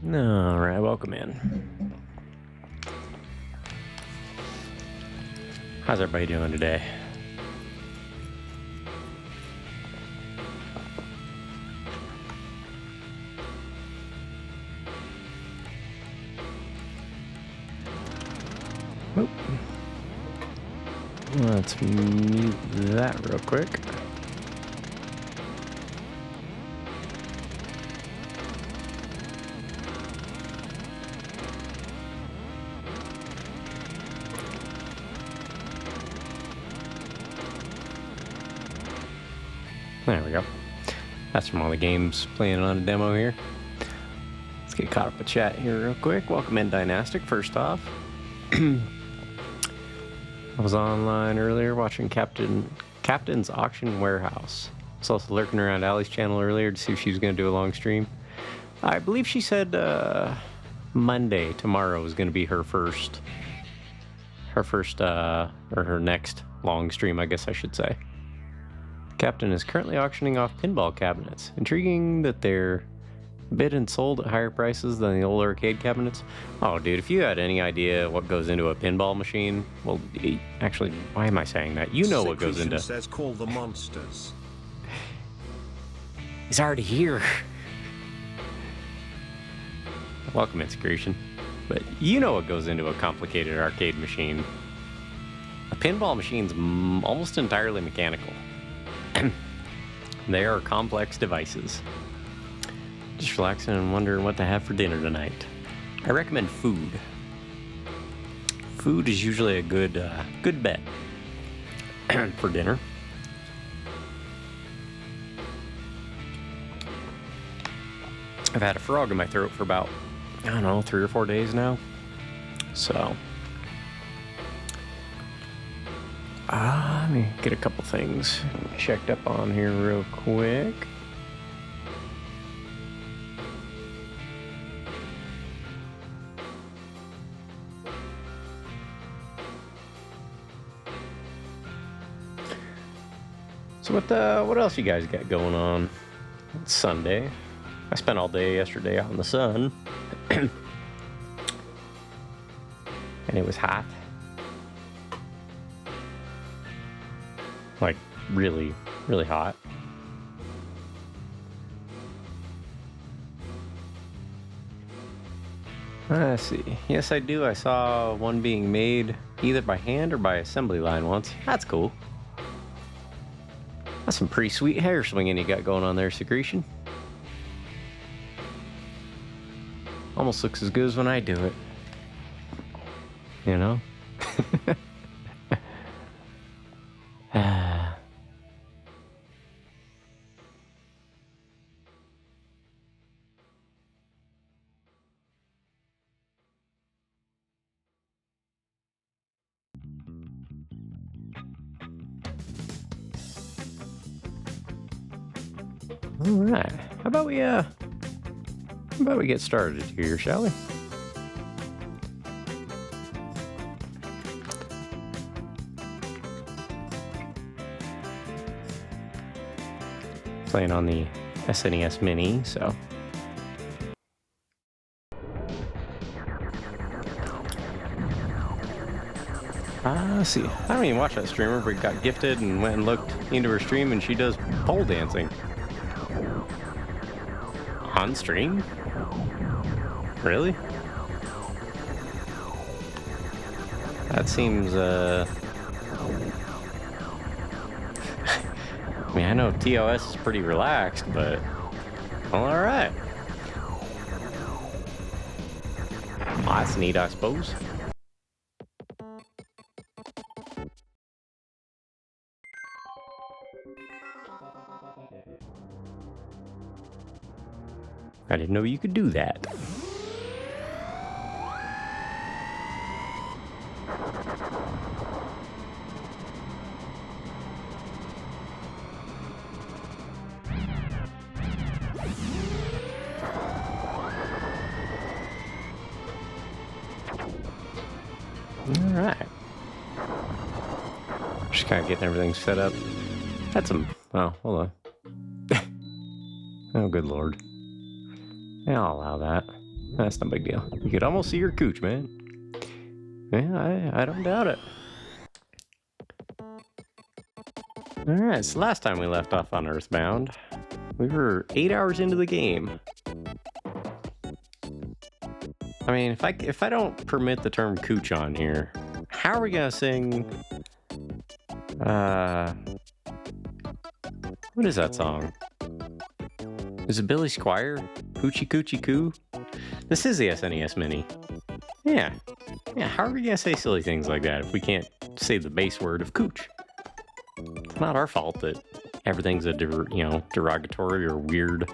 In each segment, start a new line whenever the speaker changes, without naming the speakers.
Alright, welcome in. How's everybody doing today? Oop. Let's mute that real quick. There we go. That's from all the games playing on a demo here. Let's get caught up with chat here real quick. Welcome in, Dynastic, first off. I was online earlier watching Captain's Auction Warehouse. I was also lurking around Allie's channel earlier to see if she was going to do a long stream. I believe she said Monday, tomorrow, is going to be her next long stream, I guess I should say. Captain is currently auctioning off pinball cabinets. Intriguing that they're bid and sold at higher prices than the old arcade cabinets. Oh, dude, if you had any idea what goes into a pinball machine, well, actually, why am I saying that? You know what goes into.
Says call the monsters.
He's already here. Welcome, Insecretion. But you know what goes into a complicated arcade machine. A pinball machine's almost entirely mechanical. They are complex devices. Just relaxing and wondering what to have for dinner tonight. I recommend food. Food is usually a good bet for dinner. I've had a frog in my throat for about, I don't know, 3 or 4 days now. So, let me get a couple things checked up on here real quick. So what else you guys got going on? It's Sunday. I spent all day yesterday out in the sun. And it was hot. Like, really, really hot. Let's see. Yes, I do. I saw one being made either by hand or by assembly line once. That's cool. That's some pretty sweet hair swinging you got going on there, Secretion. Almost looks as good as when I do it. You know? All right. How about we get started here, shall we? Playing on the SNES Mini, so. Let's see. I don't even watch that streamer, but got gifted and went and looked into her stream, and she does pole dancing. On stream? Really? That seems, I mean, I know TOS is pretty relaxed, but, well, alright. Well, that's neat, I suppose. I didn't know you could do that. Alright. Just kind of getting everything set up. Had some... Oh, hold on. Oh, good lord. Yeah, I'll allow that. That's no big deal. You could almost see your cooch, man. Yeah, I don't doubt it. Alright, so last time we left off on Earthbound, we were 8 hours into the game. I mean, if I don't permit the term cooch on here, how are we gonna sing, what is that song? Is it Billy Squire? Hoochie Coochie Coo? This is the SNES Mini. Yeah, how are we gonna say silly things like that if we can't say the base word of cooch? It's not our fault that everything's a derogatory or weird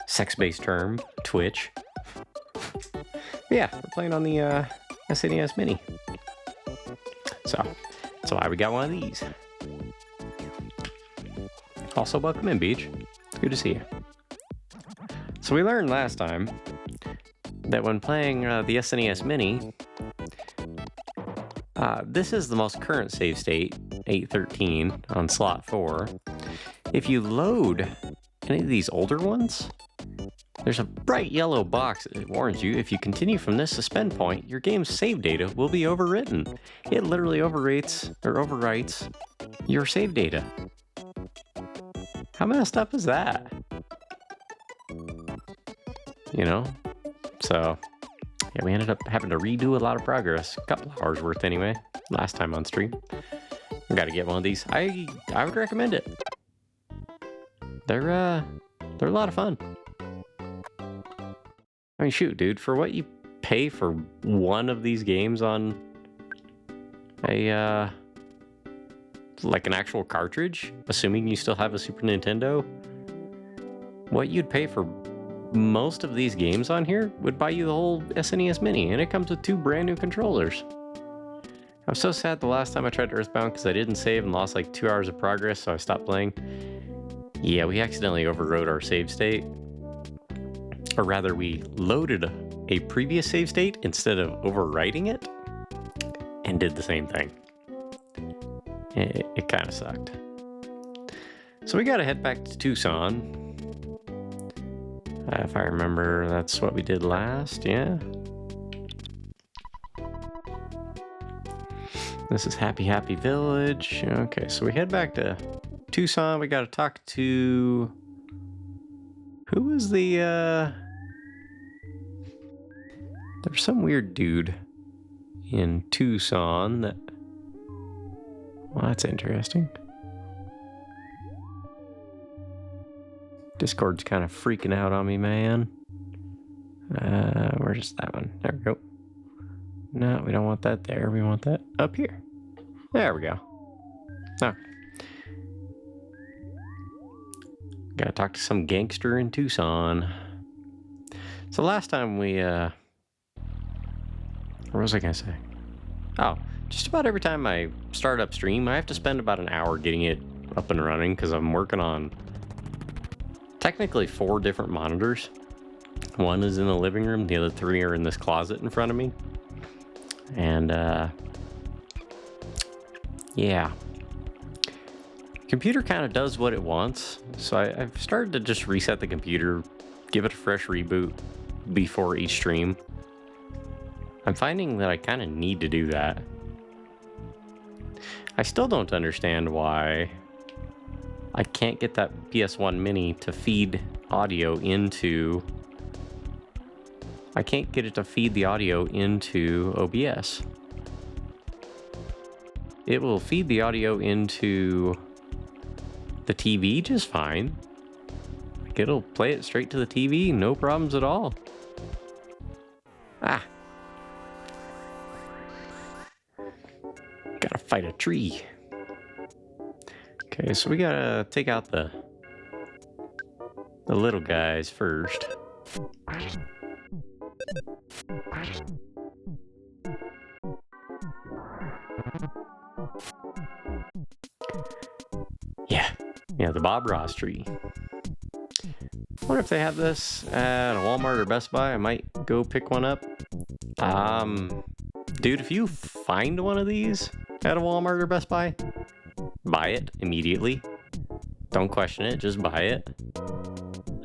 sex-based term. Twitch. But yeah, we're playing on the SNES Mini. So that's why we got one of these. Also, welcome in, Beach. It's good to see you. So we learned last time that when playing the SNES Mini, this is the most current save state, 813 on slot 4. If you load any of these older ones, there's a bright yellow box that warns you if you continue from this suspend point, your game's save data will be overwritten. It literally overwrites your save data. How messed up is that? You know? So, yeah, we ended up having to redo a lot of progress. A couple hours worth anyway, last time on stream. We gotta get one of these. I would recommend it. They're a lot of fun. I mean, shoot, dude, for what you pay for one of these games on a, like an actual cartridge, assuming you still have a Super Nintendo, what you'd pay for most of these games on here would buy you the whole SNES Mini, and it comes with 2 brand new controllers. I was so sad the last time I tried Earthbound because I didn't save and lost like 2 hours of progress, so I stopped playing. Yeah, we accidentally overwrote our save state. Or rather, we loaded a previous save state instead of overwriting it, and did the same thing. It kind of sucked. So we gotta head back to Tucson. If I remember, that's what we did last, yeah? This is Happy Happy Village. Okay, so we head back to Tucson. We gotta talk to... Who was the, There's some weird dude in Tucson that... Well, that's interesting. Discord's kind of freaking out on me, man. Where's that one? There we go. No, we don't want that there. We want that up here. There we go. Oh. Gotta talk to some gangster in Tucson. So last time we, what was I gonna say? Oh, just about every time I start up stream, I have to spend about an hour getting it up and running because I'm working on technically 4 different monitors. One is in the living room, the other 3 are in this closet in front of me. And, yeah. Computer kind of does what it wants, so I've started to just reset the computer, give it a fresh reboot before each stream. I'm finding that I kind of need to do that. I still don't understand why I can't get that PS1 Mini to feed audio into... I can't get it to feed the audio into OBS. It will feed the audio into the TV just fine. It'll play it straight to the TV, no problems at all. Ah. Gotta fight a tree. Okay, so we gotta take out the little guys first. Yeah, the Bob Ross tree. I wonder if they have this at a Walmart or Best Buy. I might go pick one up. Dude, if you find one of these at a Walmart or Best Buy, buy it immediately. Don't question it, just buy it.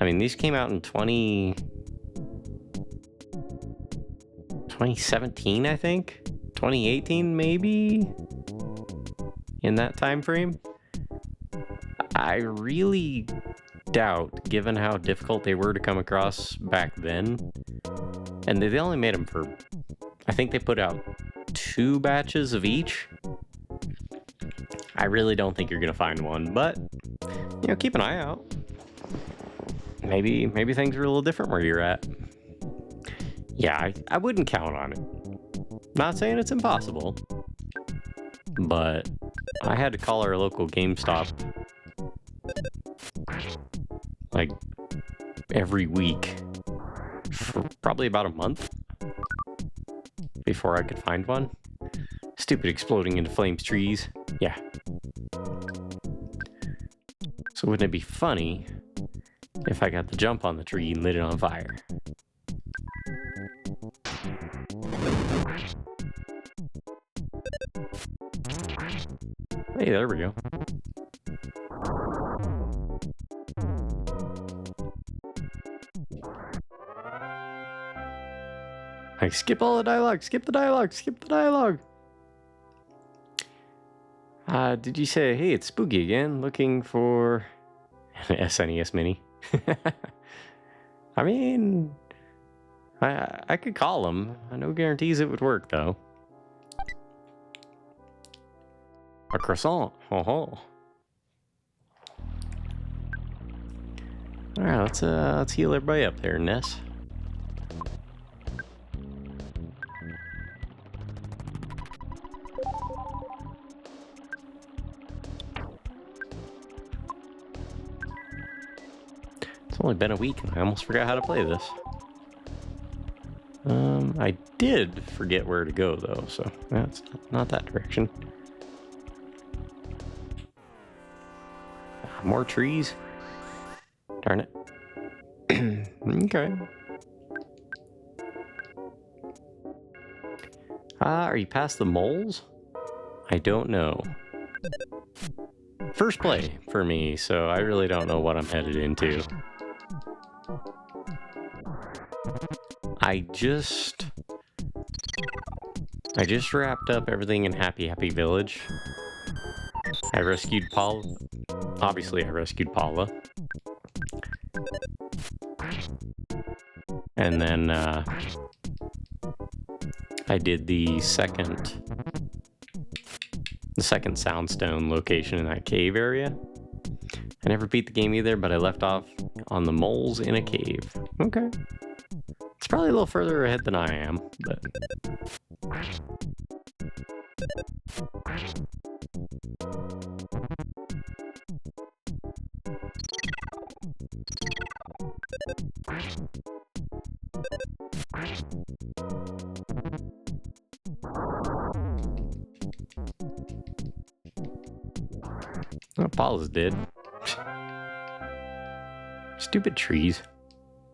I mean, these came out in 2017, I think? 2018, maybe? In that time frame? I really doubt, given how difficult they were to come across back then, and they only made them for, I think they put out 2 batches of each. I really don't think you're gonna find one, but, you know, keep an eye out. Maybe things are a little different where you're at. Yeah, I wouldn't count on it. Not saying it's impossible, but I had to call our local GameStop like every week for probably about a month before I could find one. Stupid exploding into flames trees. Yeah. So wouldn't it be funny if I got the jump on the tree and lit it on fire? Hey, there we go. Like, skip all the dialogue, skip the dialogue, skip the dialogue. Did you say, hey, it's Spooky again, looking for an SNES Mini? I mean, I could call him. No guarantees it would work, though. A croissant. Oh. Alright, let's heal everybody up there, Ness. It's only been a week and I almost forgot how to play this. I did forget where to go though, so that's not that direction. More trees? Darn it. Okay. Are you past the moles? I don't know. First play for me, so I really don't know what I'm headed into. I just wrapped up everything in Happy Village. I rescued Paula. Obviously, I rescued Paula. And then I did the second Soundstone location in that cave area. I never beat the game either, but I left off on the moles in a cave. Okay. It's probably a little further ahead than I am, but... Oh, Paula's dead. Stupid trees.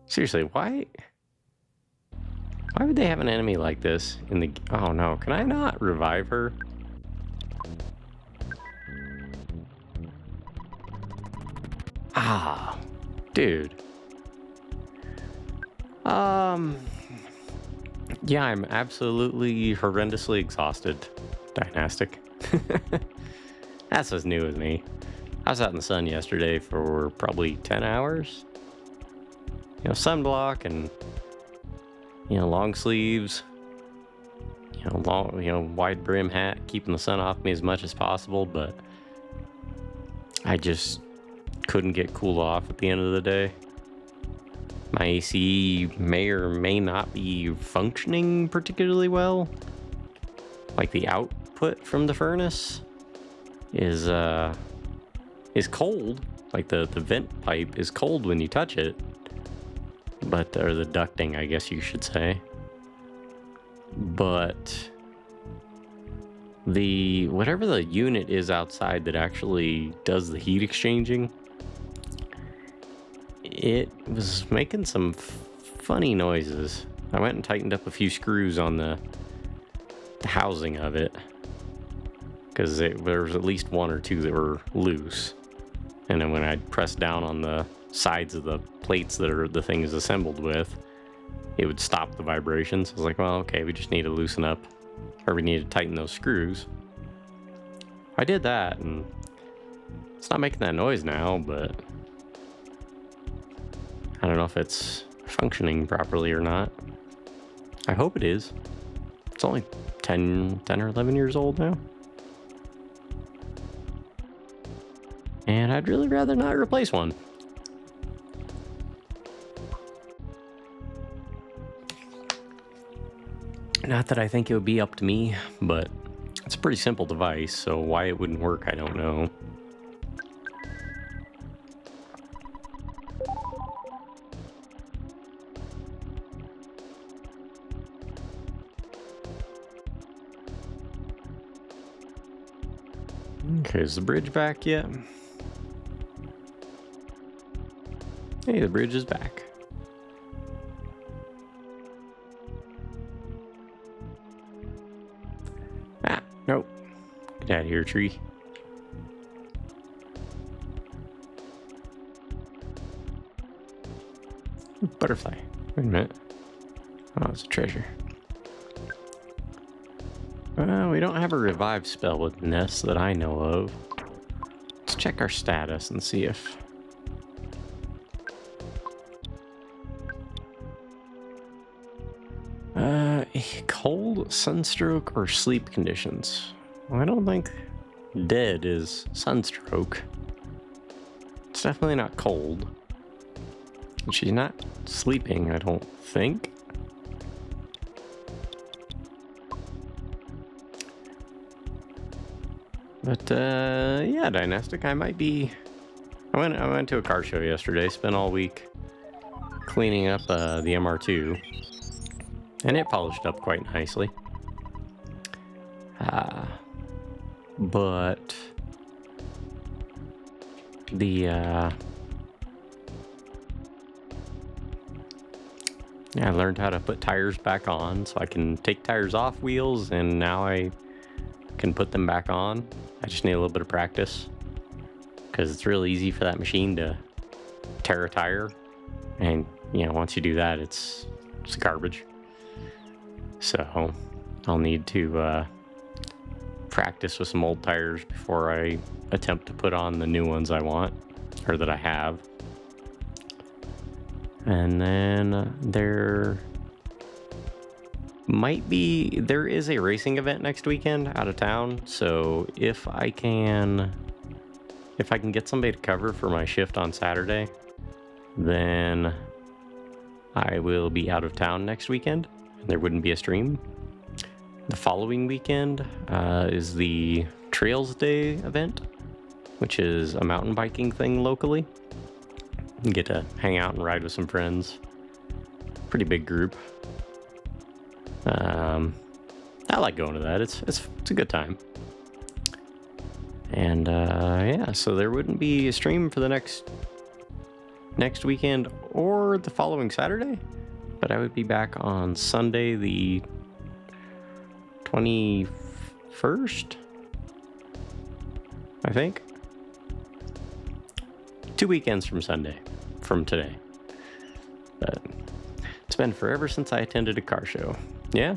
Seriously, why would they have an enemy like this in the... Oh no, can I not revive her? Ah, dude. Yeah, I'm absolutely horrendously exhausted. Dynastic. That's as new as me. I was out in the sun yesterday for probably 10 hours. You know, sunblock and, you know, long sleeves. You know, wide brim hat, keeping the sun off me as much as possible, but I just couldn't get cooled off at the end of the day. My AC may or may not be functioning particularly well. Like the output from the furnace is cold. Like the vent pipe is cold when you touch it. But, or the ducting, I guess you should say. But whatever the unit is outside that actually does the heat exchanging, it was making some funny noises. I went and tightened up a few screws on the housing of it, because there was at least one or two that were loose. And then when I pressed down on the sides of the plates that are the thing is assembled with, it would stop the vibrations. I was like, well, okay, we just need to loosen up, or we need to tighten those screws. I did that, and it's not making that noise now, but I don't know if it's functioning properly or not. I hope it is. It's only 10 or 11 years old now. And I'd really rather not replace one. Not that I think it would be up to me, but it's a pretty simple device, so why it wouldn't work, I don't know. Okay, is the bridge back yet? Hey, the bridge is back. Ah, nope. Get out of here, tree. Butterfly. Wait a minute. Oh, it's a treasure. We don't have a revive spell with Ness that I know of. Let's check our status and see if... cold, sunstroke, or sleep conditions. Well, I don't think dead is sunstroke. It's definitely not cold. She's not sleeping, I don't think. But yeah, Dynastic, I might be... I went to a car show yesterday, spent all week cleaning up the MR2. And it polished up quite nicely. But the yeah, I learned how to put tires back on, so I can take tires off wheels, and now I can put them back on. I just need a little bit of practice, because it's real easy for that machine to tear a tire, and you know, once you do that, it's garbage. So I'll need to practice with some old tires before I attempt to put on the new ones I want, or that I have. And then there is a racing event next weekend out of town, so if I can get somebody to cover for my shift on Saturday, then I will be out of town next weekend. There wouldn't be a stream. The following weekend is the Trails Day event, which is a mountain biking thing locally. You get to hang out and ride with some friends. Pretty big group. I like going to that. It's a good time. And yeah, so there wouldn't be a stream for the next weekend or the following Saturday. But I would be back on Sunday, the 21st, I think. 2 weekends from Sunday, from today. But it's been forever since I attended a car show. Yeah?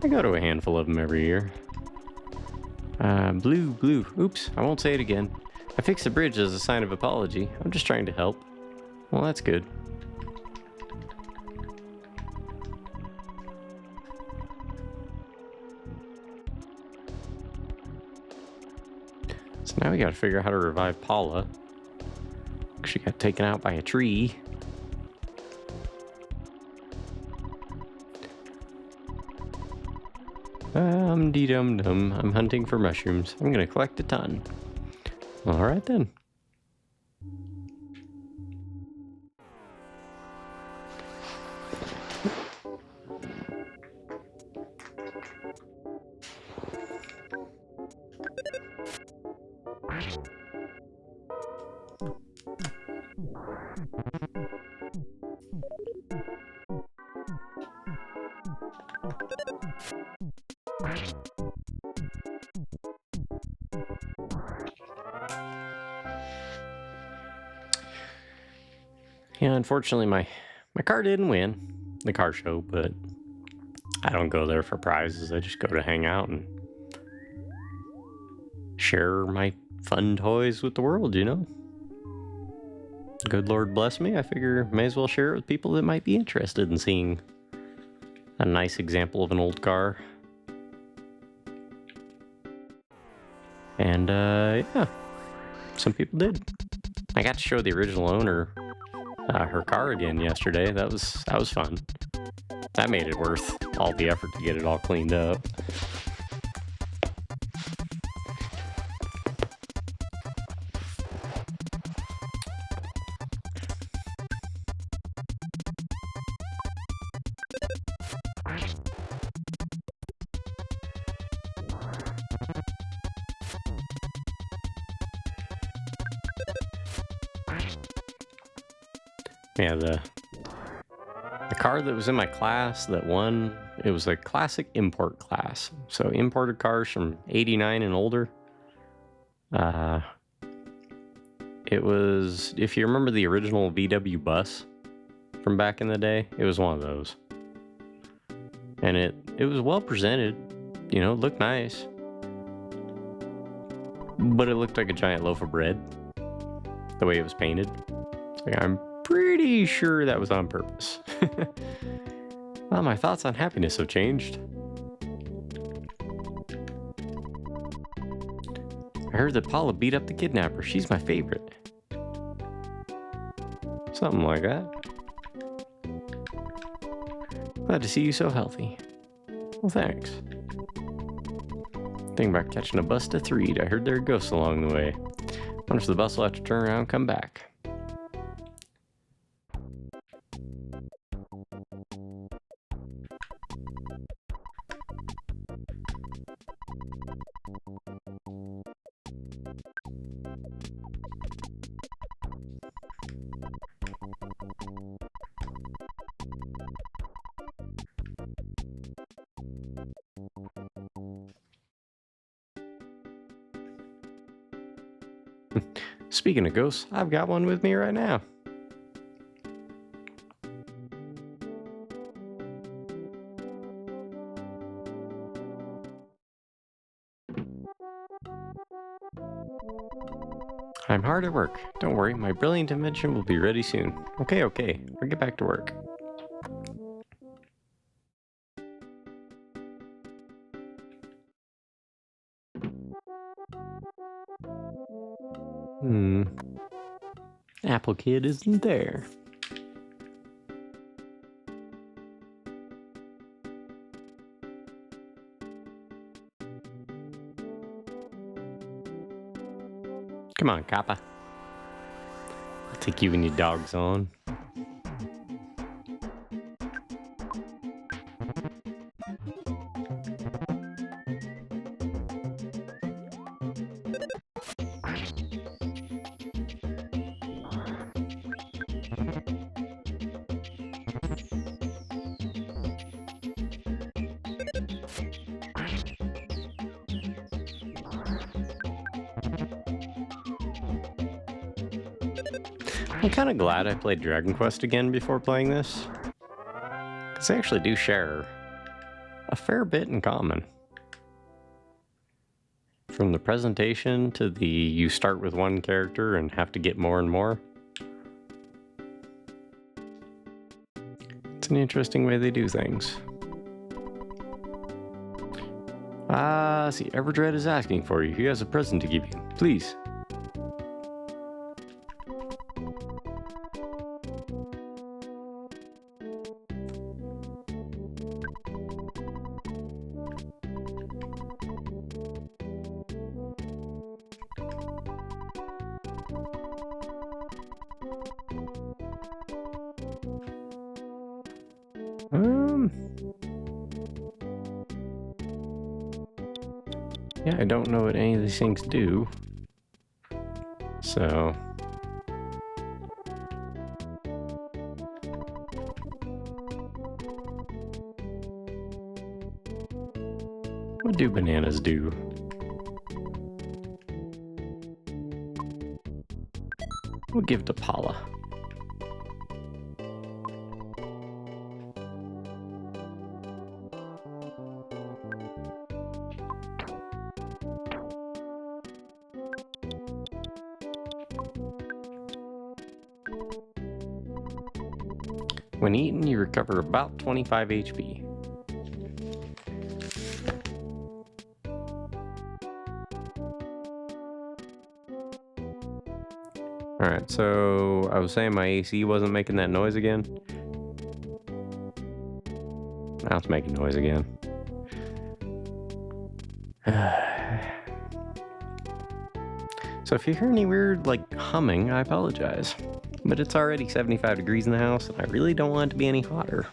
I go to a handful of them every year. Blue. Oops, I won't say it again. I fixed the bridge as a sign of apology. I'm just trying to help. Well, that's good. So now we gotta figure out how to revive Paula. She got taken out by a tree. Dum-dum. I'm hunting for mushrooms. I'm gonna collect a ton. Alright then. Yeah, unfortunately, my My car didn't win the car show, but I don't go there for prizes. I just go to hang out and share my fun toys with the world, you know? Good Lord bless me. I figure may as well share it with people that might be interested in seeing a nice example of an old car. And yeah, some people did. I got to show the original owner her car again yesterday. That was fun. That made it worth all the effort to get it all cleaned up. Yeah, the car that was in my class that won, it was a classic import class. So imported cars from 89 and older. It was, if you remember the original VW bus from back in the day, it was one of those. And it was well presented, you know, it looked nice. But it looked like a giant loaf of bread, the way it was painted. It's like, I'm pretty sure that was on purpose. Well, my thoughts on happiness have changed. I heard that Paula beat up the kidnapper. She's my favorite. Something like that. Glad to see you so healthy. Well, thanks. Thinking about catching a bus to Threed. I heard there are ghosts along the way. Wonder if the bus will have to turn around and come back. Speaking of ghosts, I've got one with me right now. I'm hard at work. Don't worry, my brilliant invention will be ready soon. Okay, I'll get back to work. Apple Kid isn't there. Come on, Kappa. I'll take you and your dogs on. I'm kind of glad I played Dragon Quest again before playing this, because they actually do share a fair bit in common. From the presentation to the you start with one character and have to get more and more. It's an interesting way they do things. See, Everdread is asking for you. He has a present to give you. Please. Yeah, I don't know what any of these things do. So... what do bananas do? We'll give it to Paula. When eaten, you recover about 25 HP. Alright, so I was saying my AC wasn't making that noise again. Now it's making noise again. So if you hear any weird, like, humming, I apologize. But it's already 75 degrees in the house, and I really don't want it to be any hotter.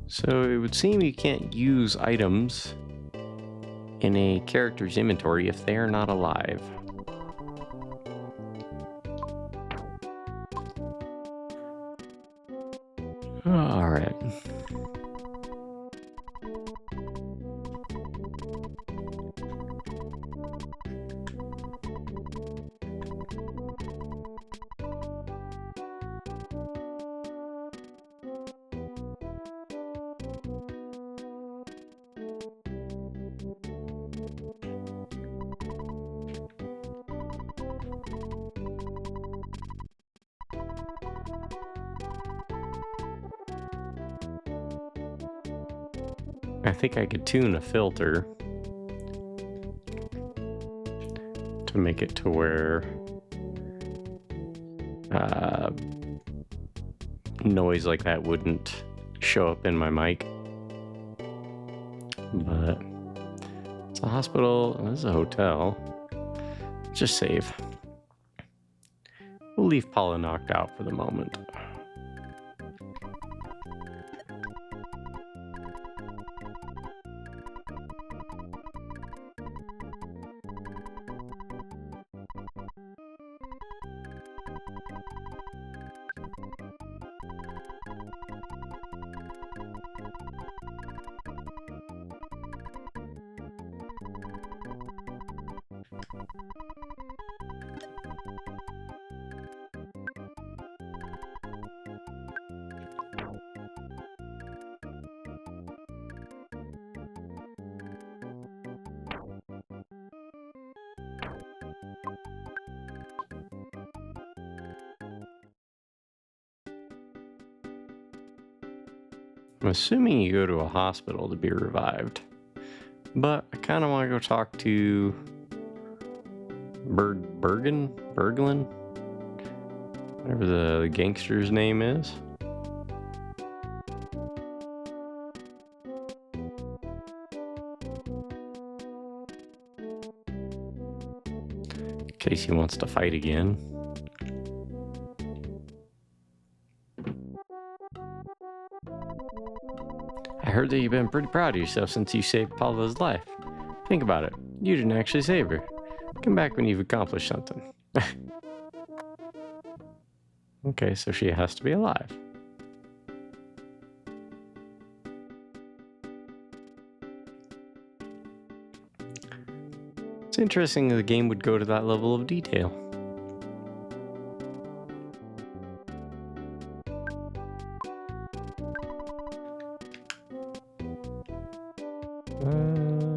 So it would seem you can't use items in a character's inventory if they are not alive. All right. I think I could tune a filter to make it to where noise like that wouldn't show up in my mic. But it's a hospital, and this is a hotel. Just save. We'll leave Paula knocked out for the moment. I'm assuming you go to a hospital to be revived. But I kind of want to go talk to Berglin? Whatever the gangster's name is. In case he wants to fight again. I heard that you've been pretty proud of yourself since you saved Paula's life. Think about it. You didn't actually save her. Come back when you've accomplished something. Okay, so she has to be alive. It's interesting that the game would go to that level of detail.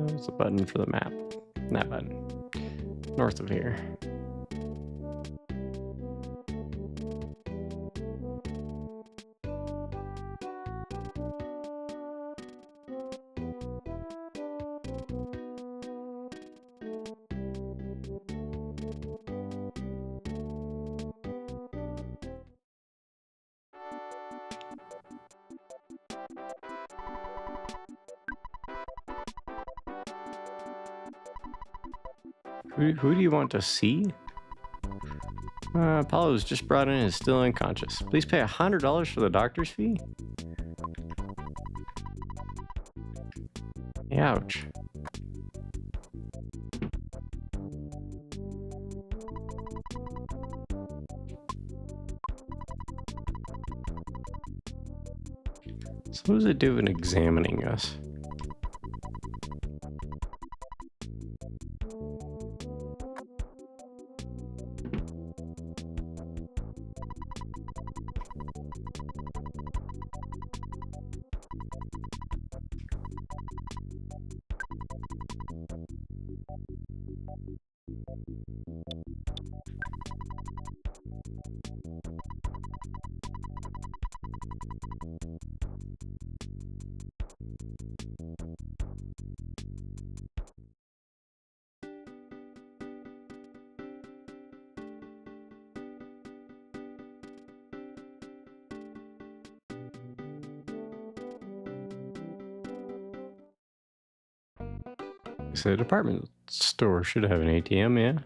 What's the button for the map? That button. North of here. Who do you want to see? Apollo was just brought in and is still unconscious. Please pay $100 for the doctor's fee? Ouch. So what does it do in examining us? So the department store should have an ATM, yeah.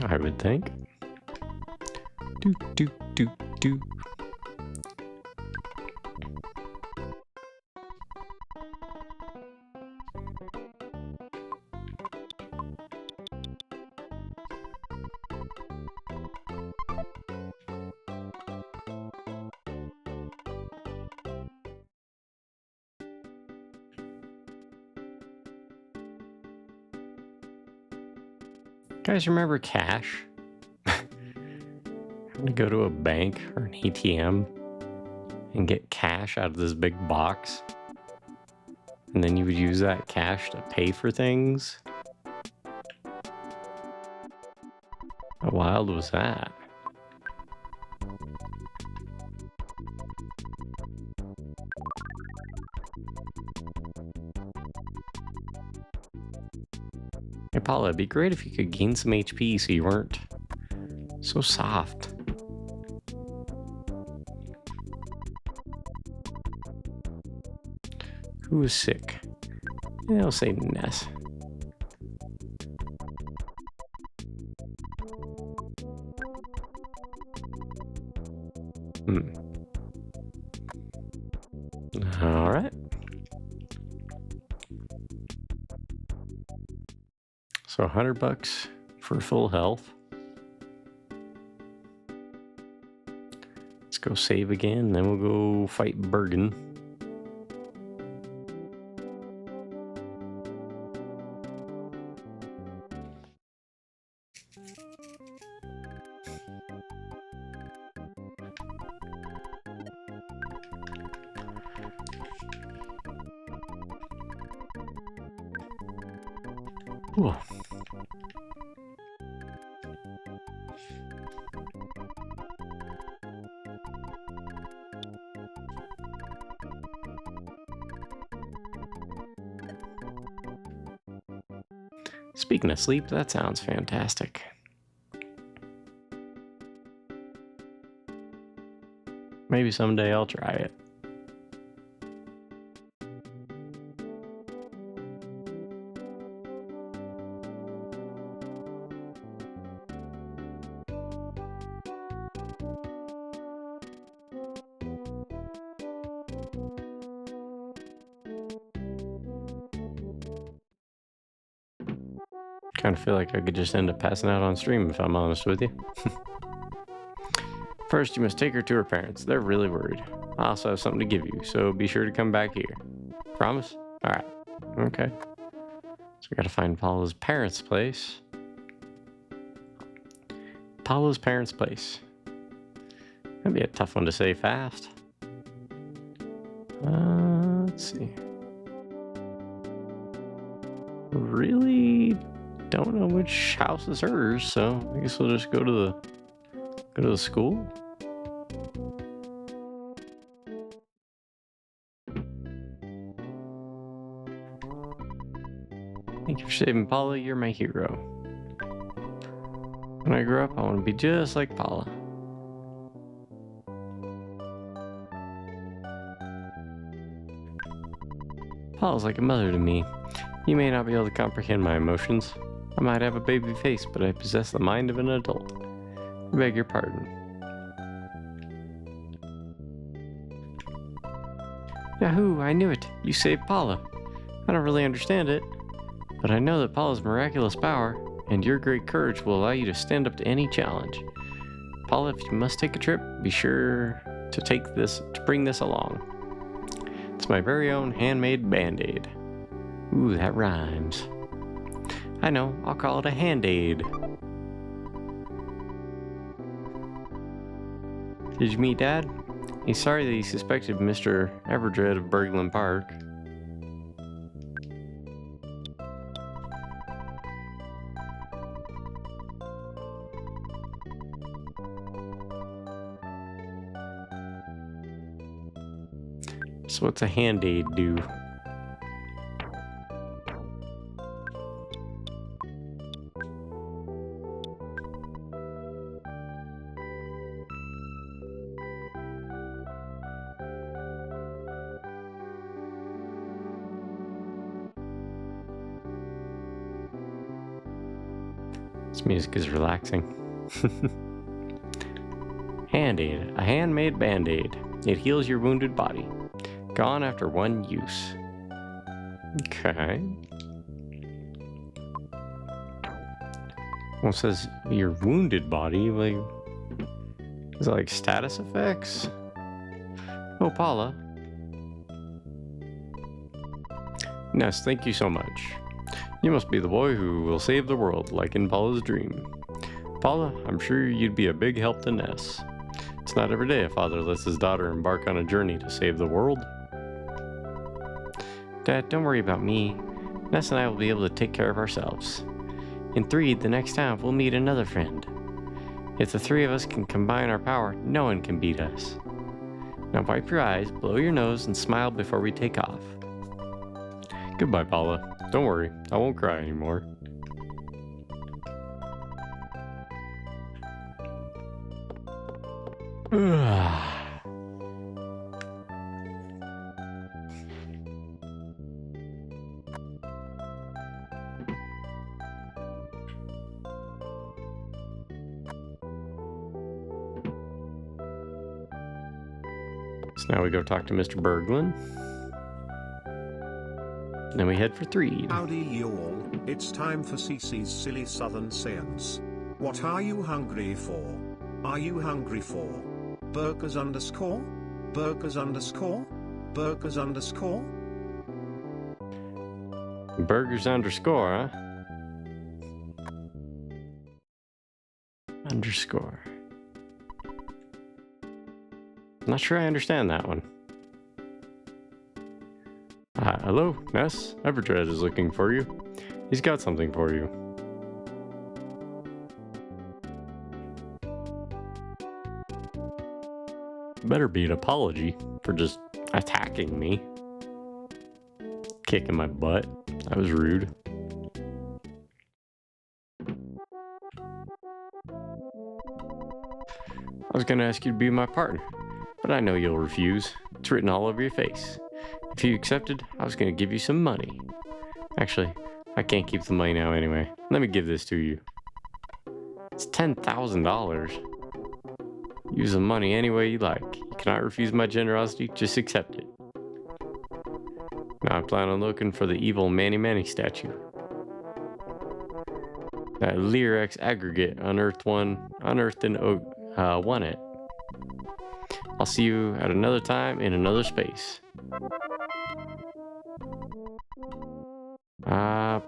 I would think. Do do do do. Guys, remember cash? Having to go to a bank or an ATM and get cash out of this big box, and then you would use that cash to pay for things. How wild was that? Hey Paula, it'd be great if you could gain some HP so you weren't so soft. Who is sick? Yeah, I'll say Ness. All right. So $100 for full health. Let's go save again, then we'll go fight Bergen. Ooh. Speaking of sleep, that sounds fantastic. Maybe someday I'll try it. Kind of feel like I could just end up passing out on stream if I'm honest with you. First, you must take her to her parents. They're really worried. I also have something to give you, so be sure to come back here. Promise? Alright. Okay. So we gotta find Paula's parents' place. Paula's parents' place. That'd be a tough one to say fast. Let's see. Really don't know which house is hers, so I guess we'll just go to the school. Thank you for saving Paula. You're my hero. When I grow up, I want to be just like Paula. Paula's like a mother to me. You may not be able to comprehend my emotions. I might have a baby face, but I possess the mind of an adult. I beg your pardon. Yahoo! I knew it. You saved Paula. I don't really understand it, but I know that Paula's miraculous power and your great courage will allow you to stand up to any challenge. Paula, if you must take a trip, be sure to bring this along. It's my very own handmade band-aid. Ooh, that rhymes. I know, I'll call it a hand-aid. Did you meet Dad? He's sorry that he suspected Mr. Everdread of Berglund Park. So what's a hand-aid do? This music is relaxing. Hand-Aid. A handmade band-aid. It heals your wounded body. Gone after one use. Okay. Well, it says your wounded body. Like, is it like status effects? Oh, Paula. Ness, thank you so much. You must be the boy who will save the world, like in Paula's dream. Paula, I'm sure you'd be a big help to Ness. It's not every day a father lets his daughter embark on a journey to save the world. Dad, don't worry about me. Ness and I will be able to take care of ourselves. In 3, the next time, we'll meet another friend. If the 3 of us can combine our power, no one can beat us. Now wipe your eyes, blow your nose, and smile before we take off. Goodbye, Paula. Don't worry, I won't cry anymore. So now we go talk to Mr. Berglund. Then we head for Threed.
Howdy you all, it's time for Cece's silly southern science. What are you hungry for? Are you hungry for burgers underscore? Burgers underscore? Burgers underscore?
Burgers underscore, huh? Underscore. Not sure I understand that one. Hello, Ness. Everdread is looking for you. He's got something for you. Better be an apology for just attacking me. Kicking my butt. That was rude. I was gonna ask you to be my partner, but I know you'll refuse. It's written all over your face. If you accepted, I was gonna give you some money. Actually, I can't keep the money now anyway. Let me give this to you. It's $10,000. Use the money any way you like. You cannot refuse my generosity, just accept it. Now I plan on looking for the evil Manny Manny statue. That Lyrex aggregate unearthed and won it. I'll see you at another time in another space.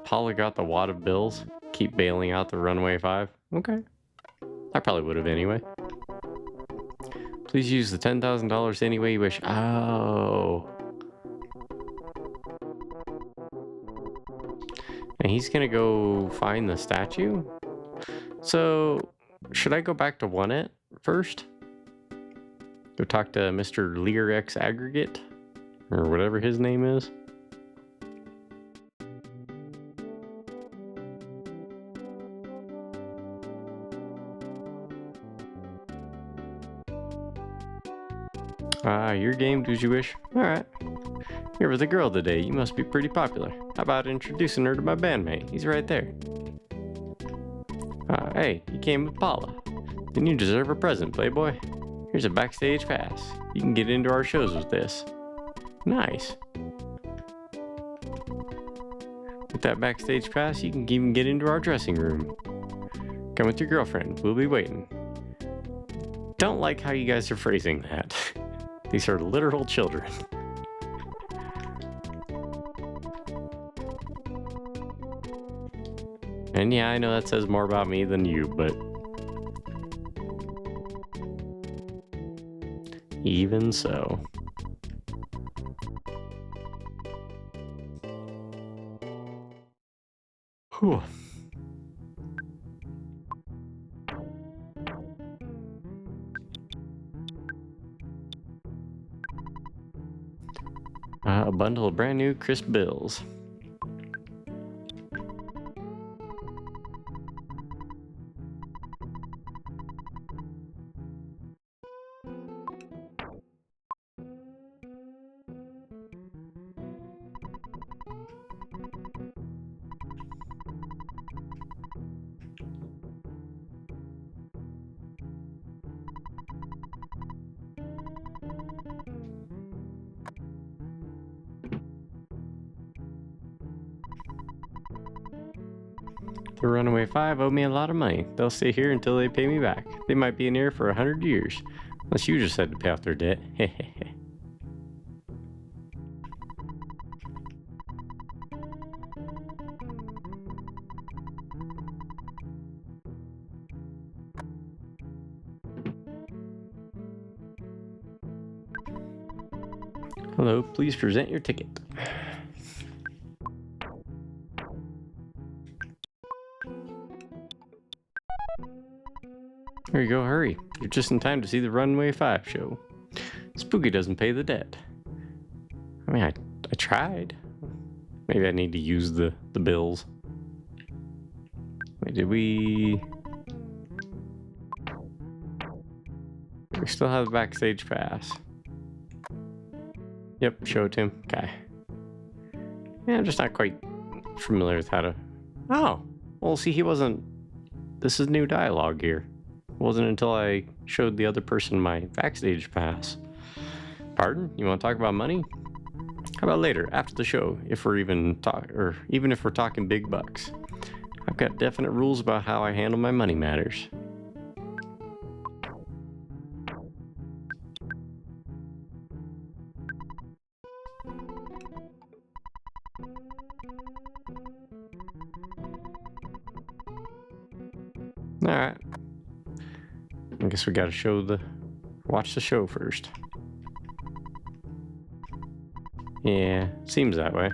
Paula got the wad of bills. Keep bailing out the runway 5. Okay. I probably would have anyway. Please use the $10,000 any way you wish. Oh. And he's gonna go find the statue? So, should I go back to One It first? Go talk to Mr. Lyrex Aggregate? Or whatever his name is? Your game, do as you wish. Alright. You're with a girl today. You must be pretty popular. How about introducing her to my bandmate? He's right there. Hey, you came with Paula. Then you deserve a present, Playboy. Here's a backstage pass. You can get into our shows with this. Nice. With that backstage pass, you can even get into our dressing room. Come with your girlfriend. We'll be waiting. Don't like how you guys are phrasing that. These are literal children. And yeah, I know that says more about me than you, but even so. Whew. A bundle of brand new crisp bills. The Runaway Five owe me a lot of money. They'll stay here until they pay me back. They might be in here for 100 years. Unless you just had to pay off their debt. Hehehe. Hello, please present your ticket. Here you go, hurry. You're just in time to see the Runway 5 show. Spooky doesn't pay the debt. I mean, I tried. Maybe I need to use the bills. Wait, did we... We still have the backstage pass. Yep, show it to him. Okay. Yeah, I'm just not quite familiar with how to... Oh! Well, see, he wasn't... This is new dialogue here. It wasn't until I showed the other person my backstage pass. Pardon? You want to talk about money? How about later, after the show, if we're even if we're talking big bucks. I've got definite rules about how I handle my money matters. Alright. I guess we gotta watch the show first. Yeah, seems that way.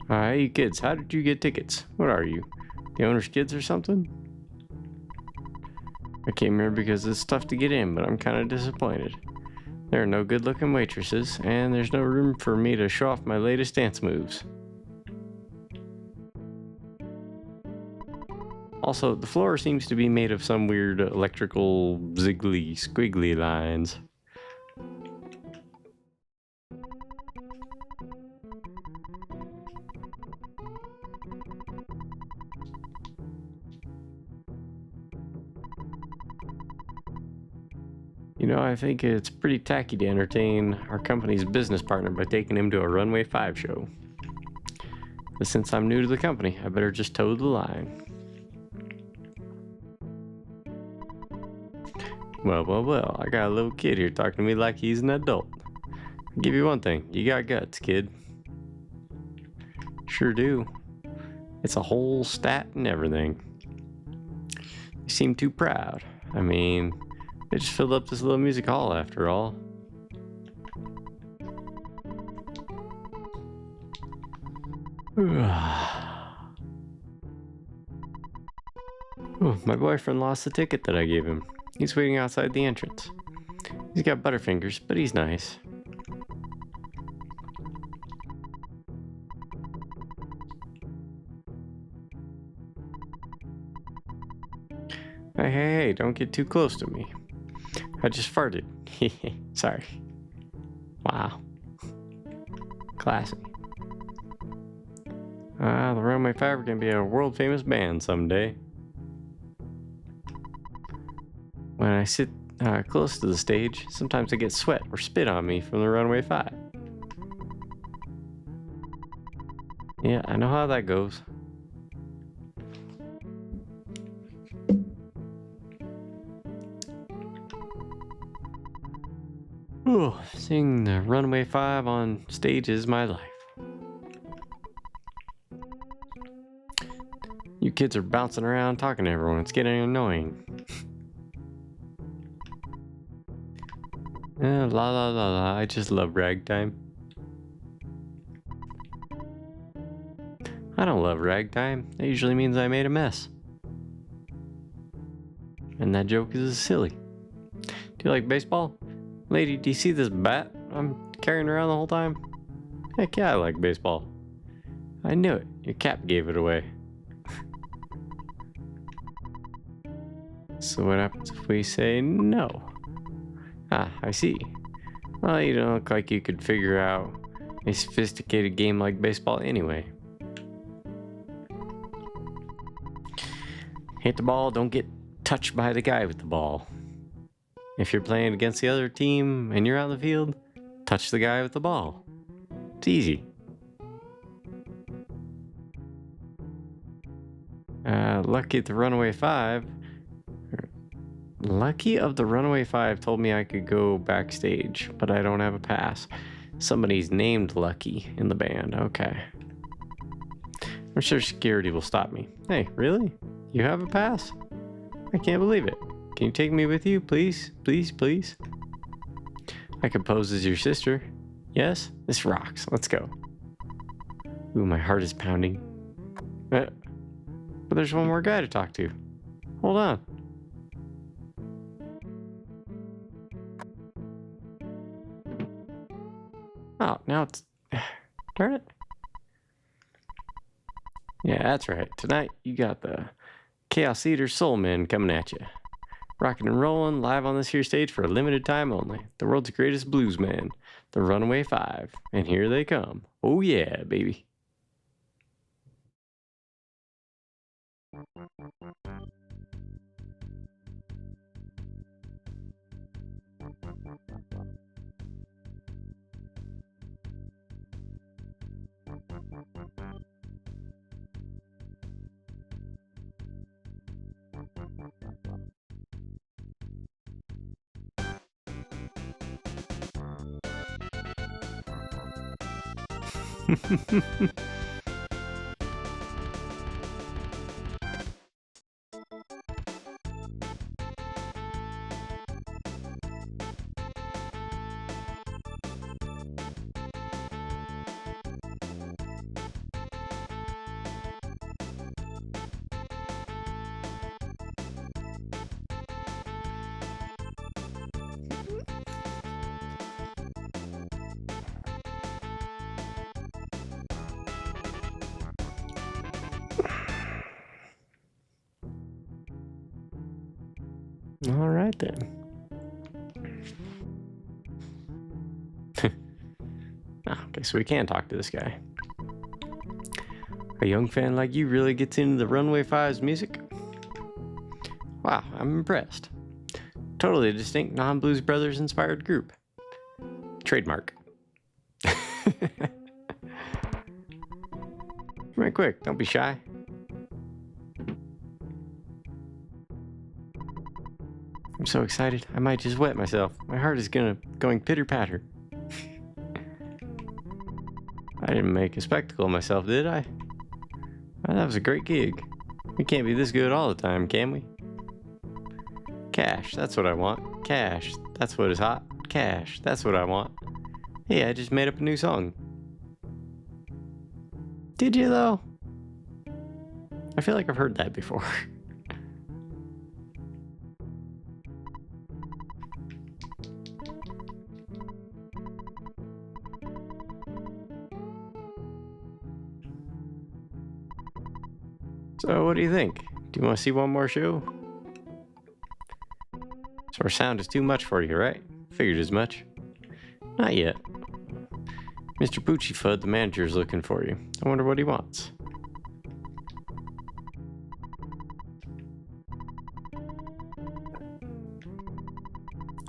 Hey kids, how did you get tickets? What are you? The owner's kids or something? I came here because it's tough to get in, but I'm kind of disappointed. There are no good-looking waitresses, and there's no room for me to show off my latest dance moves. Also, the floor seems to be made of some weird electrical ziggly squiggly lines. You know, I think it's pretty tacky to entertain our company's business partner by taking him to a Runway 5 show. But since I'm new to the company, I better just toe the line. Well, I got a little kid here talking to me like he's an adult. I'll give you one thing, you got guts, kid. Sure do. It's a whole stat and everything. You seem too proud. I mean, they just filled up this little music hall after all. Oh, my boyfriend lost the ticket that I gave him. He's waiting outside the entrance. He's got butterfingers, but he's nice. Hey, don't get too close to me. I just farted. Sorry. Wow. Classy. The Runway 5 are gonna be a world famous band someday. When I sit close to the stage, sometimes I get sweat or spit on me from the Runway 5. Yeah, I know how that goes. Ooh, seeing the Runway 5 on stage is my life. You kids are bouncing around talking to everyone. It's getting annoying. La. I just love ragtime. I don't love ragtime. That usually means I made a mess. And that joke is silly. Do you like baseball? Lady, do you see this bat I'm carrying around the whole time? Heck yeah, I like baseball. I knew it. Your cap gave it away. So what happens if we say no? Ah, I see. Well, you don't look like you could figure out a sophisticated game like baseball anyway. Hit the ball, don't get touched by the guy with the ball. If you're playing against the other team and you're on the field, touch the guy with the ball. It's easy. Lucky of the Runaway Five told me I could go backstage, but I don't have a pass. Somebody's named Lucky in the band. Okay. I'm sure security will stop me. Hey, really? You have a pass? I can't believe it. Can you take me with you, please? Please, please? I could pose as your sister. Yes? This rocks. Let's go. Ooh, my heart is pounding. But there's one more guy to talk to. Hold on. Oh, now it's... Darn it. Yeah, that's right. Tonight, you got the Chaos Eater Soul Men coming at you. Rocking and rolling, live on this here stage for a limited time only. The world's greatest bluesmen, the Runaway Five. And here they come. Oh yeah, baby. All right then. Okay, so we can talk to this guy. A young fan like you really gets into the Runaway Five's music? Wow, I'm impressed. Totally a distinct non-Blues Brothers inspired group. Trademark. Right quick, don't be shy. I'm so excited, I might just wet myself. My heart is going pitter-patter. I didn't make a spectacle of myself, did I? Well, that was a great gig. We can't be this good all the time, can we? Cash, that's what I want. Cash, that's what is hot. Cash, that's what I want. Hey, I just made up a new song. Did you, though? I feel like I've heard that before. So, what do you think? Do you want to see one more show? So our sound is too much for you, right? Figured as much. Not yet. Mr. Poochie Fudd, the manager, is looking for you. I wonder what he wants.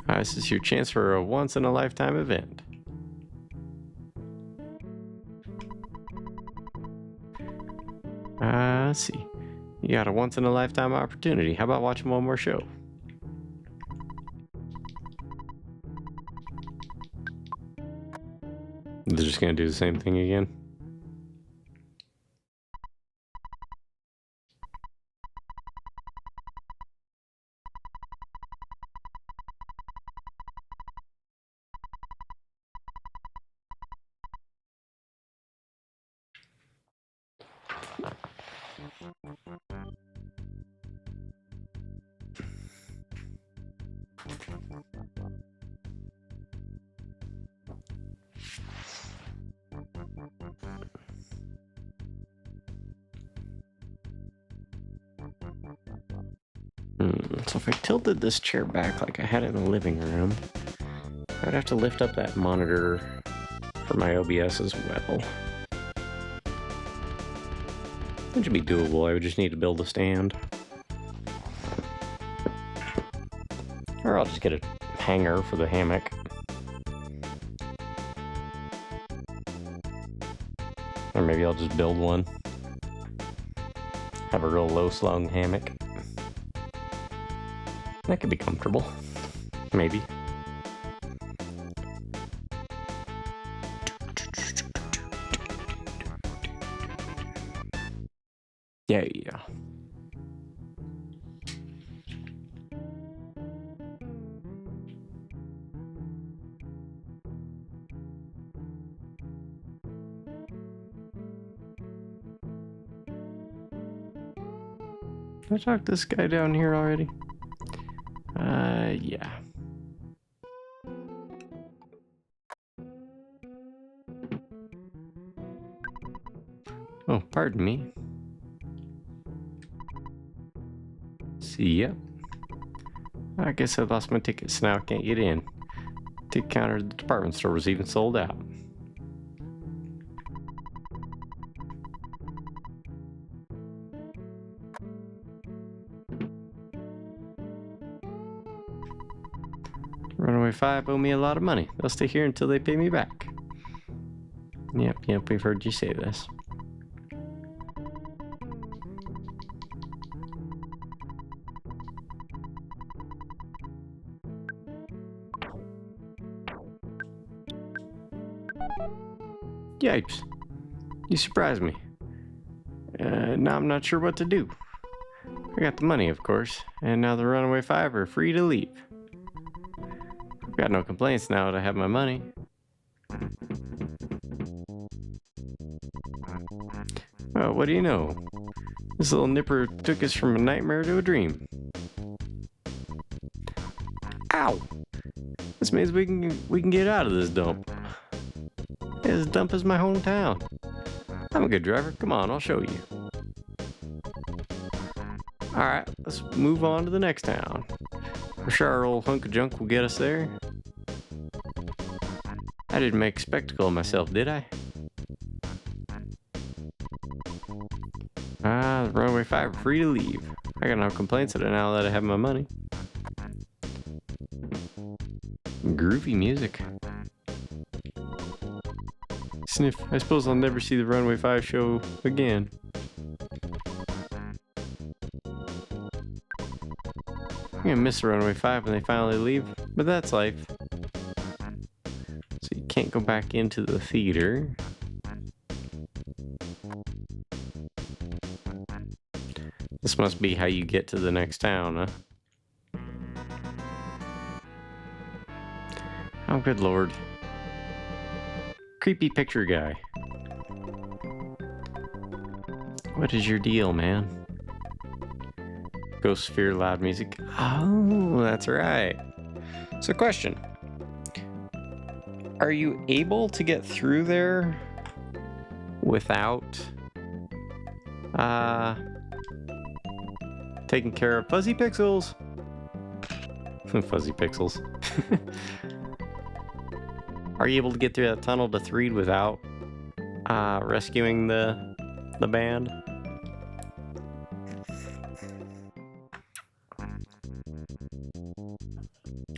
This is your chance for a once-in-a-lifetime event. Let's see. You got a once-in-a-lifetime opportunity. How about watching one more show? They're just gonna do the same thing again. So if I tilted this chair back like I had it in the living room, I'd have to lift up that monitor for my OBS as well. That should be doable. I would just need to build a stand. Or I'll just get a hanger for the hammock. Or maybe I'll just build one. Have a real low-slung hammock. That could be comfortable. Maybe. Yeah. Did I talk to this guy down here already? Yeah. Oh, pardon me. See ya. I guess I lost my tickets, now I can't get in. Ticket counter at the department store was even sold out. Runaway 5 owe me a lot of money. They'll stay here until they pay me back. Yep, we've heard you say this. Yipes. You surprised me. Now I'm not sure what to do. I got the money, of course, and now the Runaway 5 are free to leave. I've got no complaints now that I have my money. Well, what do you know? This little nipper took us from a nightmare to a dream. Ow! This means we can get out of this dump. This dump is my hometown. I'm a good driver. Come on, I'll show you. Alright, let's move on to the next town. I'm sure our old hunk of junk will get us there. I didn't make a spectacle of myself, did I? The Runaway 5 are free to leave. I got no complaints now that I have my money. Groovy music. Sniff. I suppose I'll never see the Runaway 5 show again. I'm gonna miss the Runaway 5 when they finally leave, but that's life. So you can't go back into the theater. This must be how you get to the next town, huh? Oh, good lord. Creepy picture guy. What is your deal, man? Ghost Sphere loud music. Oh, that's right. So question. Are you able to get through there without taking care of fuzzy pixels? Fuzzy pixels. Are you able to get through that tunnel to Threed without rescuing the band?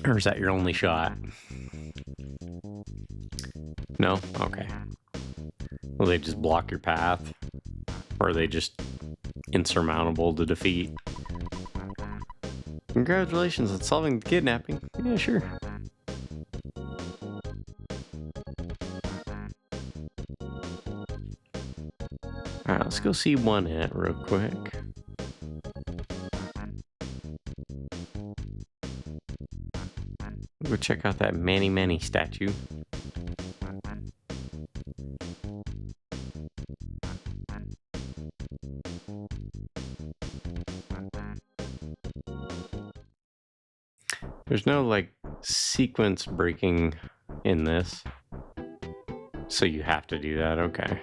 Or is that your only shot? No? Okay. Will they just block your path? Or are they just insurmountable to defeat? Congratulations on solving the kidnapping. Yeah, sure. Alright, let's go see one ant real quick. Go check out that Manny Manny statue. There's no, like, sequence breaking in this. So you have to do that, okay.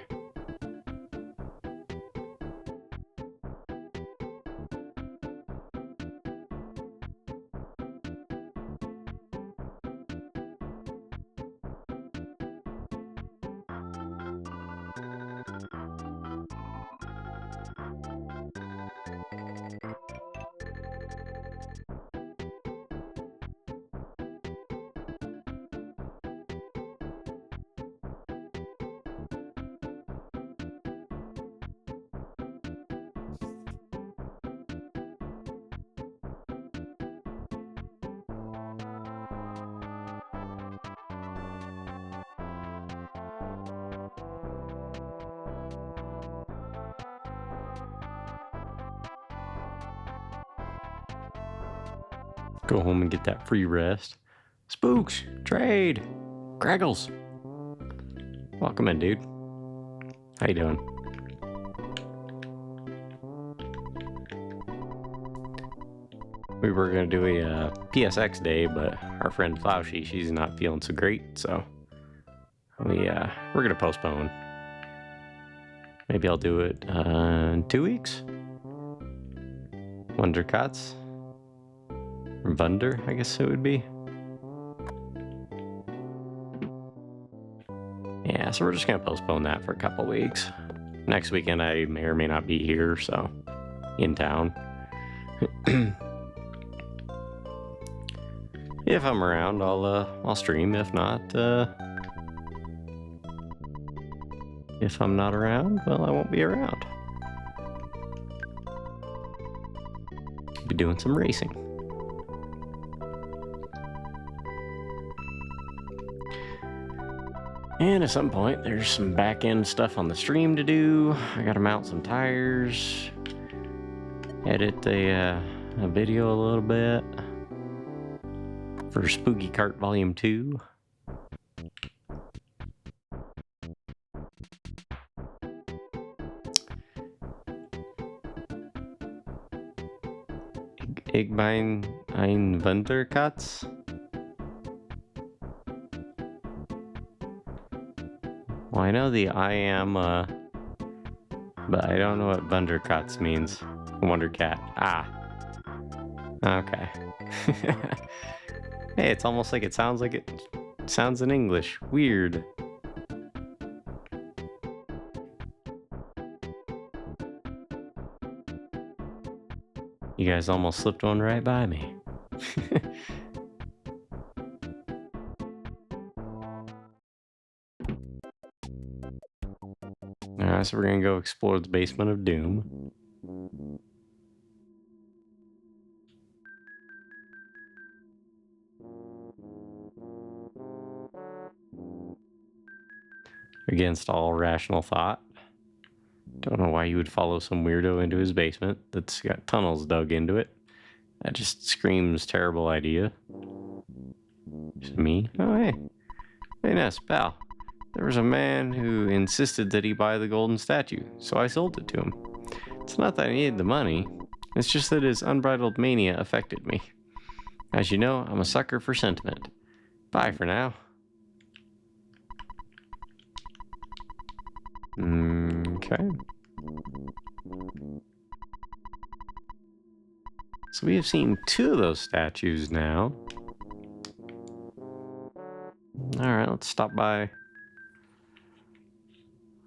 Go home and get that free rest. Spooks, trade, Graggles. Welcome in, dude. How you doing? We were gonna do a PSX day, but our friend Flauschy, she's not feeling so great, so we're gonna postpone. Maybe I'll do it in 2 weeks. Wunderkatz. Wunder, I guess it would be. Yeah, so we're just gonna postpone that for a couple weeks. Next weekend I may or may not be here, so in town. If I'm around, I'll stream. If not, if I'm not around, well, I won't be around. Be doing some racing. And at some point, there's some back-end stuff on the stream to do. I gotta mount some tires, edit a video a little bit for Spooky Kart Volume 2. Ich bin ein Wunderkatz. Well, I know the I am, but I don't know what Wunderkatz means. Wondercat. Ah. Okay. Hey, it's almost like it sounds in English. Weird. You guys almost slipped one right by me. Alright, so we're gonna go explore the basement of Doom. Against all rational thought. Don't know why you would follow some weirdo into his basement that's got tunnels dug into it. That just screams terrible idea. Just me? Oh, hey. Hey, Ness, pal. There was a man who insisted that he buy the golden statue, so I sold it to him. It's not that I needed the money. It's just that his unbridled mania affected me. As you know, I'm a sucker for sentiment. Bye for now. Okay. So we have seen 2 of those statues now. Alright, let's stop by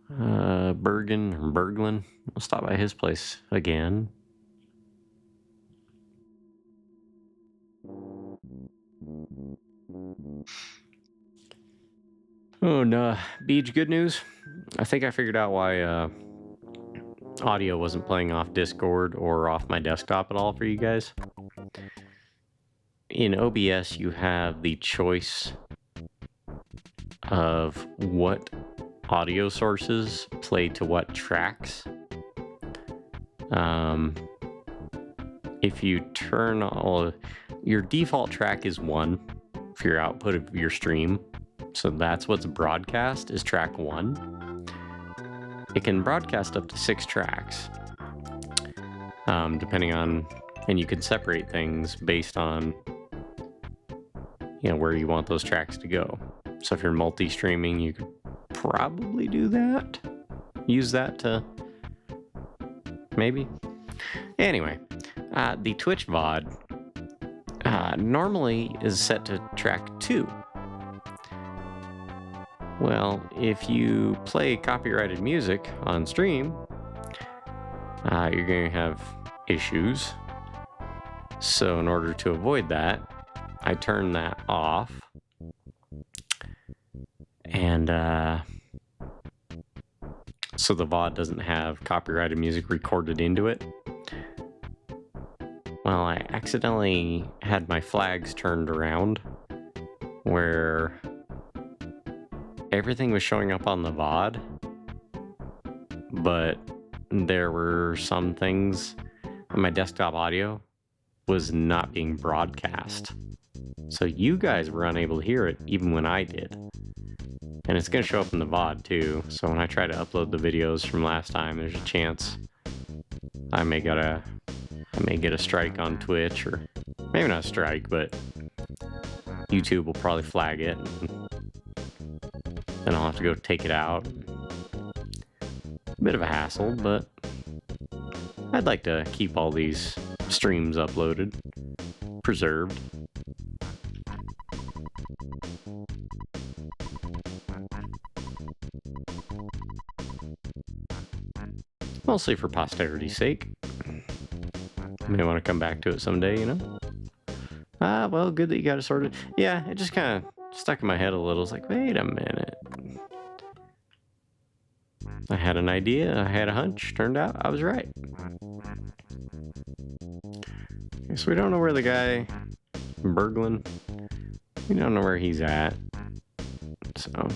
Berglin. We'll stop by his place again. Oh no, Beach, good news. I think I figured out why audio wasn't playing off Discord or off my desktop at all for you guys. In OBS, you have the choice of what audio sources play to what tracks. If you turn all, your default track is 1 for your output of your stream. So that's what's broadcast is track 1. It can broadcast up to 6 tracks, depending on, and you can separate things based on, where you want those tracks to go. So if you're multi-streaming, you could probably do that. Use that to, maybe. Anyway, the Twitch VOD normally is set to track 2. Well, if you play copyrighted music on stream, you're going to have issues. So in order to avoid that, I turn that off. And so the VOD doesn't have copyrighted music recorded into it. Well, I accidentally had my flags turned around where everything was showing up on the VOD, but there were some things on my desktop audio was not being broadcast. So you guys were unable to hear it even when I did. And it's going to show up in the VOD too. So when I try to upload the videos from last time, there's a chance I may get a strike on Twitch, or maybe not a strike, but YouTube will probably flag it. And I'll have to go take it out. A bit of a hassle, but I'd like to keep all these streams uploaded, preserved. Mostly for posterity's sake. May want to come back to it someday, you know? Well, good that you got it sorted. Yeah, it just kind of stuck in my head a little. It's like, wait a minute. I had an idea, I had a hunch. Turned out I was right. Okay, so we don't know where the guy, Berglund, we don't know where he's at. So...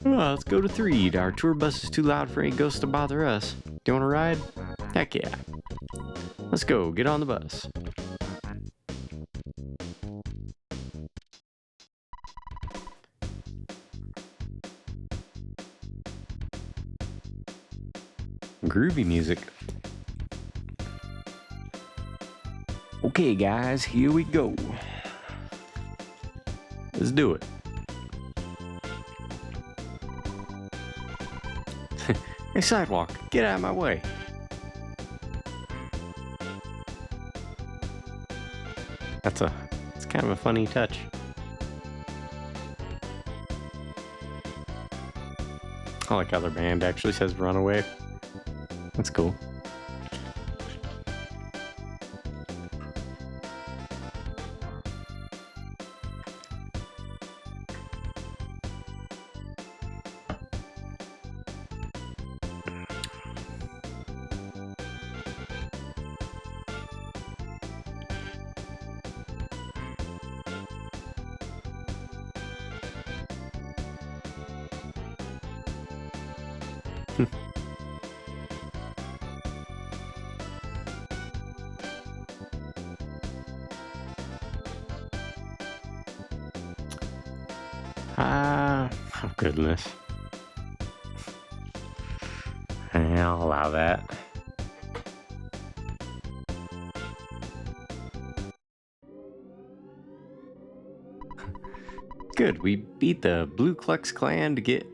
let's go to Threed. Our tour bus is too loud for any ghosts to bother us. Do you want to ride? Heck yeah. Let's go. Get on the bus. Groovy music. Okay, guys, here we go. Let's do it. Hey, sidewalk, get out of my way. It's kind of a funny touch. I like how their band actually says Runaway. That's cool. Oh goodness. Yeah, I'll allow that. Good, we beat the Blue Klux Klan to get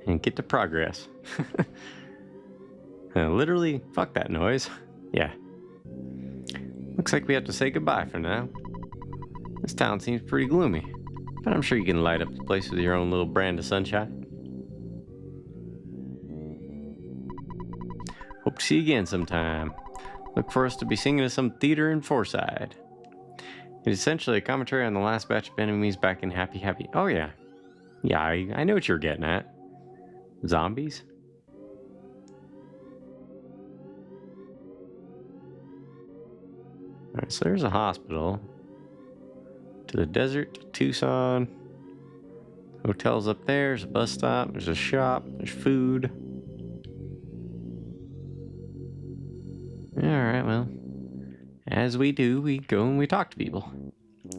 to progress. Literally, fuck that noise. Yeah. Looks like we have to say goodbye for now. This town seems pretty gloomy, but I'm sure you can light up the place with your own little brand of sunshine. Hope to see you again sometime. Look for us to be singing at some theater in Forside. It's essentially a commentary on the last batch of enemies back in Happy Happy. Oh yeah. Yeah, I know what you're getting at. Zombies? Alright, so there's a hospital. To the desert, to Tucson. Hotel's up there, there's a bus stop, there's a shop, there's food. Alright, well. As we do, we go and we talk to people.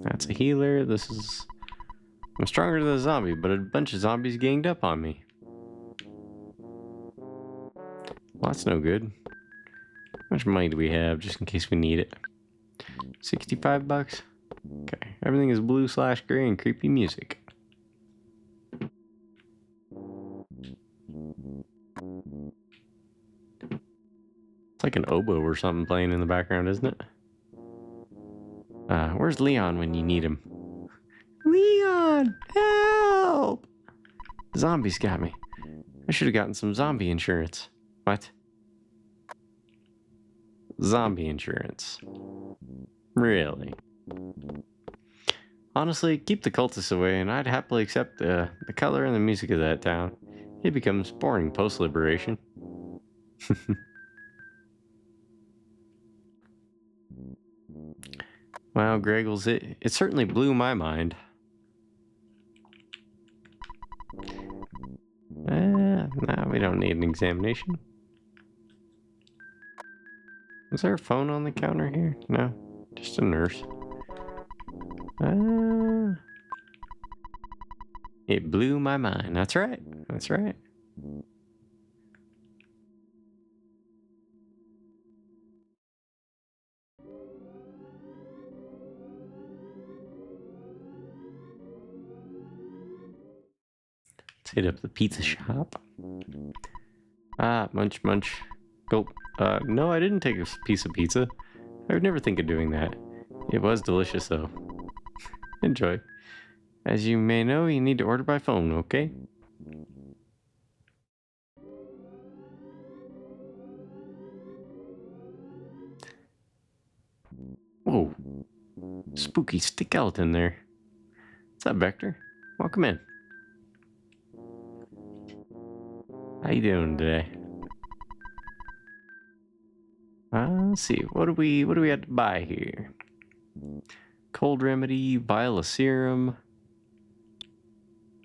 That's a healer, this is... I'm stronger than a zombie, but a bunch of zombies ganged up on me. Well, that's no good. How much money do we have, just in case we need it? 65 bucks? Okay, everything is blue/gray and creepy music. It's like an oboe or something playing in the background, isn't it? Where's Leon when you need him? Leon! Help! Zombies got me. I should have gotten some zombie insurance. What? Zombie insurance. Really? Honestly, keep the cultists away and I'd happily accept the color and the music of that town. It becomes boring post-liberation. Wow, Greggles, it certainly blew my mind. Nah, we don't need an examination. Is there a phone on the counter here? No, just a nurse. It blew my mind. That's right. That's right. Let's hit up the pizza shop. Munch, munch. Gulp. No, I didn't take a piece of pizza. I would never think of doing that. It was delicious, though. Enjoy. As you may know, you need to order by phone, okay? Whoa. Spooky skeleton there. What's up, Vector? Welcome in. How you doing today? Let's see. What do we have to buy here? Cold remedy, vial of serum,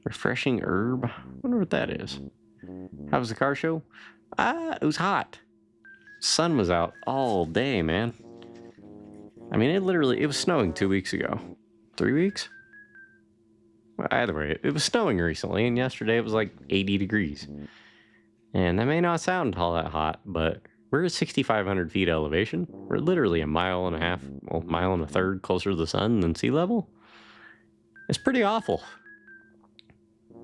refreshing herb. Wonder what that is. How was the car show? It was hot. Sun was out all day, man. I mean, it was snowing 2 weeks ago. 3 weeks? Well, either way, it was snowing recently, and yesterday it was like 80 degrees. And that may not sound all that hot, but we're at 6,500 feet elevation. We're literally a mile and a third closer to the sun than sea level. It's pretty awful.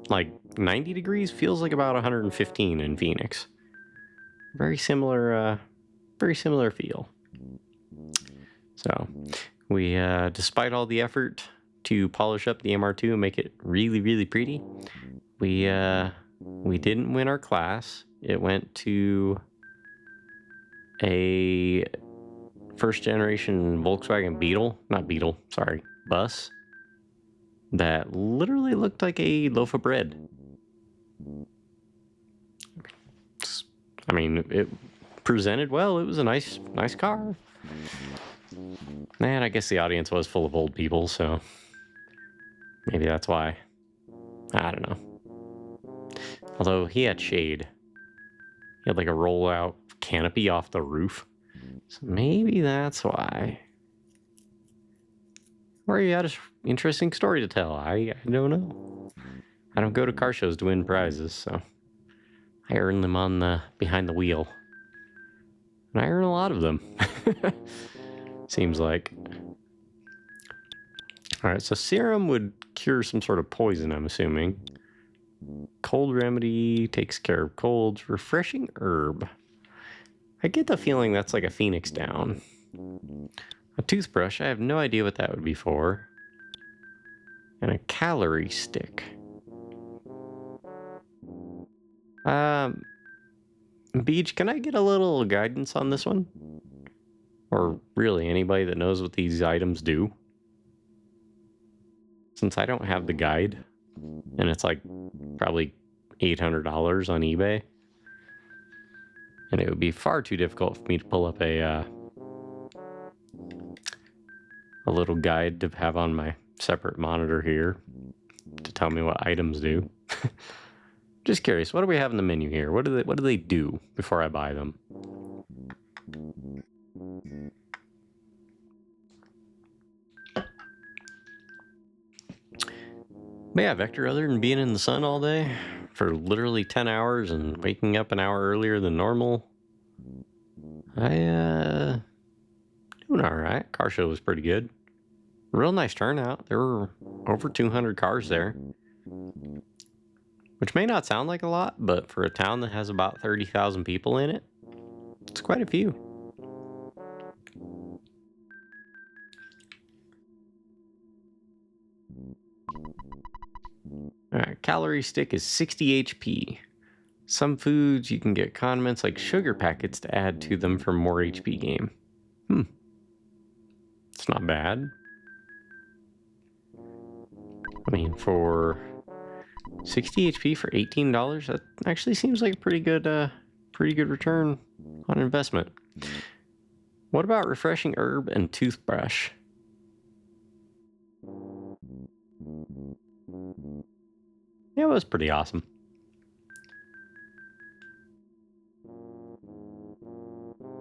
Like 90 degrees feels like about 115 in Phoenix. Very similar feel. So we, despite all the effort to polish up the MR2 and make it really, really pretty, we didn't win our class. It went to a first generation Volkswagen bus that literally looked like a loaf of bread. I mean, it presented well. It was a nice car. Man, I guess the audience was full of old people, so maybe that's why. I don't know. Although he had shade. He had like a rollout canopy off the roof. So maybe that's why. Or he had an interesting story to tell. I don't know. I don't go to car shows to win prizes, so I earn them on the behind the wheel. And I earn a lot of them. Seems like. Alright, so serum would cure some sort of poison, I'm assuming. Cold remedy takes care of colds. Refreshing herb. I get the feeling that's like a phoenix down. A toothbrush, I have no idea what that would be for. And a calorie stick. Beach, can I get a little guidance on this one? Or really anybody that knows what these items do? Since I don't have the guide, and it's like probably $800 on eBay. And it would be far too difficult for me to pull up a little guide to have on my separate monitor here to tell me what items do. Just curious, what do we have in the menu here? What do they do before I buy them? But yeah, Vector, other than being in the sun all day for literally 10 hours and waking up an hour earlier than normal, I doing all right. Car show was pretty good. Real nice turnout. There were over 200 cars there. Which may not sound like a lot, but for a town that has about 30,000 people in it, it's quite a few. Alright, calorie stick is 60 HP. Some foods you can get condiments like sugar packets to add to them for more HP gain. It's not bad. I mean, for 60 HP for $18, that actually seems like a pretty good return on investment. What about refreshing herb and toothbrush? Yeah, it was pretty awesome.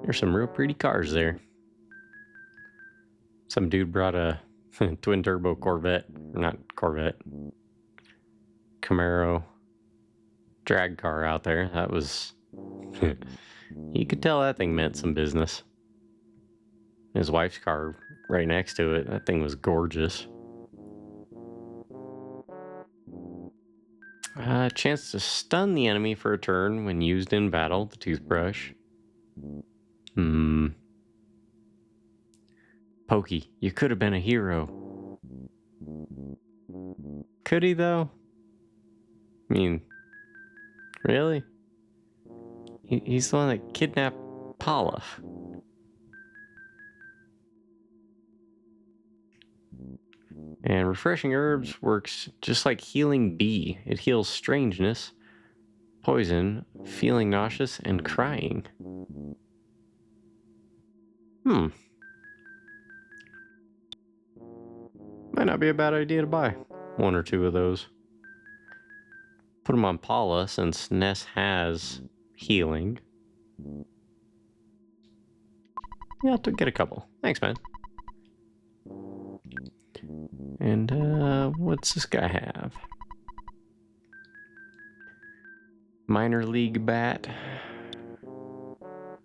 There's some real pretty cars there. Some dude brought a twin turbo Corvette, not Corvette, Camaro drag car out there. That was, you could tell that thing meant some business. His wife's car right next to it, that thing was gorgeous. Chance to stun the enemy for a turn when used in battle, the toothbrush. Pokey, you could have been a hero. Could he, though? I mean, really? He's the one that kidnapped Paula. And refreshing herbs works just like healing bee. It heals strangeness, poison, feeling nauseous, and crying. Might not be a bad idea to buy one or two of those. Put them on Paula since Ness has healing. Yeah, I'll get a couple. Thanks, man. And what's this guy have? Minor league bat.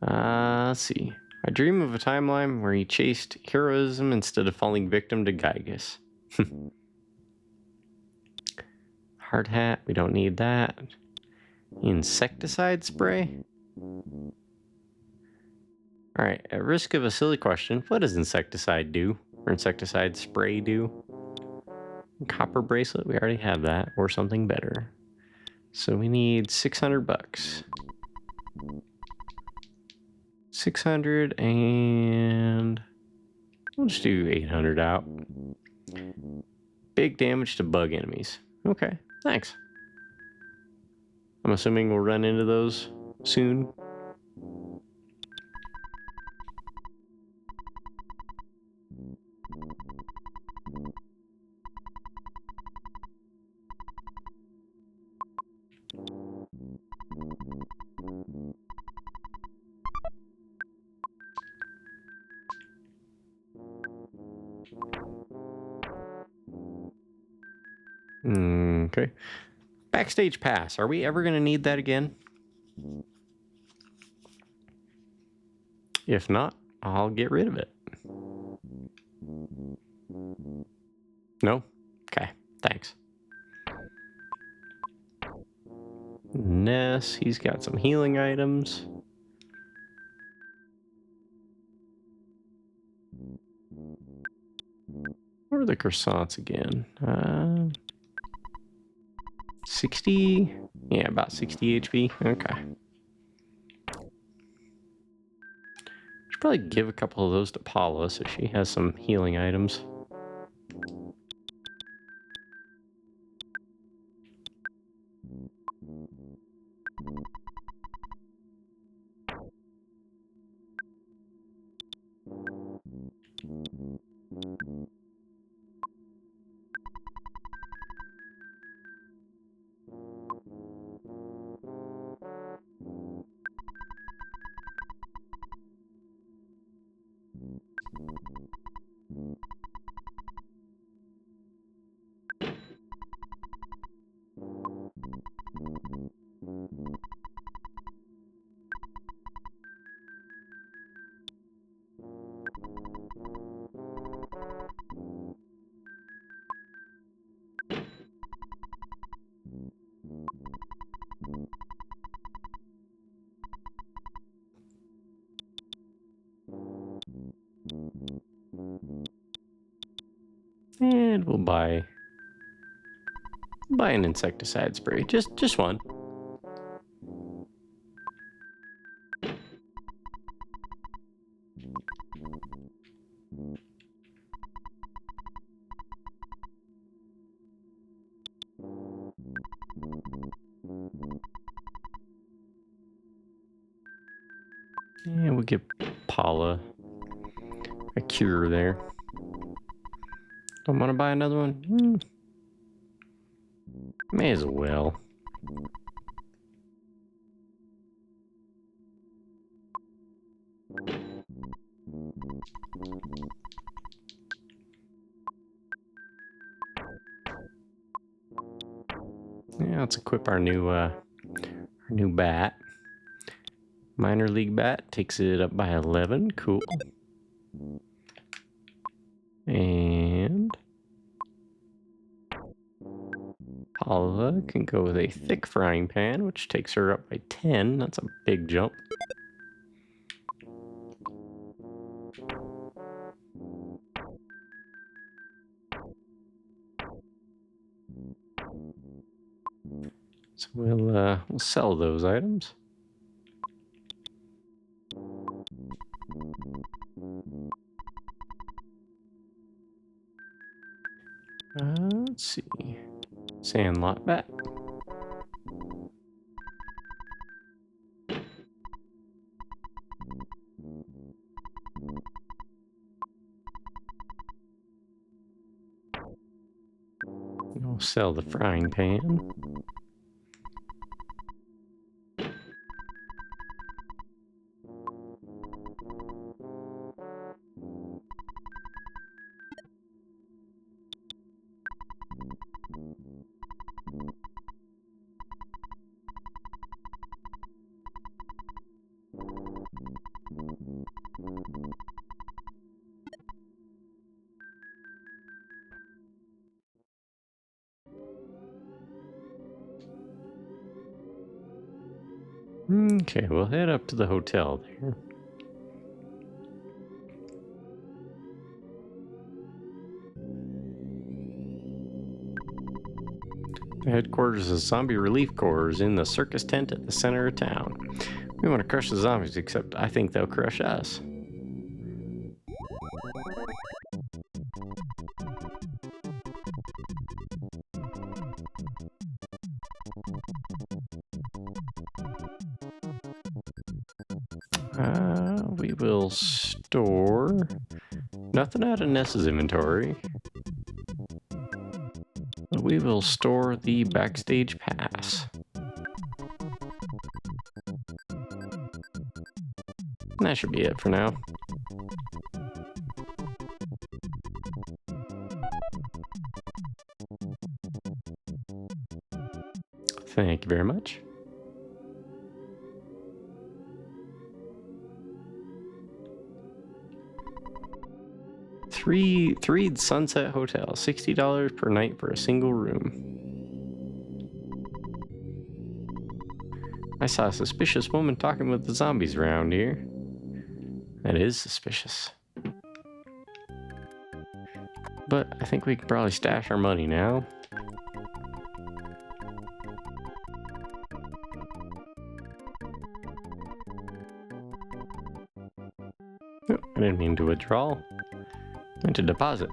Let's see. I dream of a timeline where he chased heroism instead of falling victim to Gygus. Hard hat, we don't need that. Insecticide spray? Alright, at risk of a silly question, what does insecticide do? Or insecticide spray do? Copper bracelet, we already have that, or something better. So we need 600 bucks. 600 and we'll just do 800 out. Big damage to bug enemies. Okay, thanks. I'm assuming we'll run into those soon. Okay. Backstage pass. Are we ever going to need that again? If not, I'll get rid of it. No? Okay. Thanks. Ness, he's got some healing items. What are the croissants again? 60? Yeah, about 60 HP. Okay. Should probably give a couple of those to Paula so she has some healing items. And we'll buy an insecticide spray. Just one. And we'll give Paula a cure there. Don't want to buy another one? May as well. Yeah, let's equip our new bat. Minor league bat takes it up by 11. Cool. And Paula can go with a thick frying pan, which takes her up by 10. That's a big jump. So we'll sell those items. Let's see. Sandlot bat. We'll sell the frying pan. Okay, we'll head up to the hotel there. The headquarters of Zombie Relief Corps is in the circus tent at the center of town. We want to crush the zombies, except I think they'll crush us. We will store nothing out of Ness's inventory. But we will store the backstage pass. And that should be it for now. Thank you very much. Three Sunset Hotel, $60 per night for a single room. I saw a suspicious woman talking with the zombies around here. That is suspicious. But I think we can probably stash our money now. Oh, I didn't mean to withdraw. I meant to deposit.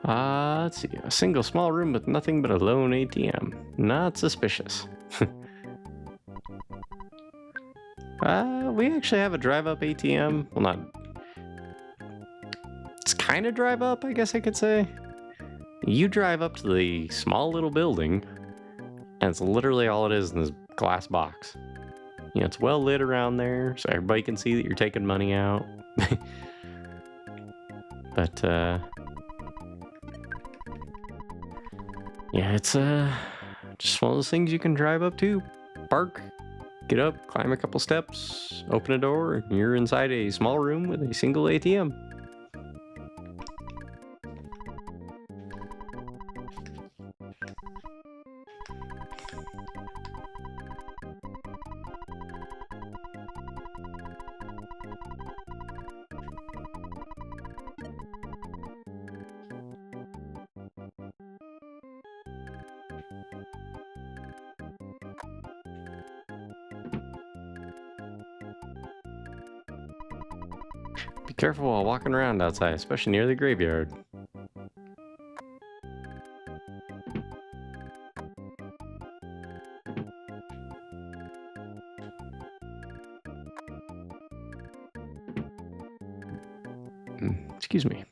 Let's see. A single small room with nothing but a lone ATM. Not suspicious. We actually have a drive-up ATM. Well, not... It's kind of drive-up, I guess I could say. You drive up to the small little building, and it's literally all it is in this glass box. You know, it's well lit around there, so everybody can see that you're taking money out. But, yeah, it's just one of those things you can drive up to, park, get up, climb a couple steps, open a door, and you're inside a small room with a single ATM. Be careful while walking around outside, especially near the graveyard. Excuse me.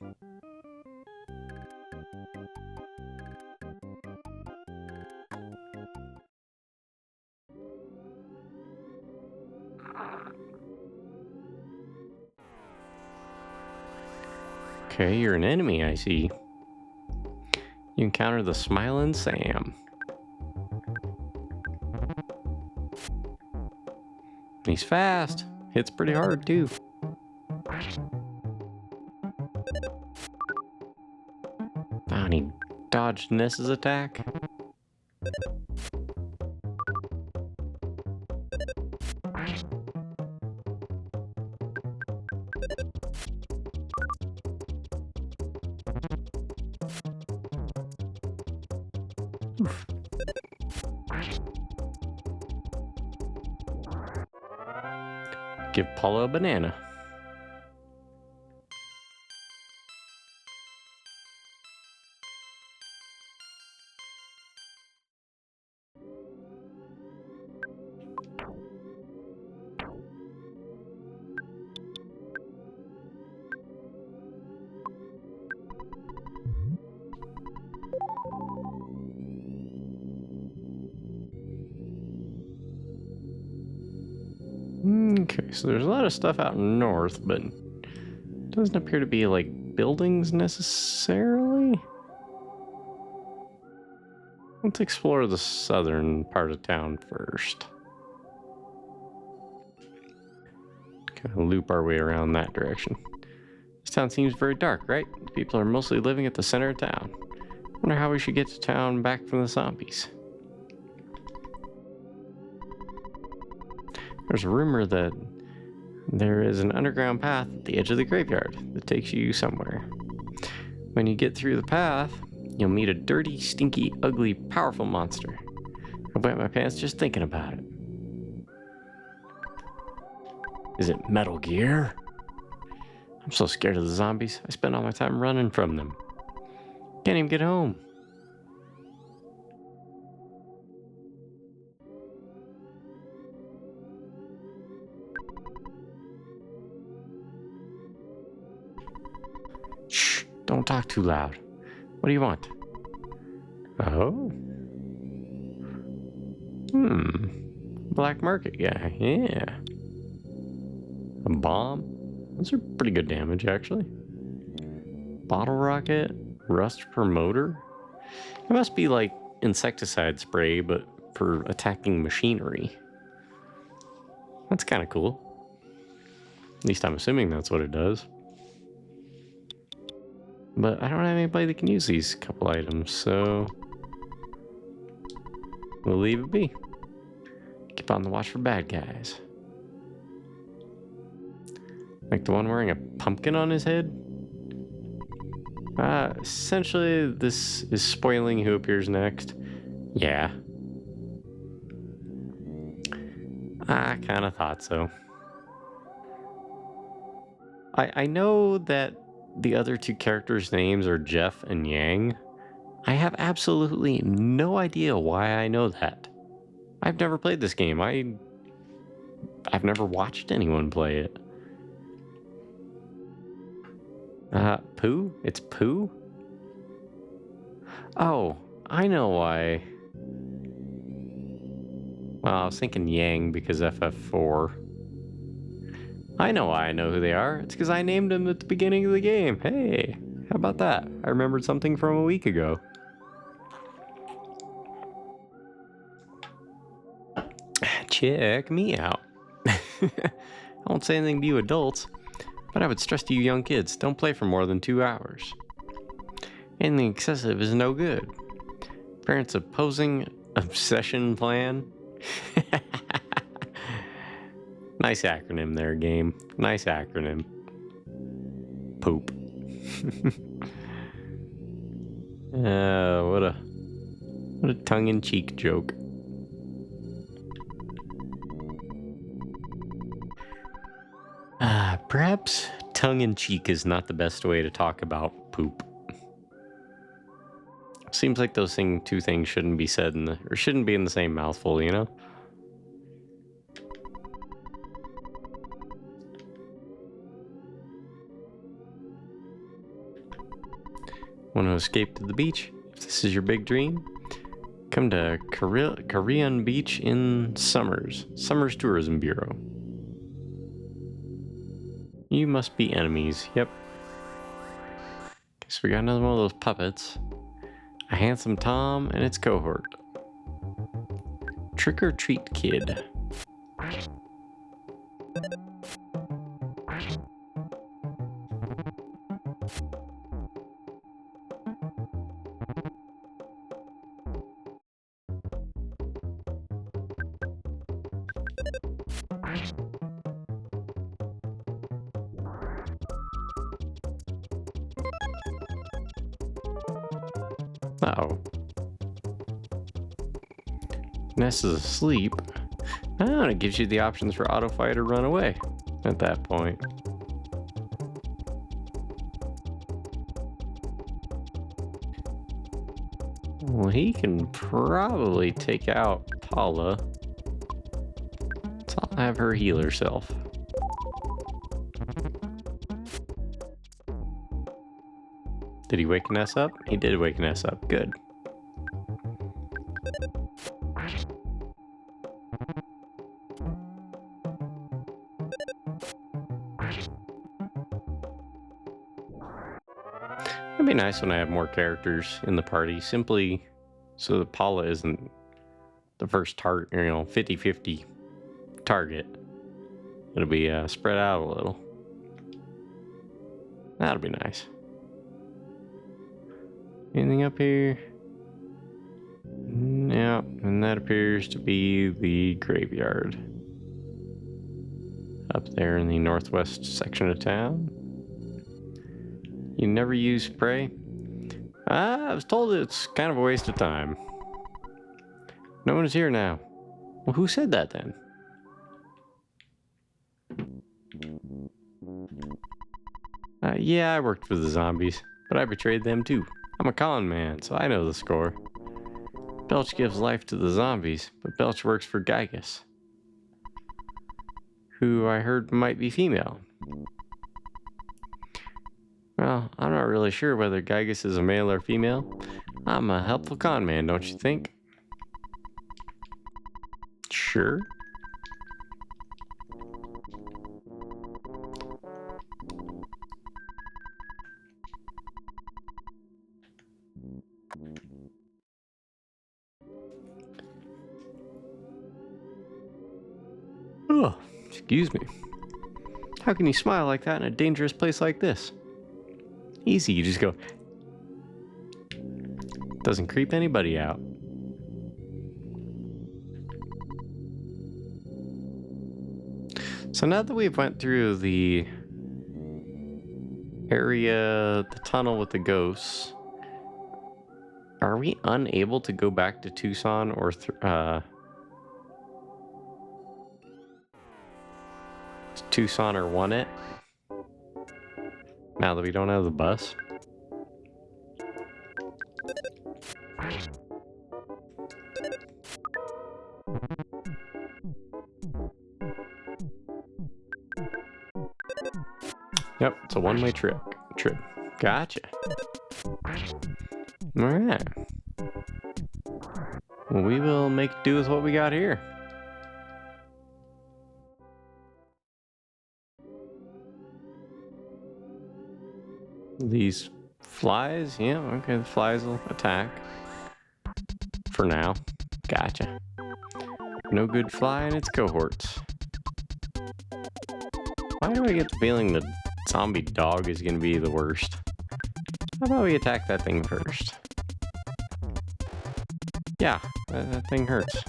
Okay, you're an enemy, I see. You encounter the Smiling Sam. He's fast. Hits pretty hard, too. Oh, and he dodged Ness's attack. Oof. Give Paula a banana. Okay, so there's a lot of stuff out north, but it doesn't appear to be like buildings necessarily. Let's explore the southern part of town first. Kind of loop our way around that direction. This town seems very dark, right? People are mostly living at the center of town. Wonder how we should get to town back from the zombies. There's a rumor that there is an underground path at the edge of the graveyard that takes you somewhere. When you get through the path, you'll meet a dirty, stinky, ugly, powerful monster. I wet my pants just thinking about it. Is it Metal Gear? I'm so scared of the zombies. I spend all my time running from them. Can't even get home. Shh, don't talk too loud. What do you want? Oh? Black market guy, yeah. A bomb? Those are pretty good damage, actually. Bottle rocket? Rust promoter? It must be like insecticide spray, but for attacking machinery. That's kind of cool. At least I'm assuming that's what it does. But I don't have anybody that can use these couple items, so we'll leave it be. Keep on the watch for bad guys. Like the one wearing a pumpkin on his head? Essentially, this is spoiling who appears next. Yeah. I kind of thought so. I know that the other two characters' names are Jeff and Yang. I have absolutely no idea why I know that. I've never played this game. I've never watched anyone play it. Pooh? It's Pooh? Oh, I know why. Well, I was thinking Yang because FF4. I know why I know who they are. It's because I named them at the beginning of the game. Hey, how about that? I remembered something from a week ago. Check me out. I won't say anything to you adults, but I would stress to you young kids, don't play for more than 2 hours. Anything excessive is no good. Parents opposing obsession plan. Nice acronym there, game. Nice acronym. Poop. What a tongue-in-cheek joke. Perhaps tongue-in-cheek is not the best way to talk about poop. Seems like those two things shouldn't be said or shouldn't be in the same mouthful, you know? Want to escape to the beach? If this is your big dream, come to Korean Beach in Summers Tourism Bureau. You must be enemies. Yep. Okay, so we got another one of those puppets. A handsome Tom and its cohort. Trick or treat kid. Uh-oh. Ness is asleep. Oh, it gives you the options for auto fight or run away at that point. Well, he can probably take out Paula. So I'll have her heal herself. Did he wake Ness up? He did wake Ness up. Good. It'd be nice when I have more characters in the party, simply so that Paula isn't the first target, 50-50 target. It'll be spread out a little. That'll be nice. Anything up here? Yeah, and that appears to be the graveyard. Up there in the northwest section of town. You never use spray? I was told it's kind of a waste of time. No one is here now. Well, who said that then? Yeah, I worked for the zombies, but I betrayed them too. I'm a con man, so I know the score. Belch gives life to the zombies, but Belch works for Gygus, who I heard might be female. Well, I'm not really sure whether Gygus is a male or female. I'm a helpful con man, don't you think? Sure. Oh, excuse me. How can you smile like that in a dangerous place like this? Easy, you just go. Doesn't creep anybody out. So now that we've went through the area, the tunnel with the ghosts, are we unable to go back to Tucson or Tucson or One It? Now that we don't have the bus? Yep, it's a one-way trip. Gotcha. Alright. Well, we will make do with what we got here. These flies? Yeah, okay, the flies will attack. For now. Gotcha. No good fly and its cohorts. Why do I get the feeling the zombie dog is gonna be the worst? How about we attack that thing first? Yeah, that thing hurts.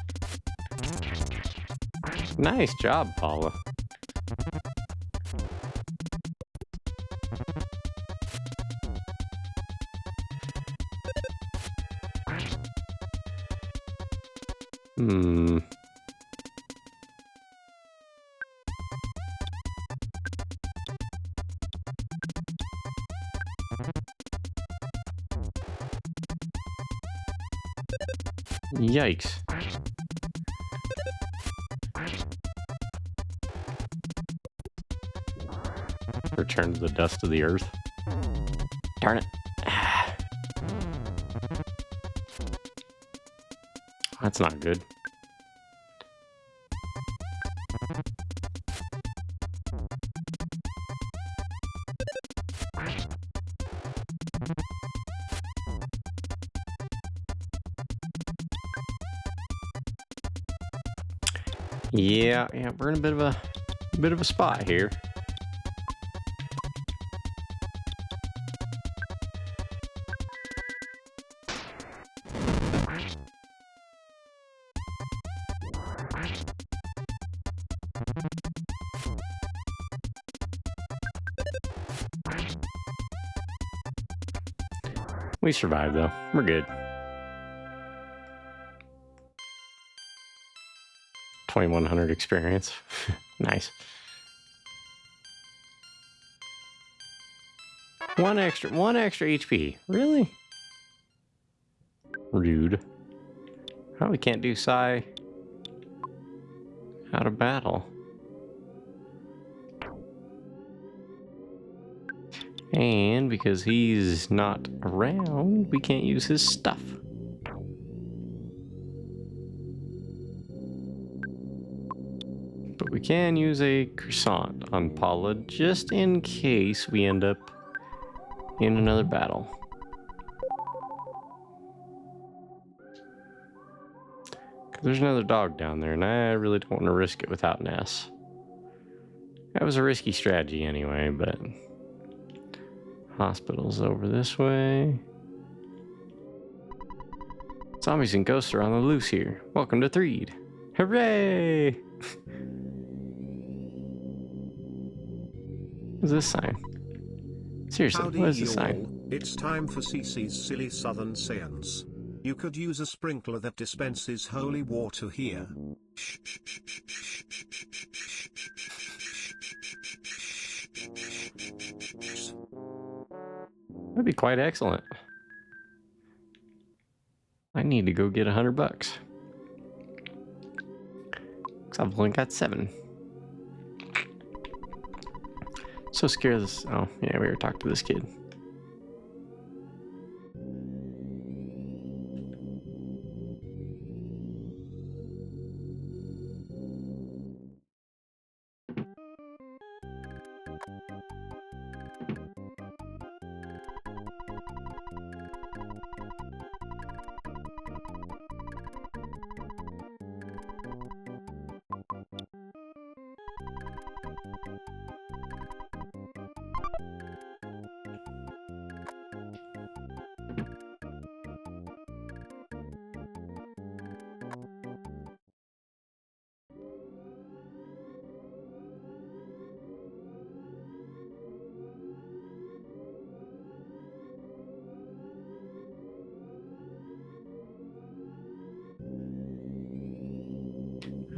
Nice job, Paula. Yikes. Return to the dust of the earth. Darn it. That's not good. Yeah, we're in a bit of a spot here. We survived though. We're good. 2100 experience. Nice. One extra HP. Really? Rude. Oh, we can't do Psy out of battle. And because he's not around, we can't use his stuff. But we can use a croissant on Paula just in case we end up in another battle. There's another dog down there, and I really don't want to risk it without Ness. That was a risky strategy anyway, but... Hospital's over this way. Zombies and ghosts are on the loose here. Welcome to Threed. Hooray! What's this sign? Seriously,
Howdy
what is this
you
sign?
all. It's time for CC's silly southern sayings. You could use a sprinkler that dispenses holy water here.
That'd be quite excellent. I need to go get $100. Cause I've only got 7. So scared of this. Oh, yeah, we already talked to this kid.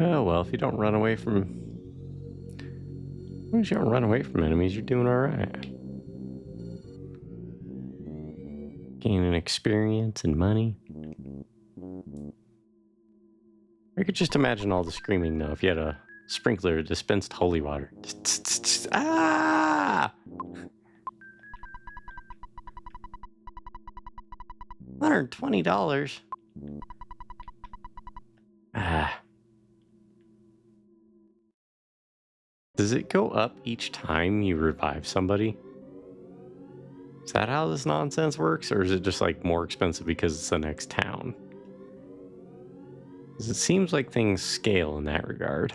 Oh, well, if you don't run away from... As long as you don't run away from enemies, you're doing alright. Gaining experience and money. I could just imagine all the screaming, though, if you had a sprinkler that dispensed holy water. Ah! $120. Ah. Does it go up each time you revive somebody? Is that how this nonsense works? Or is it just like more expensive because it's the next town? Because it seems like things scale in that regard.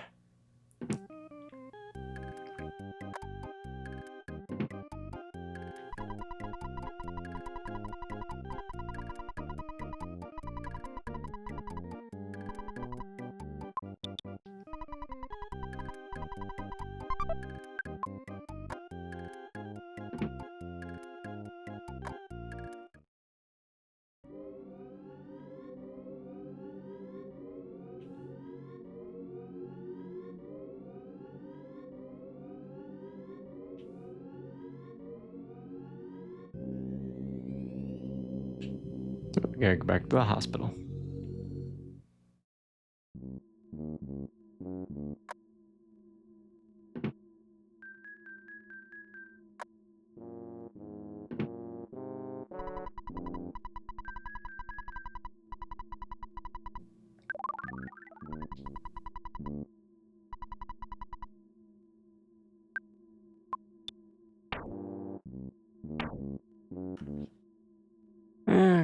We gotta go back to the hospital.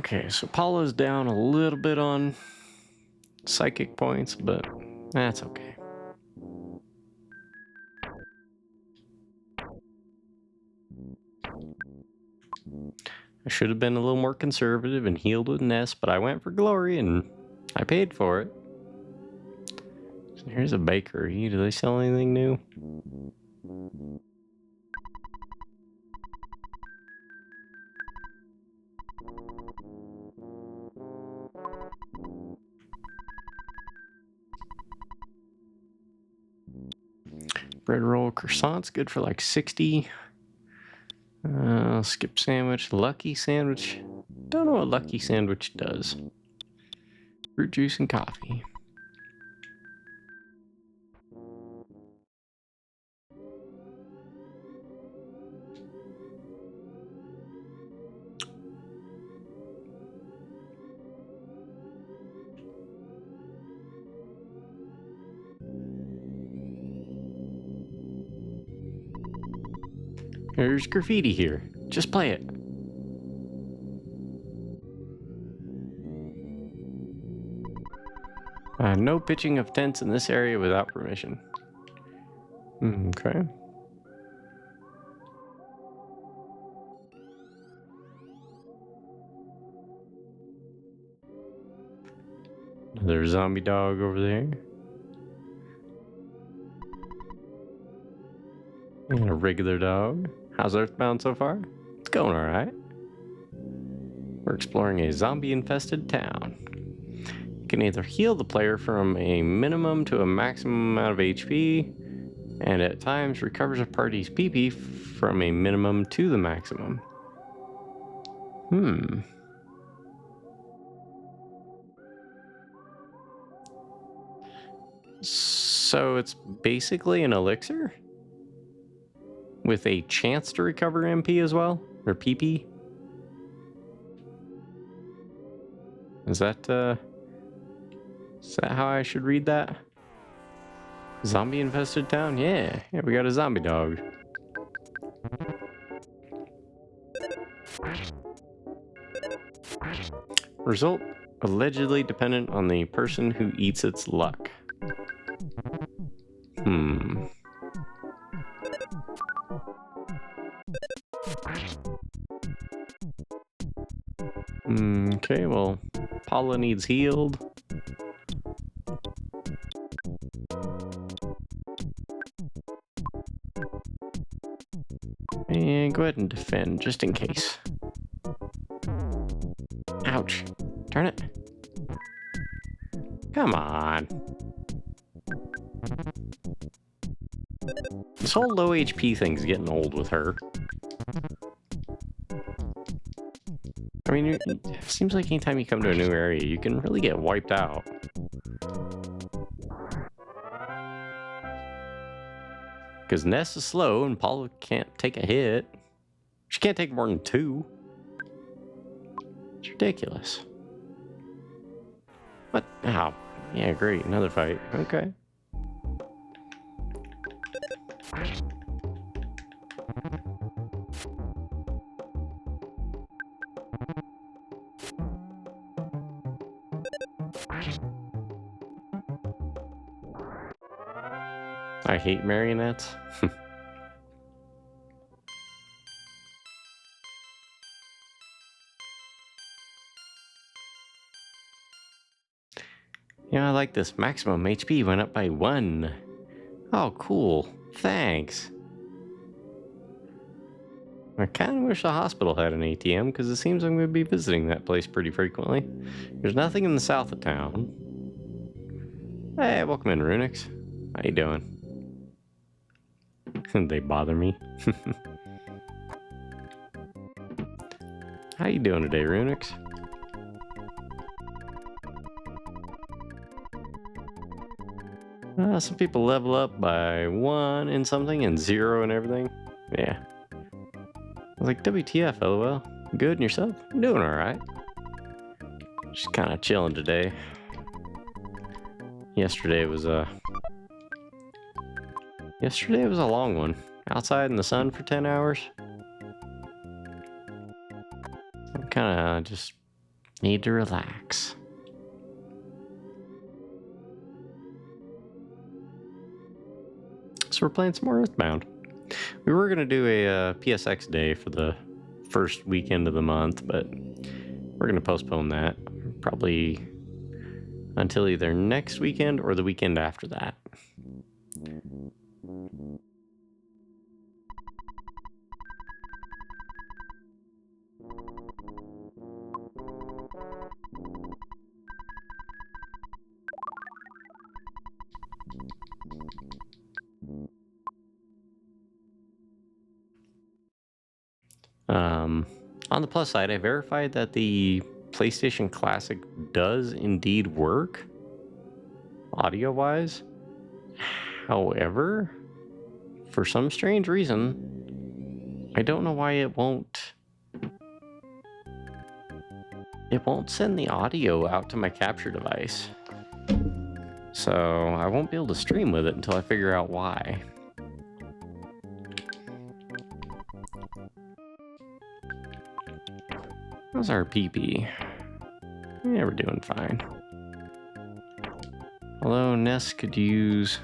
Okay, so Paula's down a little bit on psychic points, but that's okay. I should have been a little more conservative and healed with Ness, but I went for glory and I paid for it. So here's a bakery. Do they sell anything new? Bread roll, croissants, good for like 60. Skip sandwich, lucky sandwich. Don't know what lucky sandwich does. Fruit juice and coffee. There's graffiti here. Just play it. No pitching of tents in this area without permission. Okay. Another zombie dog over there. And a regular dog. How's Earthbound so far? It's going alright. We're exploring a zombie-infested town. You can either heal the player from a minimum to a maximum amount of HP, and at times recovers a party's PP from a minimum to the maximum. So it's basically an elixir? With a chance to recover MP as well? Or PP? Is that how I should read that? Zombie infested town? Yeah, we got a zombie dog. Result allegedly dependent on the person who eats its luck. Okay, well, Paula needs healed. And go ahead and defend, just in case. Ouch. Darn it. Come on. This whole low HP thing's getting old with her. I mean, it seems like anytime you come to a new area, you can really get wiped out. Because Ness is slow and Paula can't take a hit. She can't take more than 2. It's ridiculous. What? Oh, yeah, great. Another fight. Okay. I hate marionettes. Yeah, I like this. Maximum HP went up by 1. Oh, cool. Thanks. I kind of wish the hospital had an ATM, because it seems I'm going to be visiting that place pretty frequently. There's nothing in the south of town. Hey, welcome in, Runix. How you doing? They bother me. How you doing today, Runix? Some people level up by 1 in something and 0 and everything. Yeah. I was like, WTF, LOL. Good, and yourself? I'm doing alright. Just kind of chilling today. Yesterday was a long one. Outside in the sun for 10 hours. I'm kind of just Need to relax. So we're playing some more Earthbound. We were going to do a PSX day for the first weekend of the month, but we're going to postpone that. Probably until either next weekend or the weekend after that. On the plus side, I verified that the PlayStation Classic does indeed work, audio-wise. However, for some strange reason, I don't know why it won't send the audio out to my capture device. So I won't be able to stream with it until I figure out why. How's our PP? Yeah, we're doing fine. Although Ness could use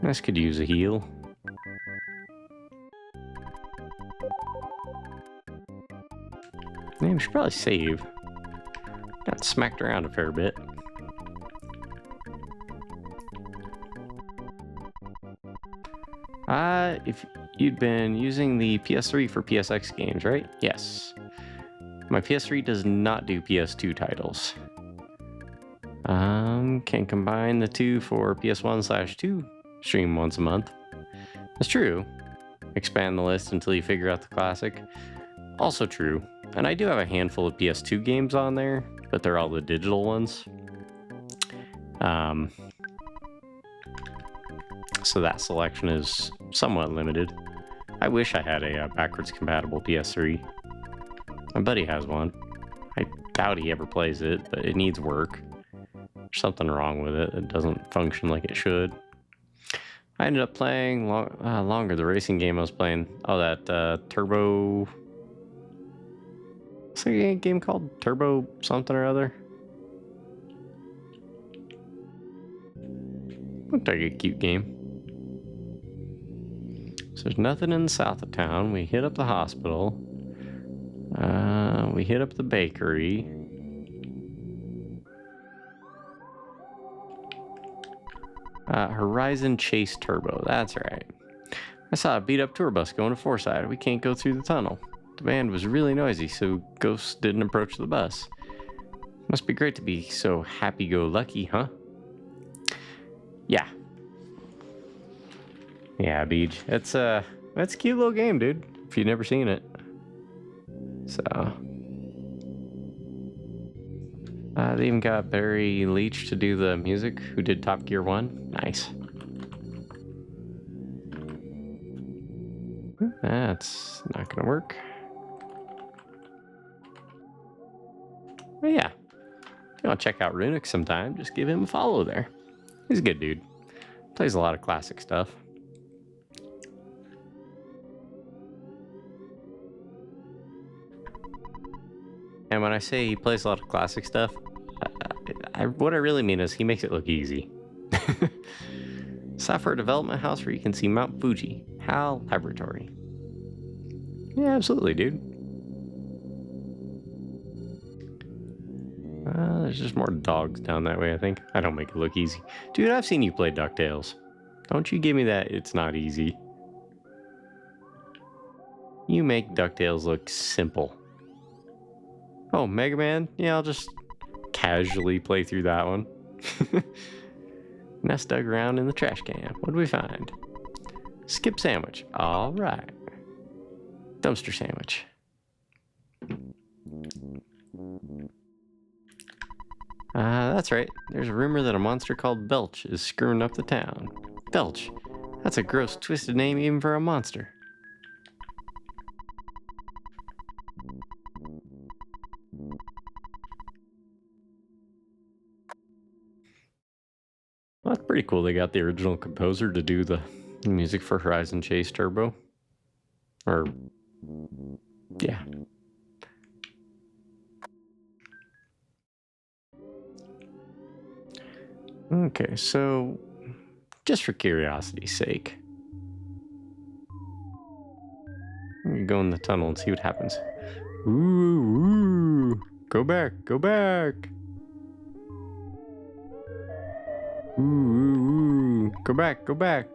a heal. Man, we should probably save. Got smacked around a fair bit. If you'd been using the PS3 for PSX games, right? Yes. My PS3 does not do PS2 titles. Can combine the two for PS1/2, stream once a month. That's true. Expand the list until you figure out the classic. Also true. And I do have a handful of PS2 games on there, but they're all the digital ones. So that selection is somewhat limited. I wish I had a backwards compatible PS3. My buddy has one. I doubt he ever plays it, but it needs work. There's something wrong with it. It doesn't function like it should. I ended up playing longer. The racing game I was playing. Oh, that Turbo... What's the game called? Turbo something or other? Looked like a cute game. So there's nothing in the south of town. We hit up the hospital. We hit up the bakery. Horizon Chase Turbo. That's right. I saw a beat-up tour bus going to Forsyth. We can't go through the tunnel. The band was really noisy, so ghosts didn't approach the bus. Must be great to be so happy-go-lucky, huh? Yeah. Yeah, Beej. That's a cute little game, dude. If you've never seen it. So... they even got Barry Leach to do the music, who did Top Gear 1. Nice. That's not gonna work. But yeah. If you want to check out Runic sometime, just give him a follow there. He's a good dude. Plays a lot of classic stuff. And when I say he plays a lot of classic stuff, what I really mean is he makes it look easy. Software development house where you can see Mount Fuji. HAL Laboratory. Yeah, absolutely, dude. There's just more dogs down that way, I think. I don't make it look easy. Dude, I've seen you play DuckTales. Don't you give me that it's not easy. You make DuckTales look simple. Oh, Mega Man? Yeah, I'll just casually play through that one. Nest dug around in the trash can. What do we find? Skip sandwich. All right. Dumpster sandwich. That's right. There's a rumor that a monster called Belch is screwing up the town. Belch. That's a gross, twisted name even for a monster. Well, that's pretty cool. They got the original composer to do the music for Horizon Chase Turbo. Or, yeah. Okay, so just for curiosity's sake, you go in the tunnel and see what happens. Ooh, go back, go back. Ooh, go back, go back.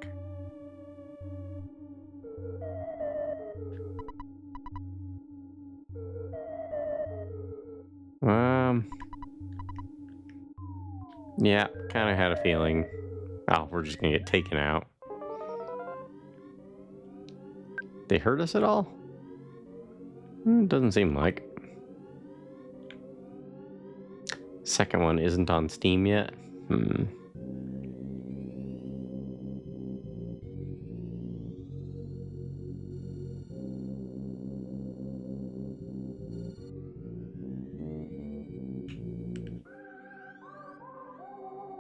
Yeah, kind of had a feeling. Oh, we're just gonna get taken out. They hurt us at all? Doesn't seem like. Second one isn't on Steam yet.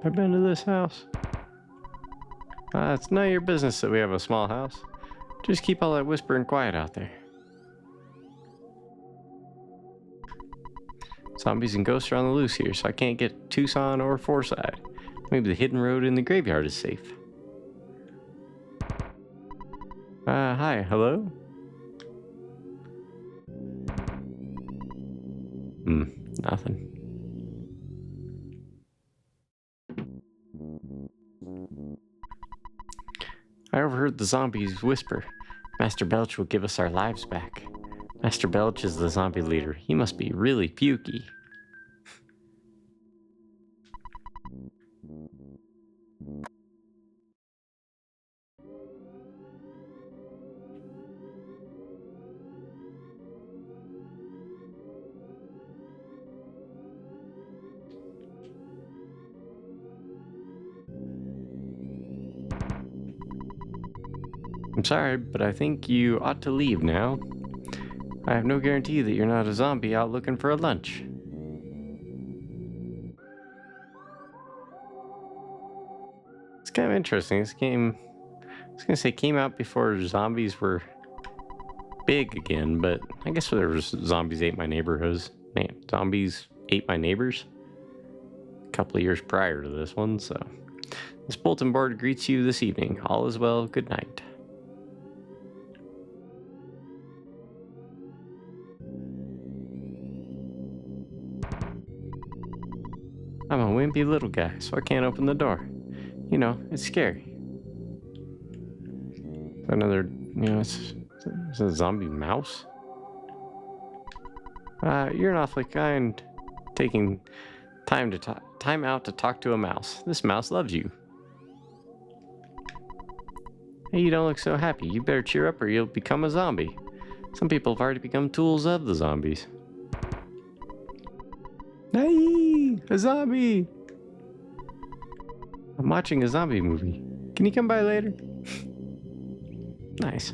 I've been to this house. It's none of your business that we have a small house. Just keep all that whispering quiet out there. Zombies and ghosts are on the loose here, so I can't get Tucson or Forsyth. Maybe the hidden road in the graveyard is safe. Hi, hello? Nothing. I overheard the zombies whisper. Master Belch will give us our lives back. Master Belch is the zombie leader. He must be really pukey. I'm sorry, but I think you ought to leave now. I have no guarantee that you're not a zombie out looking for a lunch. It's kind of interesting. This game, I was gonna say, came out before zombies were big again, but I guess there was Zombies Ate My Neighborhoods. Man, Zombies Ate My Neighbors a couple of years prior to this one, so. This bulletin board greets you this evening. All is well, good night. I'm a wimpy little guy, so I can't open the door. You know, it's scary. Another, it's a zombie mouse. You're an awfully kind, taking time out to talk to a mouse. This mouse loves you. Hey, you don't look so happy. You better cheer up or you'll become a zombie. Some people have already become tools of the zombies. Hey, a zombie! I'm watching a zombie movie. Can you come by later? Nice.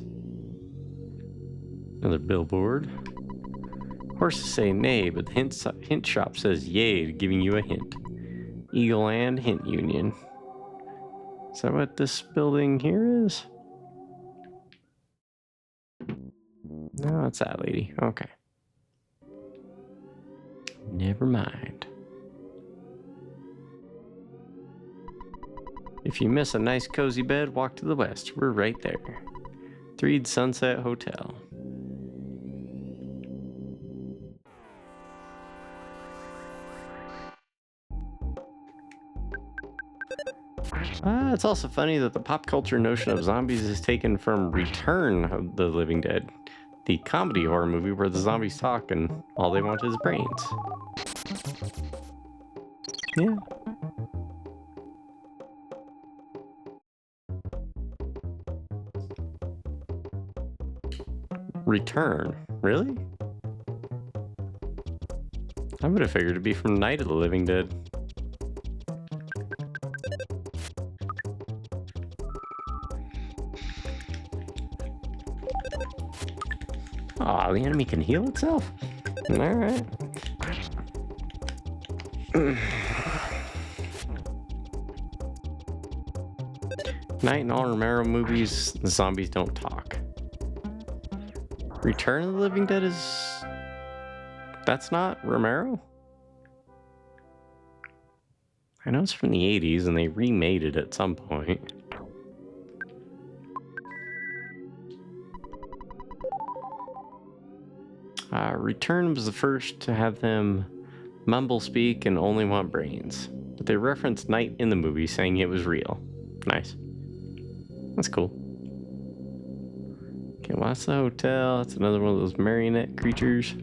Another billboard. Horses say nay, but the hint shop says yay, giving you a hint. Eagle and Hint Union. Is that what this building here is? No, it's that lady. Okay. Never mind. If you miss a nice cozy bed, walk to the west. We're right there. Threed Sunset Hotel. It's also funny that the pop culture notion of zombies is taken from Return of the Living Dead, the comedy horror movie where the zombies talk and all they want is brains. Yeah. Return? Really? I would have figured it'd be from Night of the Living Dead. Aw, the enemy can heal itself? Alright. Night in all Romero movies, the zombies don't talk. Return of the Living Dead is... That's not Romero? I know it's from the 80s and they remade it at some point. Return was the first to have them mumble speak and only want brains. But they referenced Night in the movie, saying it was real. Nice. That's cool. Okay, well, that's the hotel. That's another one of those marionette creatures.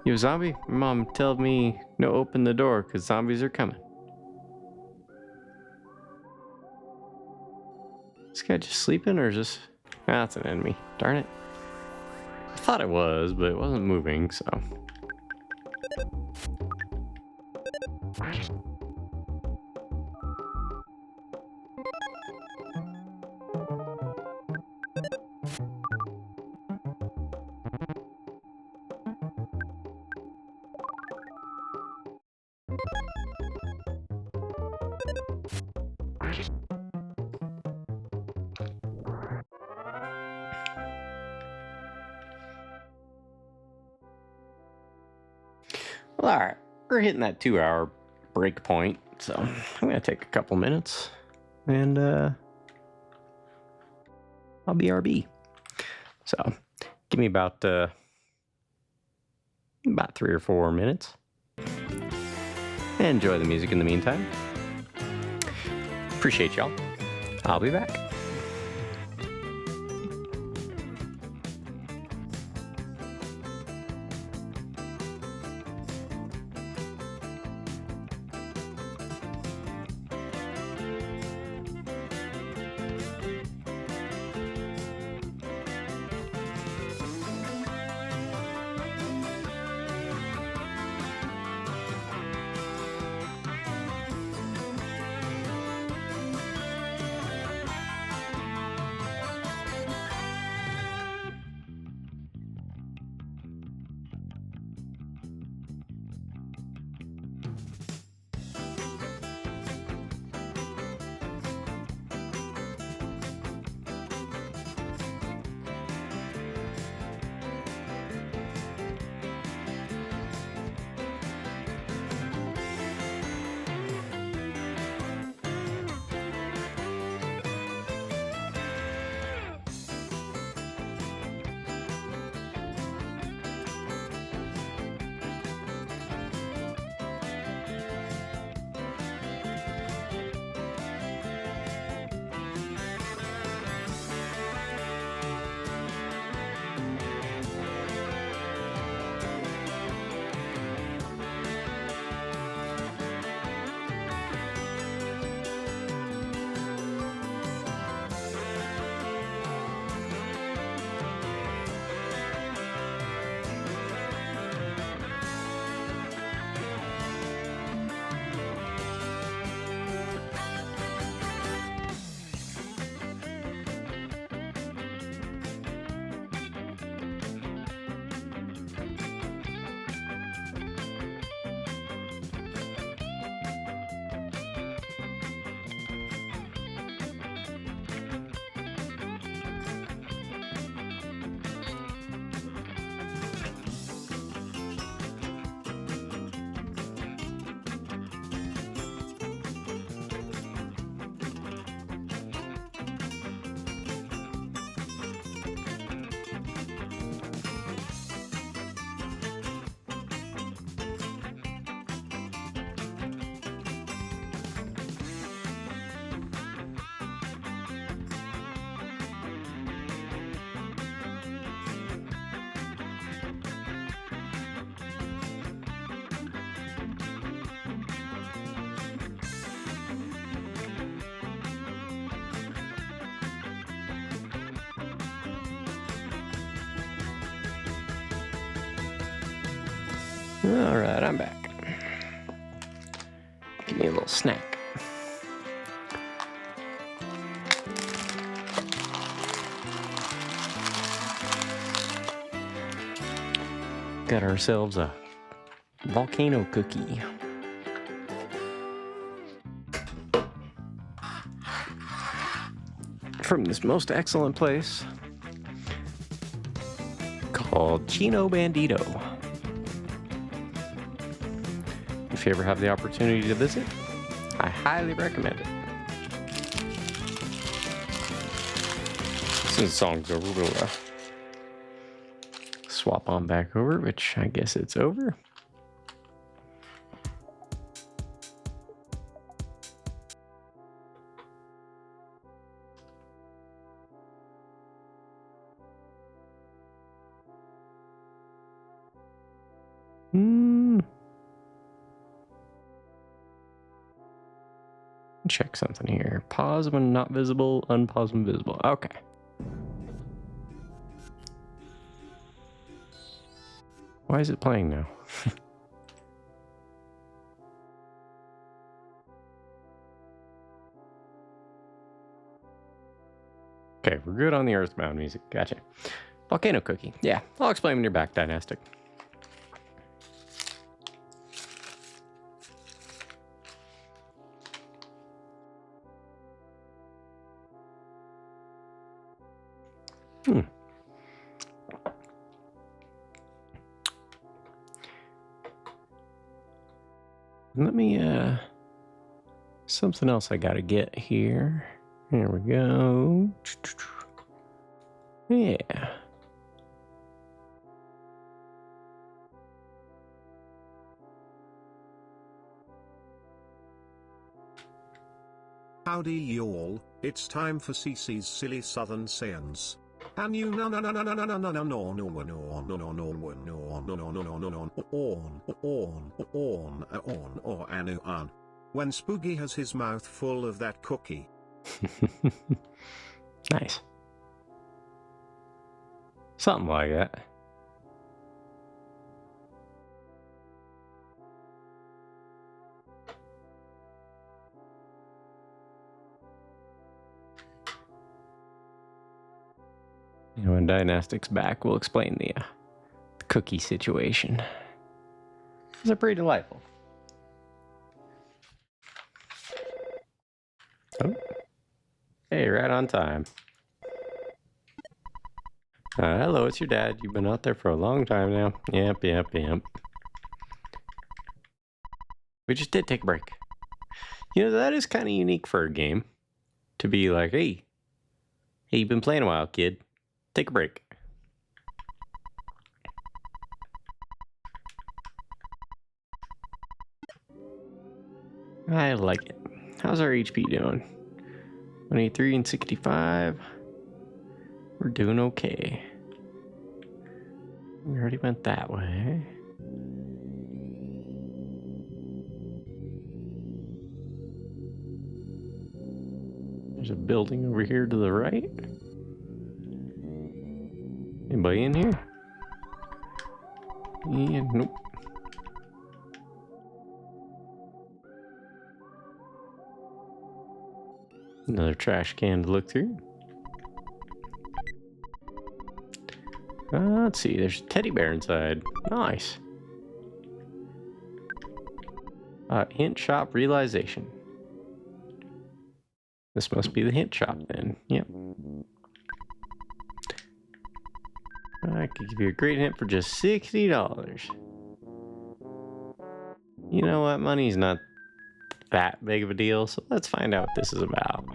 Yo, zombie, my mom told me no open the door because zombies are coming. This guy just sleeping or is this... Ah, that's an enemy. Darn it. I thought it was, but it wasn't moving, so... Well, alright. We're hitting that 2-hour break point, so I'm gonna take a couple minutes and I'll be RB. So give me about 3 or 4 minutes. Enjoy the music in the meantime. Appreciate y'all. I'll be back. All right, I'm back. Give me a little snack. Got ourselves a volcano cookie. From this most excellent place called Chino Bandito. If you ever have the opportunity to visit, I highly recommend it. Since the song's over, we'll swap on back over, which I guess it's over. Check something here. Pause when not visible, unpause when visible. Okay. Why is it playing now? Okay, we're good on the Earthbound music. Gotcha. Volcano cookie. Yeah, I'll explain when you're back, Dynastic. Let me, something else I gotta get here. Here we go. Yeah.
Howdy y'all, it's time for CC's Silly Southern Sayings. And you no no no no no no no no no no no no no no no no no no no or anu an. When Spooky has his mouth full of that cookie.
Nice. Something like that. When Dynastic's back, we'll explain the cookie situation. These pretty delightful. Oh. Hey, right on time. Hello, it's your dad. You've been out there for a long time now. Yep. We just did take a break. You know, that is kind of unique for a game. To be like, hey, you've been playing a while, kid. Take a break. I like it. How's our HP doing? 23 and 65. We're doing okay. We already went that way. There's a building over here to the right. Anybody in here? Yeah, nope. Another trash can to look through. Let's see, there's a teddy bear inside. Nice. Hint shop realization. This must be the hint shop then. Yep. I could give you a great hint for just $60. You know what? Money's not that big of a deal, so let's find out what this is about.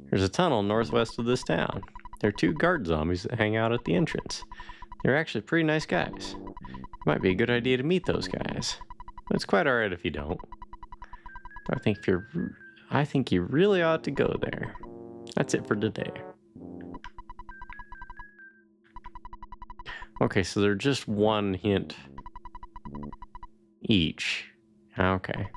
There's a tunnel northwest of this town. There are 2 guard zombies that hang out at the entrance. They're actually pretty nice guys. Might be a good idea to meet those guys. But it's quite alright if you don't. But I think you really ought to go there. That's it for today. Okay, so they're just 1 hint each. Okay.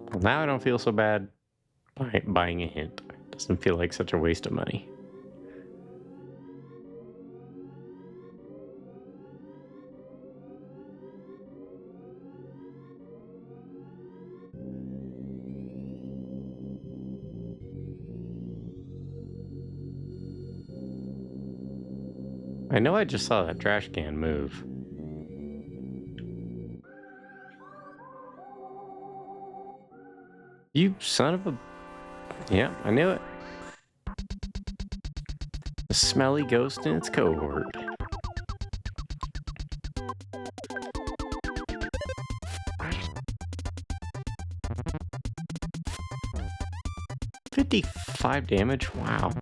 Well, now I don't feel so bad buying a hint. Doesn't feel like such a waste of money. I know I just saw that trash can move. You son of a... Yeah, I knew it. The smelly ghost in its cohort. $55 damage? Wow.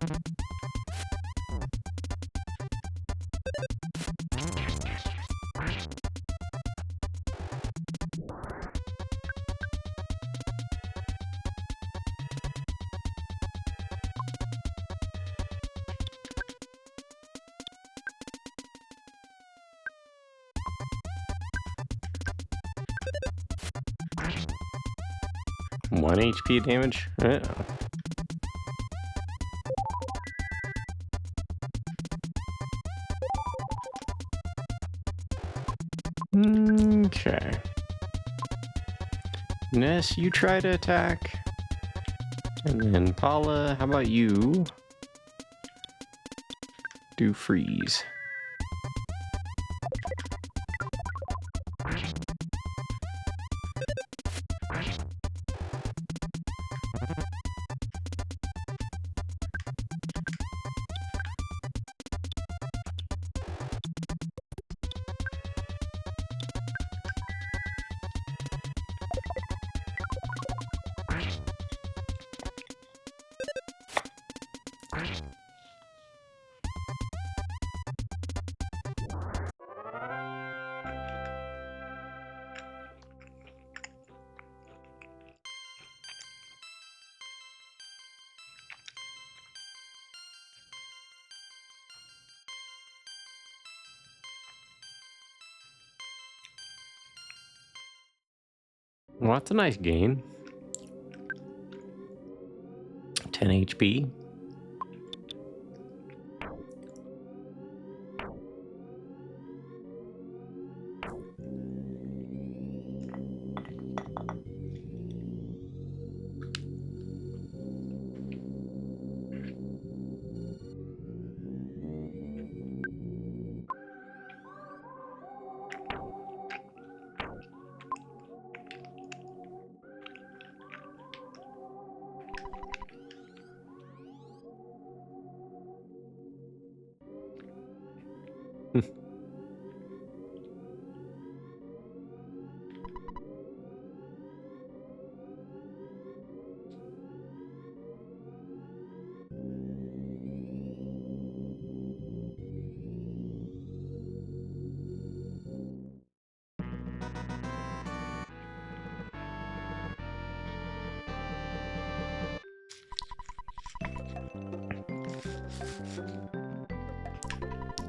One HP damage? Okay. Ness, you try to attack. And then Paula, how about you do freeze? Well, that's a nice gain. 10 HP.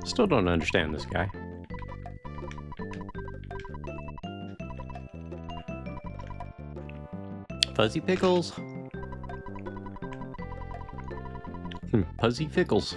Still don't understand this guy. Fuzzy pickles? Fuzzy pickles.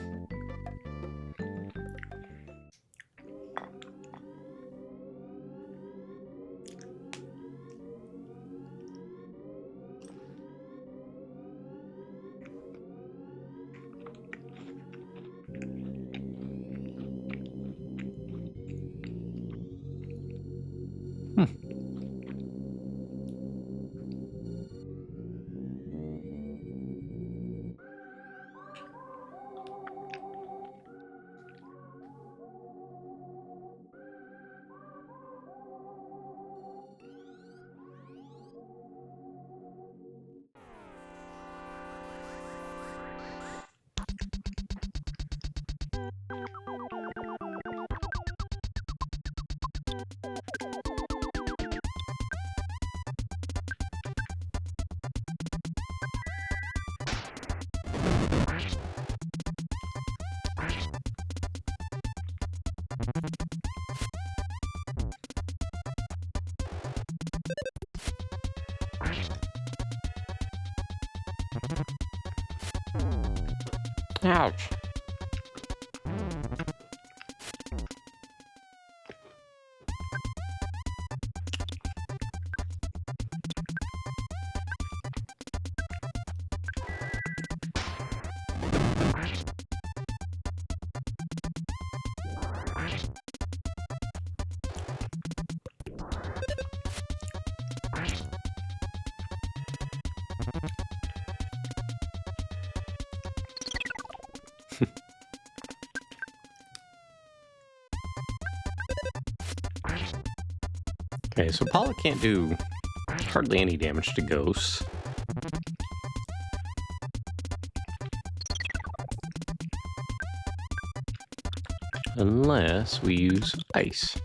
Ouch. Okay, so Paula can't do hardly any damage to ghosts. Unless we use ice.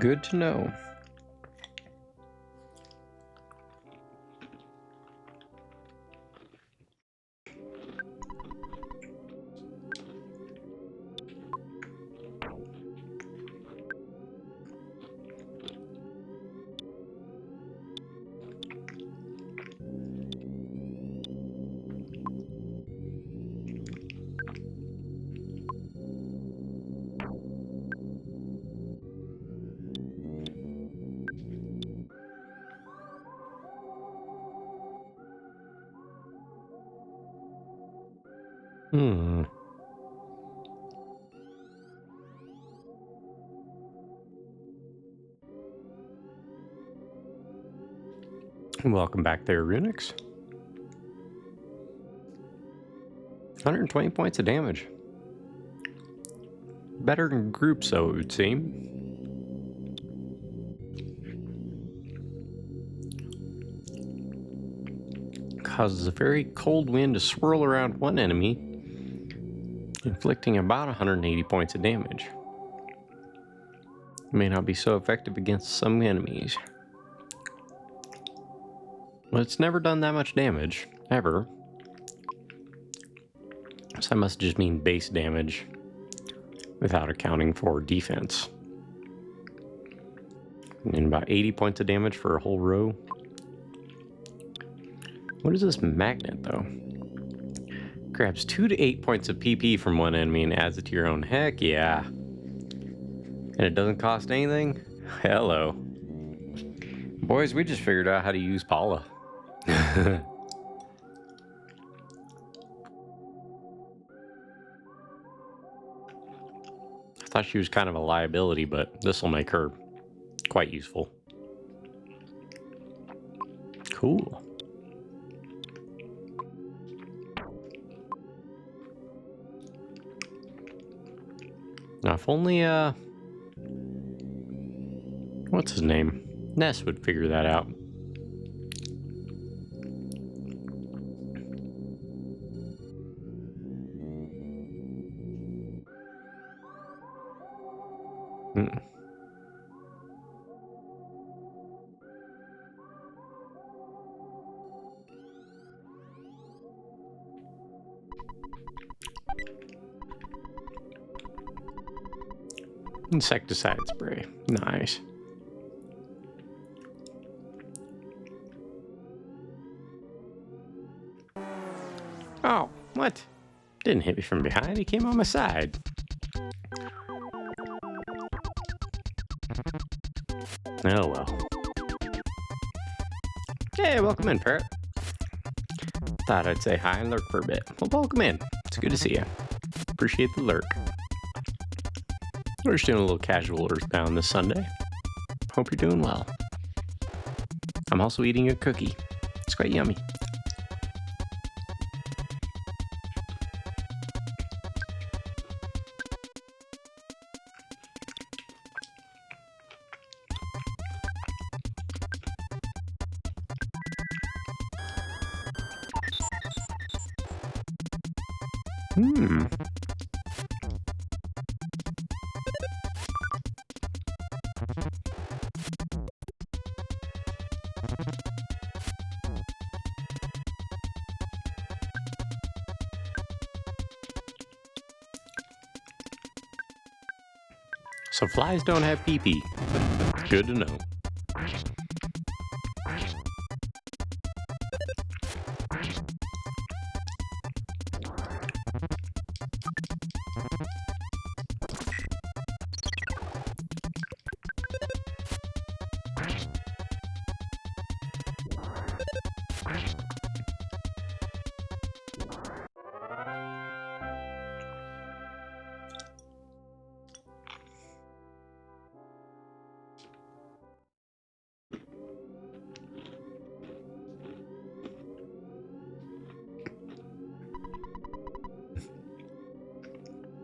Good to know. Welcome back there, Runix. 120 points of damage. Better than groups, so it would seem. Causes a very cold wind to swirl around one enemy, inflicting about 180 points of damage. May not be so effective against some enemies. Well, it's never done that much damage, ever. So that must just mean base damage without accounting for defense. And about 80 points of damage for a whole row. What is this magnet, though? Grabs 2 to 8 points of PP from one enemy and adds it to your own. Heck yeah. And it doesn't cost anything? Hello. Boys, we just figured out how to use Paula. I thought she was kind of a liability, but this will make her quite useful. Cool. Now, if only, what's his name? Ness would figure that out. Insecticide spray. Nice. Oh, what? Didn't hit me from behind. He came on my side. Oh, well. Hey, welcome in, Parrot. Thought I'd say hi and lurk for a bit. Well, welcome in. It's good to see you. Appreciate the lurk. We're just doing a little casual Earthbound this Sunday. Hope you're doing well. I'm also eating a cookie. It's quite yummy. So flies don't have pee-pee. Good to know.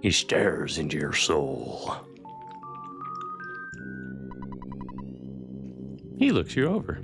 He stares into your soul. He looks you over.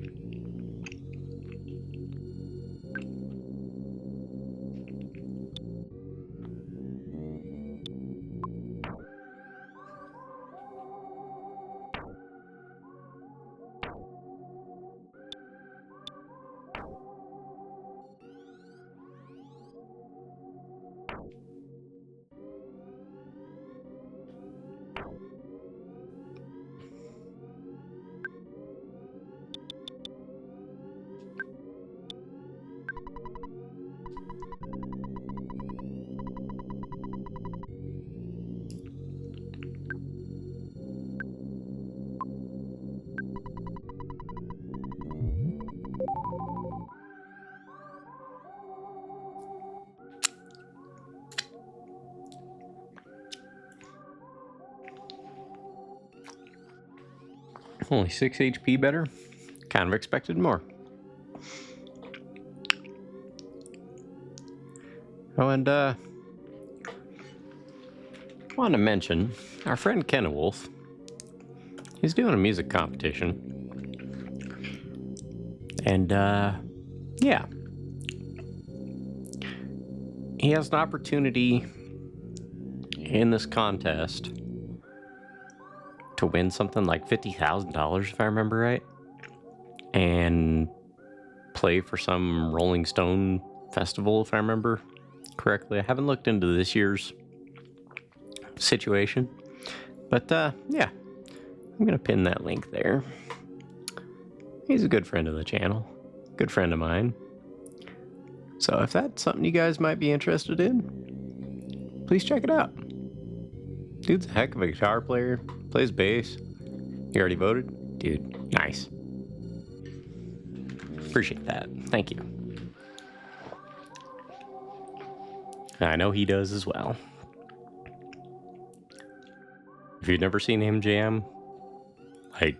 Only 6 HP better. Kind of expected more. Oh, and want to mention our friend Kenwolf. He's doing a music competition. And yeah. He has an opportunity in this contest to win something like $50,000, if I remember right, and play for some Rolling Stone festival, if I remember correctly. I haven't looked into this year's situation, but yeah, I'm gonna pin that link there. He's a good friend of the channel, good friend of mine. So if that's something you guys might be interested in, please check it out. Dude's a heck of a guitar player, plays bass. You already voted? Dude, nice. Appreciate that. Thank you. I know he does as well. If you've never seen him jam, like,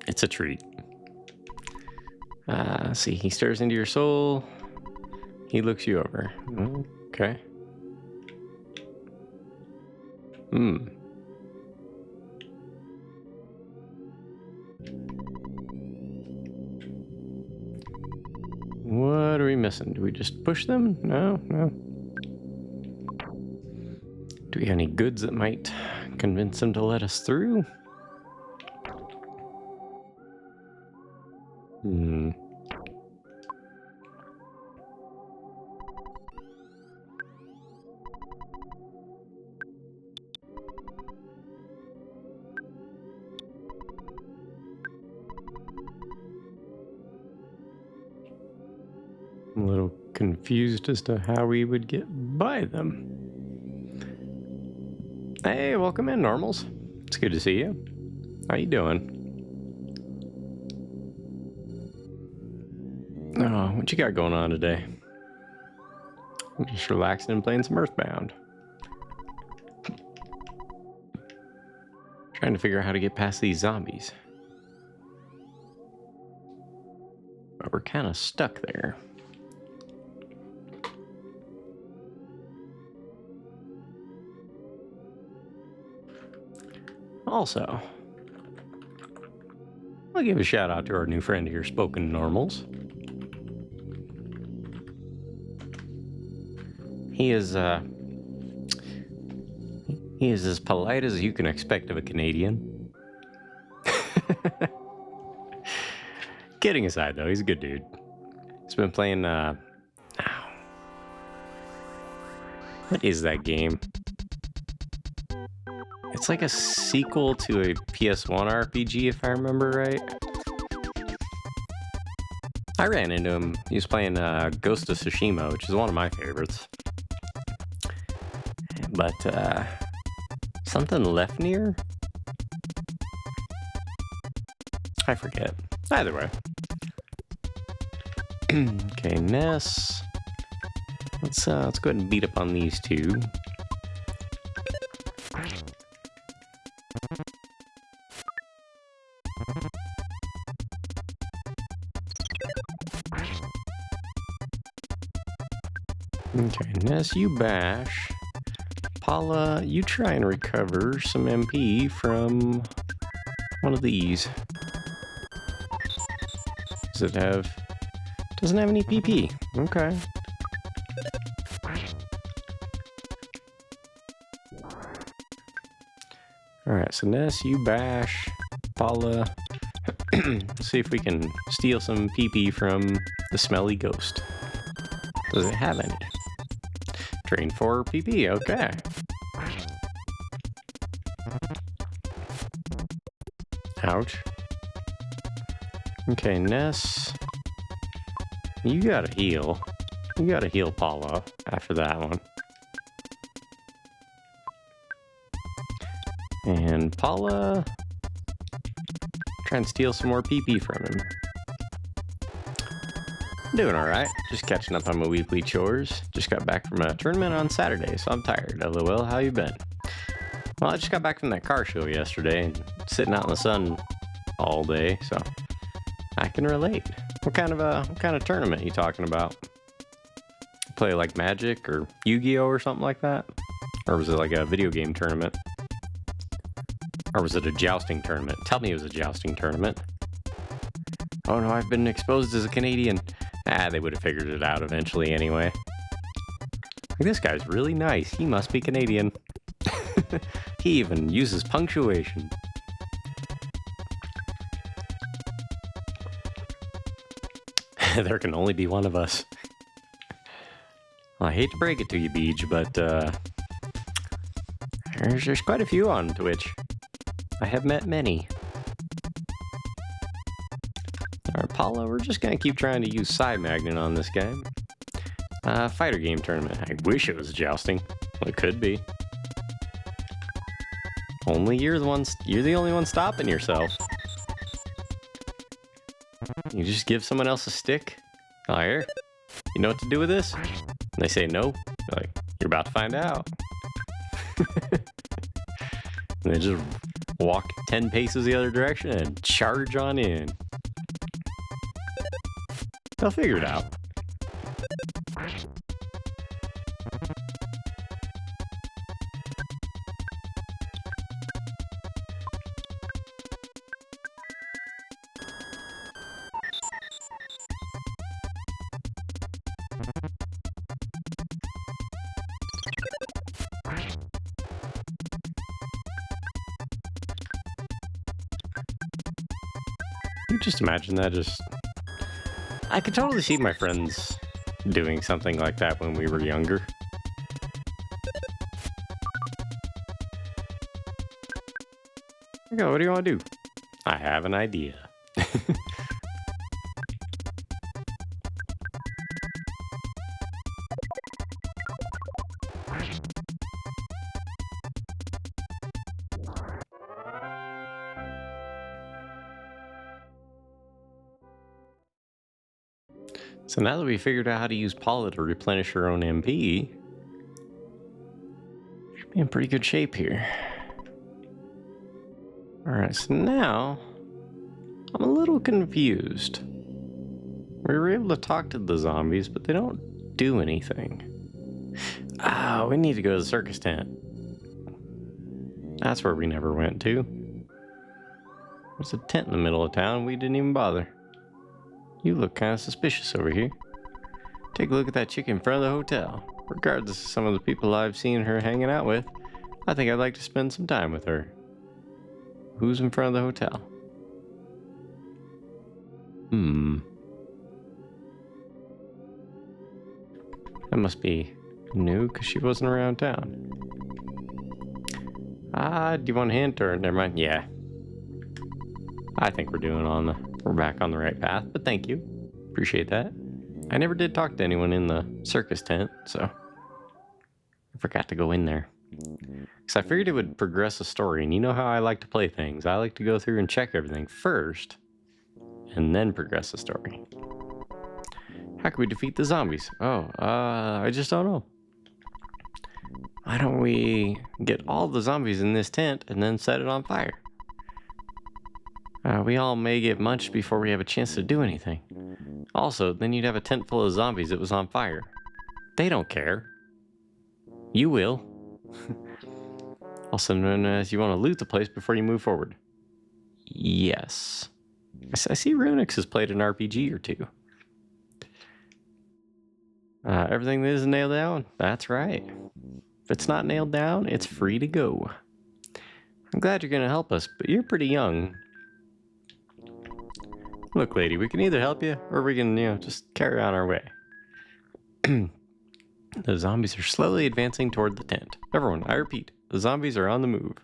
it's a treat. See, he stares into your soul. He looks you over. Okay. What are we missing? Do we just push them? No. Do we have any goods that might convince them to let us through? I'm a little confused as to how we would get by them. Hey, welcome in, Normals. It's good to see you. How you doing? Oh, what you got going on today? I'm just relaxing and playing some Earthbound. Trying to figure out how to get past these zombies. But we're kind of stuck there. Also, I'll give a shout out to our new friend here, Spoken Normals. He is as polite as you can expect of a Canadian. Kidding aside, though, he's a good dude. He's been playing, what is that game? It's like a sequel to a PS1 RPG, if I remember right. I ran into him. He was playing Ghost of Tsushima, which is one of my favorites. But, something left near? I forget. Either way. Okay, Ness. Let's go ahead and beat up on these two. Okay, Ness, you bash. Paula, you try and recover some MP from one of these. Does it have... Doesn't have any PP. Okay. Alright, so Ness, you bash. Paula. Let's see if we can steal some PP from the smelly ghost. Does it have any? Drain 4 PP, okay. Ouch. Okay, Ness. You gotta heal. You gotta heal Paula after that one. And Paula... Try and steal some more PP from him. Doing alright. Just catching up on my weekly chores. Just got back from a tournament on Saturday, so I'm tired. LOL, how you been? Well, I just got back from that car show yesterday and sitting out in the sun all day, so I can relate. What kind of tournament you talking about? Play like Magic or Yu-Gi-Oh or something like that? Or was it like a video game tournament? Or was it a jousting tournament? Tell me it was a jousting tournament. Oh no, I've been exposed as a Canadian. They would have figured it out eventually anyway. This guy's really nice. He must be Canadian. He even uses punctuation. There can only be one of us. Well, I hate to break it to you, Beej, but there's quite a few on Twitch. I have met many. Alright, Paula, we're just gonna keep trying to use Side Magnet on this guy. Fighter game tournament. I wish it was jousting. Well, it could be. Only you're the only one stopping yourself. You just give someone else a stick. Oh, here. You know what to do with this? And they say no. You're like, you're about to find out. And they just walk 10 paces the other direction and charge on in. They'll figure it out. You just imagine that I could totally see my friends doing something like that when we were younger. Okay, what do you want to do? I have an idea. So now that we figured out how to use Paula to replenish her own MP, should be in pretty good shape here. Alright, so now I'm a little confused. We were able to talk to the zombies, but they don't do anything. Ah, we need to go to the circus tent. That's where we never went to. There's a tent in the middle of town, we didn't even bother. You look kind of suspicious over here. Take a look at that chick in front of the hotel. Regardless of some of the people I've seen her hanging out with, I think I'd like to spend some time with her. Who's in front of the hotel? That must be new because she wasn't around town. Do you want a hint or never mind? Yeah. I think we're back on the right path, but thank you. Appreciate that. I never did talk to anyone in the circus tent, so I forgot to go in there. Because I figured it would progress a story, and you know how I like to play things. I like to go through and check everything first, and then progress the story. How can we defeat the zombies? I just don't know. Why don't we get all the zombies in this tent and then set it on fire? We all may get munched before we have a chance to do anything. Also, then you'd have a tent full of zombies that was on fire. They don't care. You will. Also known as you want to loot the place before you move forward. Yes. I see Runix has played an RPG or two. Everything that isn't nailed down? That's right. If it's not nailed down, it's free to go. I'm glad you're going to help us, but you're pretty young. Look, lady, we can either help you or we can, just carry on our way. The zombies are slowly advancing toward the tent. Everyone, I repeat, the zombies are on the move.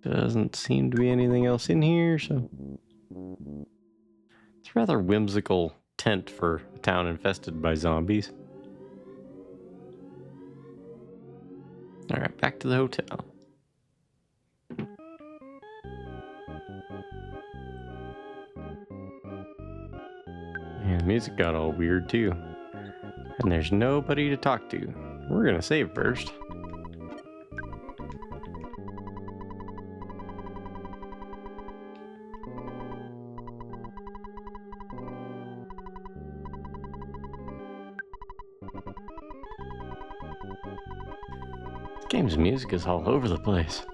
Doesn't seem to be anything else in here, so... It's a rather whimsical tent for a town infested by zombies. Alright, back to the hotel. And the music got all weird too. And there's nobody to talk to. We're gonna save first. This game's music is all over the place.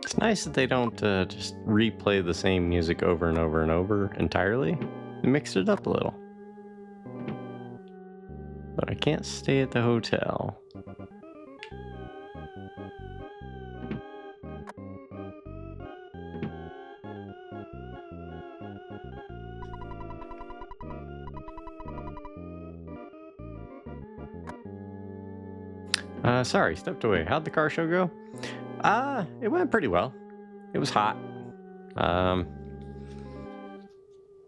It's nice that they don't just replay the same music over and over and over entirely. They mixed it up a little. But I can't stay at the hotel. Sorry, stepped away. How'd the car show go? It went pretty well. It was hot.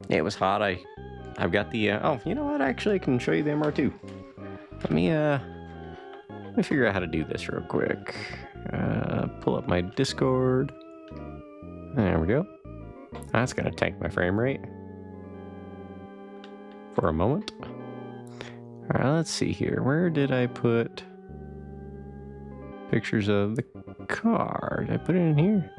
It was hot. I've got the, oh, you know what? Actually, I can show you the MR2. Let me figure out how to do this real quick. Pull up my Discord. There we go. That's gonna tank my frame rate. For a moment. Alright, let's see here. Where did I put pictures of the car? Did I put it in here?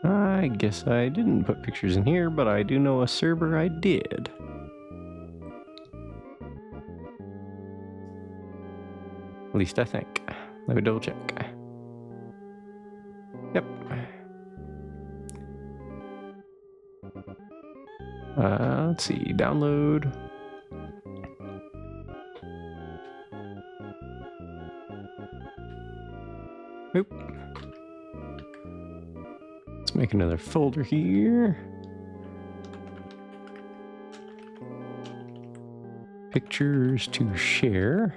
I guess I didn't put pictures in here, but I do know a server I did. At least I think. Let me double check. Yep. Let's see. Download. Oop. Let's make another folder here. Pictures to share.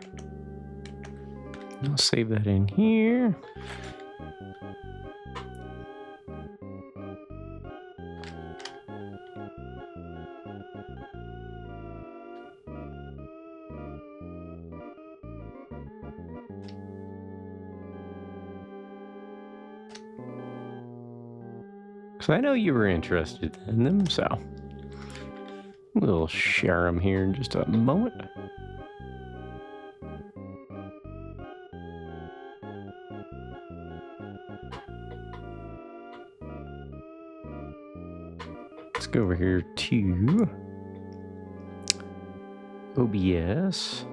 I'll save that in here. So I know you were interested in them, so we'll share them here in just a moment. Let's go over here to OBS.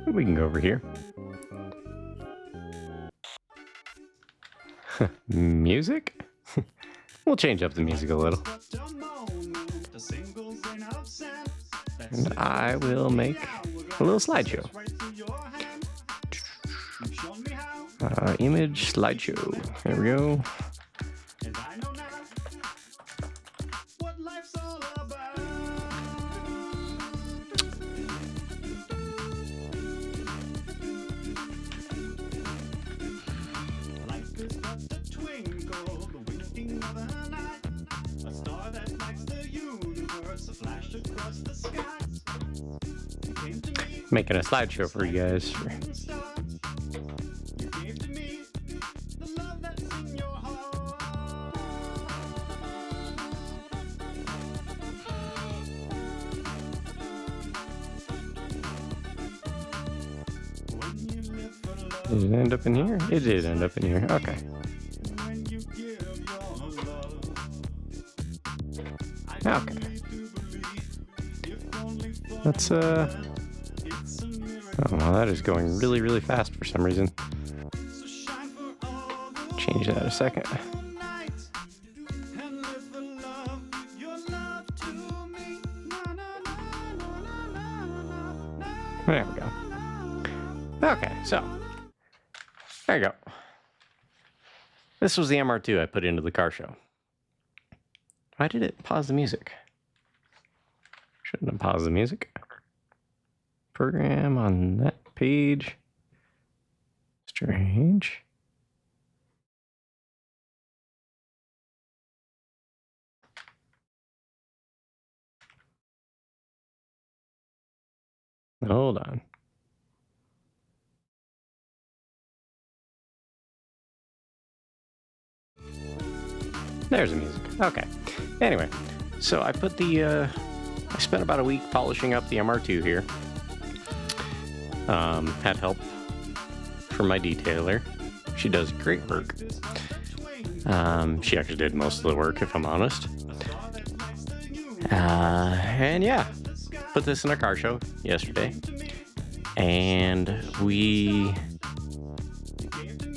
We can go over here. Music? We'll change up the music a little. And I will make a little slideshow. Image slideshow. There we go. Making a slideshow for you guys. Did it end up in here? It did end up in here. Okay. Okay. Let's, oh, well, that is going really, really fast for some reason. Change that a second. There we go. Okay, so there you go. This was the MR2 I put into the car show. Why did it pause the music? Shouldn't have paused the music. Program on that page. Strange. Hold on. There's the music. Okay. Anyway, so I put I spent about a week polishing up the MR2 here. Had help from my detailer. She does great work. She actually did most of the work, if I'm honest. And yeah, put this in a car show yesterday. And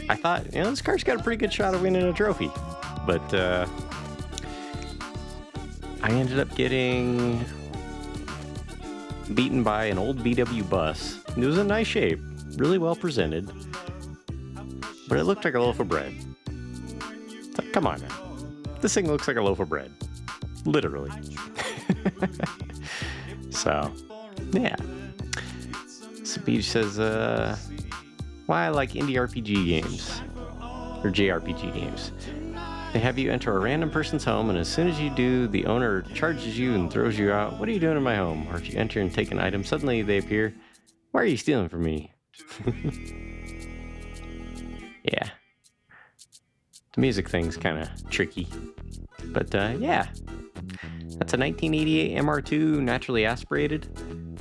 I thought, this car's got a pretty good shot of winning a trophy. But I ended up getting beaten by an old VW bus. It was in nice shape, really well presented, but it looked like a loaf of bread. It's like, come on now. This thing looks like a loaf of bread. Literally. So, yeah. Beach says, why I like indie RPG games, or JRPG games. They have you enter a random person's home, and as soon as you do, the owner charges you and throws you out. What are you doing in my home? Or if you enter and take an item, suddenly they appear. Why are you stealing from me? Yeah. The music thing's kind of tricky. But yeah. That's a 1988 MR2 naturally aspirated.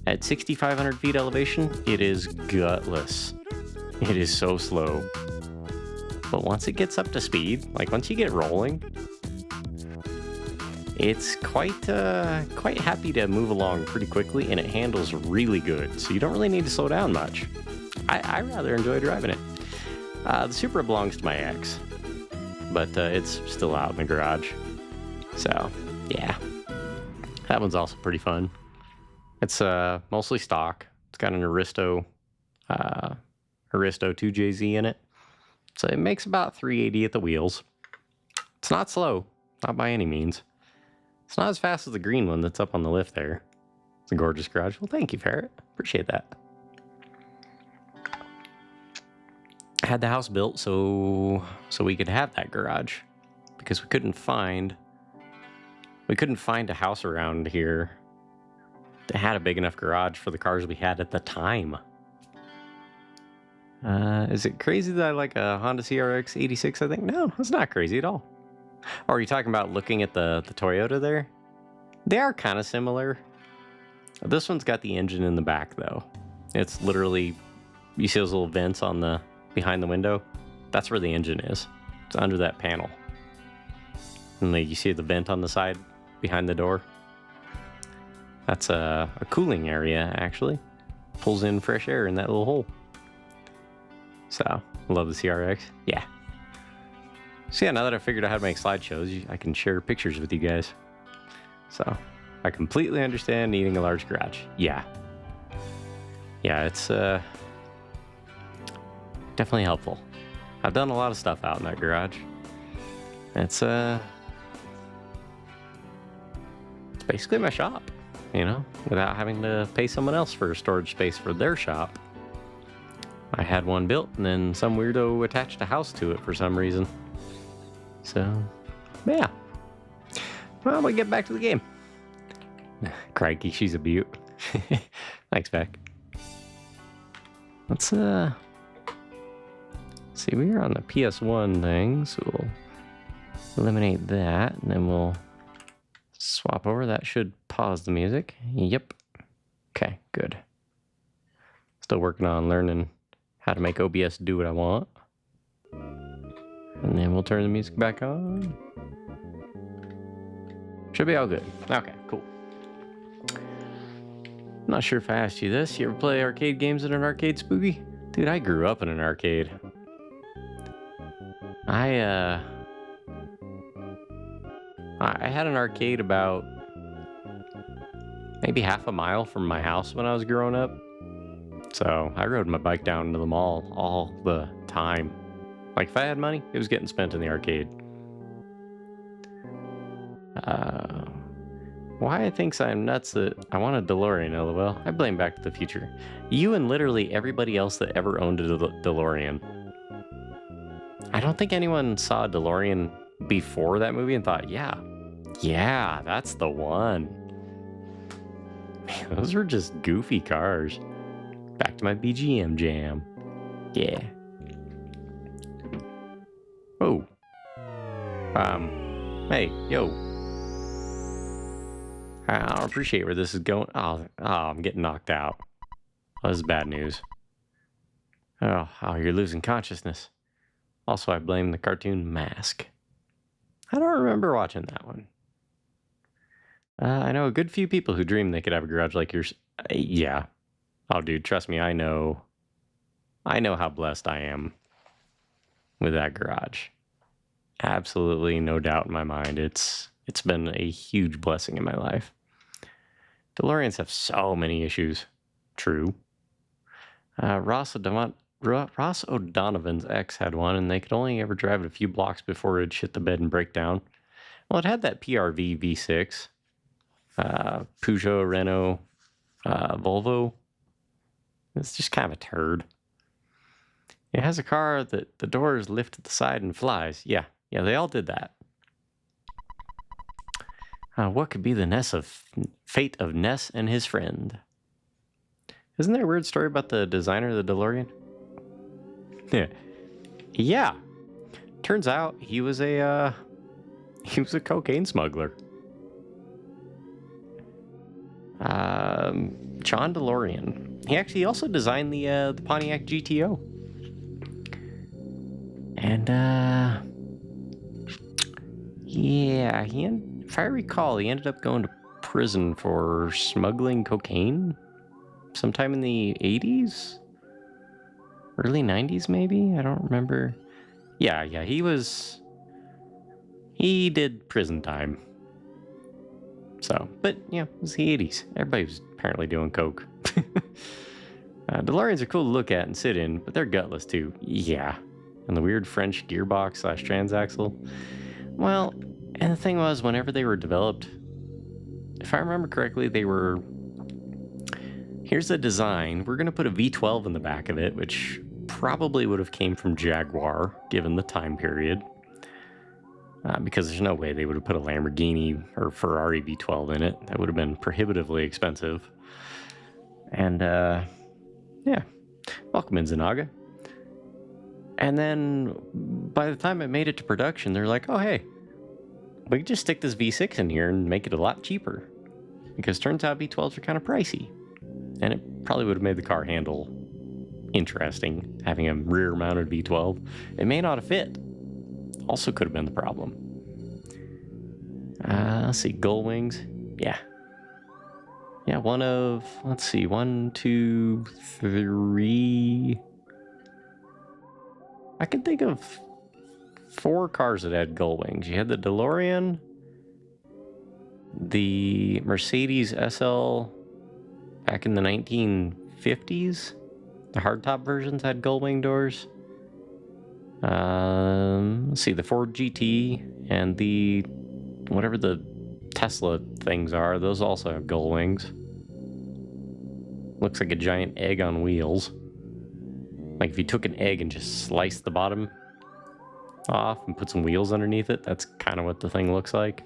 At 6,500 feet elevation, it is gutless. It is so slow. But once it gets up to speed, like once you get rolling, it's quite happy to move along pretty quickly, and it handles really good. So you don't really need to slow down much. I rather enjoy driving it. The Supra belongs to my ex, but it's still out in the garage. So yeah, that one's also pretty fun. It's mostly stock. It's got an Aristo 2JZ in it. So it makes about 380 at the wheels. It's not slow, not by any means. It's not as fast as the green one that's up on the lift there. It's a gorgeous garage. Well, thank you, Ferret. Appreciate that. I had the house built so we could have that garage, because we couldn't find a house around here that had a big enough garage for the cars we had at the time. Is it crazy that I like a Honda CRX 86, I think? No, it's not crazy at all. Or are you talking about looking at the Toyota there? They are kind of similar. This one's got the engine in the back, though. It's literally, you see those little vents on behind the window? That's where the engine is. It's under that panel. And you see the vent on the side behind the door? That's a cooling area, actually. Pulls in fresh air in that little hole. So, love the CRX. Yeah. So yeah, now that I figured out how to make slideshows, I can share pictures with you guys. So, I completely understand needing a large garage. Yeah. Yeah, it's definitely helpful. I've done a lot of stuff out in that garage. It's basically my shop. Without having to pay someone else for storage space for their shop. I had one built, and then some weirdo attached a house to it for some reason. So, yeah. Well, we get back to the game. Crikey, she's a beaut. Thanks, Beck. Let's, see, we are on the PS1 thing, so we'll eliminate that, and then we'll swap over. That should pause the music. Yep. Okay, good. Still working on learning how to make OBS do what I want. And then we'll turn the music back on. Should be all good. Okay, cool. I'm not sure if I asked you this. You ever play arcade games in an arcade, Spooky? Dude, I grew up in an arcade. I had an arcade about maybe half a mile from my house when I was growing up. So I rode my bike down to the mall all the time. Like, if I had money, it was getting spent in the arcade. Why thinks I'm nuts that I want a DeLorean, LOL. I blame Back to the Future. You and literally everybody else that ever owned a DeLorean. I don't think anyone saw a DeLorean before that movie and thought, yeah, that's the one. Man, those were just goofy cars. Back to my BGM jam. Yeah. Oh. Hey, yo. I don't appreciate where this is going. Oh, I'm getting knocked out. Oh, this is bad news. Oh, you're losing consciousness. Also, I blame the cartoon Mask. I don't remember watching that one. I know a good few people who dream they could have a garage like yours. Yeah. Oh, dude, trust me, I know how blessed I am with that garage. Absolutely no doubt in my mind. It's been a huge blessing in my life. DeLoreans have so many issues. True. Ross O'Donovan's ex had one, and they could only ever drive it a few blocks before it'd shit the bed and break down. Well, it had that PRV V6, Peugeot, Renault, Volvo. It's just kind of a turd. It has a car that the doors lift to the side and flies. Yeah, they all did that. What could be the fate of Ness and his friend? Isn't there a weird story about the designer of the DeLorean? Yeah. Turns out he was a cocaine smuggler. John DeLorean. He actually also designed the Pontiac GTO. And yeah, if I recall, he ended up going to prison for smuggling cocaine sometime in the 80s? Early 90s, maybe? I don't remember. Yeah, he did prison time. So, but yeah, it was the 80s. Everybody was apparently doing coke. DeLoreans are cool to look at and sit in, but they're gutless too. Yeah. And the weird French gearbox / transaxle. Well, and the thing was, whenever they were developed, if I remember correctly, here's the design. We're going to put a V12 in the back of it, which probably would have came from Jaguar, given the time period. Because there's no way they would have put a Lamborghini or Ferrari V12 in it. That would have been prohibitively expensive. And, yeah. Welcome in, Zanaga. And then, by the time it made it to production, they're like, oh, hey, we could just stick this V6 in here and make it a lot cheaper. Because turns out V12s are kind of pricey. And it probably would have made the car handle interesting, having a rear-mounted V12. It may not have fit. Also could have been the problem. Let's see, gull wings. Yeah. Yeah, let's see, 1, 2, 3... I can think of 4 cars that had gull wings. You had the DeLorean, the Mercedes SL back in the 1950s. The hardtop versions had gull wing doors. Let's see, the Ford GT and the whatever the Tesla things are, those also have gull wings. Looks like a giant egg on wheels. Like if you took an egg and just sliced the bottom off and put some wheels underneath it, that's kind of what the thing looks like.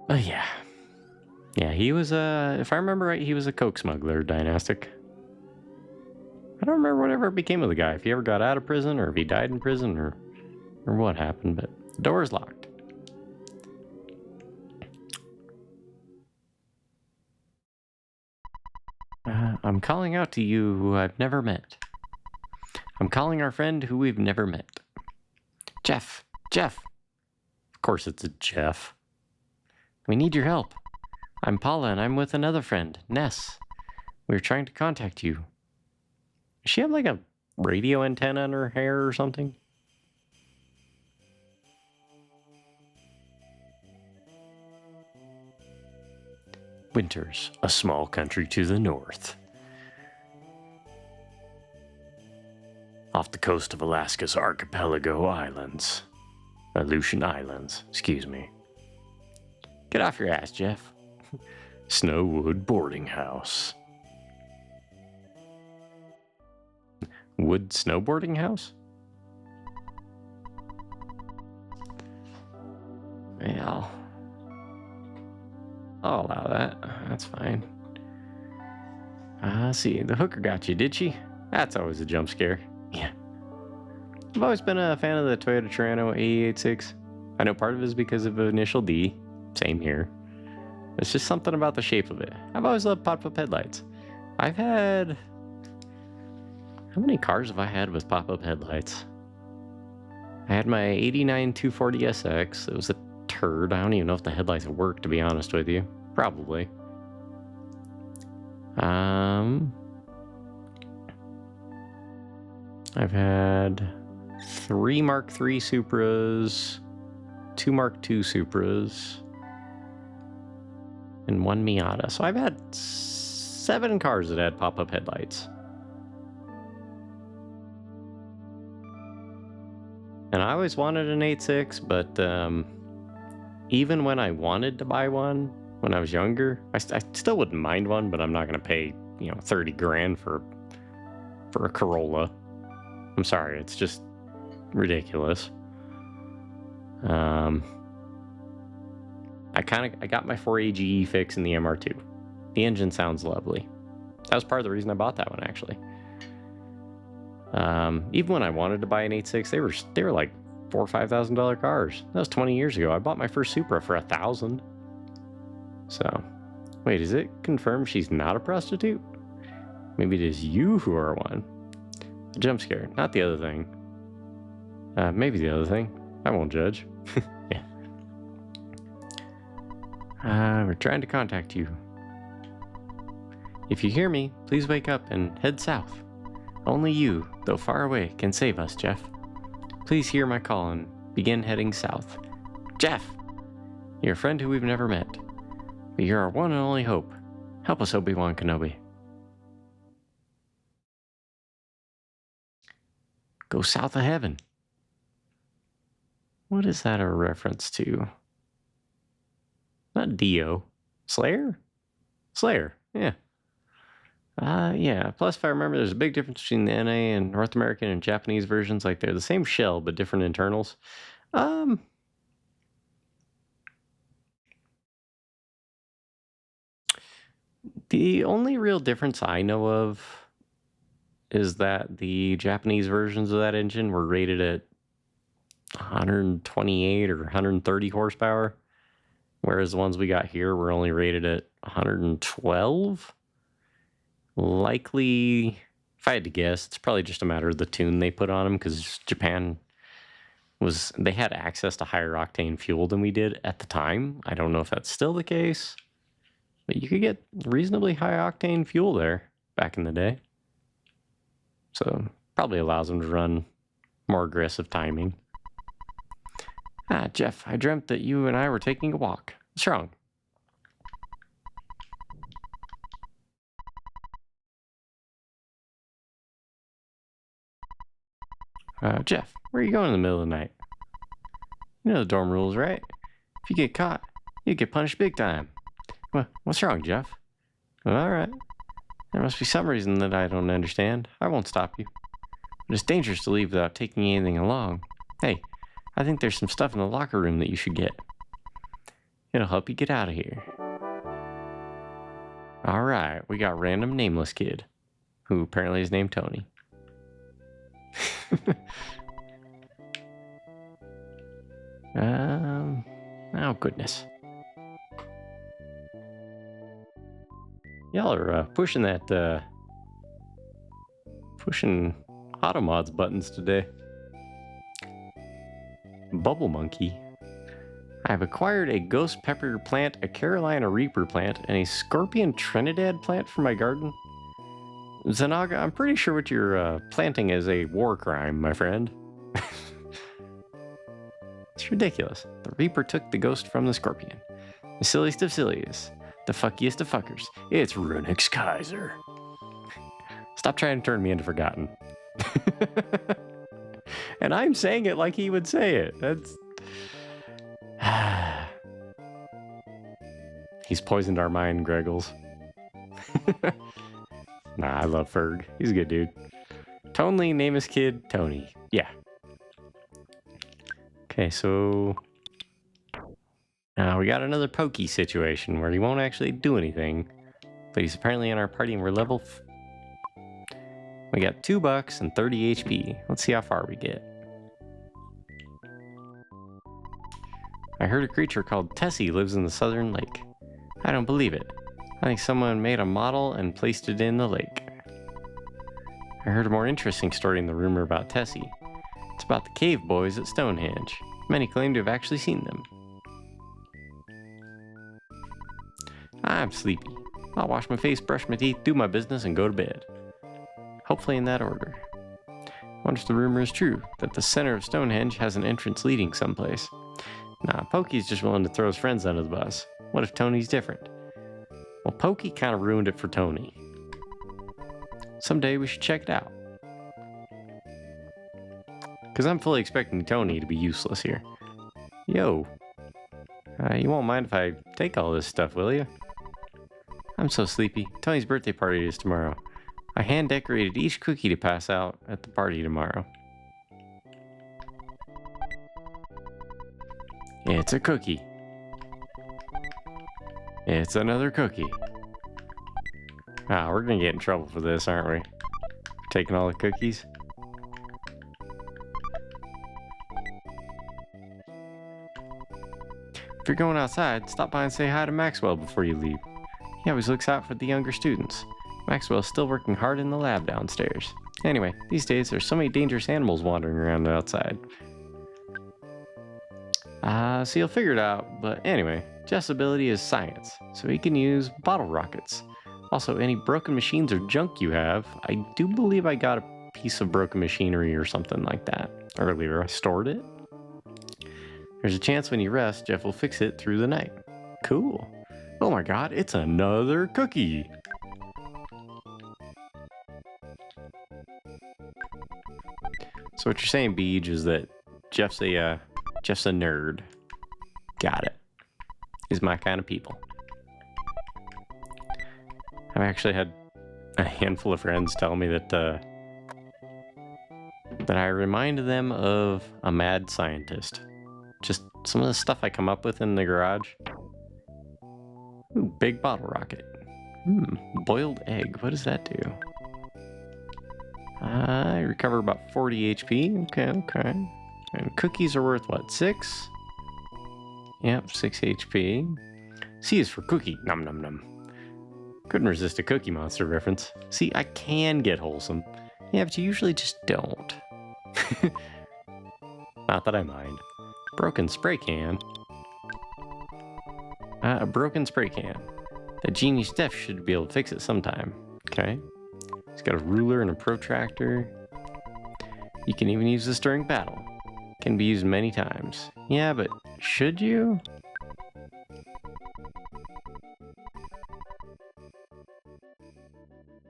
Oh yeah. Yeah, he was if I remember right, he was a coke smuggler, Dynastic. I don't remember whatever became of the guy. If he ever got out of prison or if he died in prison or what happened, but the door is locked. I'm calling out to you who I've never met. I'm calling our friend who we've never met. Jeff! Jeff! Of course it's a Jeff. We need your help. I'm Paula and I'm with another friend, Ness. We're trying to contact you. Does she have like a radio antenna in her hair or something? Winters, a small country to the north. Off the coast of Alaska's archipelago islands. Aleutian Islands, excuse me. Get off your ass, Jeff. Snowwood boarding house. Wood snowboarding house? Yeah, I'll allow that. That's fine. See, the hooker got you, did she? That's always a jump scare. Yeah. I've always been a fan of the Toyota Terrano AE86. I know part of it is because of initial D. Same here. It's just something about the shape of it. I've always loved pop-up headlights. I've had... How many cars have I had with pop-up headlights? I had my 89 240 SX. It was a turd. I don't even know if the headlights work, to be honest with you. Probably. I've had 3 Mark III Supras, 2 Mark II Supras, and 1 Miata. So I've had 7 cars that had pop-up headlights. And I always wanted an 8.6, but even when I wanted to buy one when I was younger, I still wouldn't mind one, but I'm not going to pay, 30 grand for a Corolla. I'm sorry, it's just ridiculous. I got my 4AGE fix in the MR2. The engine sounds lovely. That was part of the reason I bought that one, actually. Even when I wanted to buy an 8.6, they were like $4,000 or $5,000 cars. That was 20 years ago. I bought my first Supra for $1,000. So, wait, is it confirmed she's not a prostitute? Maybe it is you who are one. A jump scare, not the other thing. Maybe the other thing. I won't judge. Yeah. We're trying to contact you. If you hear me, please wake up and head south. Only you, though far away, can save us, Jeff. Please hear my call and begin heading south. Jeff! You're a friend who we've never met. But you're our one and only hope. Help us, Obi-Wan Kenobi. Go south of heaven. What is that a reference to? Not Dio. Slayer? Slayer, yeah. Yeah. Plus, if I remember, there's a big difference between the NA and North American and Japanese versions. Like, they're the same shell, but different internals. The only real difference I know of is that the Japanese versions of that engine were rated at 128 or 130 horsepower, whereas the ones we got here were only rated at 112. Likely, if I had to guess, it's probably just a matter of the tune they put on them, because Japan they had access to higher octane fuel than we did at the time. I don't know if that's still the case, but you could get reasonably high octane fuel there back in the day. So probably allows them to run more aggressive timing. Jeff, I dreamt that you and I were taking a walk. What's wrong? Jeff, where are you going in the middle of the night? You know the dorm rules, right? If you get caught, you get punished big time. What's wrong, Jeff? All right. There must be some reason that I don't understand. I won't stop you. But it's dangerous to leave without taking anything along. Hey, I think there's some stuff in the locker room that you should get. It'll help you get out of here. All right, we got random nameless kid, who apparently is named Tony. Oh goodness. Y'all are pushing that, pushing Automods buttons today. Bubble Monkey. I have acquired a ghost pepper plant, a Carolina Reaper plant, and a scorpion Trinidad plant for my garden. Zanaga, I'm pretty sure what you're planting is a war crime, my friend. It's ridiculous. The Reaper took the ghost from the scorpion. The silliest of silliest. The fuckiest of fuckers. It's Runix Kaiser. Stop trying to turn me into Forgotten. And I'm saying it like he would say it. That's... He's poisoned our mind, Greggles. Nah, I love Ferg. He's a good dude. Tonely, name his kid Tony. Yeah. Okay, so... Now we got another Pokey situation where he won't actually do anything. But he's apparently in our party and we're level... We got $2 and 30 HP. Let's see how far we get. I heard a creature called Tessie lives in the southern lake. I don't believe it. I think someone made a model and placed it in the lake. I heard a more interesting story in the rumor about Tessie. It's about the cave boys at Stonehenge. Many claim to have actually seen them. I'm sleepy. I'll wash my face, brush my teeth, do my business, and go to bed. Hopefully in that order. I wonder if the rumor is true, that the center of Stonehenge has an entrance leading someplace. Nah, Pokey's just willing to throw his friends under the bus. What if Tony's different? Well, Pokey kind of ruined it for Tony. Someday we should check it out. Because I'm fully expecting Tony to be useless here. Yo. You won't mind if I take all this stuff, will you? I'm so sleepy. Tony's birthday party is tomorrow. I hand-decorated each cookie to pass out at the party tomorrow. It's a cookie. It's another cookie. Ah, we're gonna get in trouble for this, aren't we? Taking all the cookies. If you're going outside, stop by and say hi to Maxwell before you leave. He always looks out for the younger students. Maxwell's still working hard in the lab downstairs. Anyway, these days there's so many dangerous animals wandering around outside. So you'll figure it out, but anyway, Jeff's ability is science, so he can use bottle rockets. Also, any broken machines or junk you have, I do believe I got a piece of broken machinery or something like that earlier. I stored it. There's a chance when you rest, Jeff will fix it through the night. Cool. Oh my god, it's another cookie! So what you're saying, Beej, is that Jeff's a nerd. Got it. He's my kind of people. I've actually had a handful of friends tell me that that I remind them of a mad scientist. Just some of the stuff I come up with in the garage. Ooh, big bottle rocket. Boiled egg. What does that do? I recover about 40 HP. Okay. And cookies are worth what? 6? Yep, 6 HP. C is for cookie. Nom nom nom. Couldn't resist a Cookie Monster reference. See, I can get wholesome. Yeah, but you usually just don't. Not that I mind. Broken spray can. A broken spray can. That genius Steph should be able to fix it sometime. Okay. He's got a ruler and a protractor. You can even use this during battle. Can be used many times. Yeah, but should you?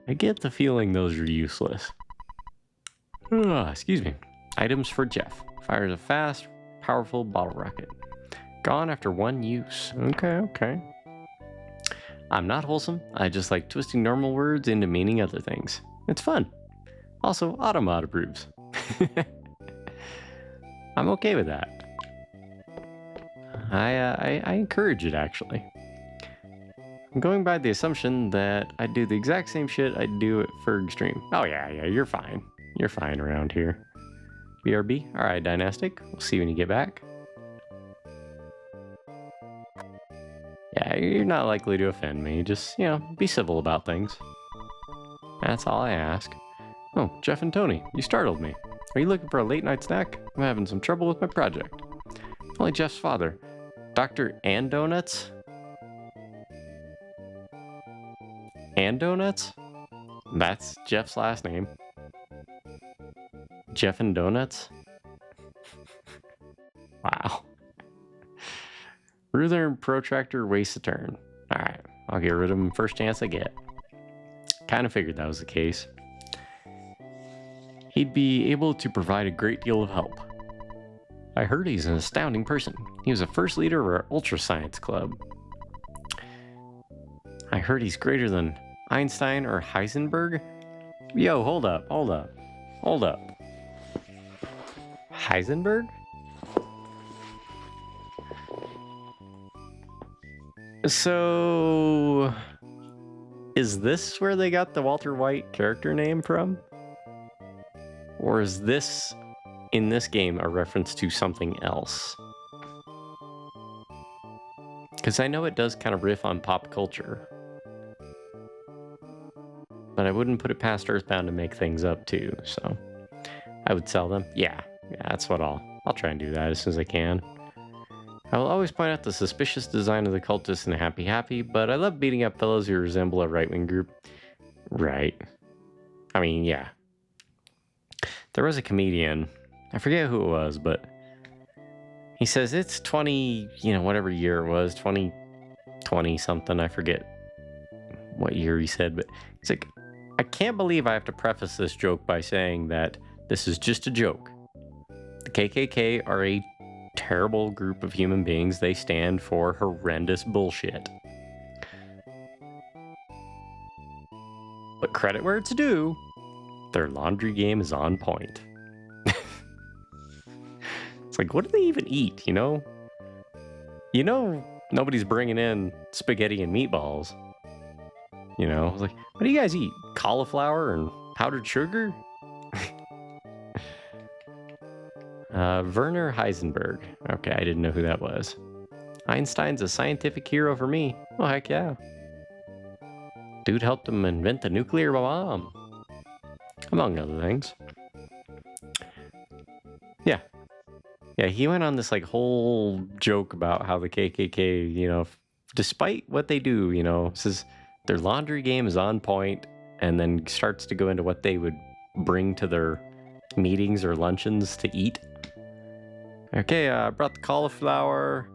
I get the feeling those are useless. Excuse me. Items for Jeff. Fires a fast, powerful bottle rocket. Gone after 1 use. Okay. I'm not wholesome. I just like twisting normal words into meaning other things. It's fun. Also, Automod approves. I'm okay with that. I encourage it, actually. I'm going by the assumption that I do the exact same shit I do at Ferg stream. Oh yeah, you're fine. You're fine around here. BRB? Alright, Dynastic. We'll see you when you get back. Yeah, Yeah, you're not likely to offend me. Just, be civil about things. That's all I ask. Oh, Jeff and Tony, you startled me. Are you looking for a late night snack? I'm having some trouble with my project. Only Jeff's father. Dr. And Donuts? And Donuts? That's Jeff's last name. Jeff and Donuts? Wow. Ruler and protractor waste a turn. Alright, I'll get rid of him first chance I get. Kind of figured that was the case. He'd be able to provide a great deal of help. I heard he's an astounding person. He was the first leader of our Ultra Science Club. I heard he's greater than Einstein or Heisenberg. Yo, hold up. Heisenberg? So, is this where they got the Walter White character name from? Or is this, in this game, a reference to something else? Because I know it does kind of riff on pop culture. But I wouldn't put it past Earthbound to make things up too, so I would sell them. Yeah, that's what I'll try and do that as soon as I can. I will always point out the suspicious design of the cultists in Happy Happy, but I love beating up fellows who resemble a right-wing group. Right. I mean, yeah. There was a comedian, I forget who it was, but he says it's 20, whatever year it was, 2020 something, I forget what year he said, but he's like, I can't believe I have to preface this joke by saying that this is just a joke. The KKK are a terrible group of human beings. They stand for horrendous bullshit. But credit where it's due, their laundry game is on point. It's like, what do they even eat, nobody's bringing in spaghetti and meatballs. It's like, what do you guys eat? Cauliflower and powdered sugar? Werner Heisenberg. Okay, I didn't know who that was. Einstein's a scientific hero for me. Oh, heck yeah. Dude helped him invent the nuclear bomb. Among other things. Yeah. Yeah, he went on this whole joke about how the KKK, despite what they do, says their laundry game is on point, and then starts to go into what they would bring to their meetings or luncheons to eat. Okay, I brought the cauliflower,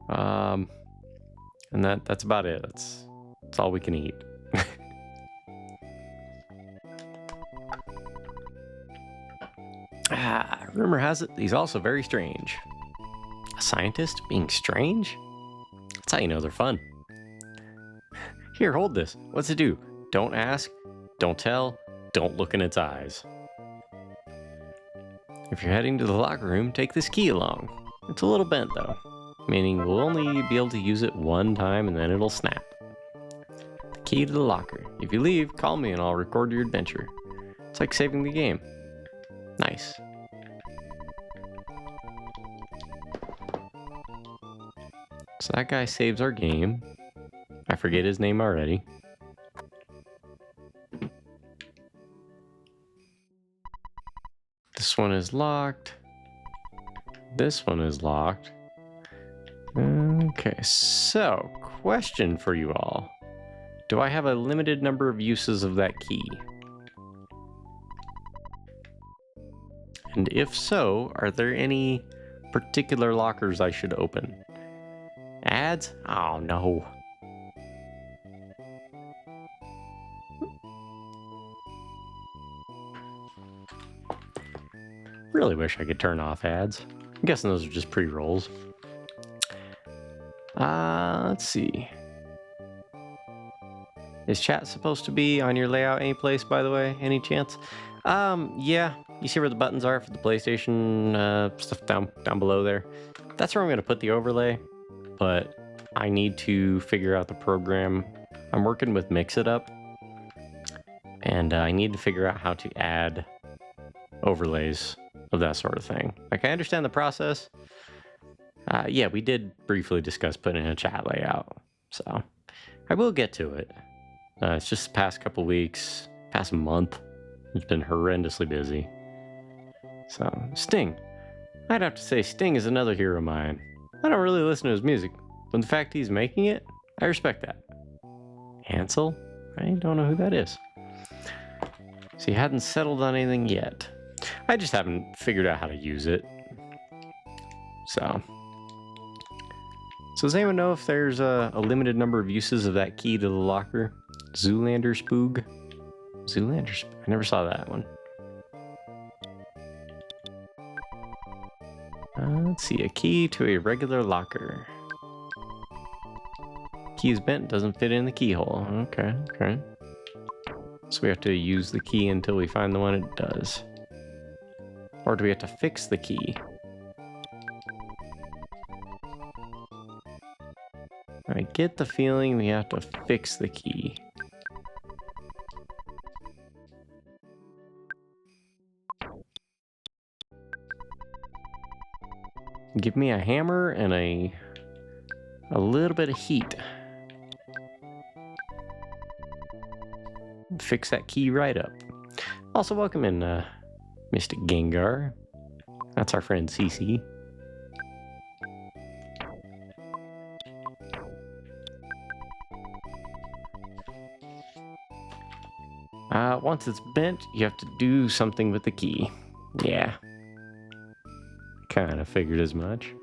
and that's about it. That's all we can eat. Rumor has it he's also very strange. A scientist being strange? That's how you know they're fun. Here, hold this. What's it do? Don't ask, don't tell, don't look in its eyes. If you're heading to the locker room, take this key along. It's a little bent though, meaning we'll only be able to use it one time and then it'll snap. The key to the locker. If you leave, call me and I'll record your adventure. It's like saving the game. Nice. So that guy saves our game. I forget his name already. This one is locked. This one is locked. Okay, so question for you all. Do I have a limited number of uses of that key? And if so, are there any particular lockers I should open? Ads? Oh no. Really wish I could turn off ads. I'm guessing those are just pre-rolls. Let's see. Is chat supposed to be on your layout anyplace, by the way? Any chance? Yeah. You see where the buttons are for the PlayStation stuff down below there? That's where I'm going to put the overlay, but I need to figure out the program. I'm working with Mix It Up, and I need to figure out how to add overlays of that sort of thing. Like, I understand the process. Yeah, we did briefly discuss putting in a chat layout. So I will get to it. It's just the past couple weeks, past month, it's been horrendously busy. So, Sting. I'd have to say Sting is another hero of mine. I don't really listen to his music, but the fact he's making it, I respect that. Hansel? I don't know who that is. So he hadn't settled on anything yet. I just haven't figured out how to use it. So does anyone know if there's a limited number of uses of that key to the locker? Zoolander Spoog? Zoolander Spoog? I never saw that one. Let's see, a key to a regular locker. Key is bent, doesn't fit in the keyhole. Okay. So we have to use the key until we find the one it does. Or do we have to fix the key? I get the feeling we have to fix the key. Give me a hammer and a little bit of heat. Fix that key right up. Also, welcome in, Mr. Gengar. That's our friend Cece. Once it's bent, you have to do something with the key. Yeah. Kind of figured as much.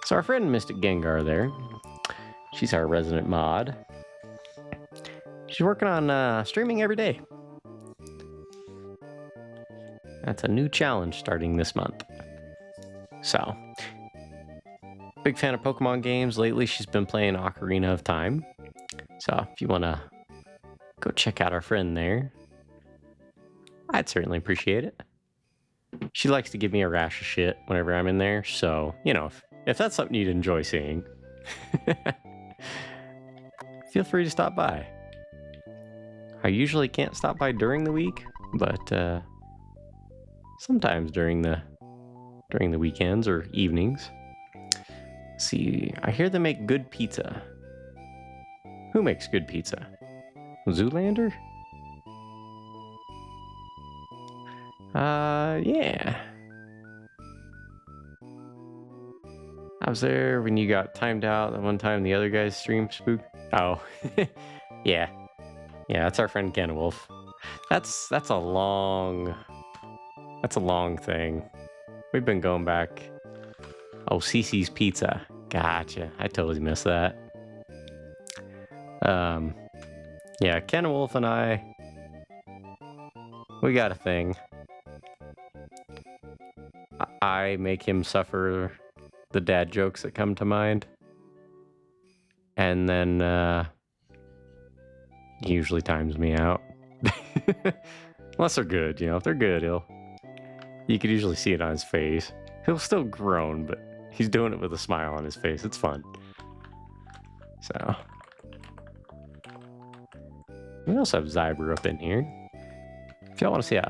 So our friend Mystic Gengar there, she's our resident mod. She's working on streaming every day. That's a new challenge starting this month. So, big fan of Pokemon games. Lately, she's been playing Ocarina of Time. So, if you want to go check out our friend there, I'd certainly appreciate it. She likes to give me a rash of shit whenever I'm in there. So, you know, if that's something you'd enjoy seeing, feel free to stop by. I usually can't stop by during the week, but sometimes during the weekends or evenings. See, I hear they make good pizza. Who makes good pizza? Zoolander? Yeah. I was there when you got timed out that one time the other guy's stream spooked. Oh, yeah. Yeah, that's our friend Ken Wolf. That's a long thing. We've been going back. Oh, Cece's Pizza. Gotcha. I totally missed that. Yeah, Ken Wolf and I, we got a thing. I make him suffer the dad jokes that come to mind. And then, he usually times me out. Unless they're good, you know. If they're good, you could usually see it on his face. He'll still groan, but he's doing it with a smile on his face. It's fun. So. We also have Zyber up in here. If y'all want to see you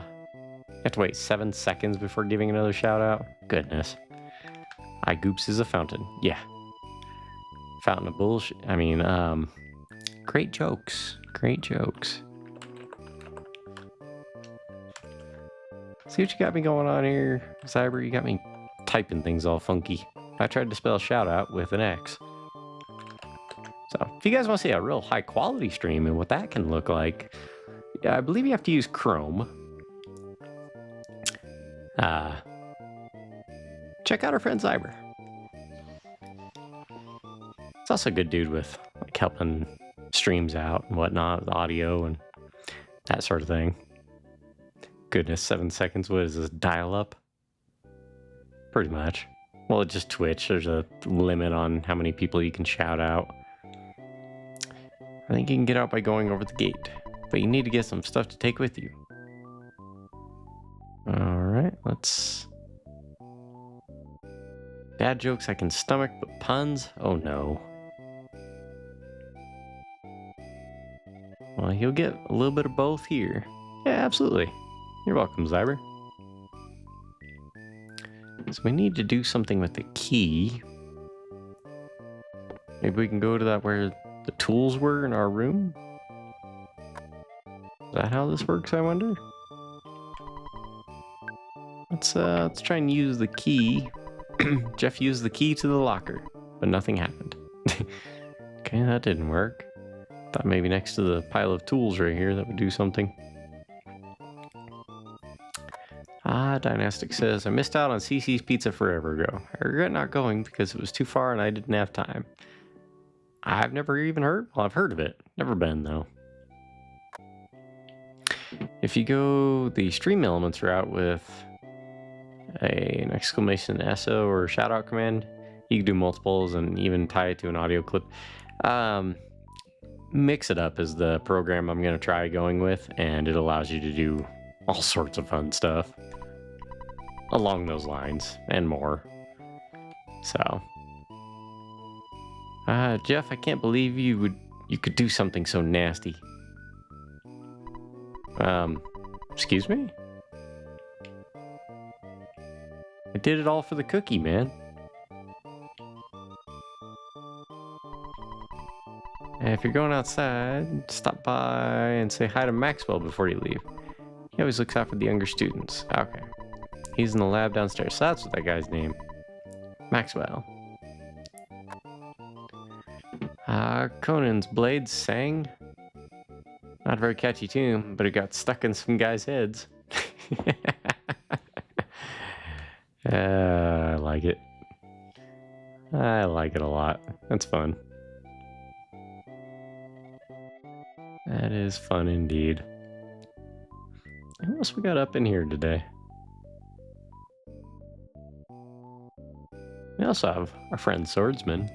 have to wait 7 seconds before giving another shout out. Goodness. iGoops is a fountain. Yeah. Fountain of bullshit. I mean, great jokes. Great jokes. See what you got me going on here, Zyber? You got me typing things all funky. I tried to spell shout out with an X. So, if you guys want to see a real high quality stream and what that can look like, I believe you have to use Chrome. Check out our friend Zyber. He's also a good dude with like helping streams out and whatnot, with audio and that sort of thing. Goodness, 7 seconds. What is this, dial up? Pretty much. Well, it's just Twitch. There's a limit on how many people you can shout out. I think you can get out by going over the gate, but you need to get some stuff to take with you. Alright, let's... Bad jokes I can stomach, but puns? Oh no. Well, you'll get a little bit of both here. Yeah, absolutely. You're welcome, Zyber. So we need to do something with the key. Maybe we can go to that where the tools were in our room? Is that how this works, I wonder? Let's try and use the key. Jeff used the key to the locker, but nothing happened. Okay, that didn't work. Thought maybe next to the pile of tools right here that would do something. Dynastic says, I missed out on CC's Pizza forever ago. I regret not going because it was too far and I didn't have time. I've never even heard. Well, I've heard of it. Never been, though. If you go the stream elements route with an exclamation SO or shout out command, you can do multiples and even tie it to an audio clip. Mix It Up is the program I'm going to try going with, and it allows you to do all sorts of fun stuff along those lines and more. So, Jeff, I can't believe you could do something so nasty. Excuse me? I did it all for the cookie, man. And if you're going outside, stop by and say hi to Maxwell before you leave. He always looks out for the younger students. Okay. He's in the lab downstairs. So that's what that guy's name. Maxwell. Conan's Blades sang. Not a very catchy tune, but it got stuck in some guys' heads. I like it. I like it a lot. That's fun. That is fun indeed. What else we got up in here today? We also have our friend Swordsman.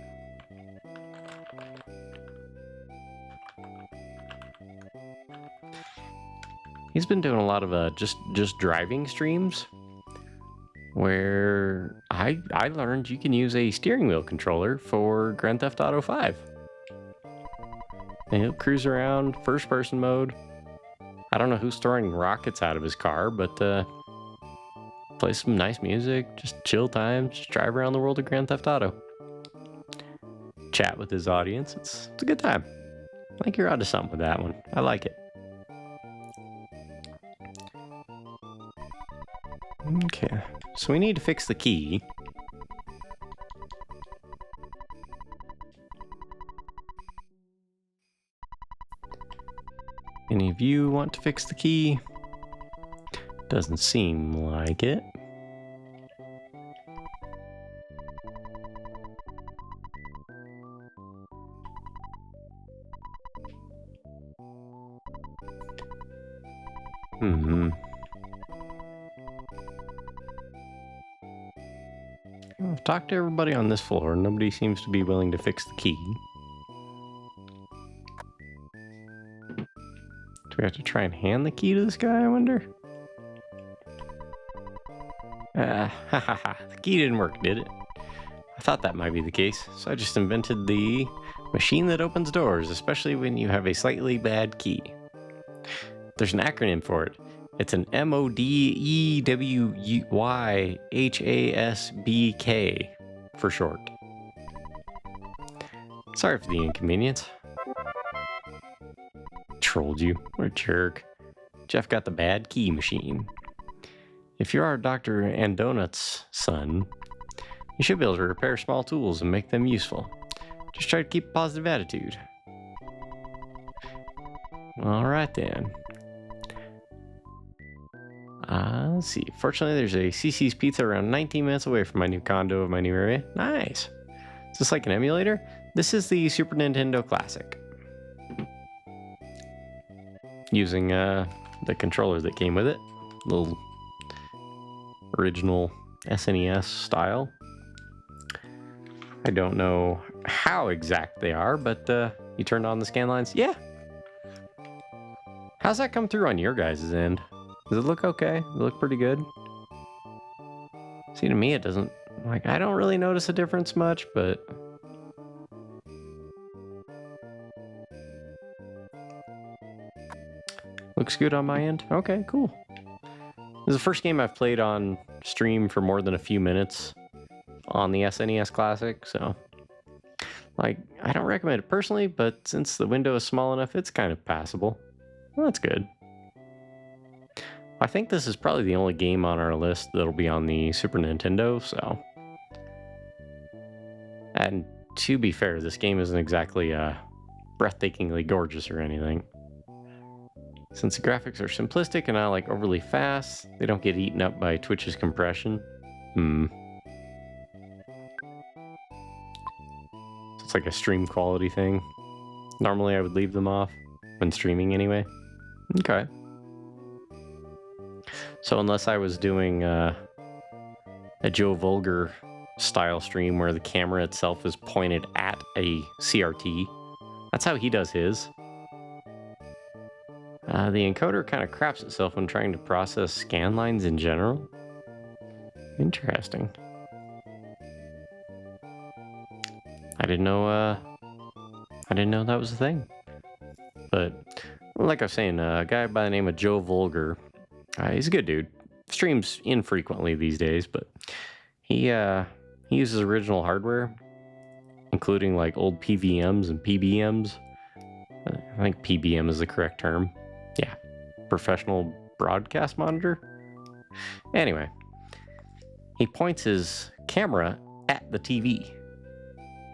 He's been doing a lot of just driving streams where I learned you can use a steering wheel controller for Grand Theft Auto 5. And he'll cruise around first person mode. I don't know who's throwing rockets out of his car, but play some nice music, just chill time, just drive around the world of Grand Theft Auto. Chat with his audience. It's a good time. I think you're onto something with that one. I like it. Okay, so we need to fix the key. Any of you want to fix the key? Doesn't seem like it. I've talked to everybody on this floor. Nobody seems to be willing to fix the key. Do we have to try and hand the key to this guy, I wonder? The key didn't work, did it? I thought that might be the case, so I just invented the machine that opens doors, especially when you have a slightly bad key. There's an acronym for it. It's an MODEWYHASBK for short. Sorry for the inconvenience. Trolled you. What a jerk. Jeff got the bad key machine. If you are Dr. Andonut's son, you should be able to repair small tools and make them useful. Just try to keep a positive attitude. Alright then. Let's see. Fortunately, there's a CC's Pizza around 19 minutes away from my new condo of my new area. Nice. Is this like an emulator? This is the Super Nintendo Classic. Using the controller that came with it. Little original SNES style. I don't know how exact they are, but you turned on the scan lines? Yeah. How's that come through on your guys' end? Does it look okay? Does it look pretty good? See, to me it doesn't, like, I don't really notice a difference much, but looks good on my end. Okay, cool. This is the first game I've played on stream for more than a few minutes on the SNES Classic, so like, I don't recommend it personally, but since the window is small enough, it's kind of passable. Well, that's good. I think this is probably the only game on our list that'll be on the Super Nintendo, so. And to be fair, this game isn't exactly breathtakingly gorgeous or anything. Since the graphics are simplistic and not like overly fast, they don't get eaten up by Twitch's compression. It's like a stream quality thing. Normally I would leave them off when streaming anyway. Okay. So unless I was doing a Joe Vulgar style stream where the camera itself is pointed at a CRT, that's how he does his. The encoder kind of craps itself when trying to process scan lines in general. Interesting. I didn't know that was a thing. But like I was saying, a guy by the name of Joe Vulgar, he's a good dude. Streams infrequently these days, but he uses original hardware, including like old PVMs and PBMs. I think PBM is the correct term. Yeah, professional broadcast monitor. Anyway, he points his camera at the TV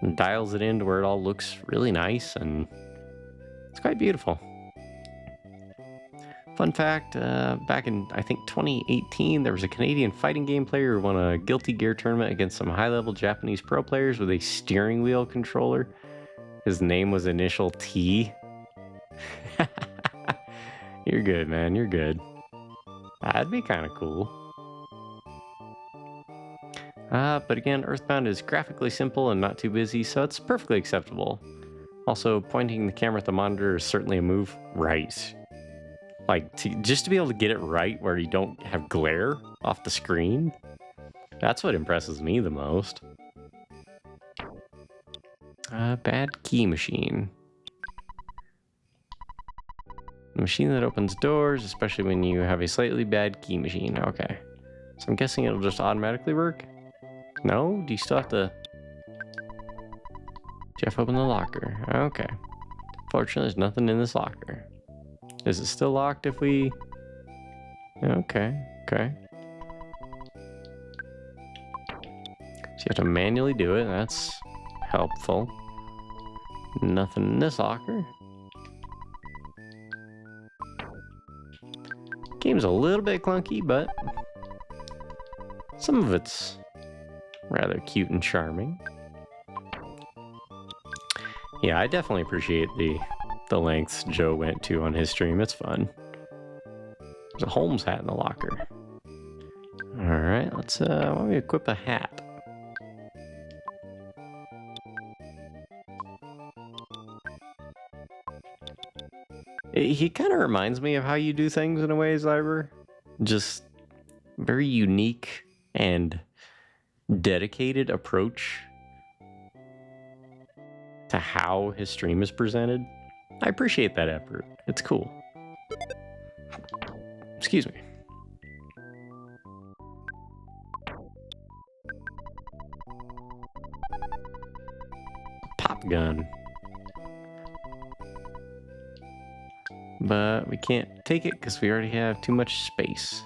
and dials it in to where it all looks really nice, and it's quite beautiful. Fun fact, back in, I think, 2018, there was a Canadian fighting game player who won a Guilty Gear tournament against some high-level Japanese pro players with a steering wheel controller. His name was initial T. You're good, man. You're good. That'd be kind of cool. But again, Earthbound is graphically simple and not too busy, so it's perfectly acceptable. Also, pointing the camera at the monitor is certainly a move. Right. Like, just to be able to get it right where you don't have glare off the screen, that's what impresses me the most. Bad key machine. A machine that opens doors, especially when you have a slightly bad key machine. Okay. So I'm guessing it'll just automatically work? No? Do you still have to... Jeff, open the locker. Okay. Fortunately, there's nothing in this locker. Is it still locked if we... Okay. Okay. So you have to manually do it. That's helpful. Nothing in this locker. Game's a little bit clunky, but some of it's rather cute and charming. Yeah, I definitely appreciate the lengths Joe went to on his stream. It's fun. There's a Holmes hat in the locker. All right, let's why don't we equip a hat? He kind of reminds me of how you do things in a way, Zyber. Just very unique and dedicated approach to how his stream is presented. I appreciate that effort. It's cool. Excuse me. Pop gun. But we can't take it because we already have too much space.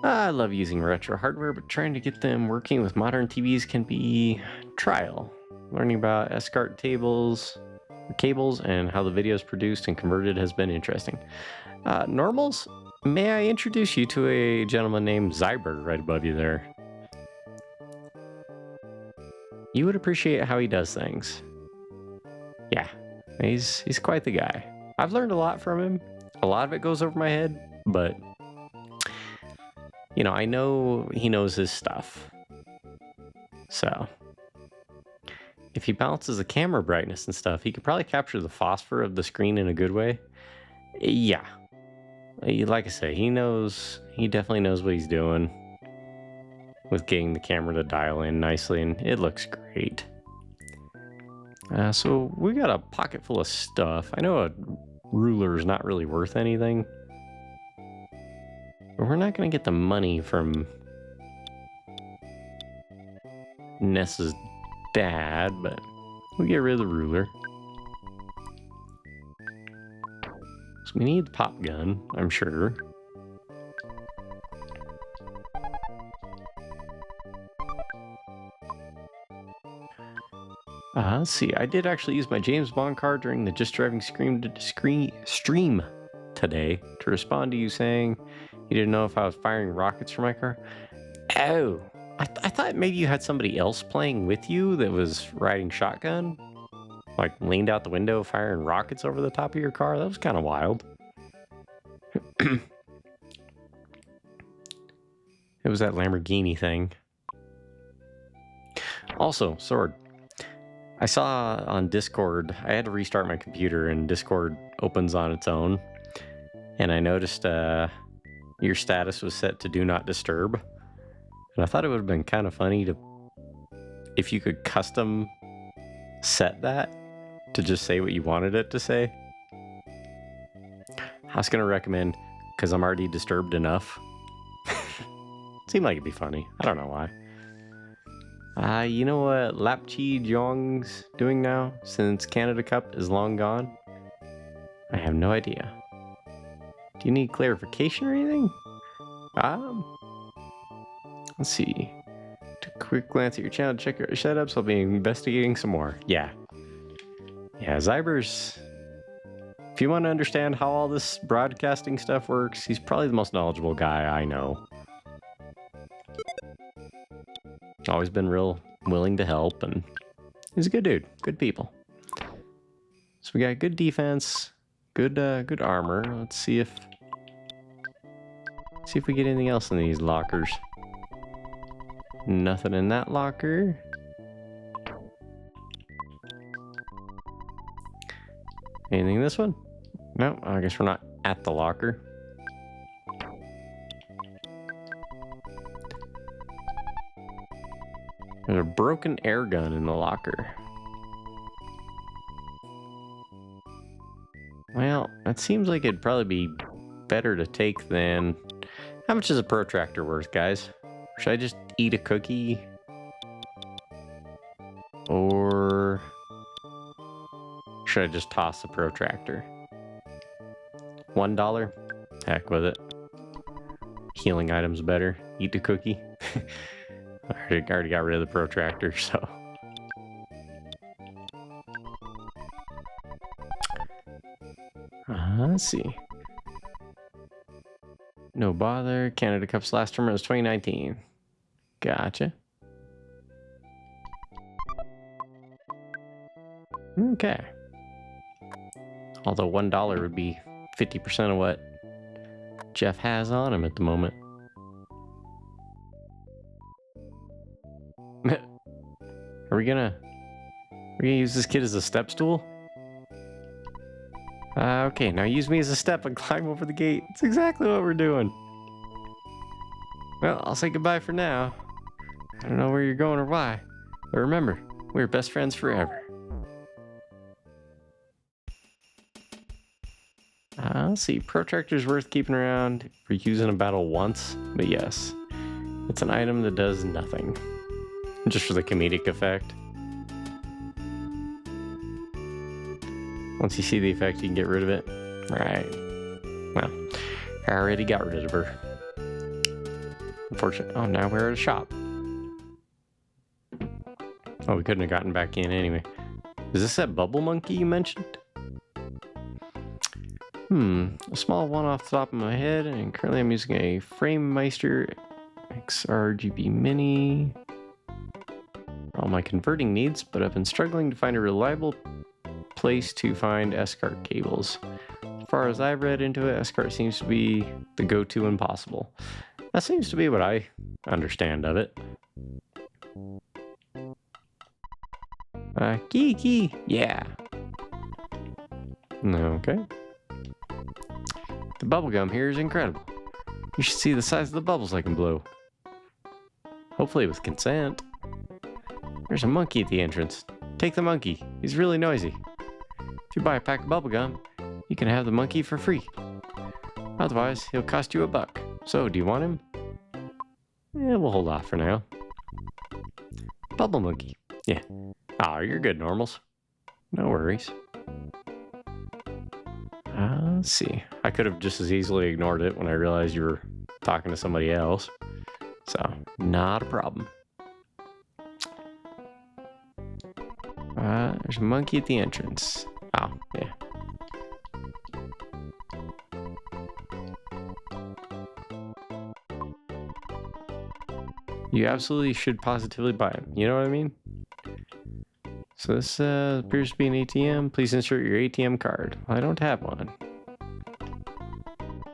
I love using retro hardware, but trying to get them working with modern TVs can be trial. Learning about SCART cables and how the video is produced and converted has been interesting. Normals, may I introduce you to a gentleman named Zyber right above you there? You would appreciate how he does things. Yeah. He's quite the guy. I've learned a lot from him. A lot of it goes over my head, but you know, I know he knows his stuff. So if he balances the camera brightness and stuff, he could probably capture the phosphor of the screen in a good way. Yeah. Like I say, he definitely knows what he's doing with getting the camera to dial in nicely, and it looks great. So we got a pocket full of stuff. I know a ruler is not really worth anything. We're not going to get the money from Nessa's dad, but we'll get rid of the ruler. So we need the pop gun, I'm sure. Let's see. I did actually use my James Bond card during the Just Driving stream today to respond to you saying you didn't know if I was firing rockets from my car. Oh, I thought maybe you had somebody else playing with you that was riding shotgun, like leaned out the window firing rockets over the top of your car. That was kind of wild. It was that Lamborghini thing. Also, Sword. I saw on Discord, I had to restart my computer and Discord opens on its own. And I noticed your status was set to do not disturb. And I thought it would have been kind of funny if you could custom set that to just say what you wanted it to say. I was going to recommend, because I'm already disturbed enough. Seemed like it'd be funny. I don't know why. You know what Lapchi Jong's doing now, since Canada Cup is long gone? I have no idea. Do you need clarification or anything? Let's see. Took a quick glance at your channel to check your setups. I'll be investigating some more. Yeah, Zybers. If you want to understand how all this broadcasting stuff works, he's probably the most knowledgeable guy I know. Always been real willing to help, and he's a good dude. Good people. So we got good defense, good armor. Let's see if we get anything else in these lockers. Nothing in that locker. Anything in this one? No, I guess we're not at the locker. There's a broken air gun in the locker. Well, that seems like it'd probably be better to take than... How much is a protractor worth, guys? Should I just eat a cookie? Or should I just toss the protractor? $1? Heck with it. Healing items better. Eat the cookie. I already got rid of the protractor, so. Let's see. No bother. Canada Cup's last tournament was 2019. Gotcha. Okay. Although $1 would be 50% of what Jeff has on him at the moment. Are we gonna use this kid as a step stool? Okay, now use me as a step and climb over the gate. It's exactly what we're doing. Well, I'll say goodbye for now. I don't know where you're going or why, but remember, we're best friends forever. Let's see, protractor's worth keeping around for using a battle once, but yes, it's an item that does nothing. Just for the comedic effect. Once you see the effect, you can get rid of it. Right. Well, I already got rid of her. Unfortunately. Oh, now we're at a shop. Oh, we couldn't have gotten back in anyway. Is this that bubble monkey you mentioned? A small one off the top of my head, and currently I'm using a Framemeister XRGB Mini. All my converting needs, but I've been struggling to find a reliable place to find S-cart cables. As far as I've read into it, S-cart seems to be the go-to when possible. That seems to be what I understand of it. Key, yeah. Okay. The bubblegum here is incredible. You should see the size of the bubbles I can blow. Hopefully with consent. There's a monkey at the entrance. Take the monkey. He's really noisy. If you buy a pack of bubblegum, you can have the monkey for free. Otherwise, he'll cost you $1. So, do you want him? Yeah, we'll hold off for now. Bubble monkey. Yeah. Oh, you're good, normals. No worries. Let's see. I could have just as easily ignored it when I realized you were talking to somebody else. So, not a problem. There's a monkey at the entrance. Oh, yeah. You absolutely should positively buy him. You know what I mean? So this appears to be an ATM. Please insert your ATM card. I don't have one.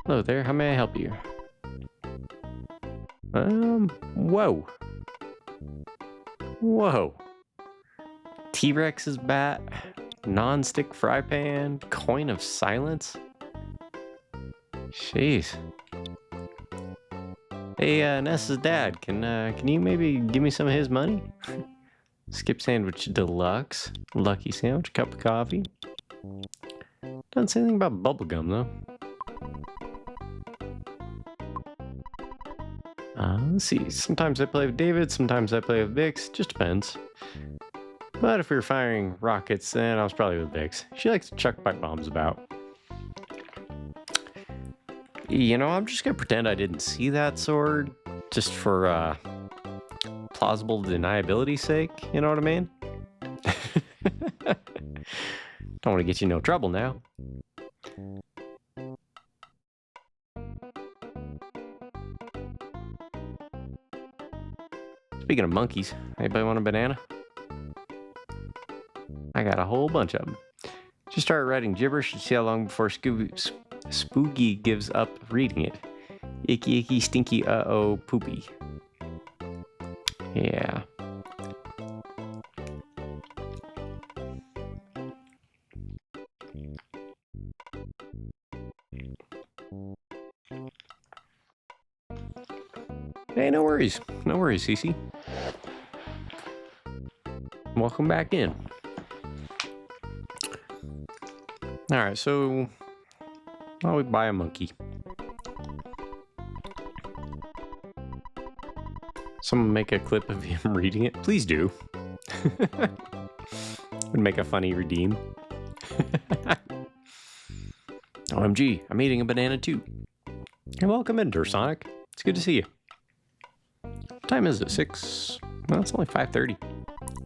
Hello there. How may I help you? Whoa. Whoa. T-Rex's bat, non-stick fry pan, coin of silence. Jeez. Hey, Nessa's dad, can you maybe give me some of his money? Skip sandwich deluxe, lucky sandwich, cup of coffee. Doesn't say anything about bubblegum though. Let's see. Sometimes I play with David, sometimes I play with Vix. Just depends. But if we were firing rockets, then I was probably with Vix. She likes to chuck pipe bombs about. You know, I'm just gonna pretend I didn't see that sword, just for plausible deniability's sake. You know what I mean? Don't want to get you in no trouble now. Speaking of monkeys, anybody want a banana? I got a whole bunch of them. Just start writing gibberish and see how long before Spooky gives up reading it. Icky, icky, stinky, uh-oh, poopy. Yeah. Hey, no worries. No worries, Cece. Welcome back in. Alright, so... Why would we buy a monkey? Someone make a clip of him reading it? Please do. Would make a funny redeem. OMG, I'm eating a banana too. And welcome in, Sonic. It's good to see you. What time is it? 6? Well, it's only 5:30.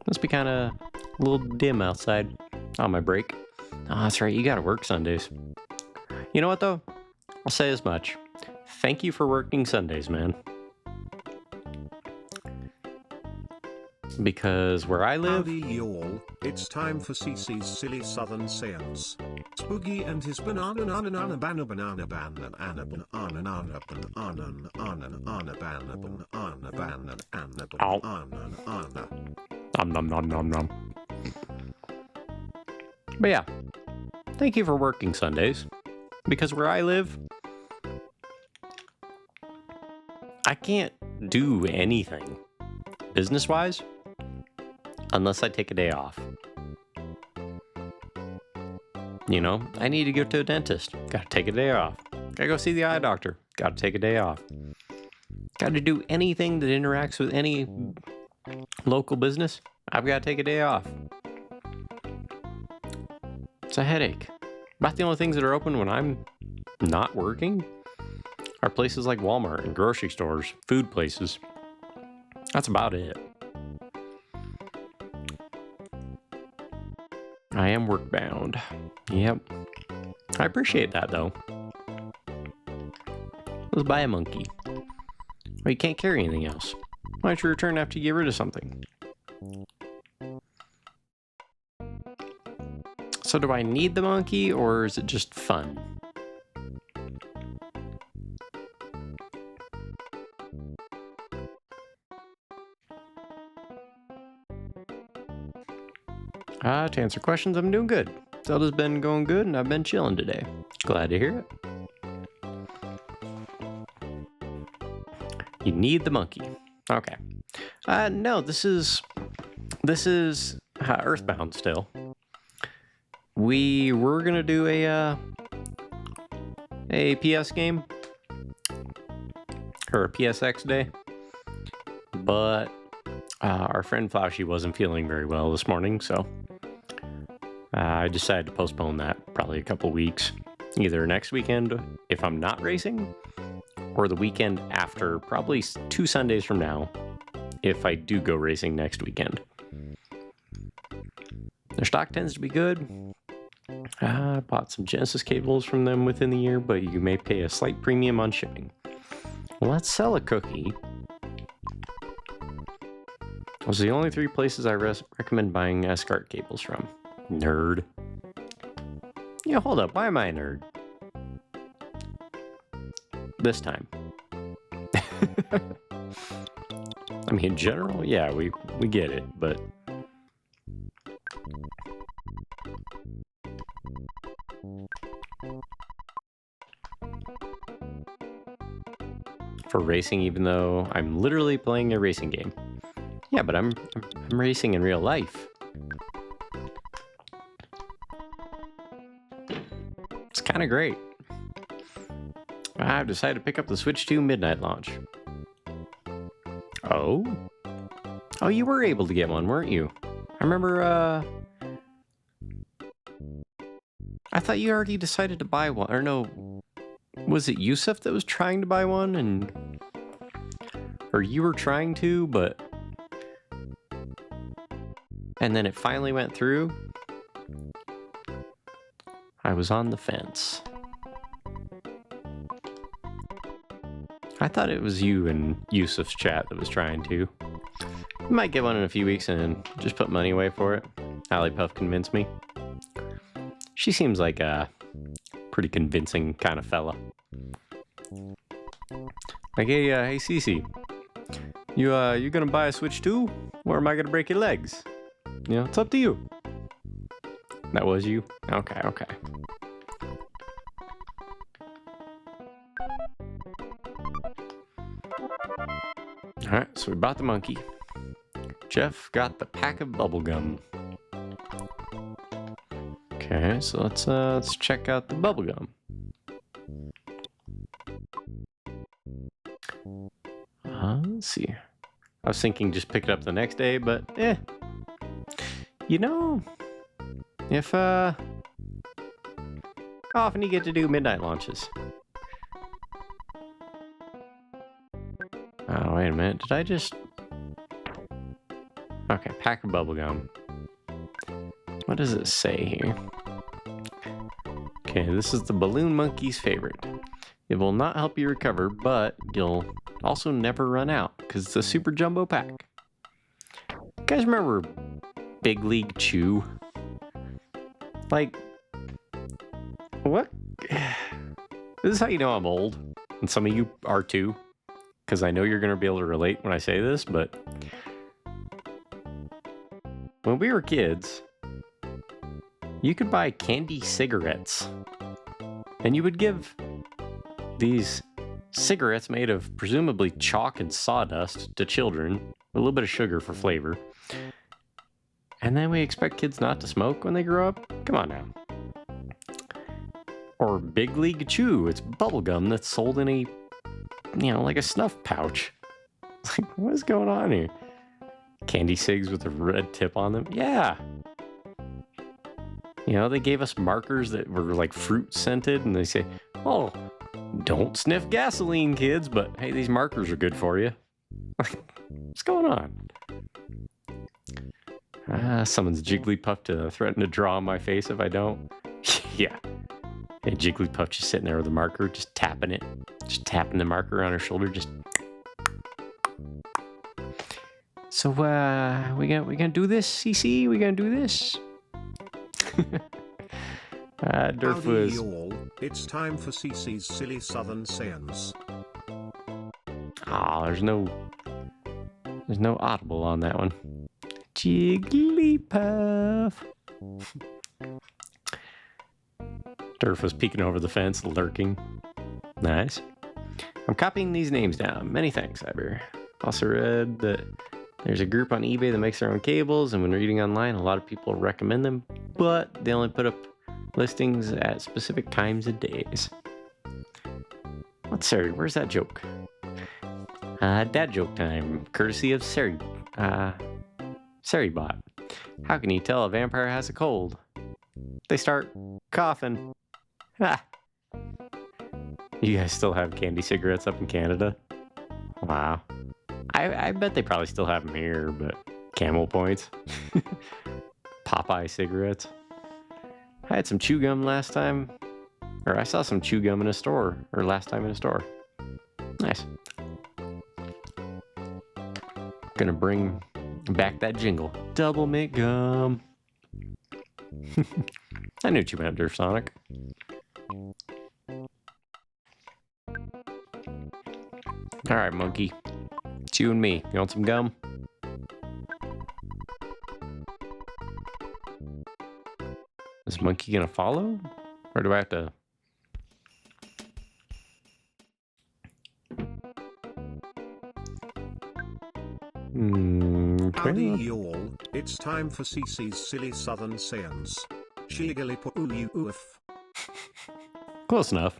Must be kind of a little dim outside on my break. Oh, that's right. You gotta work Sundays. You know what, though? I'll say as much. Thank you for working Sundays, man. Because where I live...
Howdy y'all, it's time for CC's Silly Southern Science. Spooky and his banana banana banana banana banana banana banana banana banana banana.
Nom. But yeah, thank you for working Sundays. Because where I live, I can't do anything business-wise unless I take a day off. You know, I need to go to a dentist. Gotta take a day off. Gotta go see the eye doctor. Gotta take a day off. Gotta do anything that interacts with any local business. I've gotta take a day off. It's a headache. About the only things that are open when I'm not working are places like Walmart and grocery stores, food places. That's about it. I am work bound. Yep. I appreciate that though. Let's buy a monkey. Well, you can't carry anything else. Why don't you return after you get rid of something? So do I need the monkey or is it just fun? To answer questions, I'm doing good. Zelda's been going good and I've been chilling today. Glad to hear it. You need the monkey. Okay. No, this is Earthbound still. We were gonna do a PS game, or a PSX day. But our friend Flaushy wasn't feeling very well this morning, so I decided to postpone that probably a couple weeks. Either next weekend if I'm not racing, or the weekend after, probably 2 Sundays from now, if I do go racing next weekend. Their stock tends to be good. I bought some Genesis cables from them within the year, but you may pay a slight premium on shipping. Let's sell a cookie. Those are the only 3 places I recommend buying SCART cables from. Nerd. Yeah, hold up. Why am I a nerd? This time. I mean, in general, yeah, we get it, but... For racing, even though I'm literally playing a racing game. Yeah, but I'm racing in real life. It's kind of great. I've decided to pick up the Switch 2 Midnight launch. Oh? Oh, you were able to get one, weren't you? I remember, I thought you already decided to buy one. Or no, was it Yusuf that was trying to buy one? Or you were trying to, but... And then it finally went through? I was on the fence. I thought it was you and Yusuf's chat that was trying to. I might get one in a few weeks and just put money away for it. Allie Puff convinced me. She seems like a pretty convincing kind of fella. Like, hey Cece, you gonna buy a Switch 2? Or am I gonna break your legs? You know, it's up to you. That was you? Okay. Alright, so we bought the monkey. Jeff got the pack of bubblegum. Okay, so let's check out the bubblegum. Let's see. I was thinking just pick it up the next day, but you know, if how often do you get to do midnight launches? Oh, wait a minute. Did I just... Okay, pack of bubblegum. What does it say here? Okay, this is the Balloon Monkey's favorite. It will not help you recover, but you'll also never run out, because it's a super jumbo pack. You guys remember Big League Chew? Like, what? This is how you know I'm old, and some of you are too. Because I know you're going to be able to relate when I say this, but when we were kids, you could buy candy cigarettes, and you would give these cigarettes made of presumably chalk and sawdust to children with a little bit of sugar for flavor. And then we expect kids not to smoke when they grow up? Come on now. Or Big League Chew, it's bubblegum that's sold in a, you know, like a snuff pouch. It's like, what is going on here? Candy cigs with a red tip on them? Yeah. You know, they gave us markers that were like fruit scented, and they say, oh, don't sniff gasoline, kids, but hey, these markers are good for you. What's going on? Summons Jigglypuff to threaten to draw on my face if I don't. Yeah. Hey, Jigglypuff just sitting there with a marker, just tapping it. Just tapping the marker on her shoulder, just... So, we gonna do this, CC? We gonna do this? Durf was...
Howdy, y'all. It's time for CC's Silly Southern Sayings.
Oh, there's no audible on that one. Jigglypuff. Durf was peeking over the fence, lurking. Nice. I'm copying these names down. Many thanks, Cyber. Also read that there's a group on eBay that makes their own cables, and when reading online, a lot of people recommend them, but they only put up listings at specific times and days. What's there? Where's that joke? Dad joke time, courtesy of Seribot. How can you tell a vampire has a cold? They start coughing. Ah. You guys still have candy cigarettes up in Canada? Wow. I bet they probably still have them here, but Camel Points. Popeye cigarettes. I had some chew gum last time. Or I saw some chew gum in a store. Or last time in a store. Nice. Gonna bring back that jingle. Double mint gum. I knew what you meant, Derf Sonic. Alright, monkey. It's you and me. You want some gum? Is monkey gonna follow? Or do I have to...
Howdy y'all, it's time for CC's Silly Southern Science. Shigalipoof.
Close enough.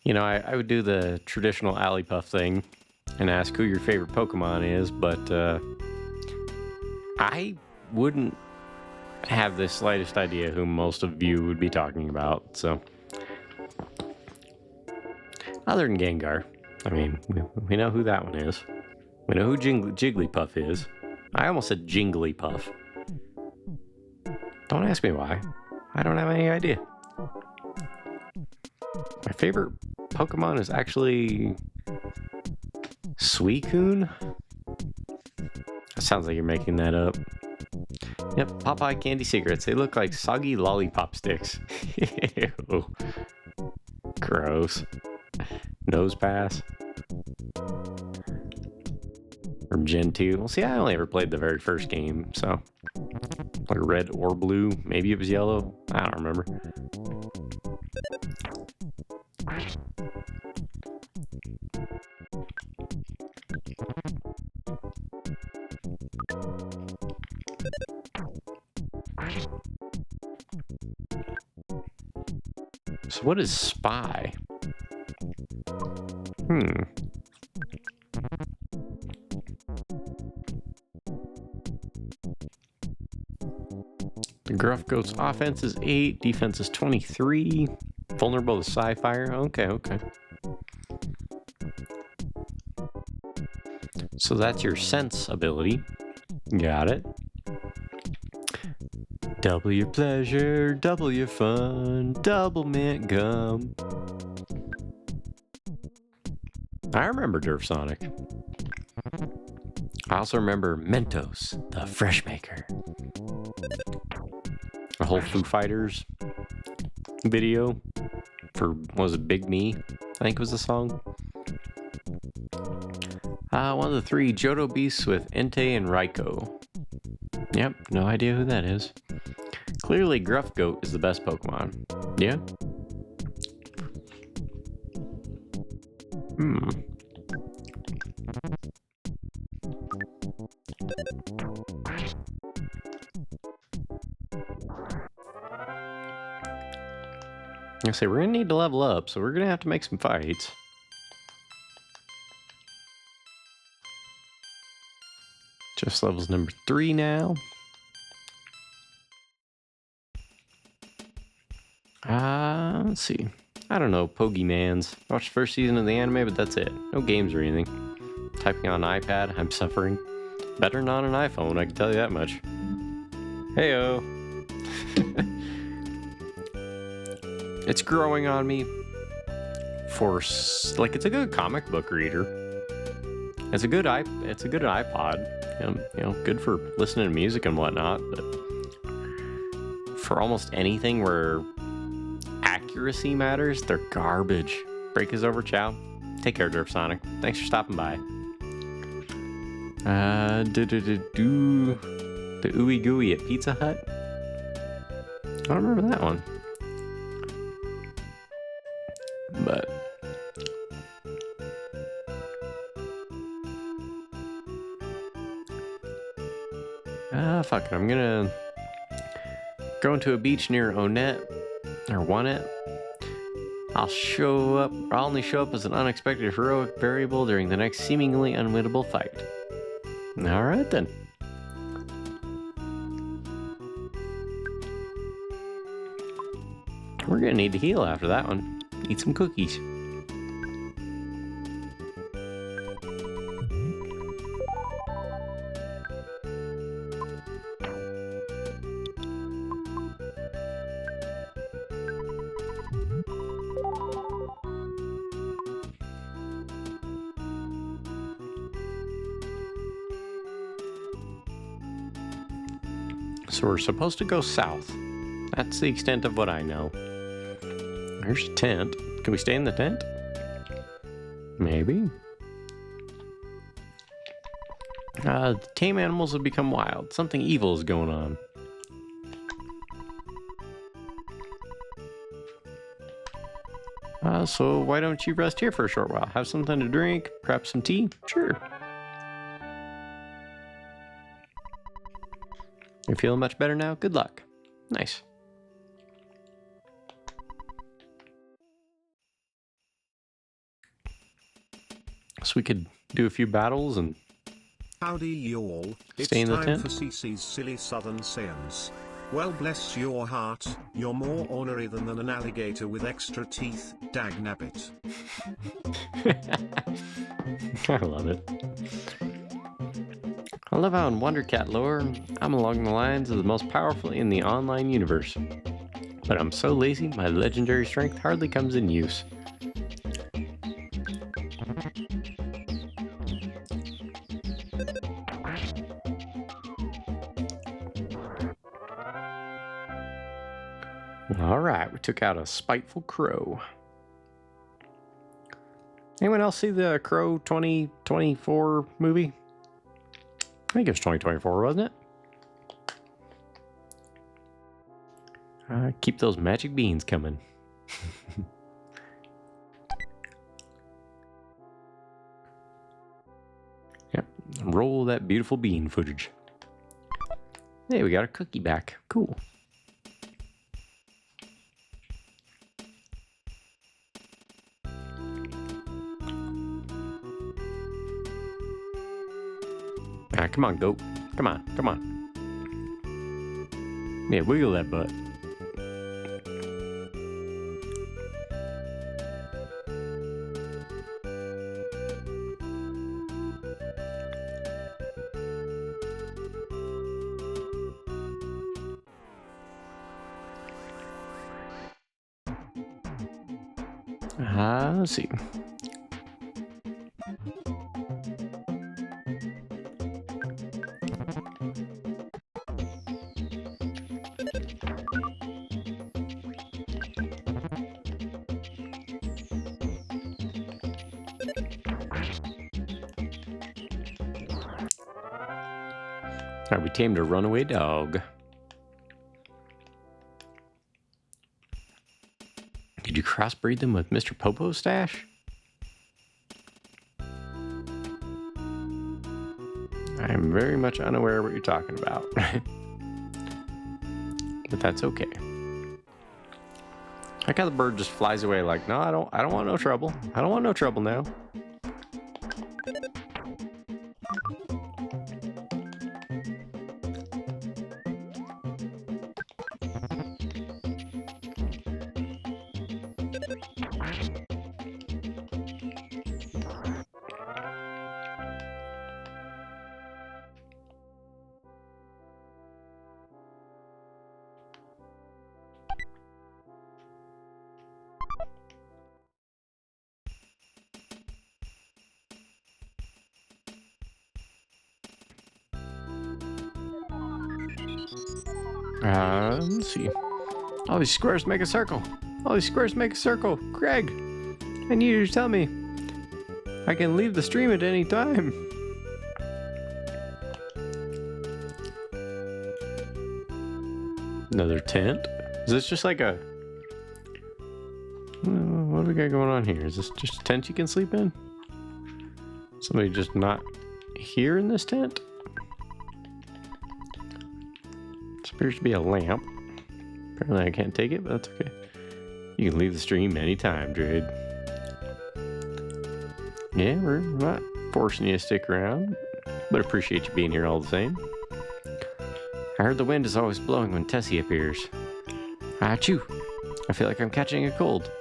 You know, I would do the traditional alley puff thing and ask who your favorite Pokemon is, but I wouldn't have the slightest idea who most of you would be talking about, so. Other than Gengar. I mean, we know who that one is. We know who Jigglypuff is. I almost said Jinglypuff. Don't ask me why. I don't have any idea. My favorite Pokemon is actually Suicune? That sounds like you're making that up. Yep, Popeye candy cigarettes. They look like soggy lollipop sticks. Ew. Gross. Nose pass. From Gen 2. Well, see, I only ever played the very first game, so. Like red or blue. Maybe it was yellow. I don't remember. So what is spy? The Gruff Goat's offense is 8, defense is 23. Vulnerable to Psyfire. Okay. So that's your sense ability. Got it. Double your pleasure, double your fun, double mint gum. I remember Derf Sonic. I also remember Mentos, the Fresh Maker. The whole Foo Fighters video for, what was it, Big Me? I think was the song. One of the 3 Johto Beasts with Entei and Raikou. Yep, no idea who that is. Clearly, Gruff Goat is the best Pokemon. Yeah? I say, we're gonna need to level up, so we're gonna have to make some fights. Just levels number 3 now. Let's see. I don't know, Pokemans. I watched the first season of the anime, but that's it. No games or anything. Typing on an iPad, I'm suffering. Better than on an iPhone, I can tell you that much. Heyo. It's growing on me. Like, it's a good comic book reader. It's a good iPod. You know, good for listening to music and whatnot. But for almost anything where accuracy matters, they're garbage. Break is over, ciao. Take care, Derf Sonic. Thanks for stopping by. The Ooey Gooey at Pizza Hut. I don't remember that one. But Fuck it. I'm gonna go into a beach near Onette or Wanette. I'll only show up as an unexpected heroic variable during the next seemingly unwinnable fight. Alright then. We're gonna need to heal after that one. Eat some cookies. So we're supposed to go south. That's the extent of what I know. There's a tent. Can we stay in the tent? Maybe. The tame animals have become wild. Something evil is going on. So why don't you rest here for a short while? Have something to drink, perhaps some tea? Sure. You're feeling much better now? Good luck. Nice. So we could do a few battles and
Howdy y'all, it's
stay in the
time
tent.
for CC's Silly Southern Sayings. Well bless your heart, you're more ornery than an alligator with extra teeth, dagnabbit.
I love it. I love how in Wondercat lore, I'm along the lines of the most powerful in the online universe. But I'm so lazy, my legendary strength hardly comes in use. Alright, we took out a spiteful crow. Anyone else see the Crow 2024 movie? I think it was 2024, wasn't it? Keep those magic beans coming. Yep, roll that beautiful bean footage. Hey, we got a cookie back. Cool. Come on, goat. Come on, come on. Yeah, wiggle that butt. Let's see. Alright, we tamed a runaway dog. Did you crossbreed them with Mr. Popo's stash? I'm very much unaware of what you're talking about. But that's okay. I like how the bird just flies away like, no, I don't want no trouble. I don't want no trouble now. Let's see. All these squares make a circle. All these squares make a circle. Greg, I need you to tell me. I can leave the stream at any time. Another tent? Is this just like a... What do we got going on here? Is this just a tent you can sleep in? Somebody just not here in this tent? Appears to be a lamp. Apparently I can't take it, but that's okay. You can leave the stream anytime, Drade. Yeah, we're not forcing you to stick around, but appreciate you being here all the same. I heard the wind is always blowing when Tessie appears. Achoo! I feel like I'm catching a cold.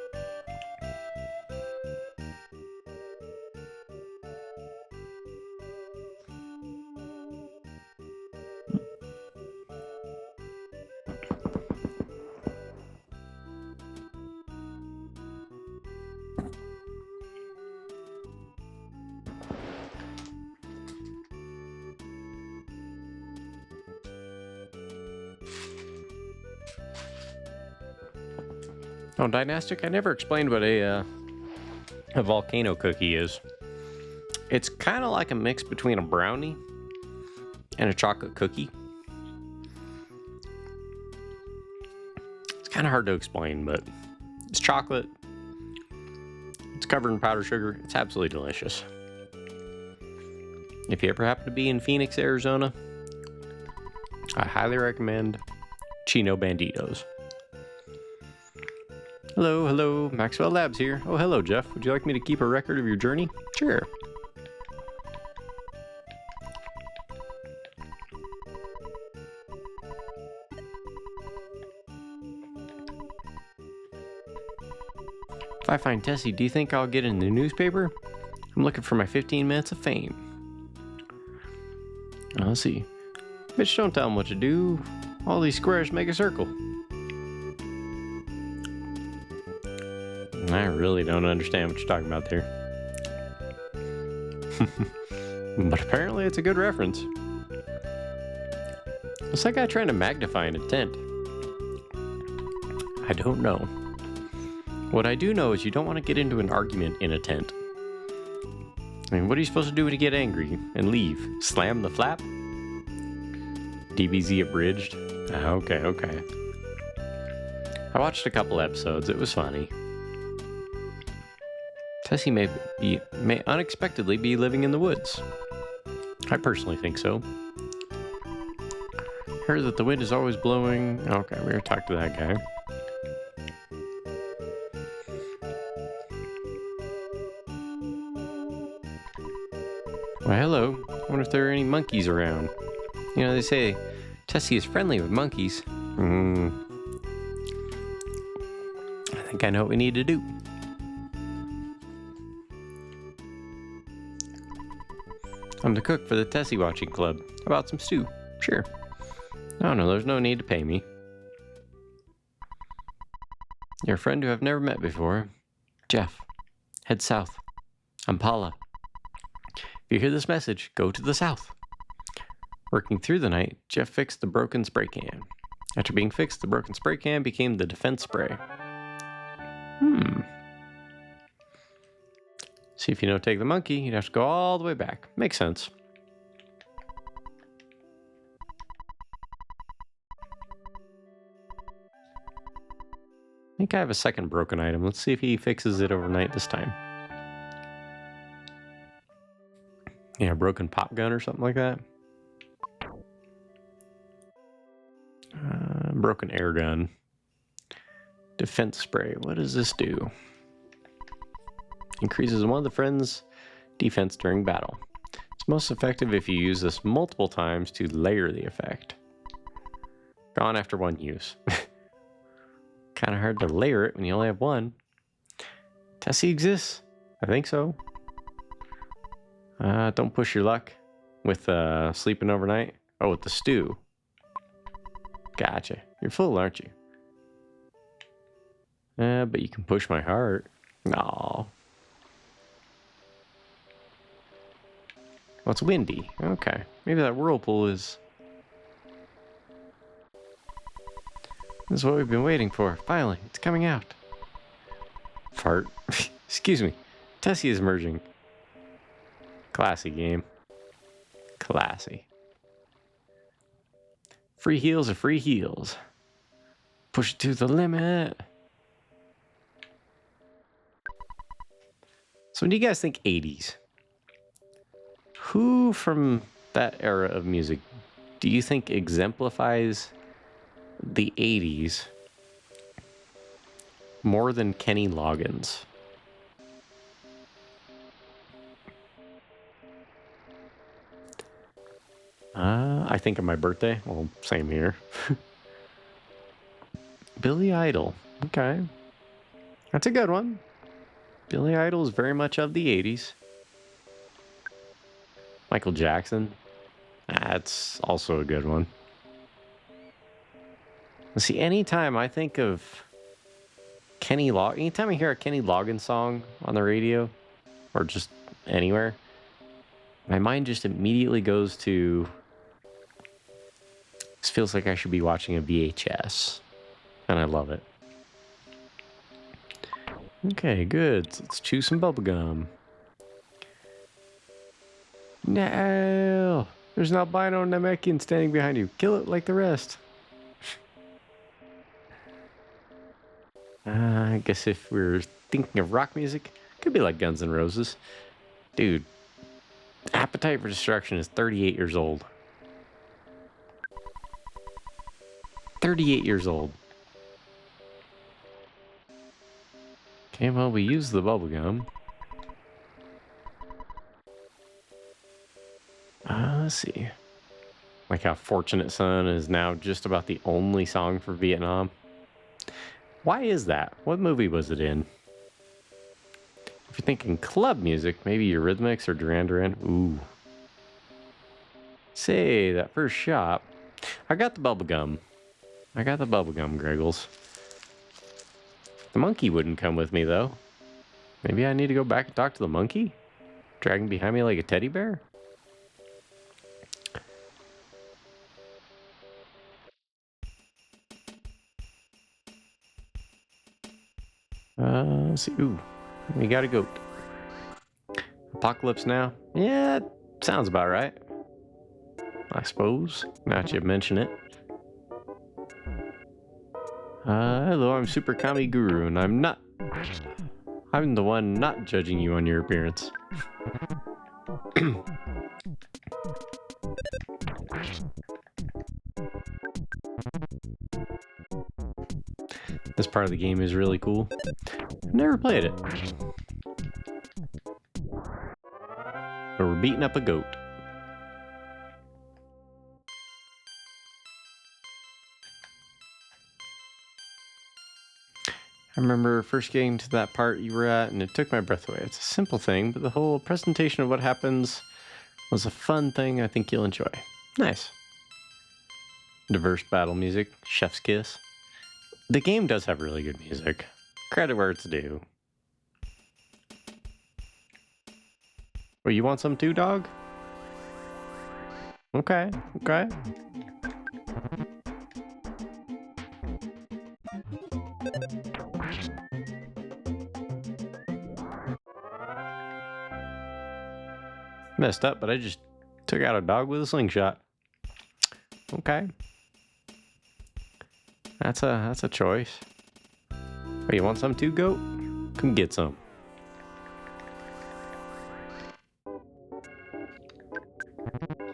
Oh, Dynastic, I never explained what a volcano cookie is. It's kind of like a mix between a brownie and a chocolate cookie. It's kind of hard to explain, but it's chocolate. It's covered in powdered sugar. It's absolutely delicious. If you ever happen to be in Phoenix, Arizona, I highly recommend Chino Banditos. Hello, hello, Maxwell Labs here. Oh, hello, Jeff. Would you like me to keep a record of your journey? Sure. If I find Tessie, do you think I'll get in the newspaper? I'm looking for my 15 minutes of fame. Let's see. Bitch, don't tell him what to do. All these squares make a circle. I really don't understand what you're talking about there. But apparently it's a good reference. What's that guy trying to magnify in a tent? I don't know. What I do know is you don't want to get into an argument in a tent. I mean, what are you supposed to do when you get angry and leave? Slam the flap? DBZ abridged? Okay. I watched a couple episodes. It was funny. Tessie may unexpectedly be living in the woods. I personally think so. Heard that the wind is always blowing. Okay, we're gonna talk to that guy. Well, hello. I wonder if there are any monkeys around. You know, they say Tessie is friendly with monkeys. I think I know what we need to do. I'm the cook for the Tessie Watching Club. How about some stew? Sure. No, there's no need to pay me. You're a friend who I've never met before. Jeff. Head south. I'm Paula. If you hear this message, go to the south. Working through the night, Jeff fixed the broken spray can. After being fixed, the broken spray can became the defense spray. See, if you don't take the monkey, you'd have to go all the way back. Makes sense. I think I have a second broken item. Let's see if he fixes it overnight this time. Yeah, broken pop gun or something like that. Broken air gun. Defense spray. What does this do? Increases one of the friend's defense during battle. It's most effective if you use this multiple times to layer the effect. Gone after one use. Kind of hard to layer it when you only have one. Tessie exists. I think so. Don't push your luck with sleeping overnight. Oh, with the stew. Gotcha. You're full, aren't you? But you can push my heart. Aw. Well, it's windy. Okay. Maybe that whirlpool is... This is what we've been waiting for. Finally, it's coming out. Fart. Excuse me. Tessie is merging. Classy game. Classy. Free heals are free heals. Push it to the limit. So when do you guys think 80s? Who from that era of music do you think exemplifies the 80s more than Kenny Loggins? I think of my birthday. Well, same here. Billy Idol. Okay. That's a good one. Billy Idol is very much of the 80s. Michael Jackson. That's also a good one. See, anytime I think of anytime I hear a Kenny Loggins song on the radio or just anywhere, my mind just immediately goes to, this feels like I should be watching a VHS, and I love it. Okay, good. So let's chew some bubblegum. No! There's an albino Namekian standing behind you. Kill it like the rest. I guess if we're thinking of rock music, could be like Guns N' Roses. Dude, Appetite for Destruction is 38 years old. 38 years old. Okay, well, we use the bubblegum. Let's see. Like how Fortunate Son is now just about the only song for Vietnam. Why is that? What movie was it in? If you're thinking club music, maybe Eurythmics or Duran Duran. Ooh. Say, that first shop. I got the bubblegum. Greggles. The monkey wouldn't come with me, though. Maybe I need to go back and talk to the monkey? Dragging behind me like a teddy bear? Let's see. Ooh, we got a goat. Apocalypse Now? Yeah, sounds about right. I suppose, now that you mention it. Hello, I'm Super Kami Guru, and I'm the one not judging you on your appearance. This part of the game is really cool. I've never played it. But we're beating up a goat. I remember first getting to that part you were at, and it took my breath away. It's a simple thing, but the whole presentation of what happens was a fun thing I think you'll enjoy. Nice. Diverse battle music, chef's kiss. The game does have really good music. Credit where it's due. Well, you want some too, dog? Okay. Messed up, but I just took out a dog with a slingshot. Okay. That's a choice. Oh, you want some too, goat? Come get some.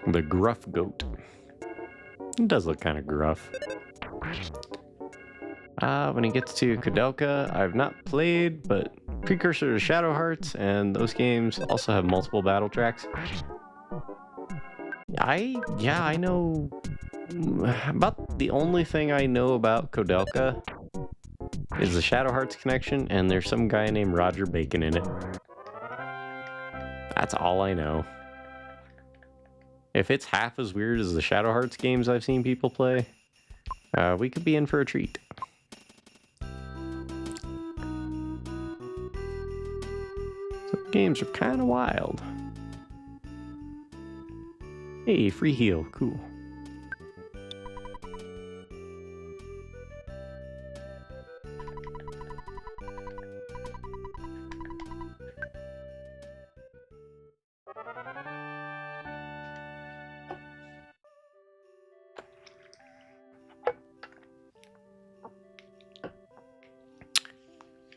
The gruff goat. It does look kind of gruff. When it gets to Koudelka, I've not played, but precursor to Shadow Hearts, and those games also have multiple battle tracks. I know about the only thing I know about Koudelka is the Shadow Hearts connection, and there's some guy named Roger Bacon in it. That's all I know. If it's half as weird as the Shadow Hearts games I've seen people play, we could be in for a treat. Some games are kind of wild. Hey, free heal, cool.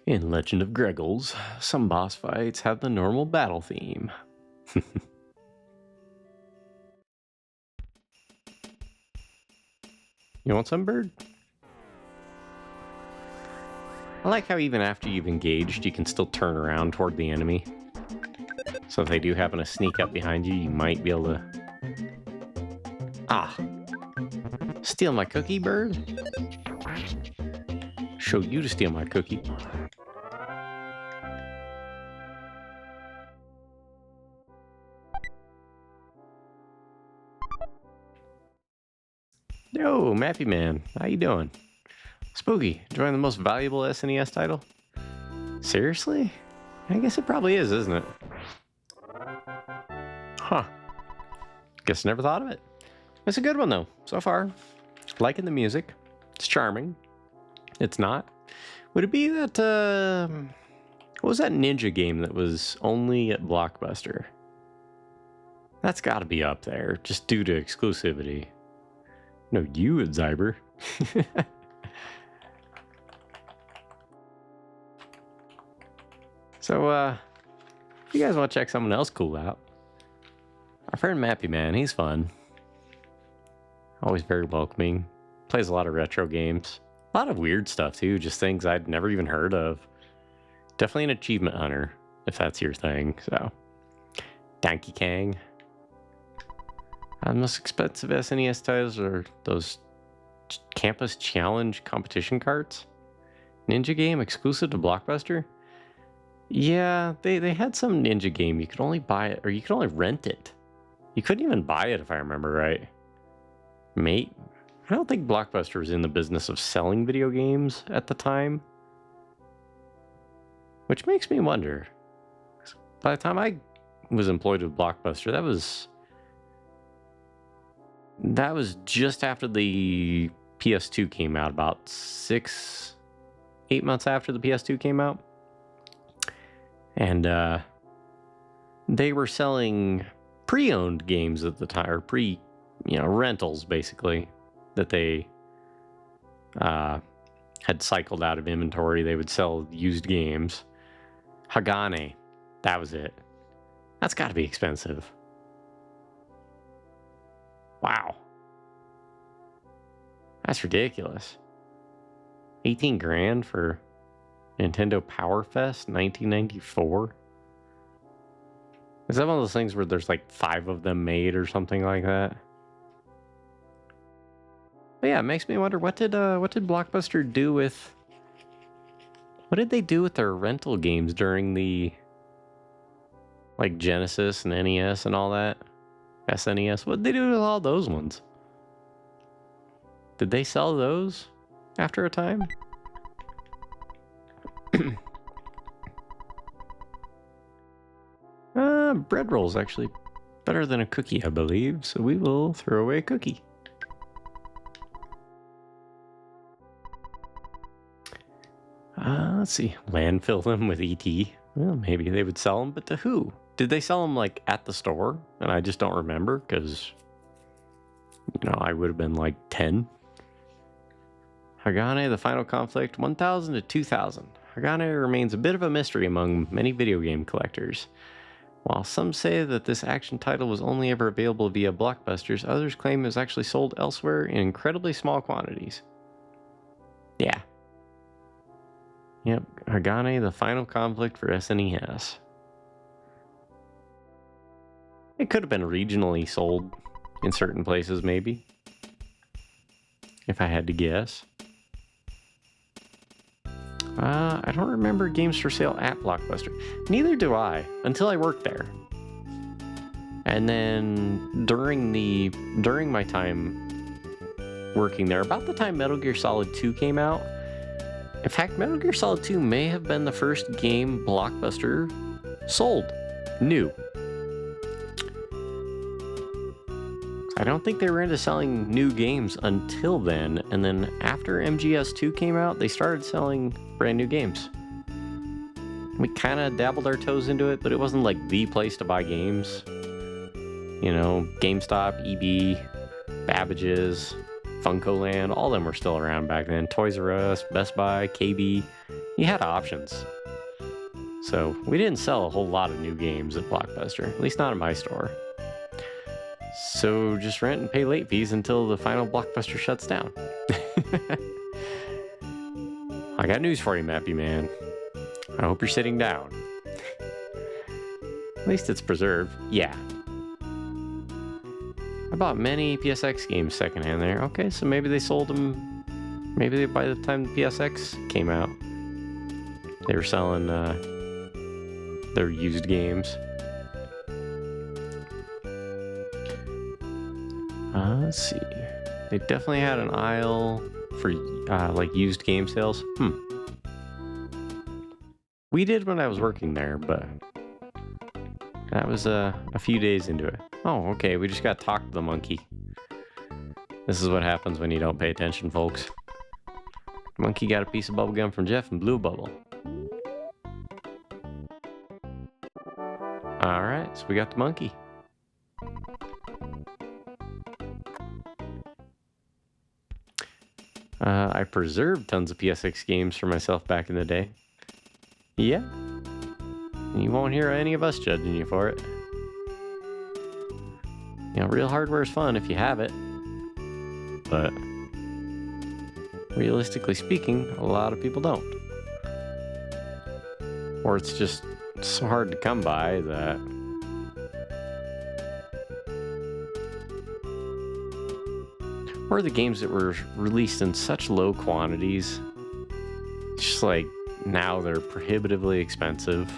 In Legend of Greggles, some boss fights have the normal battle theme. You want some, bird? I like how even after you've engaged, you can still turn around toward the enemy. So if they do happen to sneak up behind you, you might be able to... Ah! Steal my cookie, bird? Show you to steal my cookie. Yo, Mappy Man, how you doing? Spooky, enjoying the most valuable SNES title? Seriously? I guess it probably is, isn't it? Huh. Guess never thought of it. It's a good one, though, so far. Liking the music. It's charming. It's not. Would it be that, what was that ninja game that was only at Blockbuster? That's gotta be up there, just due to exclusivity. No, you at Zyber. So, if you guys want to check someone else cool out, our friend Mappy Man, he's fun. Always very welcoming. Plays a lot of retro games. A lot of weird stuff, too. Just things I'd never even heard of. Definitely an achievement hunter, if that's your thing, so. Donkey Kong. The most expensive SNES titles are those Campus Challenge competition carts. Ninja game exclusive to Blockbuster? Yeah, they had some ninja game. You could only buy it, or you could only rent it. You couldn't even buy it, if I remember right. Mate, I don't think Blockbuster was in the business of selling video games at the time. Which makes me wonder. By the time I was employed with Blockbuster, that was just after the PS2 came out, about 8 months after the PS2 came out. And they were selling pre-owned games at the time, or rentals basically, that they had cycled out of inventory. They would sell used games. Hagane, that was it. That's got to be expensive. Wow. That's ridiculous. 18 grand for Nintendo Power Fest 1994? Is that one of those things where there's like 5 of them made or something like that? But yeah, it makes me wonder, what did Blockbuster do with... What did they do with their rental games during the... like Genesis and NES and all that? SNES? What did they do with all those ones? Did they sell those after a time? Bread roll's actually better than a cookie, I believe, so we will throw away a cookie. Let's see. Landfill them with ET. Well, maybe they would sell them, but to who? Did they sell them, like, at the store? And I just don't remember, because, I would have been, like, 10. Hagane, the Final Conflict, 1000 to 2000. Hagane remains a bit of a mystery among many video game collectors. While some say that this action title was only ever available via Blockbusters, others claim it was actually sold elsewhere in incredibly small quantities. Yeah. Yep, Hagane, the Final Conflict for SNES. It could have been regionally sold in certain places, maybe. If I had to guess. I don't remember games for sale at Blockbuster. Neither do I, until I worked there. And then during my time working there, about the time Metal Gear Solid 2 came out. In fact, Metal Gear Solid 2 may have been the first game Blockbuster sold. New. I don't think they were into selling new games until then, and then after MGS2 came out, they started selling brand new games. We kind of dabbled our toes into it, but it wasn't like the place to buy games. GameStop, EB, Babbage's, FuncoLand, all of them were still around back then. Toys R Us, Best Buy, KB. You had options. So we didn't sell a whole lot of new games at Blockbuster, at least not at my store. So just rent and pay late fees until the final Blockbuster shuts down. I got news for you, Mappy Man. I hope you're sitting down. At least it's preserved. Yeah. I bought many PSX games secondhand there. Okay, so maybe they sold them. Maybe by the time the PSX came out, they were selling their used games. Let's see. They definitely had an aisle for like used game sales. We did when I was working there, but that was a few days into it. Oh, okay. We just got to talk to the monkey. This is what happens when you don't pay attention, folks. The monkey got a piece of bubblegum from Jeff and blew a bubble. Alright, so we got the monkey. I preserved tons of PSX games for myself back in the day. Yeah. You won't hear any of us judging you for it. You know, real hardware is fun if you have it. But realistically speaking, a lot of people don't. Or it's just so hard to come by that or the games that were released in such low quantities, just like now they're prohibitively expensive.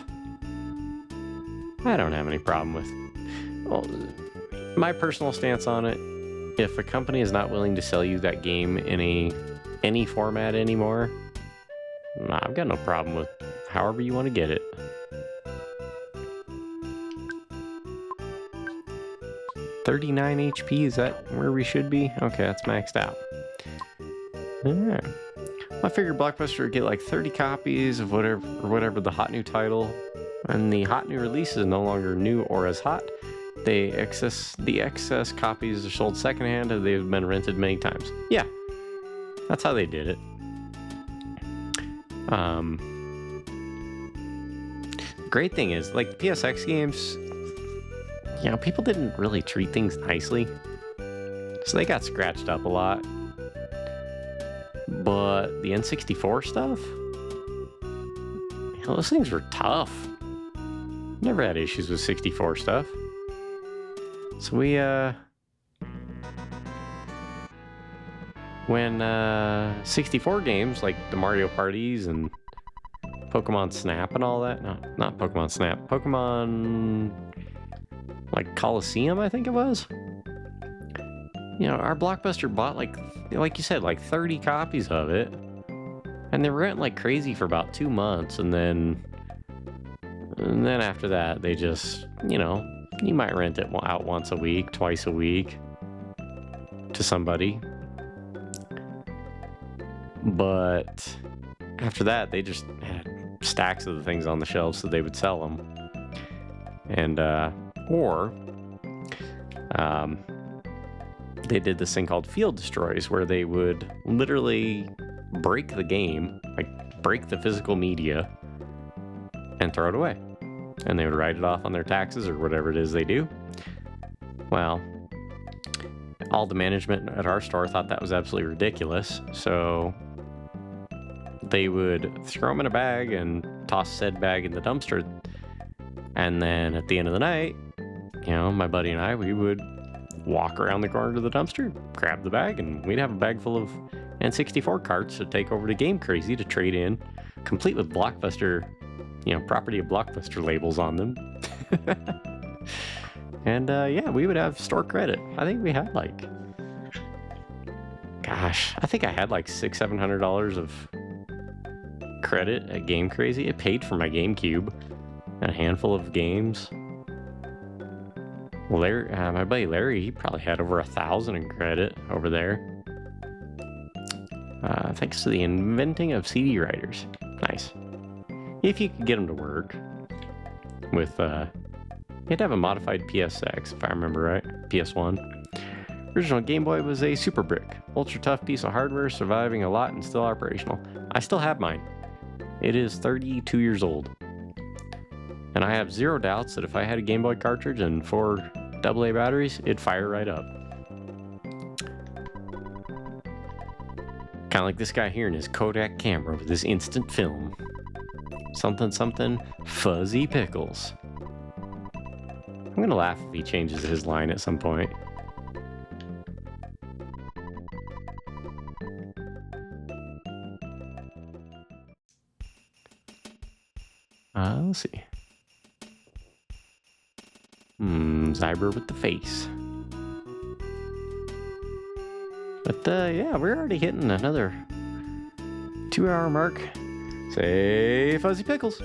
I don't have any problem with. Well, my personal stance on it, if a company is not willing to sell you that game in any format anymore, I've got no problem with however you want to get it. $39 HP, is that where we should be? Okay, that's maxed out. Yeah. I figured Blockbuster would get like 30 copies of whatever the hot new title, and the hot new release is no longer new or as hot. The excess copies are sold secondhand, and they've been rented many times. Yeah, that's how they did it. Great thing is, like the PSX games, you know, people didn't really treat things nicely, so they got scratched up a lot. But the N64 stuff, you know, those things were tough. Never had issues with 64 stuff. So we, when 64 games like the Mario Parties and Pokemon Snap and all that, no, not Pokemon Snap, Pokemon like Coliseum, I think it was. You know, our Blockbuster bought like you said, like 30 copies of it, and they were renting like crazy for about 2 months, and then after that, they just, you know, you might rent it out once a week, twice a week to somebody, but after that, they just had stacks of the things on the shelves so they would sell them, and they did this thing called field destroys, where they would literally break the game, like break the physical media, and throw it away. And they would write it off on their taxes or whatever it is they do. Well, all the management at our store thought that was absolutely ridiculous, so they would throw them in a bag and toss said bag in the dumpster. And then at the end of the night, you know, my buddy and I, we would walk around the corner to the dumpster, grab the bag, and we'd have a bag full of N64 carts to take over to Game Crazy to trade in, complete with Blockbuster, you know, property of Blockbuster labels on them. And yeah, we would have store credit. I think we had like, gosh, I think I had like $600-700 of credit at Game Crazy. It paid for my GameCube and a handful of games. Larry, my buddy Larry, he probably had over 1,000 in credit over there. Thanks to the inventing of CD writers. Nice. If you could get them to work with, you had to have a modified PSX, if I remember right, PS1. Original Game Boy was a Super Brick, ultra tough piece of hardware, surviving a lot and still operational. I still have mine. It is 32 years old. And I have zero doubts that if I had a Game Boy cartridge and 4 AA batteries, it'd fire right up. Kind of like this guy here in his Kodak camera with his instant film. Something, something, fuzzy pickles. I'm gonna laugh if he changes his line at some point. Let's see. Zyber with the face. But yeah, we're already hitting another 2-hour mark. Say fuzzy pickles.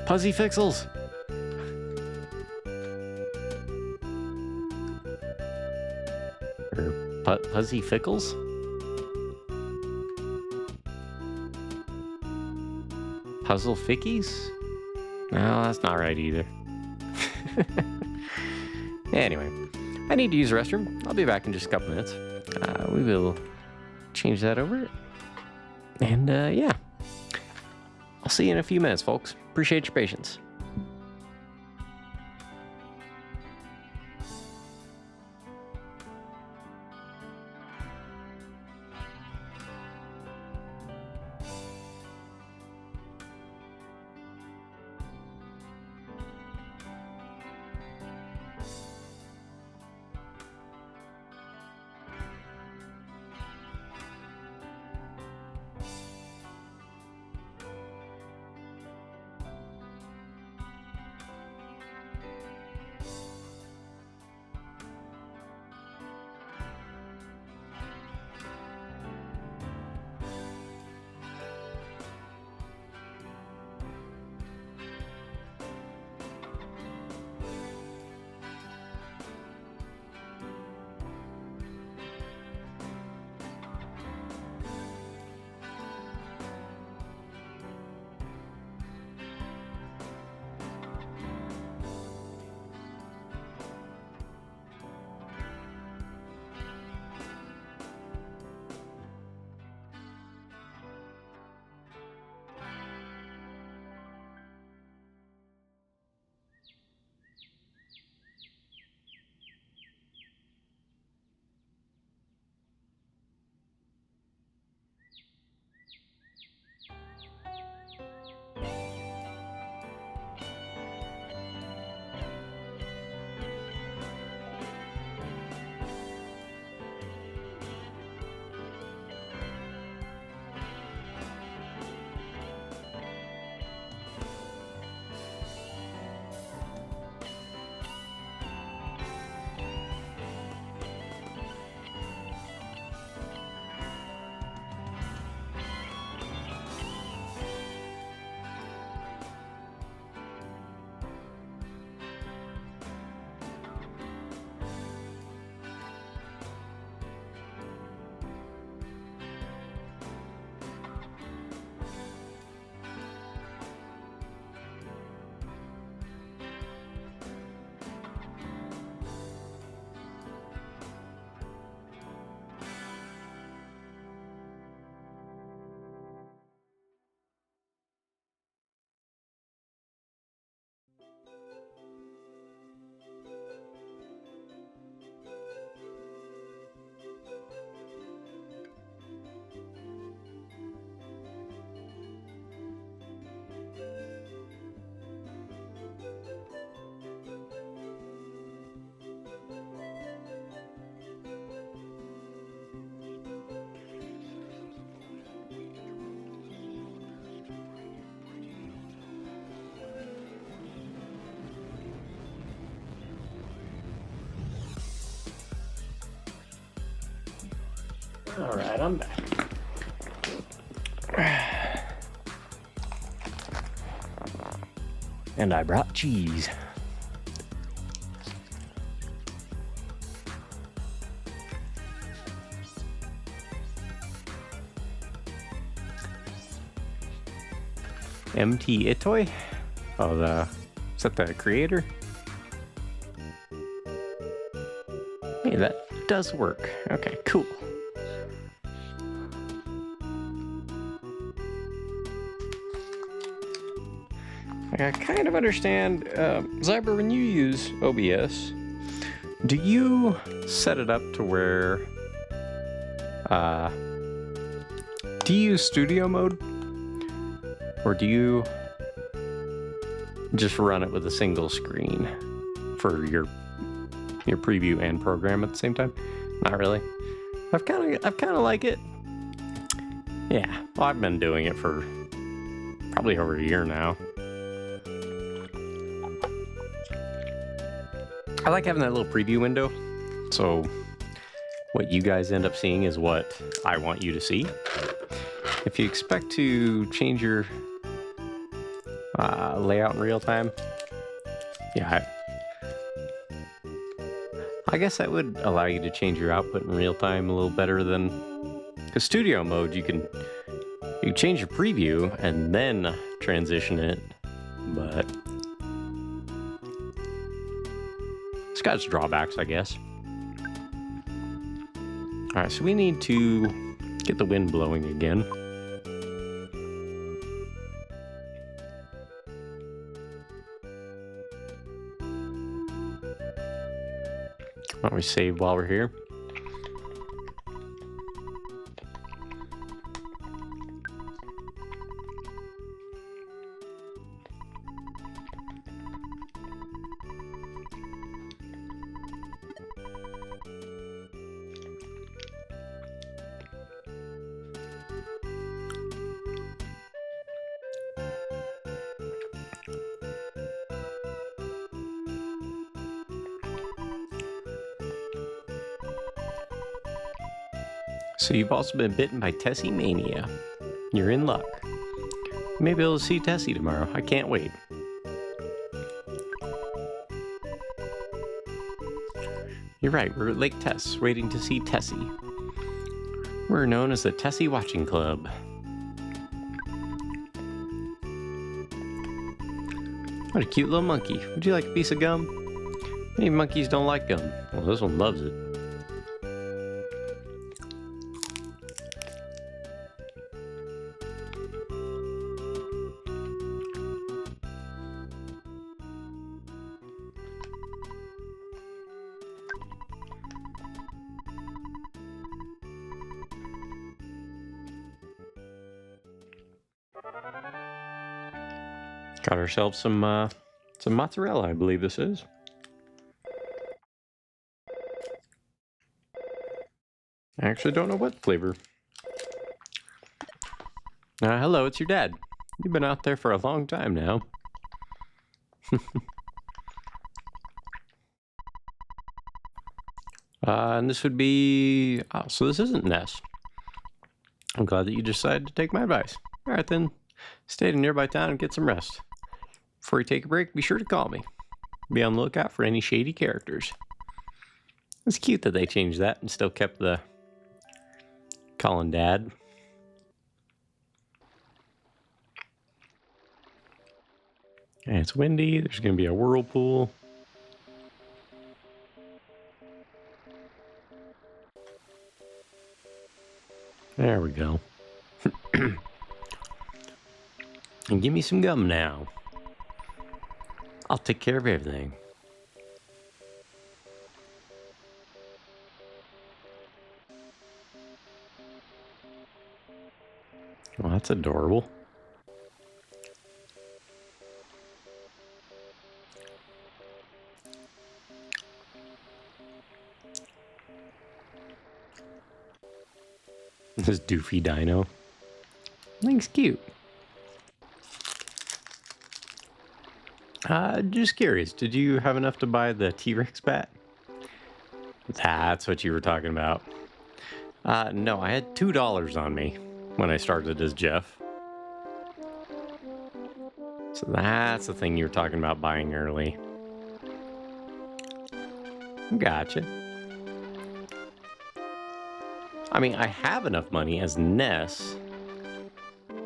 Fuzzy fixels. Or fuzzy fickles? Puzzle fickies? No, that's not right either. Anyway, I need to use the restroom. I'll be back in just a couple minutes. We will change that over. And yeah, I'll see you in a few minutes, folks. Appreciate your patience. All right, I'm back. And I brought cheese. MT Itoy? Oh, is that the creator? Hey, that does work. Okay, cool. I kind of understand, Zyber, when you use OBS, do you set it up to where Do you use studio mode? Or do you just run it with a single screen for your preview and program at the same time? Not really. I've kind of like it. Yeah, well, I've been doing it for probably over a year now. I like having that little preview window. So what you guys end up seeing is what I want you to see. If you expect to change your layout in real time, yeah, I guess that would allow you to change your output in real time a little better than, because studio mode you can change your preview and then transition it, but it's got its drawbacks, I guess. All right, so we need to get the wind blowing again. Why don't we save while we're here? So you've also been bitten by Tessie Mania. You're in luck. Maybe I'll see Tessie tomorrow. I can't wait. You're right, we're at Lake Tess, waiting to see Tessie. We're known as the Tessie Watching Club. What a cute little monkey. Would you like a piece of gum? Many monkeys don't like gum. Well, this one loves it. Got ourselves some mozzarella, I believe this is. I actually don't know what flavor. Hello, it's your dad. You've been out there for a long time now. And this would be... Oh, so this isn't Ness. I'm glad that you decided to take my advice. All right, then. Stay in a nearby town and get some rest. Before you take a break, be sure to call me. Be on the lookout for any shady characters. It's cute that they changed that and still kept the calling Dad. Okay, it's windy. There's going to be a whirlpool. There we go. And give me some gum now. I'll take care of everything. Well, that's adorable. This doofy dino. I think it's cute. Just curious, did you have enough to buy the T-Rex bat? That's what you were talking about. No, I had $2 on me when I started as Jeff. So that's the thing you were talking about buying early. Gotcha. I mean, I have enough money as Ness,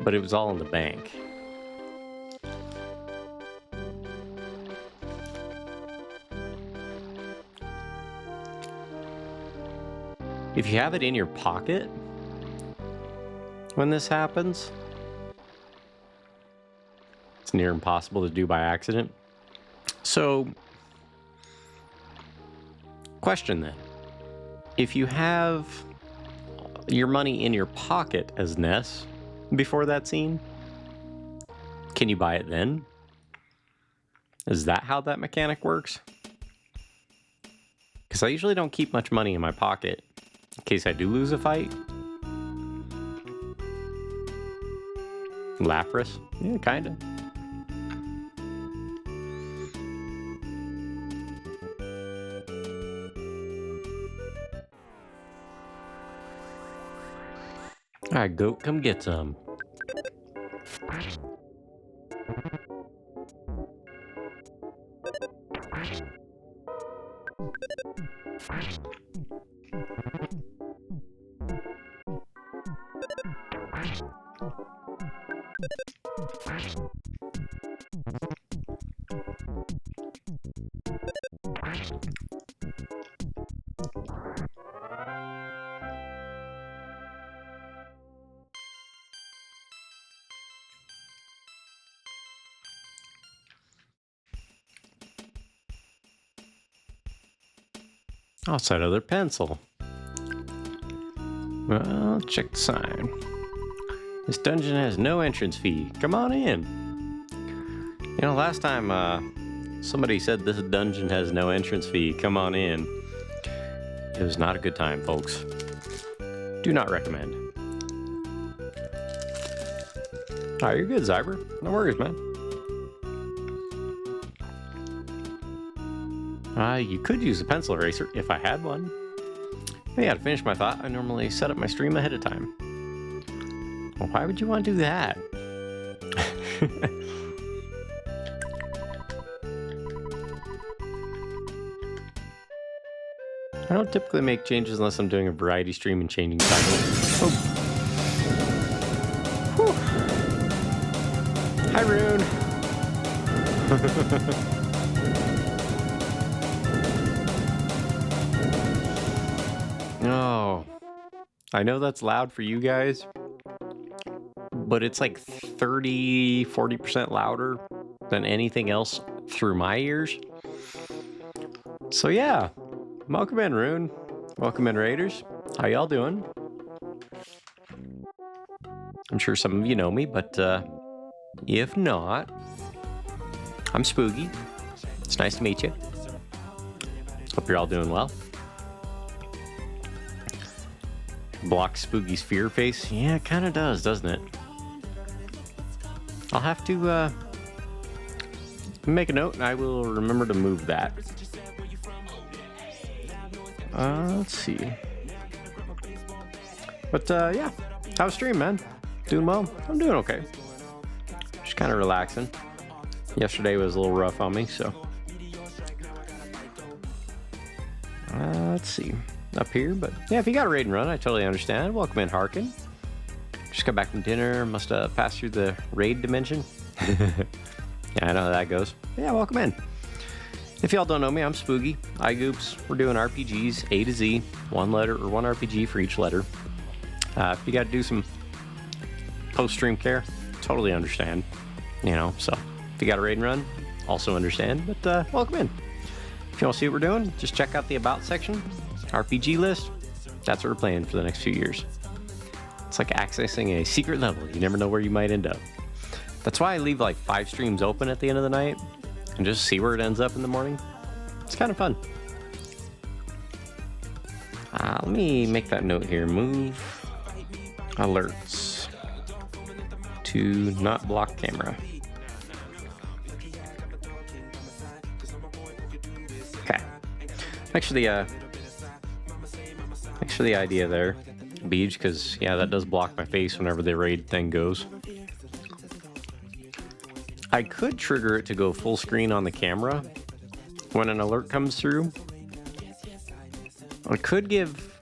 but it was all in the bank. If you have it in your pocket when this happens, it's near impossible to do by accident. So, question then. If you have your money in your pocket as Ness before that scene. Can you buy it then? Is that how that mechanic works? Because I usually don't keep much money in my pocket in case I do lose a fight. Lapras? Yeah, kinda. Alright, goat, come get some. Outside of their pencil. Well, check the sign. This dungeon has no entrance fee. Come on in. You know, last time somebody said this dungeon has no entrance fee. Come on in. It was not a good time, folks. Do not recommend. Alright, you're good, Zyber. No worries, man. You could use a pencil eraser if I had one. But yeah, to finish my thought, I normally set up my stream ahead of time. Well, why would you want to do that? I don't typically make changes unless I'm doing a variety stream and changing titles. Oh. Whew. Hi, Rune. Oh, I know that's loud for you guys, but it's like 30-40% louder than anything else through my ears. So yeah, welcome in, Rune. Welcome in, Raiders. How y'all doing? I'm sure some of you know me, but if not, I'm Spooky. It's nice to meet you. Hope you're all doing well. Block Spooky's fear face? Yeah, it kind of does, doesn't it? I'll have to make a note and I will remember to move that. Let's see. But yeah, how's stream, man? Doing well? I'm doing okay. Just kind of relaxing. Yesterday was a little rough on me, so. Let's see. Up here, but yeah, if you got a raid and run, I totally understand. Welcome in, Harkin. Just got back from dinner, must have passed through the raid dimension. Yeah, I know how that goes. Yeah, welcome in. If y'all don't know me, I'm Spooky. iGoops. We're doing RPGs A to Z, one letter or one RPG for each letter. If you got to do some post-stream care, totally understand. You know, so if you got a raid and run, also understand. But welcome in. If you want to see what we're doing, just check out the About section. RPG list, that's what we're playing for the next few years. It's like accessing a secret level. You never know where you might end up. That's why I leave like 5 streams open at the end of the night and just see where it ends up in the morning. It's kind of fun. Let me make that note here. Move alerts to not block camera. Okay. Actually, thanks for the idea there, Beej, because yeah, that does block my face whenever the raid thing goes. I could trigger it to go full screen on the camera when an alert comes through. I could give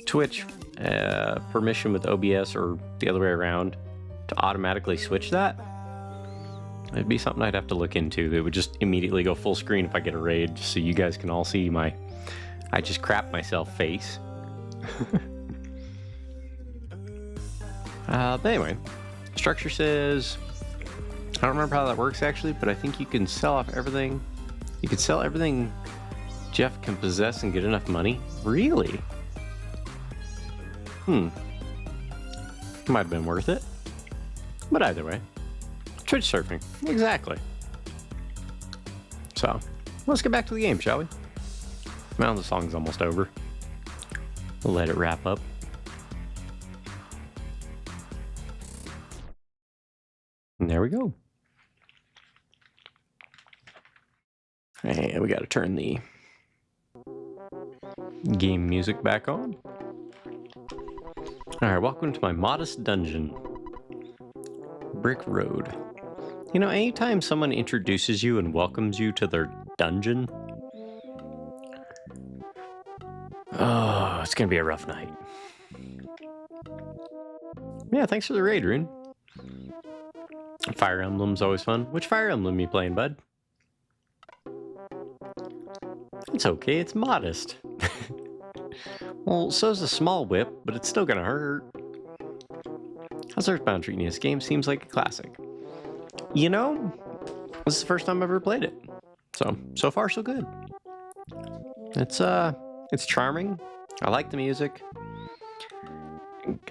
Twitch permission with OBS or the other way around to automatically switch that. It'd be something I'd have to look into. It would just immediately go full screen if I get a raid, just so you guys can all see my I just crap myself face. But anyway, structure says, I don't remember how that works actually, but I think you can sell off everything. You can sell everything Jeff can possess and get enough money. Really? Might have been worth it. But either way, Twitch surfing. Exactly. So, let's get back to the game, shall we? Well, the song's almost over. We'll let it wrap up. And there we go. Hey, we gotta turn the game music back on. Alright, welcome to my modest dungeon. Brick Road. You know, anytime someone introduces you and welcomes you to their dungeon, oh, it's gonna be a rough night. Yeah, thanks for the raid, Rune. Fire Emblem's always fun. Which Fire Emblem you playing, bud? It's okay, it's modest. Well, so's a small whip, but it's still gonna hurt. How's Earthbound treating you? This game seems like a classic. You know, this is the first time I've ever played it. So far so good. It's charming. I like the music.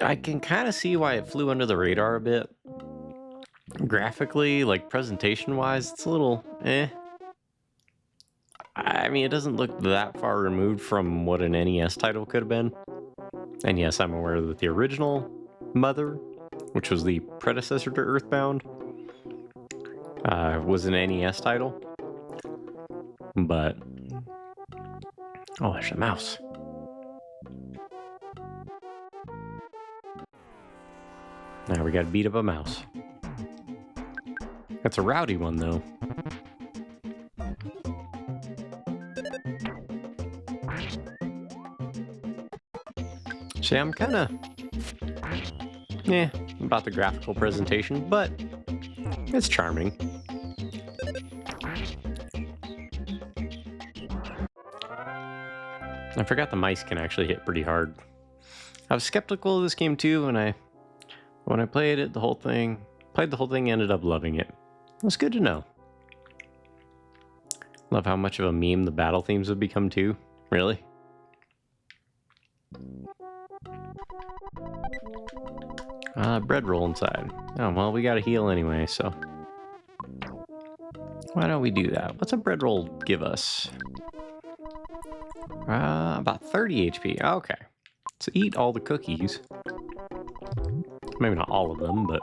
I can kind of see why it flew under the radar a bit. Graphically, like presentation-wise, it's a little eh. I mean, it doesn't look that far removed from what an NES title could have been. And yes, I'm aware that the original Mother, which was the predecessor to Earthbound, was an NES title. But oh, there's a mouse. Now we gotta beat up a mouse. That's a rowdy one, though. See, I'm kinda about the graphical presentation, but it's charming. I forgot the mice can actually hit pretty hard. I was skeptical of this game too when I played it, the whole thing, ended up loving it. It was good to know. Love how much of a meme the battle themes have become too. Really? Bread roll inside. Oh, well, we gotta heal anyway, so why don't we do that? What's a bread roll give us? About 30 HP. Okay. So eat all the cookies. Maybe not all of them, but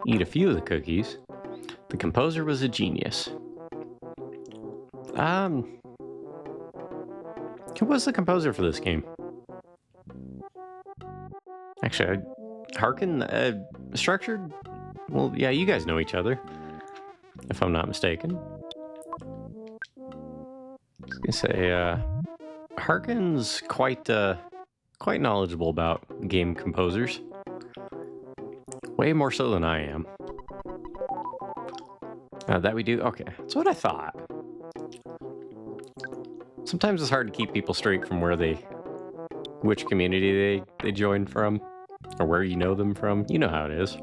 eat a few of the cookies. The composer was a genius. Who was the composer for this game? Actually, Harkin, Structured? Well, yeah, you guys know each other, if I'm not mistaken. I was gonna say, Harkin's quite knowledgeable about game composers. Way more so than I am. That we do? Okay, that's what I thought. Sometimes it's hard to keep people straight from which community they joined from, or where you know them from. You know how it is.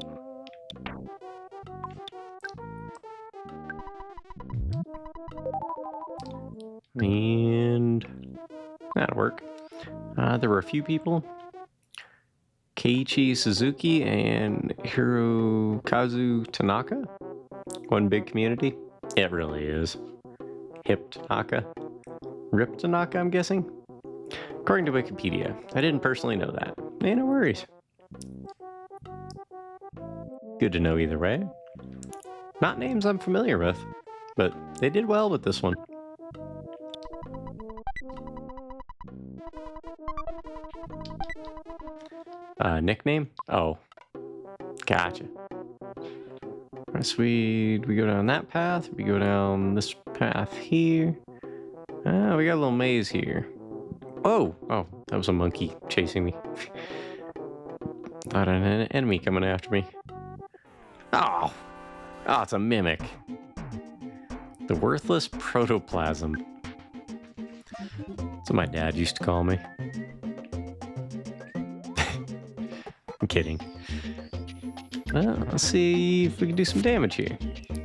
And that'll work. There were a few people. Keiichi Suzuki and Hirokazu Tanaka. One big community. It really is. Hip Tanaka. Rip Tanaka, I'm guessing? According to Wikipedia. I didn't personally know that. Hey, no worries. Good to know either way. Not names I'm familiar with, but they did well with this one. Nickname? Oh. Gotcha. Alright, so we go down that path. We go down this path here. We got a little maze here. Oh! Oh, that was a monkey chasing me. Not an enemy coming after me. Oh! Oh, it's a mimic. The worthless protoplasm. That's what my dad used to call me. I'm kidding. Well, let's see if we can do some damage here.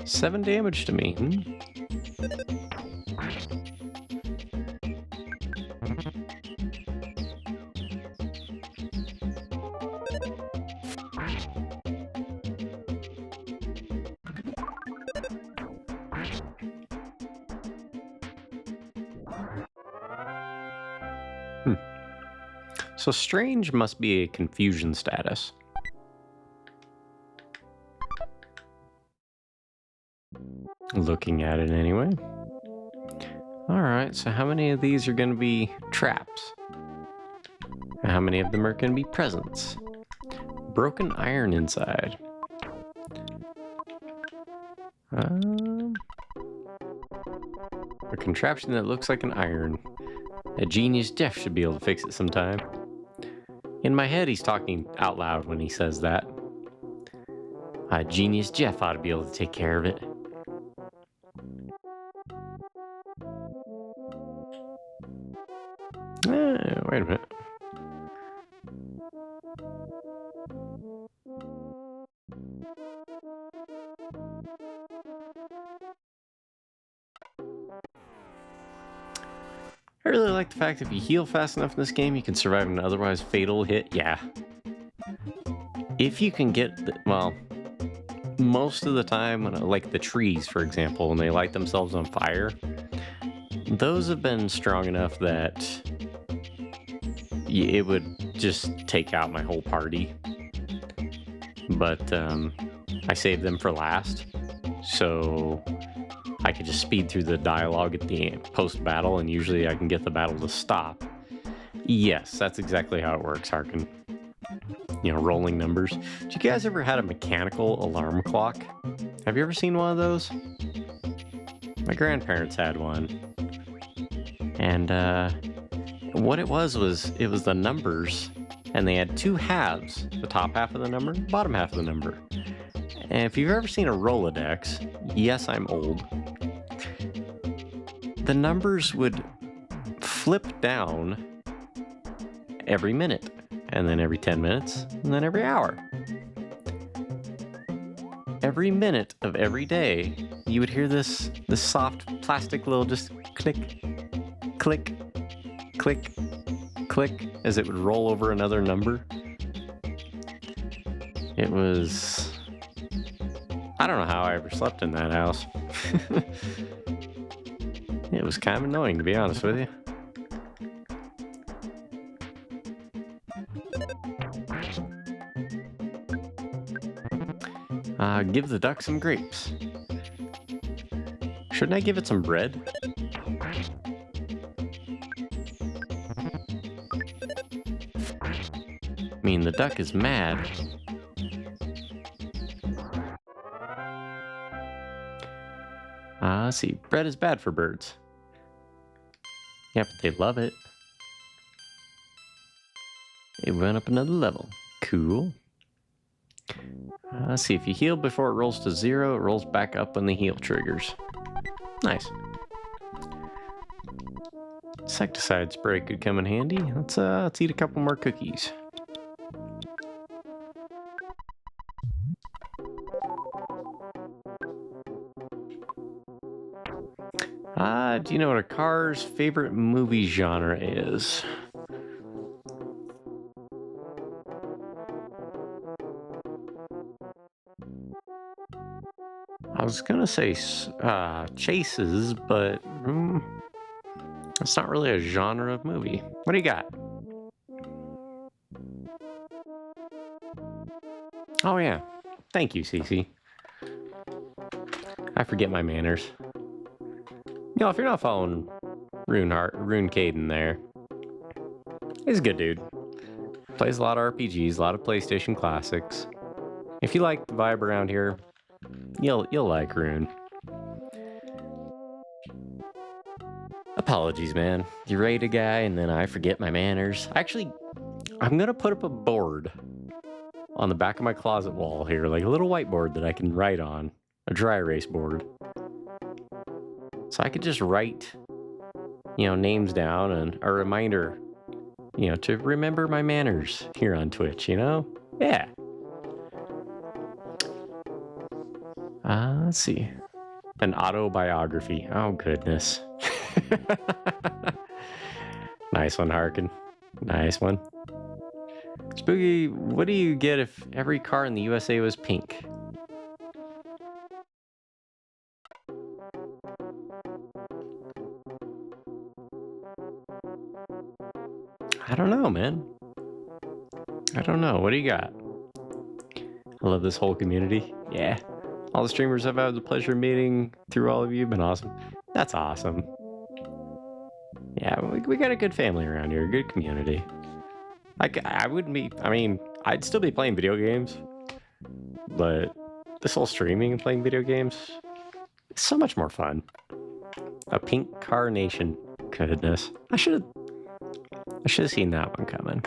7 damage to me. So strange must be a confusion status. Looking at it anyway. Alright, so how many of these are going to be traps? And how many of them are going to be presents? Broken iron inside. A contraption that looks like an iron. A genius Jeff should be able to fix it sometime. In my head, he's talking out loud when he says that. A genius Jeff ought to be able to take care of it. Wait a minute. I really like the fact that if you heal fast enough in this game, you can survive an otherwise fatal hit. Yeah. If you can get, well, most of the time, like the trees, for example, when they light themselves on fire, those have been strong enough that it would just take out my whole party. But I saved them for last, so I could just speed through the dialogue at the post-battle, and usually I can get the battle to stop. Yes, that's exactly how it works, Harkin. You know, rolling numbers. Did you guys ever had a mechanical alarm clock? Have you ever seen one of those? My grandparents had one. And what it was the numbers, and they had two halves, the top half of the number, bottom half of the number. And if you've ever seen a Rolodex, yes, I'm old, the numbers would flip down every minute, and then every 10 minutes, and then every hour. Every minute of every day, you would hear this soft plastic little just click, click, click, click, as it would roll over another number. It was... I don't know how I ever slept in that house. It was kind of annoying, to be honest with you. Give the duck some grapes. Shouldn't I give it some bread? I mean, the duck is mad. Let's see. Bread is bad for birds. Yeah, but they love it. It went up another level. Cool. Let's see. If you heal before it rolls to 0, it rolls back up when the heal triggers. Nice. Insecticide spray could come in handy. Let's eat a couple more cookies. Do you know what a car's favorite movie genre is? I was gonna say chases, but it's not really a genre of movie. What do you got? Oh yeah, thank you, Cece. I forget my manners. You know, if you're not following Rune Caden there, he's a good dude. Plays a lot of RPGs, a lot of PlayStation classics. If you like the vibe around here, you'll like Rune. Apologies, man. You rate a guy and then I forget my manners. Actually, I'm gonna put up a board on the back of my closet wall here, like a little whiteboard that I can write on, a dry erase board. So I could just write, you know, names down and a reminder, you know, to remember my manners here on Twitch, you know? Yeah. Let's see. An autobiography. Oh, goodness. Nice one, Harkin. Nice one. Spooky, what do you get if every car in the USA was pink? I don't know, man. I don't know. What do you got? I love this whole community. Yeah. All the streamers I've had the pleasure of meeting through all of you have been awesome. That's awesome. Yeah, we got a good family around here, a good community. I wouldn't be, I mean, I'd still be playing video games, but this whole streaming and playing video games is so much more fun. A pink carnation. Goodness. I should have seen that one coming.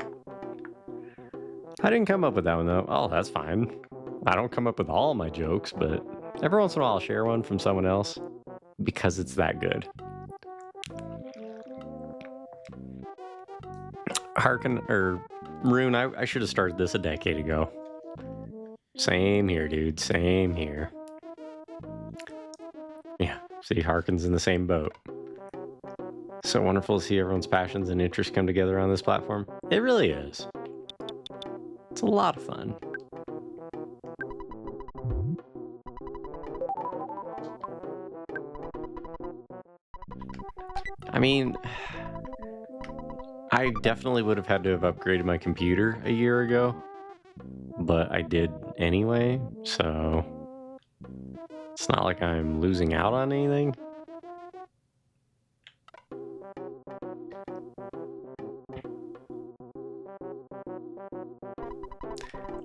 I didn't come up with that one though. Oh, that's fine. I don't come up with all my jokes, but every once in a while I'll share one from someone else because it's that good. Rune, I should have started this a decade ago. Same here, dude. Same here. Yeah, see, Harkin's in the same boat. So wonderful to see everyone's passions and interests come together on this platform. It really is. It's a lot of fun. I mean, I definitely would have had to have upgraded my computer a year ago, but I did anyway, so it's not like I'm losing out on anything.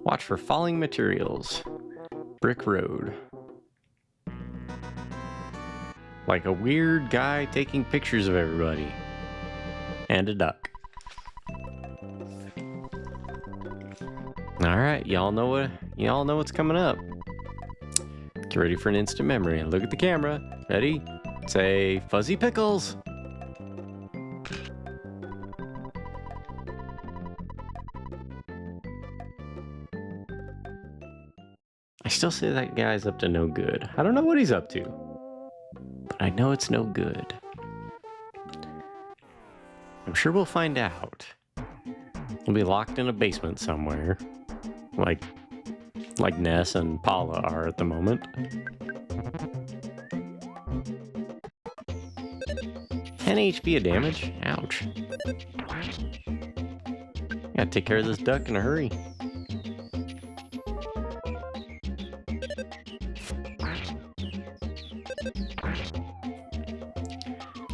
Watch for falling materials. Brick road. Like a weird guy taking pictures of everybody. And a duck. Alright, y'all know what's coming up. Get ready for an instant memory and look at the camera. Ready? Say fuzzy pickles. I still say that guy's up to no good. I don't know what he's up to, but I know it's no good. I'm sure we'll find out. We'll be locked in a basement somewhere, like Ness and Paula are at the moment. 10 HP of damage? Ouch. Gotta take care of this duck in a hurry.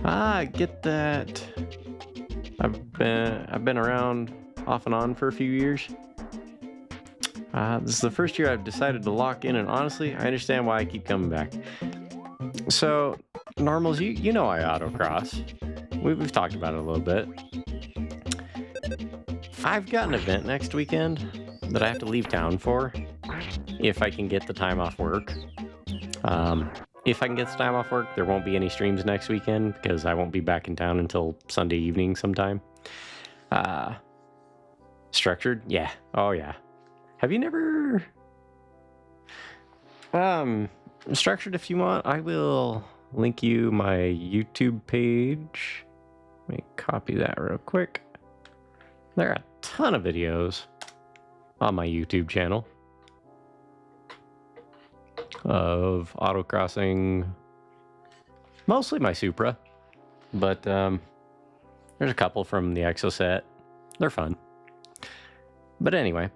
Ah, get that. I've been around off and on for a few years. This is the first year I've decided to lock in, and honestly, I understand why I keep coming back. So, Normals, you know I autocross. We've talked about it a little bit. I've got an event next weekend that I have to leave town for if I can get the time off work. If I can get the time off work, there won't be any streams next weekend because I won't be back in town until Sunday evening sometime. Structured? Yeah. Oh, yeah. Have you never... Structured, if you want, I will link you my YouTube page. Let me copy that real quick. There are a ton of videos on my YouTube channel of autocrossing, mostly my Supra, but there's a couple from the Exoset. They're fun. But anyway,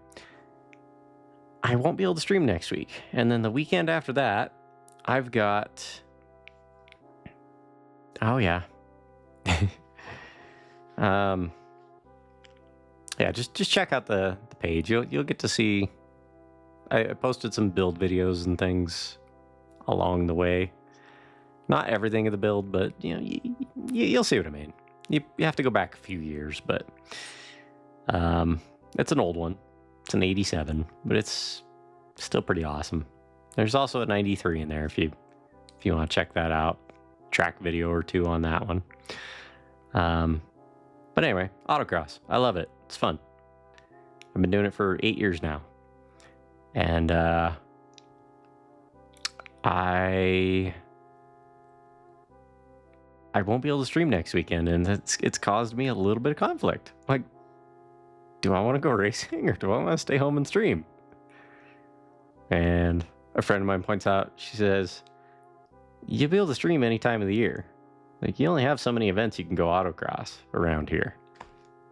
I won't be able to stream next week, and then the weekend after that, I've got... Oh yeah. Yeah, just check out the page. You'll get to see. I posted some build videos and things along the way. Not everything of the build, but you know, you'll see what I mean. You have to go back a few years, but it's an old one. It's an 87, but it's still pretty awesome. There's also a 93 in there if you want to check that out. Track video or two on that one. But anyway, autocross. I love it. It's fun. I've been doing it for 8 years now. And I won't be able to stream next weekend, and it's caused me a little bit of conflict. Like, do I want to go racing or do I want to stay home and stream? And a friend of mine points out, she says, you'll be able to stream any time of the year. Like, you only have so many events you can go autocross around here.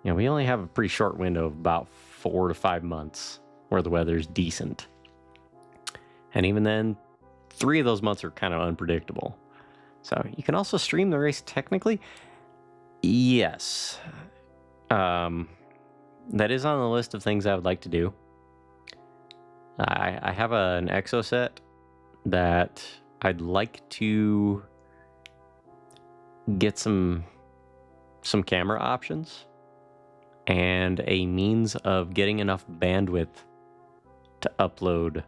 You know, we only have a pretty short window of about 4 to 5 months where the weather's decent. And even then, 3 of those months are kind of unpredictable. So you can also stream the race technically. Yes. That is on the list of things I would like to do. I have an exo set that I'd like to get some camera options and a means of getting enough bandwidth to upload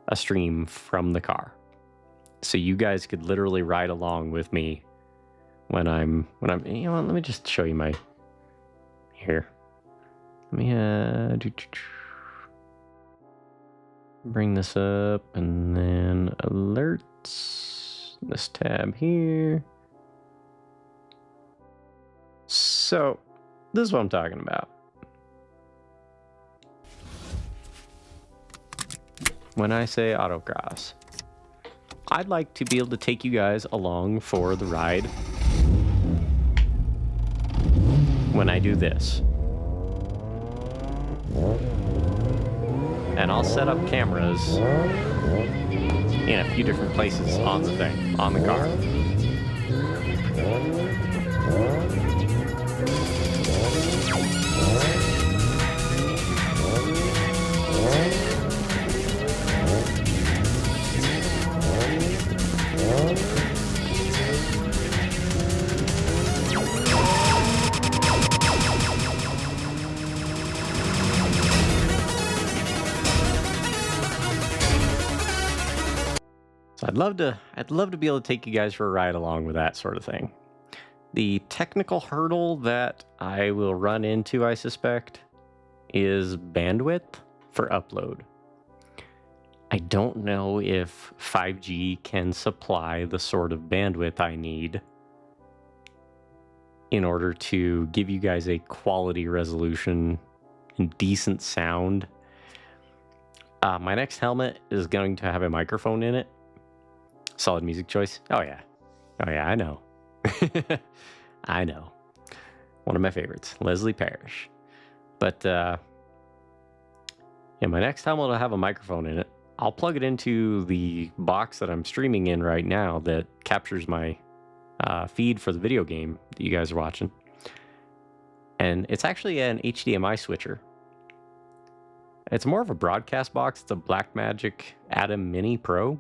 a stream from the car. So you guys could literally ride along with me when I'm, you know what, let me just show you my, here. Let me, bring this up and then alerts, this tab here. So this is what I'm talking about. When I say autocross, I'd like to be able to take you guys along for the ride when I do this. And I'll set up cameras in a few different places on the thing, on the car. So I'd love to be able to take you guys for a ride along with that sort of thing. The technical hurdle that I will run into, I suspect, is bandwidth for upload. I don't know if 5G can supply the sort of bandwidth I need in order to give you guys a quality resolution and decent sound. My next helmet is going to have a microphone in it. Solid music choice. Oh yeah, I know. I know. One of my favorites, Leslie Parrish. But yeah, my next helmet will have a microphone in it. I'll plug it into the box that I'm streaming in right now that captures my feed for the video game that you guys are watching. And it's actually an HDMI switcher. It's more of a broadcast box. It's a Blackmagic Atom Mini Pro.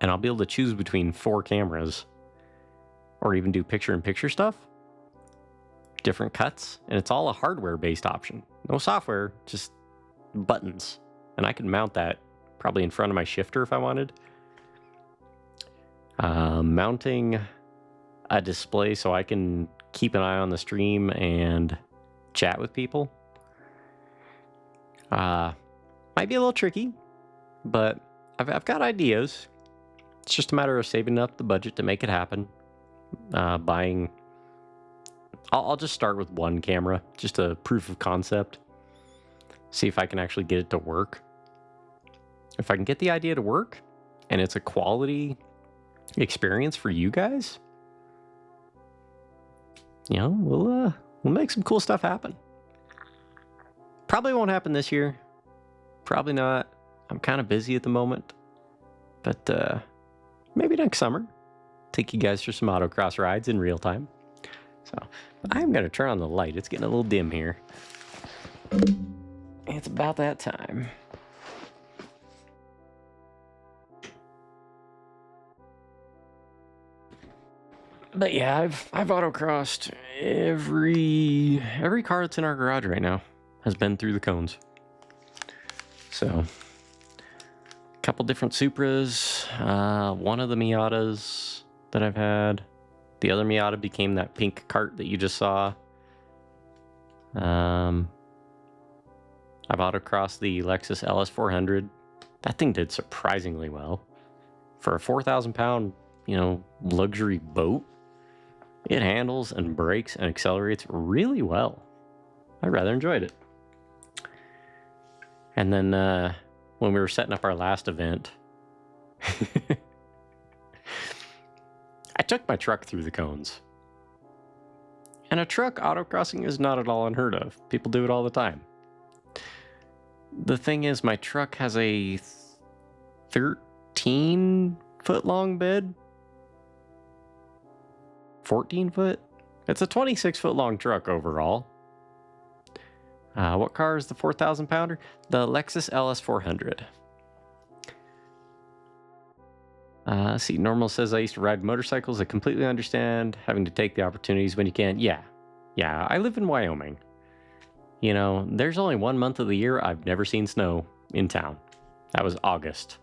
And I'll be able to choose between 4 cameras or even do picture-in-picture stuff, different cuts, and it's all a hardware-based option. No software, just buttons. And I can mount that probably in front of my shifter if I wanted. Mounting a display so I can keep an eye on the stream and chat with people. Might be a little tricky, but I've got ideas. It's just a matter of saving up the budget to make it happen. Buying... I'll just start with one camera, just a proof of concept. See if I can actually get it to work. If I can get the idea to work, and it's a quality experience for you guys, you know, we'll make some cool stuff happen. Probably won't happen this year. Probably not. I'm kind of busy at the moment. But maybe next summer, take you guys for some autocross rides in real time. So I'm going to turn on the light. It's getting a little dim here. It's about that time. But yeah, I've autocrossed every car that's in our garage right now has been through the cones. So a couple different Supras, one of the Miatas that I've had. The other Miata became that pink cart that you just saw. I've autocrossed the Lexus LS400. That thing did surprisingly well. For a 4,000 pound, luxury boat, it handles and brakes and accelerates really well. I rather enjoyed it. And then when we were setting up our last event, I took my truck through the cones. And a truck autocrossing is not at all unheard of. People do it all the time. The thing is, my truck has a 13-foot long bed. 14 foot? It's a 26-foot long truck overall. What car is the 4,000 pounder? The Lexus LS 400. See, Normal says I used to ride motorcycles. I completely understand having to take the opportunities when you can. Yeah, I live in Wyoming. You know, there's only 1 month of the year I've never seen snow in town. That was August.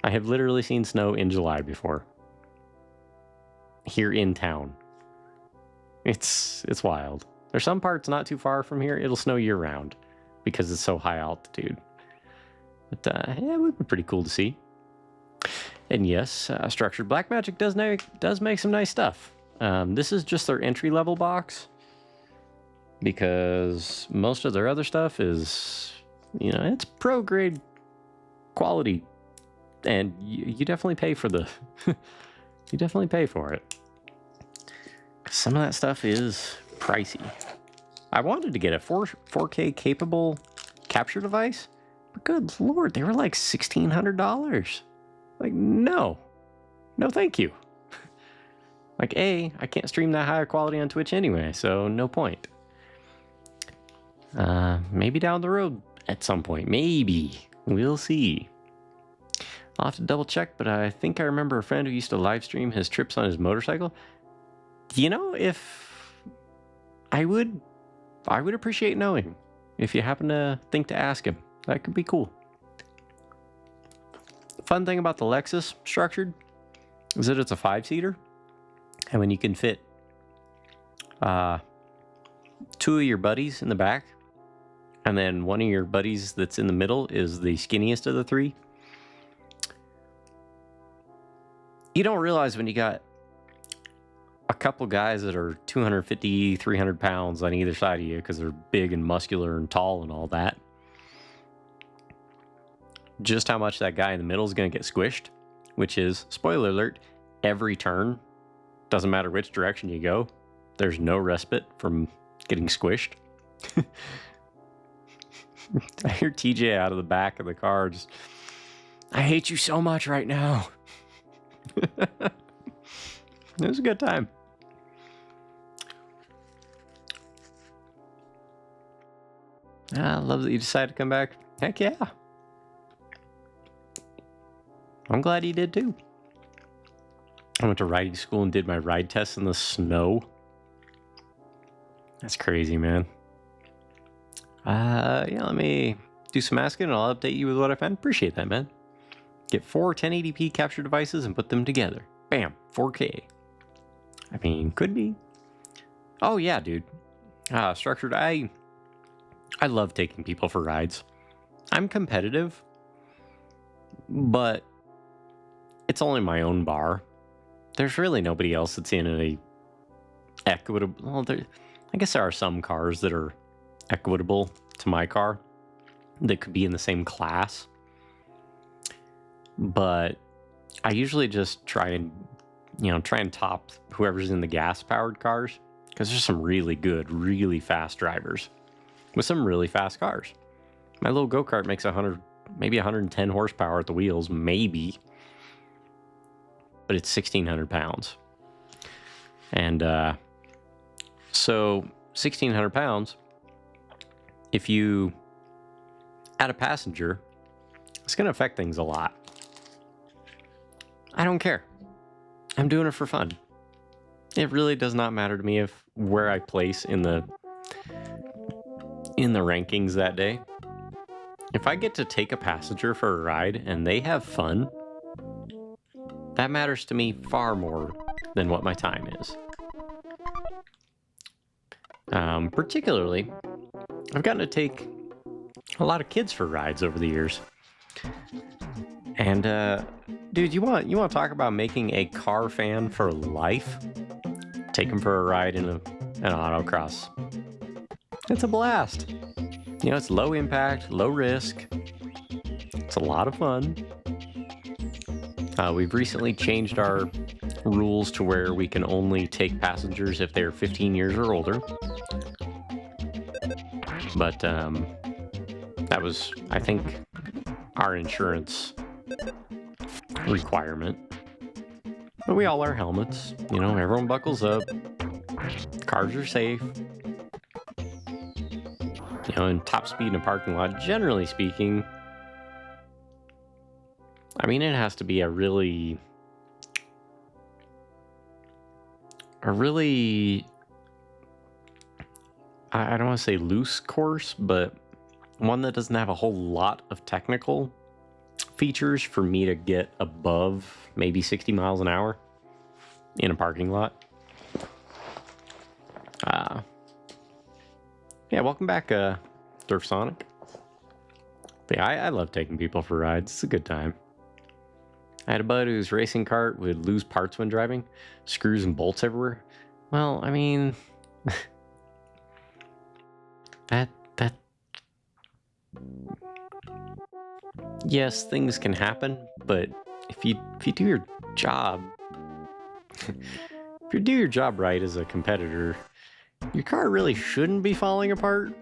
I have literally seen snow in July before. Here in town. It's wild. There's some parts not too far from here, it'll snow year round because it's so high altitude. But yeah, it would be pretty cool to see. And yes, Structured Black Magic does make some nice stuff. This is just their entry-level box because most of their other stuff is, you know, it's pro-grade quality, and you definitely pay for the you definitely pay for it. Some of that stuff is pricey. I wanted to get a 4K capable capture device, but good lord, they were like $1,600. Like, no, thank you. Like, I can't stream that higher quality on Twitch anyway, so no point. Maybe down the road at some point, maybe. We'll see. I'll have to double check, but I think I remember a friend who used to live stream his trips on his motorcycle. You know, if I would appreciate knowing if you happen to think to ask him. That could be cool. Fun thing about the Lexus Structured is that it's a 5-seater, and when you can fit 2 of your buddies in the back, and then one of your buddies that's in the middle is the skinniest of the 3. You don't realize when you got a couple guys that are 250, 300 pounds on either side of you because they're big and muscular and tall and all that, just how much that guy in the middle is going to get squished, which is, spoiler alert, every turn. Doesn't matter which direction you go. There's no respite from getting squished. I hear TJ out of the back of the car just, I hate you so much right now. It was a good time. I love that you decided to come back. Heck yeah. I'm glad you did too. I went to riding school and did my ride test in the snow. That's crazy, man. Yeah, let me do some asking and I'll update you with what I found. Appreciate that, man. Get 4 1080p capture devices and put them together. Bam, 4K. I mean, could be. Oh yeah, dude. Structured, I love taking people for rides. I'm competitive, but it's only my own bar. There's really nobody else that's in a equitable. Well, I guess there are some cars that are equitable to my car that could be in the same class. But I usually just try and top whoever's in the gas-powered cars, because there's some really good, really fast drivers with some really fast cars. My little go-kart makes 100, maybe 110 horsepower at the wheels, maybe. But it's 1,600 pounds. And so 1,600 pounds, if you add a passenger, it's going to affect things a lot. I don't care. I'm doing it for fun. It really does not matter to me if where I place in the rankings that day. If I get to take a passenger for a ride and they have fun, that matters to me far more than what my time is. Particularly, I've gotten to take a lot of kids for rides over the years. And dude, you want to talk about making a car fan for life? Take them for a ride in an autocross. It's a blast. You know, it's low impact, low risk. It's a lot of fun. We've recently changed our rules to where we can only take passengers if they're 15 years or older. But That was, I think, our insurance requirement. But we all wear helmets. You know, everyone buckles up. Cars are safe. You know, and top speed in a parking lot, generally speaking, I mean, it has to be a really, I don't want to say loose course, but one that doesn't have a whole lot of technical features for me to get above maybe 60 miles an hour in a parking lot. Yeah, welcome back, Surf Sonic. But yeah, I love taking people for rides. It's a good time. I had a buddy whose racing cart would lose parts when driving, screws and bolts everywhere. Well, I mean, that yes, things can happen, but if you do your job, if you do your job right as a competitor, your car really shouldn't be falling apart.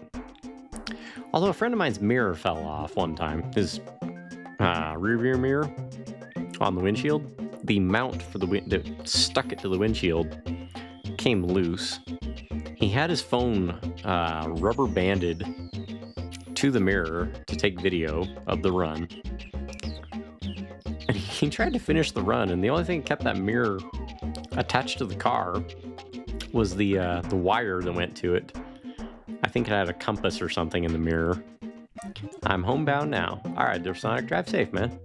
Although a friend of mine's mirror fell off one time, his rear mirror on the windshield, the mount for the that stuck it to the windshield came loose. He had his phone rubber banded to the mirror to take video of the run. And he tried to finish the run, and the only thing that kept that mirror attached to the car was the wire that went to it. I think it had a compass or something in the mirror. I'm homebound now. All right, there's Sonic. Drive safe, man.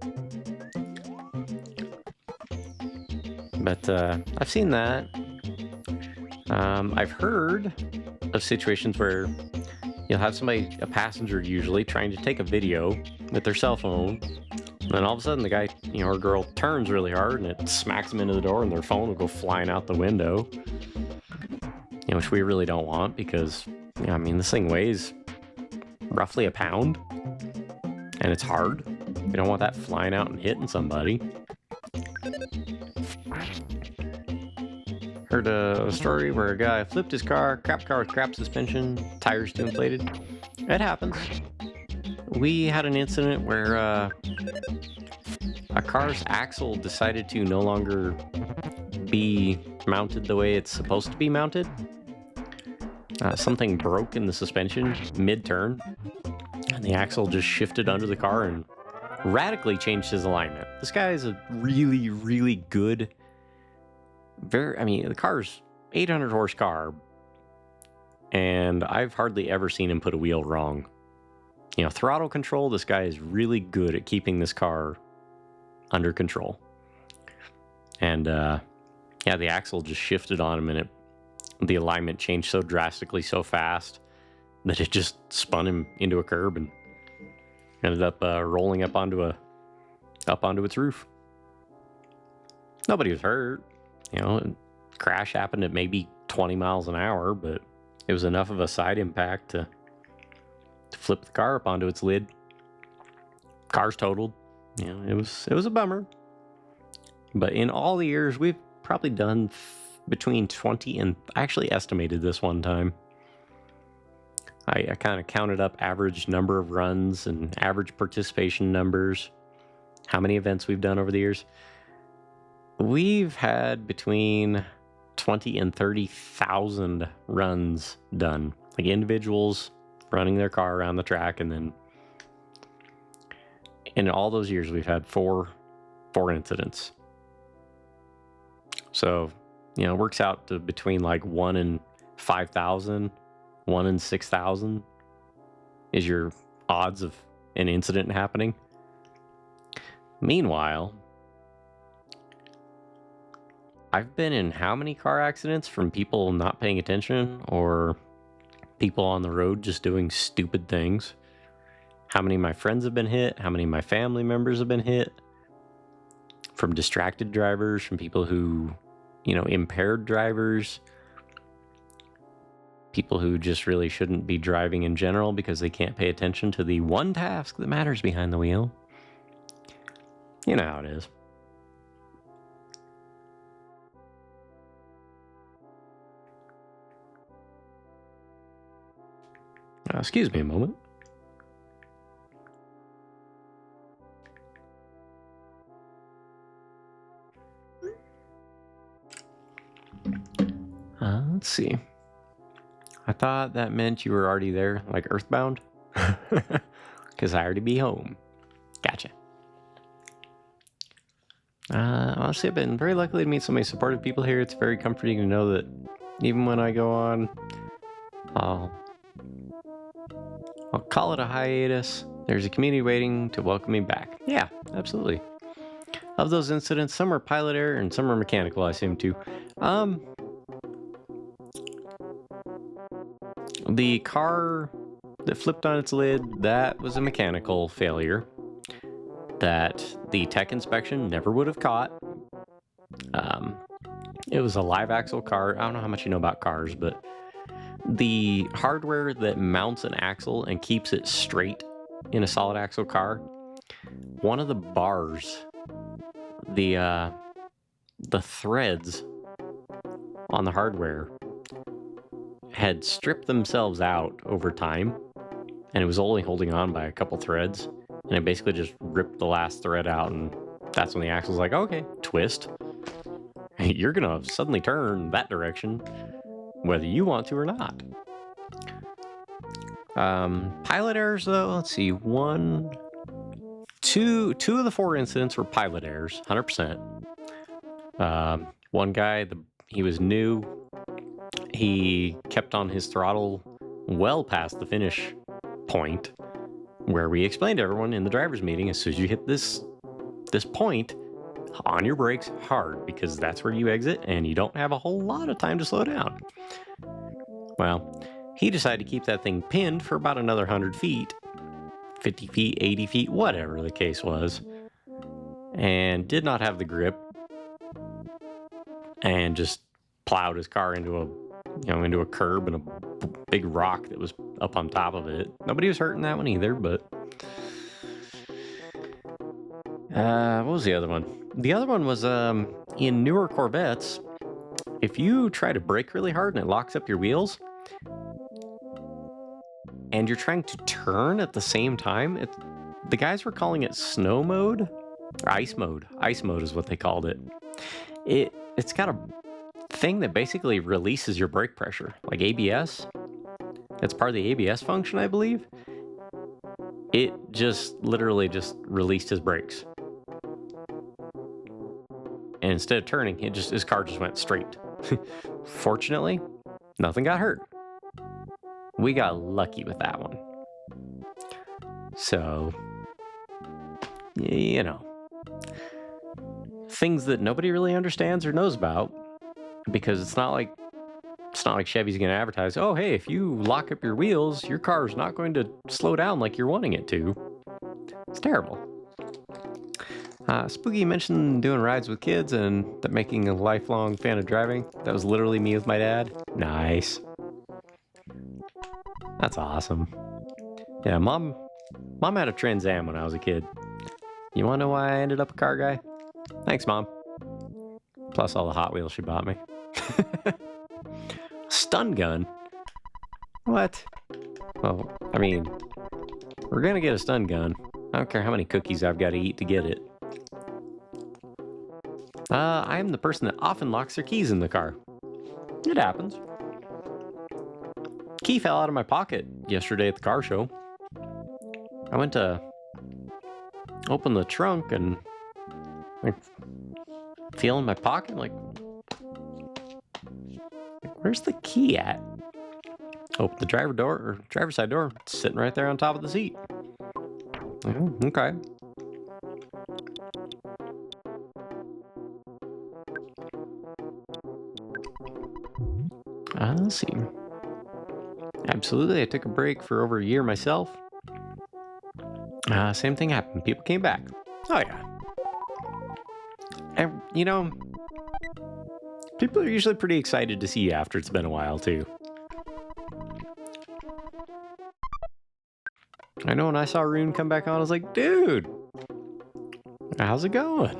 But I've seen that. I've heard of situations where you'll have somebody, a passenger usually, trying to take a video with their cell phone. And then all of a sudden the guy, or girl turns really hard and it smacks them into the door and their phone will go flying out the window. Which we really don't want because, I mean, this thing weighs roughly a pound and it's hard. We don't want that flying out and hitting somebody. Heard a story where a guy flipped his car, crap car with crap suspension, tires too inflated. It happens. We had an incident where a car's axle decided to no longer be mounted the way it's supposed to be mounted. Something broke in the suspension mid-turn, and the axle just shifted under the car and radically changed his alignment. This guy is a really, really good, the car's 800 horse car, and I've hardly ever seen him put a wheel wrong. Throttle control, this guy is really good at keeping this car under control. And the axle just shifted on him, and the alignment changed so drastically, so fast, that it just spun him into a curb and ended up rolling up onto its roof. Nobody was hurt. Crash happened at maybe 20 miles an hour, but it was enough of a side impact to flip the car up onto its lid. Car's totaled. It was a bummer. But in all the years, we've probably done between 20 and I actually estimated this one time. I kind of counted up average number of runs and average participation numbers, how many events we've done over the years. We've had between 20 and 30,000 runs done, like individuals running their car around the track, and then in all those years we've had four incidents. So it works out to between like 1 in 5,000, 1 in 6,000 is your odds of an incident happening. Meanwhile, I've been in how many car accidents from people not paying attention or people on the road just doing stupid things? How many of my friends have been hit? How many of my family members have been hit? From distracted drivers, from people who, impaired drivers, people who just really shouldn't be driving in general because they can't pay attention to the one task that matters behind the wheel. You know how it is. Excuse me a moment. Let's see. I thought that meant you were already there, like Earthbound. Because I already be home. Gotcha. Honestly, I've been very lucky to meet so many supportive people here. It's very comforting to know that even when I go on, I'll call it a hiatus. There's a community waiting to welcome me back. Yeah, absolutely. Of those incidents, some are pilot error and some are mechanical, I assume, too. The car that flipped on its lid, that was a mechanical failure that the tech inspection never would have caught. It was a live axle car. I don't know how much you know about cars, but the hardware that mounts an axle and keeps it straight in a solid axle car, one of the bars, the threads on the hardware had stripped themselves out over time, and it was only holding on by a couple threads, and it basically just ripped the last thread out, and that's when the axle's like, okay, twist. You're gonna suddenly turn that direction, whether you want to or not. Pilot errors, though, let's see, two of the 4 incidents were pilot errors, 100%. One guy, he was new. He kept on his throttle well past the finish point, where we explained to everyone in the driver's meeting, as soon as you hit this point, on your brakes hard, because that's where you exit and you don't have a whole lot of time to slow down. Well, he decided to keep that thing pinned for about another 100 feet, 50 feet, 80 feet, whatever the case was, and did not have the grip, and just plowed his car into a curb and a big rock that was up on top of it. Nobody was hurt in that one either, but what was the other one? The other one was in newer Corvettes. If you try to brake really hard and it locks up your wheels, and you're trying to turn at the same time, the guys were calling it snow mode, or ice mode. Ice mode is what they called it. It's got a thing that basically releases your brake pressure, like ABS. It's part of the ABS function, I believe. It just literally just released his brakes. And instead of turning, his car just went straight. Fortunately, nothing got hurt. We got lucky with that one. So, things that nobody really understands or knows about, because it's not like Chevy's going to advertise, oh, hey, if you lock up your wheels, your car's not going to slow down like you're wanting it to. It's terrible. Spooky mentioned doing rides with kids and that making a lifelong fan of driving. That was literally me with my dad. Nice. That's awesome. Yeah, Mom had a Trans Am when I was a kid. You want to know why I ended up a car guy? Thanks, Mom. Plus all the Hot Wheels she bought me. Stun gun? What? Well, I mean, we're gonna get a stun gun. I don't care how many cookies I've got to eat to get it. I am the person that often locks their keys in the car. It happens. Key fell out of my pocket yesterday at the car show. I went to open the trunk and feel in my pocket, like, where's the key at? Open the driver's side door, it's sitting right there on top of the seat. Oh, okay. Let's see. Absolutely, I took a break for over a year myself. Same thing happened. People came back. Oh yeah. And people are usually pretty excited to see you after it's been a while too. I know when I saw Rune come back on, I was like, dude, how's it going?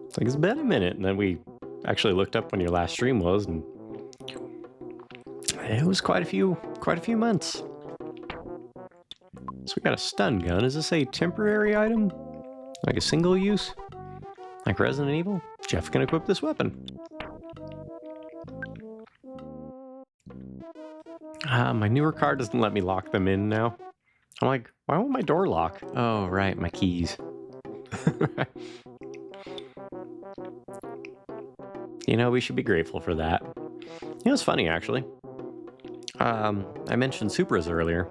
It's like, it's been a minute. And then we actually looked up when your last stream was, and it was quite a few months. So we got a stun gun. Is this a temporary item? Like a single use? Like Resident Evil? Jeff can equip this weapon. My newer car doesn't let me lock them in now. I'm like, why won't my door lock? Oh, right, my keys. You know, we should be grateful for that. You know, it's funny, actually. I mentioned Supras earlier.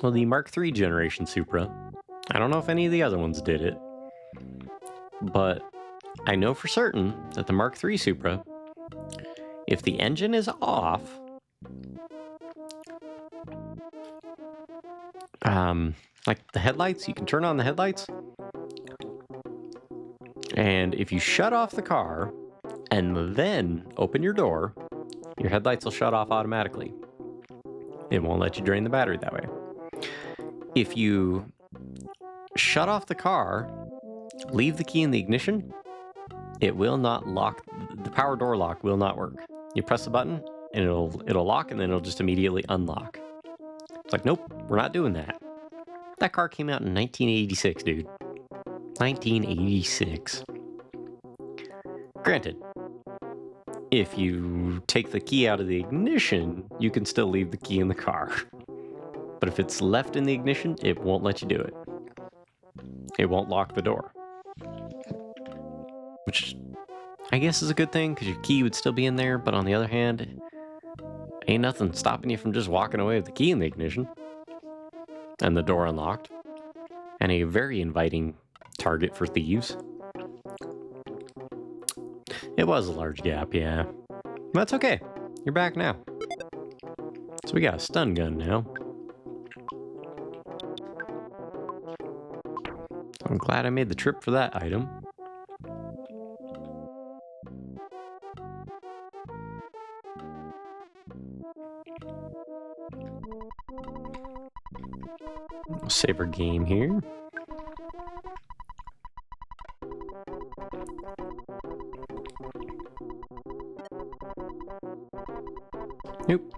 Well, the Mark III generation Supra, I don't know if any of the other ones did it, but I know for certain that the Mark III Supra, if the engine is off, like the headlights, you can turn on the headlights, and if you shut off the car and then open your door, your headlights will shut off automatically. It won't let you drain the battery that way. If you shut off the car, leave the key in the ignition, it will not lock. The power door lock will not work. You press the button and it'll lock, and then it'll just immediately unlock. It's like, nope, we're not doing that. That car came out in 1986, dude. 1986. Granted, if you take the key out of the ignition, you can still leave the key in the car. But if it's left in the ignition, it won't let you do it. It won't lock the door. Which I guess is a good thing, because your key would still be in there, but on the other hand, ain't nothing stopping you from just walking away with the key in the ignition. And the door unlocked. And a very inviting target for thieves. It was a large gap, yeah. That's okay. You're back now. So we got a stun gun now. I'm glad I made the trip for that item. We'll save our game here. Nope.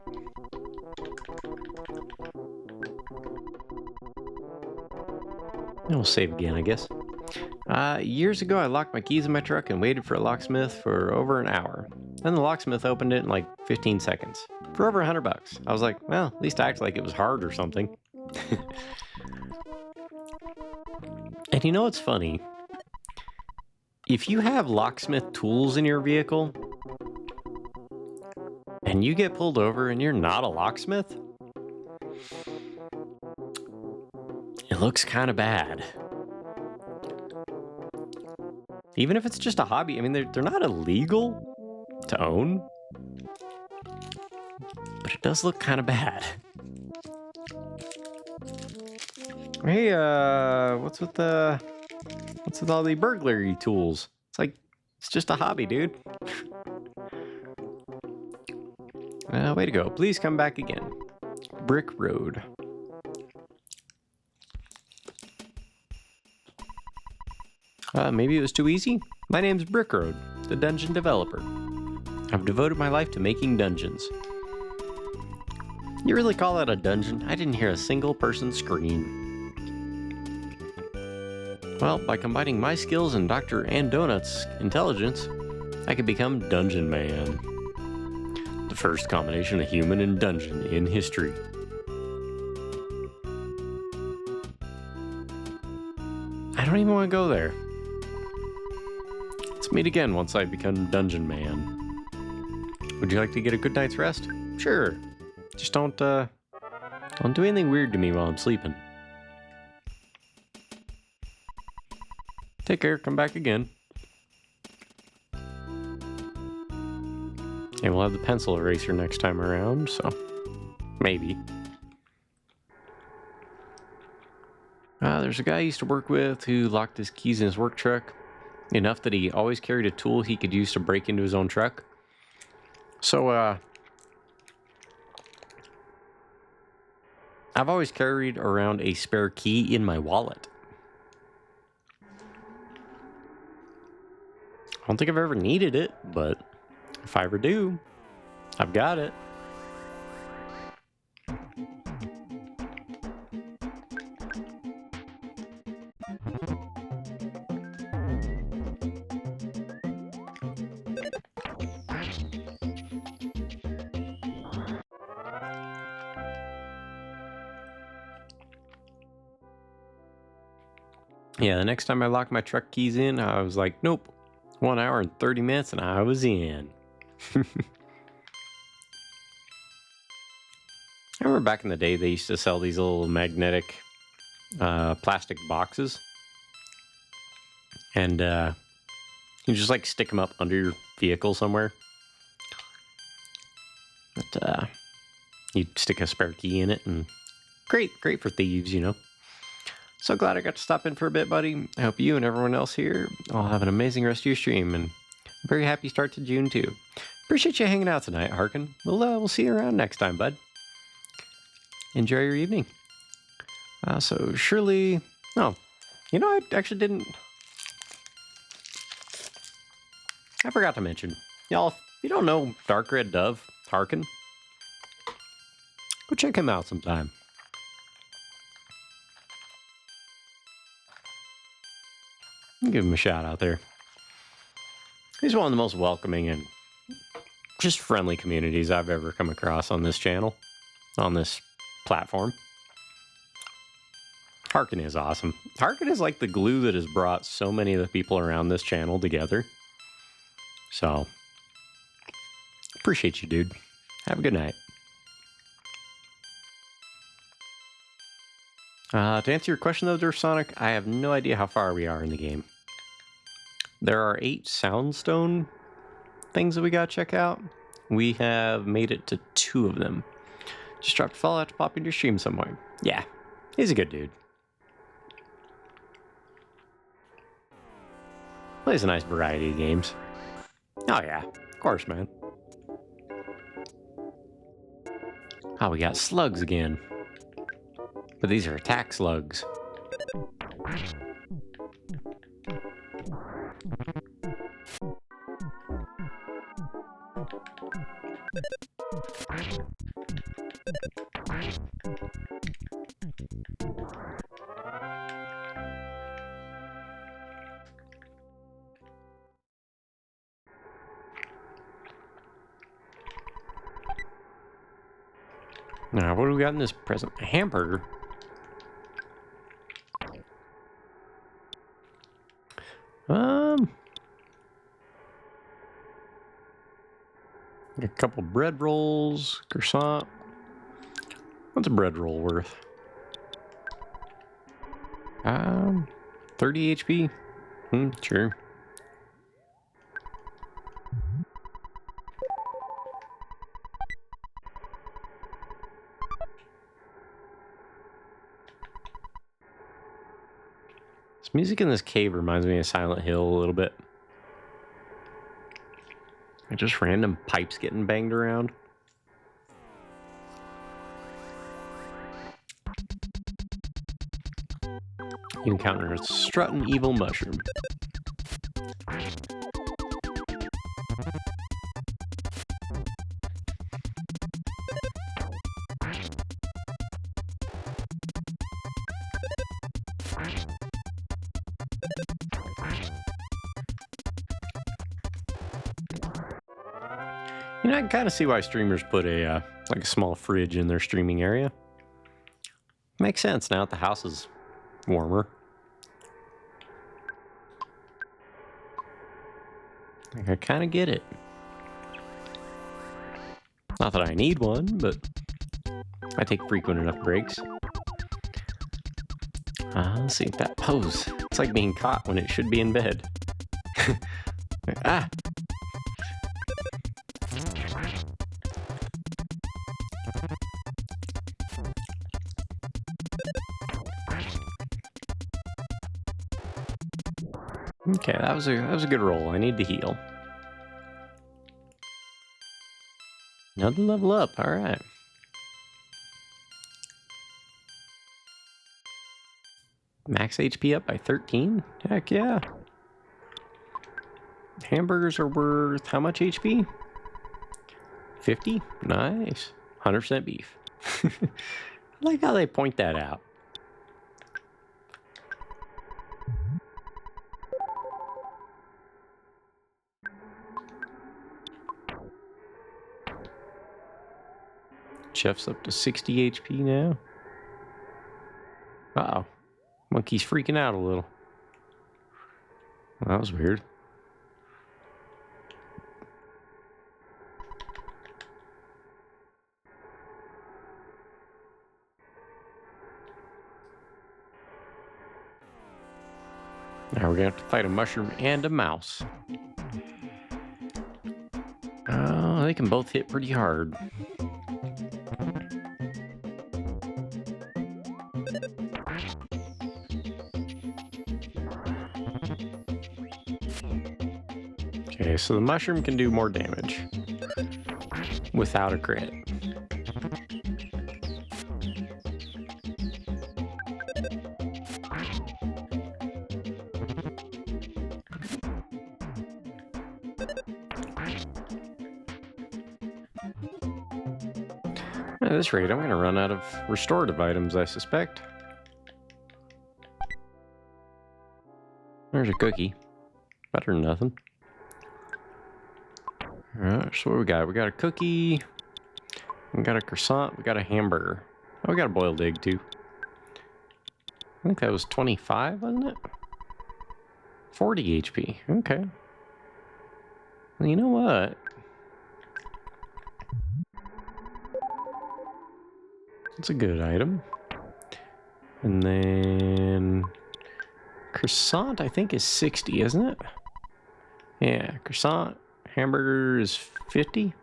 And we'll save again, I guess. Years ago, I locked my keys in my truck and waited for a locksmith for over an hour. Then the locksmith opened it in like 15 seconds for over $100. I was like, well, at least act like it was hard or something. And you know what's funny? If you have locksmith tools in your vehicle and you get pulled over and you're not a locksmith, it looks kind of bad. Even if it's just a hobby, I mean, they're not illegal to own, but it does look kind of bad. Hey, what's with all the burglary tools? It's like, it's just a hobby, dude. Way to go. Please come back again. Brick Road. Maybe it was too easy? My name's Brick Road, the dungeon developer. I've devoted my life to making dungeons. You really call that a dungeon? I didn't hear a single person scream. Well, by combining my skills and Dr. Andonut's intelligence, I could become Dungeon Man. The first combination of human and dungeon in history. I don't even want to go there. Let's meet again once I become Dungeon Man. Would you like to get a good night's rest? Sure. Just don't do anything weird to me while I'm sleeping. Take care, come back again. And we'll have the pencil eraser next time around, so maybe. There's a guy I used to work with who locked his keys in his work truck enough that he always carried a tool he could use to break into his own truck. So, I've always carried around a spare key in my wallet. I don't think I've ever needed it, but if I ever do, I've got it. Yeah, the next time I locked my truck keys in, I was like, nope, 1 hour and 30 minutes and I was in. I remember back in the day, they used to sell these little magnetic plastic boxes. And you just like stick them up under your vehicle somewhere. But you'd stick a spare key in it, and great for thieves, you know. So glad I got to stop in for a bit, buddy. I hope you and everyone else here all have an amazing rest of your stream, and a very happy start to June too. Appreciate you hanging out tonight, Harkin. We'll see you around next time, bud. Enjoy your evening. So Shirley, oh, you know, I actually didn't. I forgot to mention, y'all. If you don't know Dark Red Dove Harkin, go check him out sometime. Give him a shout out there. He's one of the most welcoming and just friendly communities I've ever come across on this channel, on this platform. Harkin is awesome. Harkin is like the glue that has brought so many of the people around this channel together. So, appreciate you, dude. Have a good night. To answer your question though, Durf Sonic, I have no idea how far we are in the game. There are 8 soundstone things that we gotta check out. We have made it to 2 of them. Just dropped a follow-out to pop into your stream somewhere. Yeah, he's a good dude. Plays a nice variety of games. Oh yeah, of course, man. Oh, we got slugs again. But these are attack slugs. Now, what do we got in this present? A hamburger. A couple bread rolls, croissant. What's a bread roll worth? 30 HP. Sure. This music in this cave reminds me of Silent Hill a little bit. Just random pipes getting banged around. You encounter a strutting evil mushroom. You know, I can kind of see why streamers put a like a small fridge in their streaming area. Makes sense now that the house is warmer. Like, I kind of get it. Not that I need one, but I take frequent enough breaks. Let's see, that pose. It's like being caught when it should be in bed. Ah! Okay, that was a good roll. I need to heal. Another level up. All right. Max HP up by 13. Heck yeah. Hamburgers are worth how much HP? 50. Nice. 100% beef. I like how they point that out. Chef's up to 60 HP now. Uh-oh. Monkey's freaking out a little. That was weird. Now we're gonna have to fight a mushroom and a mouse. Oh, they can both hit pretty hard. Okay, so the mushroom can do more damage without a crit. At this rate, I'm going to run out of restorative items, I suspect. There's a cookie. Better than nothing. Alright, so what we got? We got a cookie. We got a croissant. We got a hamburger. Oh, we got a boiled egg, too. I think that was 25, wasn't it? 40 HP. Okay. Well, you know what? It's a good item. And then croissant, I think, is 60, isn't it? Yeah, croissant. Hamburger is 50.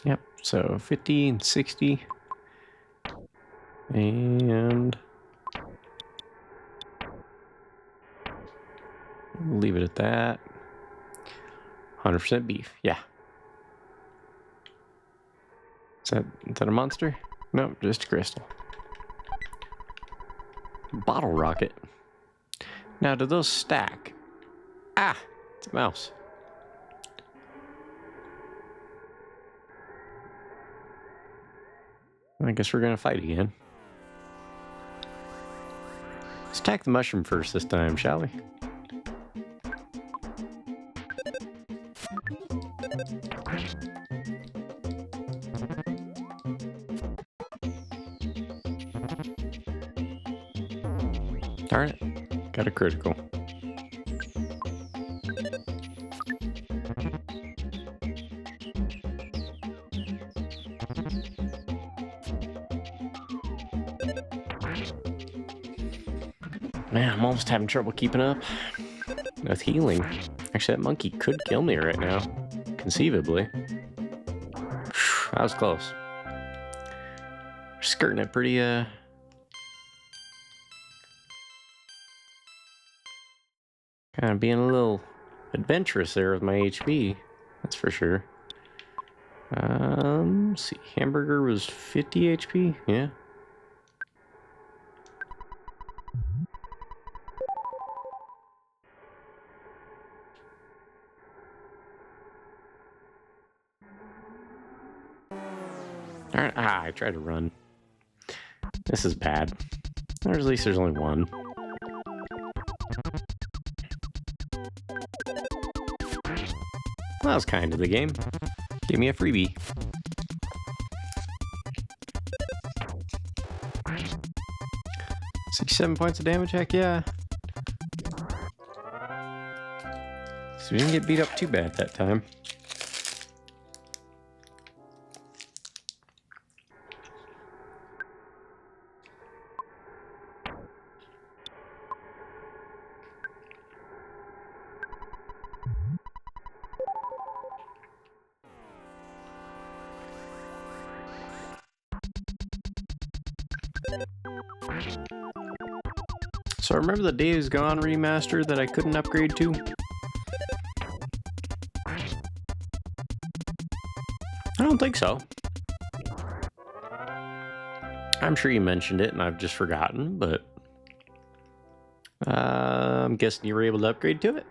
Yep, so 50 and 60. And we'll leave it at that. 100% beef, yeah. Is that a monster? Nope, just a crystal. Bottle rocket. Now, do those stack? Ah, it's a mouse. I guess we're gonna fight again. Let's attack the mushroom first this time, shall we? Darn it, got a critical. Man, I'm almost having trouble keeping up with healing. Actually, that monkey could kill me right now, conceivably. That was close. Skirting it pretty, kind of being a little adventurous there with my HP, that's for sure. Let's see, hamburger was 50 HP, yeah. Alright, I tried to run. This is bad. Or at least there's only one. That was kind of the game. Give me a freebie. $67 points of damage, heck yeah. So we didn't get beat up too bad that time. So remember the Days Gone remaster that I couldn't upgrade to? I don't think so. I'm sure you mentioned it and I've just forgotten, but I'm guessing you were able to upgrade to it?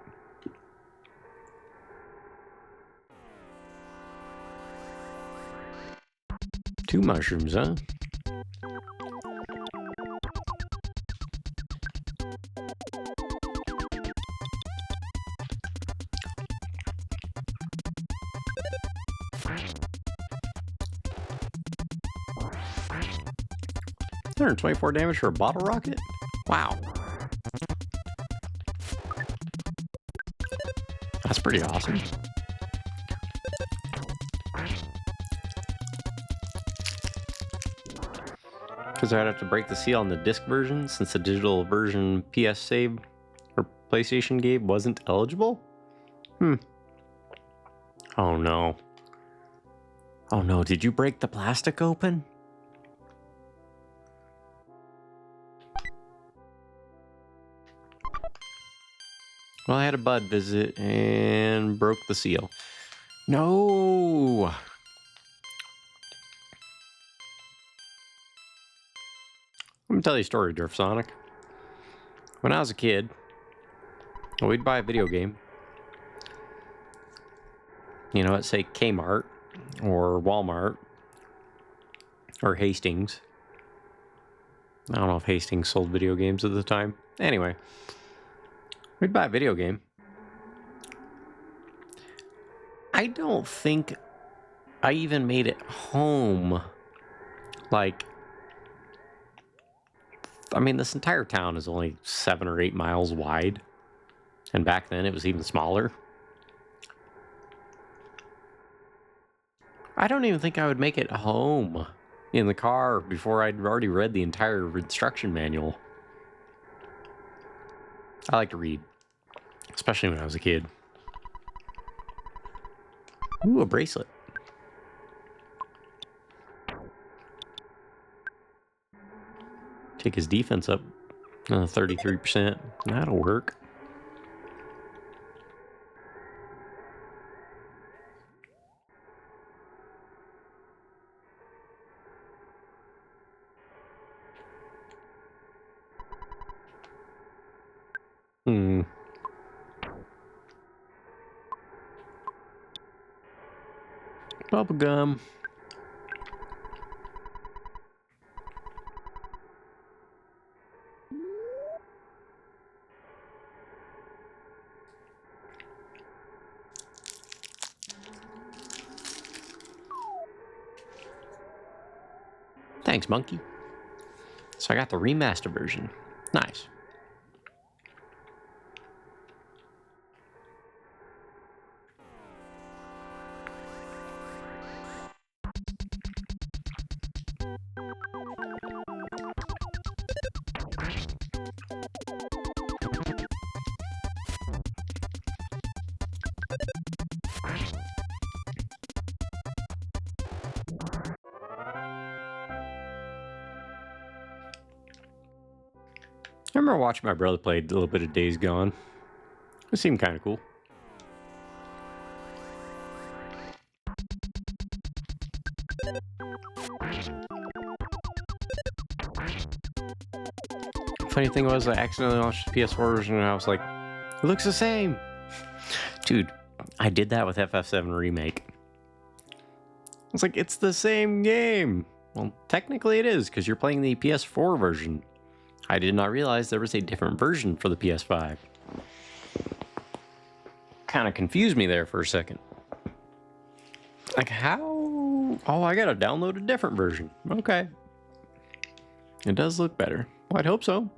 Two mushrooms, huh? $124 damage for a bottle rocket? Wow. That's pretty awesome. Because I'd have to break the seal on the disc version since the digital version PS save or PlayStation game wasn't eligible? Oh no. Oh no, did you break the plastic open? Well, I had a bud visit and broke the seal. No! Let me tell you a story, Durf Sonic. When I was a kid, we'd buy a video game. You know, at say Kmart or Walmart or Hastings. I don't know if Hastings sold video games at the time. Anyway, we'd buy a video game. I don't think I even made it home. Like, I mean, this entire town is only 7 or 8 miles wide. And back then it was even smaller. I don't even think I would make it home in the car before I'd already read the entire instruction manual. I like to read, especially when I was a kid. Ooh, a bracelet. Take his defense up 33%. That'll work. Bubblegum. Thanks, monkey. So I got the remaster version. Nice. I remember watching my brother play a little bit of Days Gone. It seemed kind of cool. Funny thing was, I accidentally launched the PS4 version and I was like, it looks the same. Dude, I did that with FF7 Remake. I was like, it's the same game. Well, technically it is, because you're playing the PS4 version. I did not realize there was a different version for the PS5. Kind of confused me there for a second. Like, how? Oh, I gotta download a different version. Okay. It does look better. Well, I'd hope so.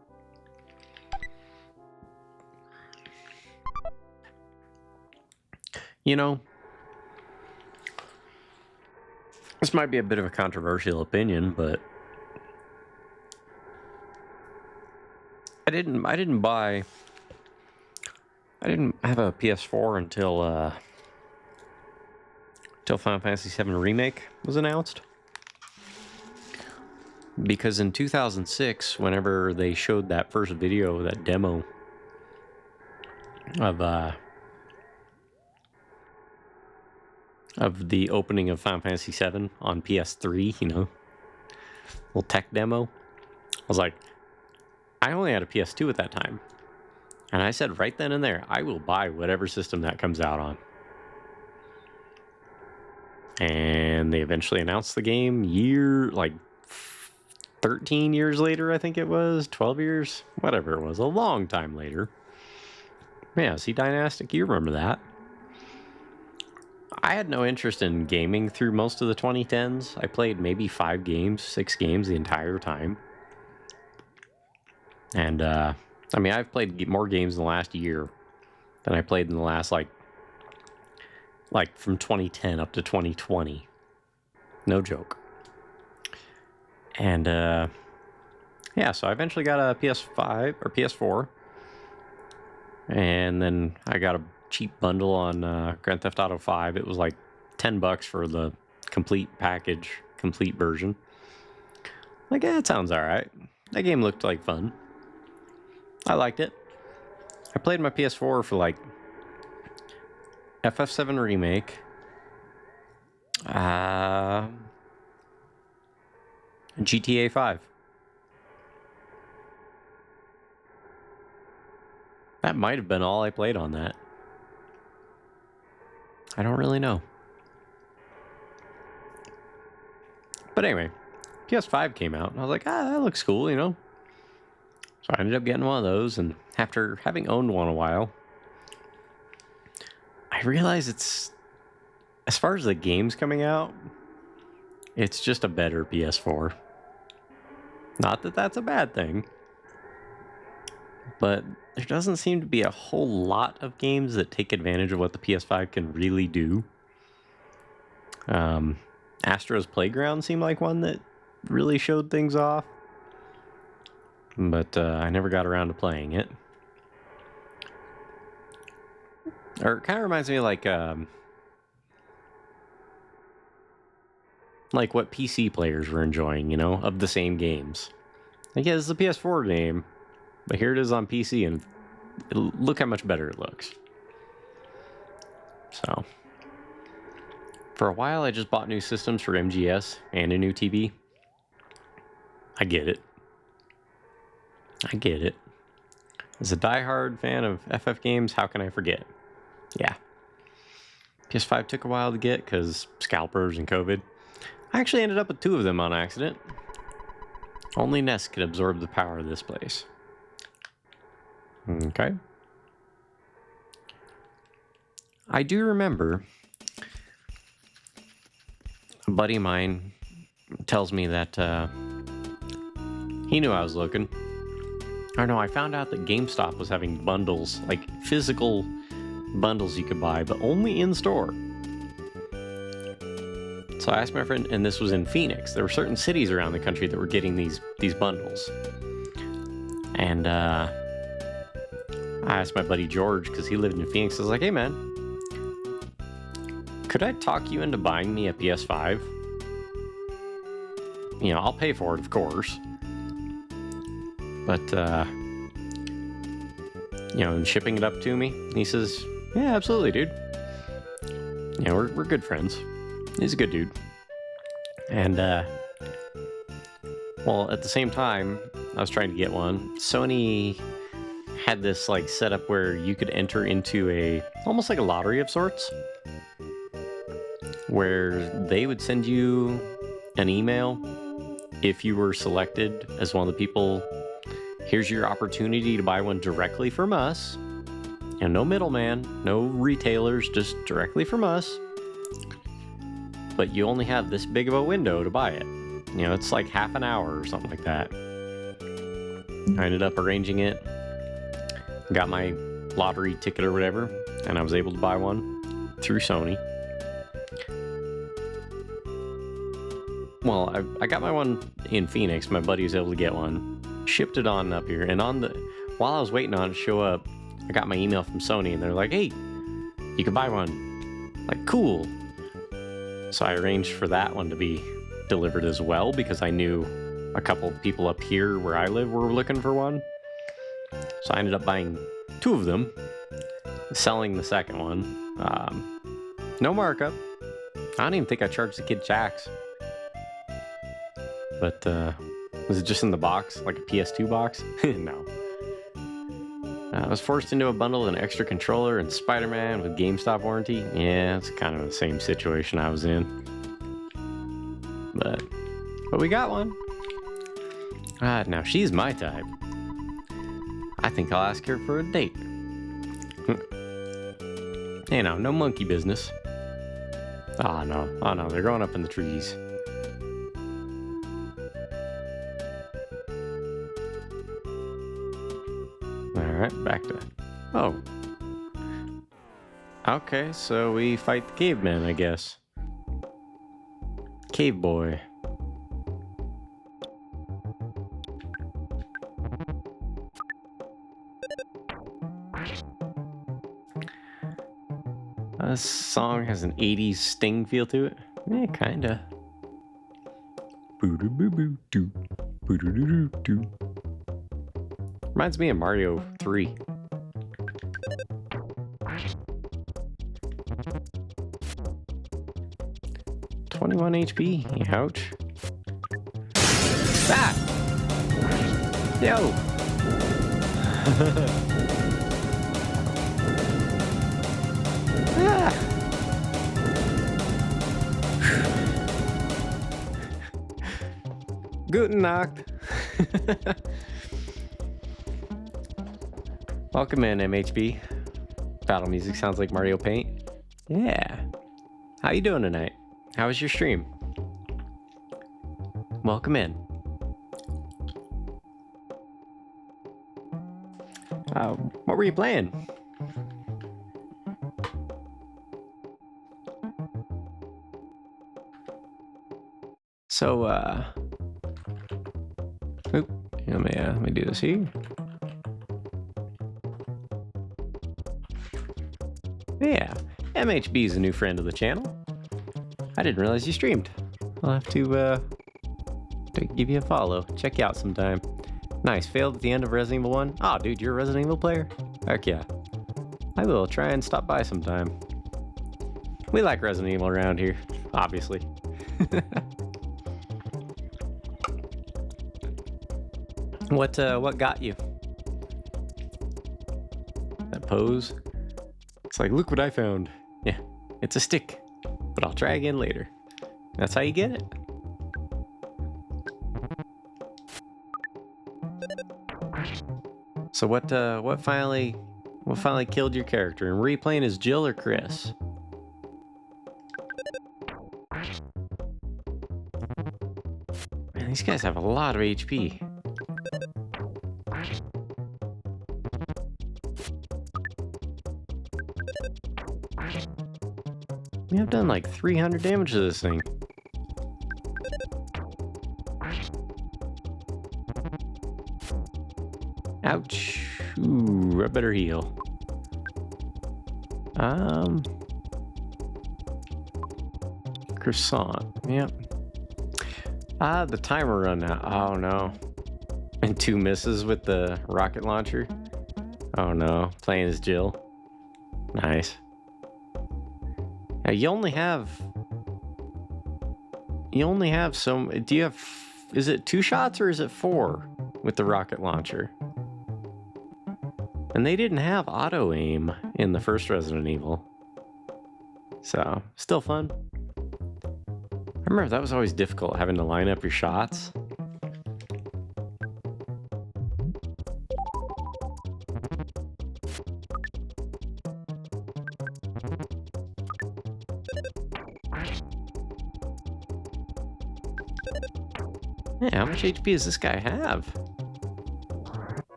You know, this might be a bit of a controversial opinion, but I didn't have a PS4 until Final Fantasy VII Remake was announced. Because in 2006, whenever they showed that first video, that demo of the opening of Final Fantasy VII on PS3, you know, little tech demo, I was like, I only had a PS2 at that time. And I said right then and there, I will buy whatever system that comes out on. And they eventually announced the game 13 years later, I think it was, 12 years, whatever it was, a long time later. Yeah, see, Dynastic, you remember that. I had no interest in gaming through most of the 2010s. I played maybe 5 games, 6 games the entire time. And, I mean, I've played more games in the last year than I played in the last, like from 2010 up to 2020. No joke. And yeah, so I eventually got a PS5 or PS4. And then I got a cheap bundle on Grand Theft Auto 5. It was like $10 for the complete package, complete version. Like, yeah, it sounds all right. That game looked like fun. I liked it. I played my PS4 for like FF7 Remake, GTA 5. That might have been all I played on that. I don't really know. But anyway, PS5 came out, and I was like, that looks cool, you know? So I ended up getting one of those, and after having owned one a while, I realized it's, as far as the games coming out, it's just a better PS4. Not that that's a bad thing, but there doesn't seem to be a whole lot of games that take advantage of what the PS5 can really do. Astro's Playground seemed like one that really showed things off, but I never got around to playing it. Or it kind of reminds me of like what PC players were enjoying, you know, of the same games. Like, yeah, this is a PS4 game, but here it is on PC, and look how much better it looks. So, for a while, I just bought new systems for MGS and a new TV. I get it. As a diehard fan of FF games, how can I forget? Yeah. PS5 took a while to get because scalpers and COVID. I actually ended up with 2 of them on accident. Only Nest could absorb the power of this place. Okay. I do remember a buddy of mine tells me that he knew I was looking. Or no, I found out that GameStop was having bundles, like physical bundles you could buy, but only in store. So I asked my friend, and this was in Phoenix. There were certain cities around the country that were getting these bundles. And I asked my buddy George, because he lived in Phoenix. I was like, hey man, could I talk you into buying me a PS5? You know, I'll pay for it, of course. But, you know, and shipping it up to me. And he says, yeah, absolutely, dude. You know, we're good friends. He's a good dude. And, well, at the same time, I was trying to get one. Sony had this, like, setup where you could enter into almost like a lottery of sorts, where they would send you an email if you were selected as one of the people. Here's your opportunity to buy one directly from us. And no middleman, no retailers, just directly from us. But you only have this big of a window to buy it. You know, it's like half an hour or something like that. I ended up arranging it, got my lottery ticket or whatever, and I was able to buy one through Sony. Well, I got my one in Phoenix. My buddy was able to get one, shipped it on up here, and while I was waiting on it to show up, I got my email from Sony, and they're like, hey, you can buy one. Like, cool. So I arranged for that one to be delivered as well, because I knew a couple of people up here where I live were looking for one. So I ended up buying 2 of them, selling the second one. No markup. I don't even think I charged the kid tax. But was it just in the box, like a PS2 box? No. I was forced into a bundle of an extra controller and Spider-Man with GameStop warranty. Yeah, it's kind of the same situation I was in. But we got one. Now she's my type. I think I'll ask her for a date. You know, no monkey business. Oh no, they're growing up in the trees. Alright, back to... Oh. Okay, so we fight the caveman, I guess. Cave boy. This song has an 80s Sting feel to it. Yeah, kinda. Reminds me of Mario 3. "21 HP, ouch." Ah! Yo! Ah! Guten Nacht. Welcome in, MHB. Battle music sounds like Mario Paint. Yeah. How you doing tonight? How was your stream? Welcome in. What were you playing? So, oop, let me do this here. Yeah, MHB is a new friend of the channel. I didn't realize you streamed. I'll have to give you a follow. Check you out sometime. Nice, failed at the end of Resident Evil 1. Oh, dude, you're a Resident Evil player? Heck yeah. I will try and stop by sometime. We like Resident Evil around here, obviously. What got you? That pose? It's like, look what I found. Yeah, it's a stick, but I'll try again later. That's how you get it. So what finally killed your character? And were you playing as Jill or Chris? Man, these guys have a lot of HP. I've done like 300 damage to this thing. Ouch. Ooh, I better heal. Croissant. Yep. The timer run out. Oh no. And 2 misses with the rocket launcher. Oh no. Playing as Jill. Nice. Now you only have some. Do you have? Is it 2 shots or is it 4 with the rocket launcher? And they didn't have auto aim in the first Resident Evil, so still fun. I remember that was always difficult, having to line up your shots. Yeah, how much HP does this guy have?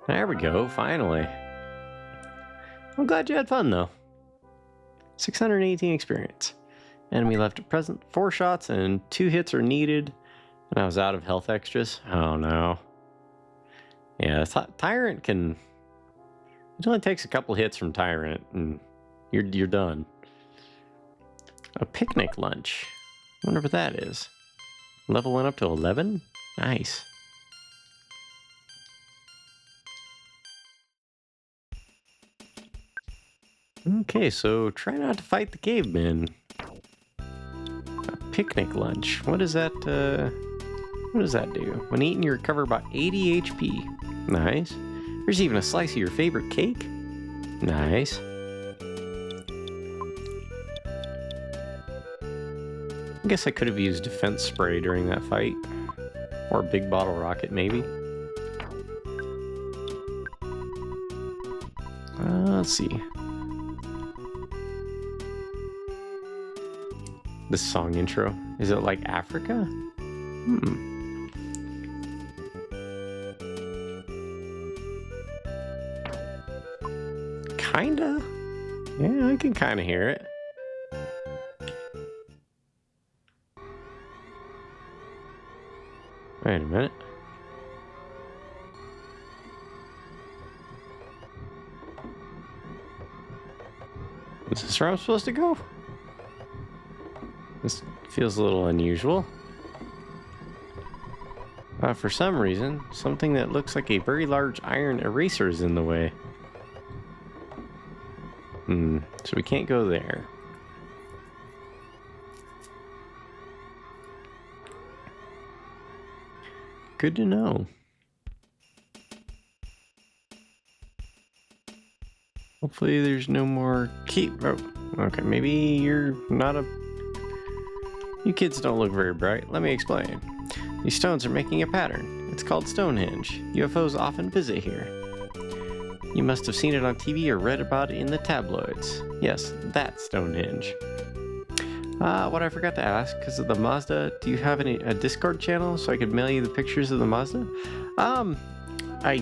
There we go, finally. I'm glad you had fun, though. 618 experience. Enemy left at present. 4 shots and 2 hits are needed. And I was out of health extras. Oh, no. Yeah, Tyrant can... It only takes a couple hits from Tyrant, and you're done. A picnic lunch. I wonder what that is. Level went up to 11? Nice. Okay, so try not to fight the cavemen. A picnic lunch. What does that do? When eaten, you recover about 80 HP. Nice. There's even a slice of your favorite cake. Nice. I guess I could have used defense spray during that fight. Or a big bottle rocket, maybe. Let's see. This song intro. Is it like Africa? Kinda. Yeah, I can kind of hear it. Wait a minute. Is this where I'm supposed to go? This feels a little unusual. For some reason, something that looks like a very large iron eraser is in the way. So we can't go there. Good to know. Hopefully there's no more key. Oh, okay, maybe you're not a... You kids don't look very bright. Let me explain. These stones are making a pattern. It's called Stonehenge. UFOs often visit here. You must have seen it on TV or read about it in the tabloids. Yes, that's Stonehenge. What I forgot to ask, because of the Mazda, do you have a Discord channel so I could mail you the pictures of the Mazda? I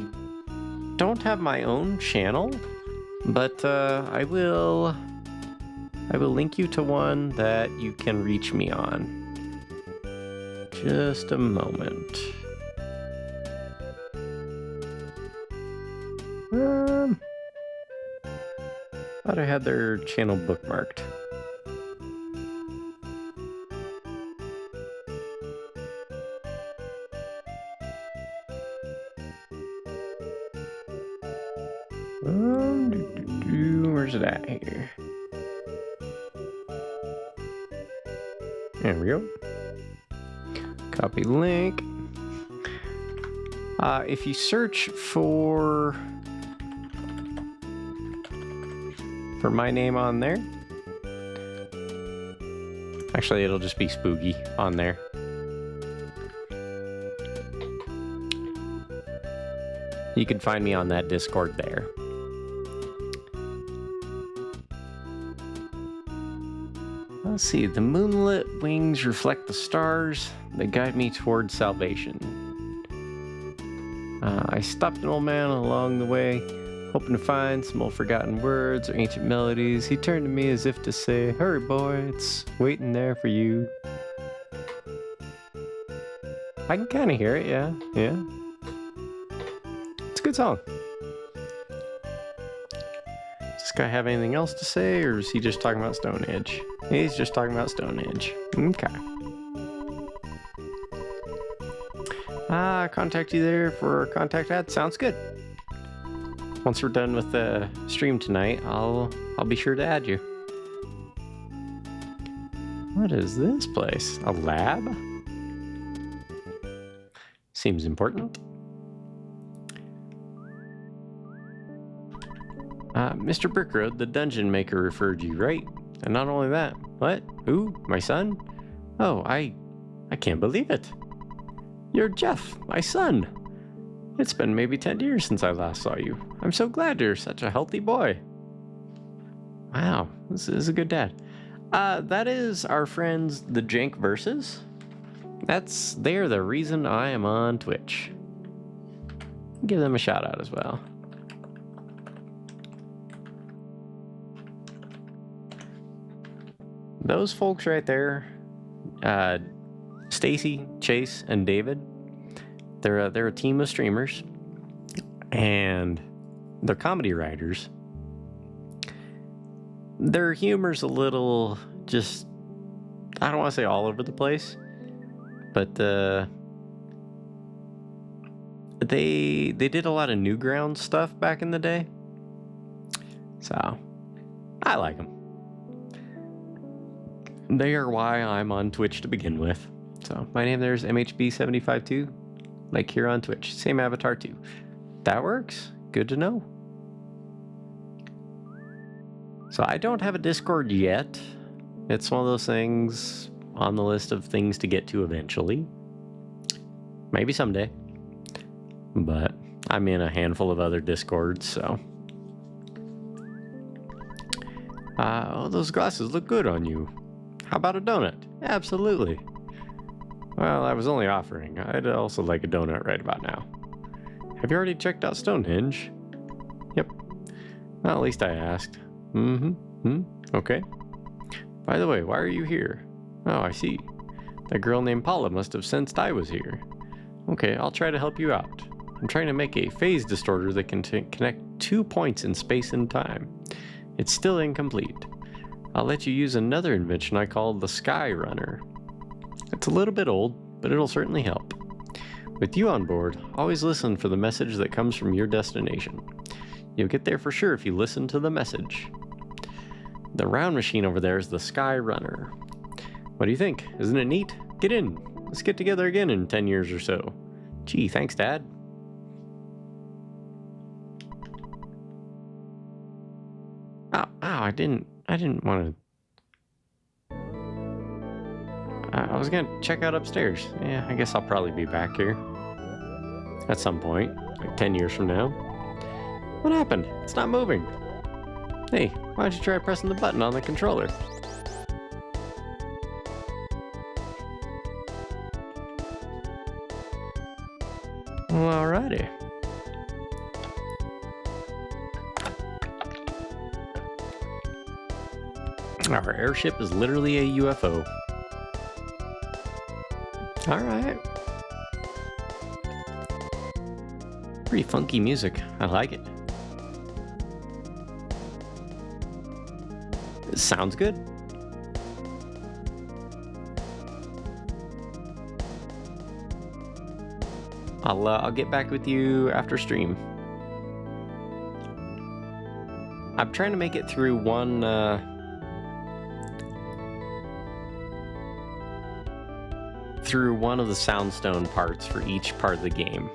don't have my own channel, but I will link you to one that you can reach me on. Just a moment. Thought I had their channel bookmarked. Where's it at here? There we go. Copy link. If you search for my name on there, actually it'll just be Spooky on there. You can find me on that Discord there. Let's see, the moonlit wings reflect the stars that guide me towards salvation. I stopped an old man along the way, hoping to find some old forgotten words or ancient melodies. He turned to me as if to say, "Hurry, boy, it's waiting there for you." I can kind of hear it, yeah. It's a good song. Does this guy have anything else to say, or is he just talking about Stonehenge? He's just talking about Stonehenge. Okay. Contact you there for a contact ad. Sounds good. Once we're done with the stream tonight, I'll be sure to add you. What is this place? A lab? Seems important. Mr. Brickroad, the dungeon maker, referred you, right? And not only that, what? Who? My son? Oh, I can't believe it. You're Jeff, my son. It's been maybe 10 years since I last saw you. I'm so glad you're such a healthy boy. Wow, this is a good dad. That is our friends, the Jank Versus. They're the reason I am on Twitch. Give them a shout out as well. Those folks right there, Stacy, Chase, and David, they're a team of streamers, and they're comedy writers. Their humor's a little just, I don't want to say all over the place, but they did a lot of Newgrounds stuff back in the day, so I like them. They are why I'm on Twitch to begin with. So my name there is MHB752, like here on Twitch. Same avatar too. That works. Good to know. So I don't have a Discord yet. It's one of those things on the list of things to get to eventually. Maybe someday. But I'm in a handful of other Discords, so. Oh, those glasses look good on you. How about a donut? Absolutely. Well, I was only offering. I'd also like a donut right about now. Have you already checked out Stonehenge? Yep. Well, at least I asked. Okay. By the way, why are you here? Oh, I see. That girl named Paula must have sensed I was here. Okay, I'll try to help you out. I'm trying to make a phase distorter that can connect 2 points in space and time. It's still incomplete. I'll let you use another invention I call the Sky Runner. It's a little bit old, but it'll certainly help. With you on board, always listen for the message that comes from your destination. You'll get there for sure if you listen to the message. The round machine over there is the Sky Runner. What do you think? Isn't it neat? Get in. Let's get together again in 10 years or so. Gee, thanks, Dad. Oh, I didn't want to... I was gonna check out upstairs. Yeah, I guess I'll probably be back here. At some point, like 10 years from now. What happened? It's not moving. Hey, why don't you try pressing the button on the controller? Well, alrighty. Our airship is literally a UFO. Alright. Pretty funky music. I like it. It sounds good. I'll get back with you after stream. I'm trying to make it through one of the soundstone parts for each part of the game.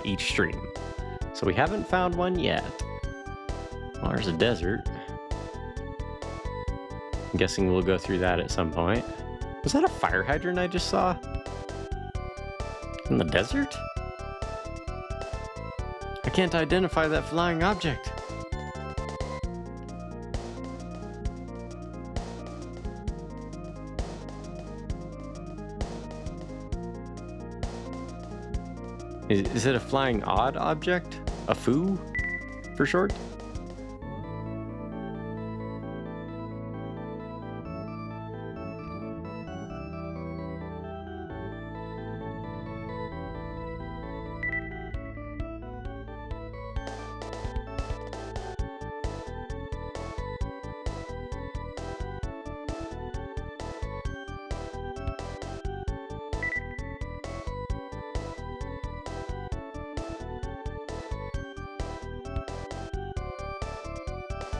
Each stream. So we haven't found one yet. Well, there's a desert. I'm guessing we'll go through that at some point. Was that a fire hydrant I just saw? In the desert? I can't identify that flying object. Is it a flying odd object? A foo, for short?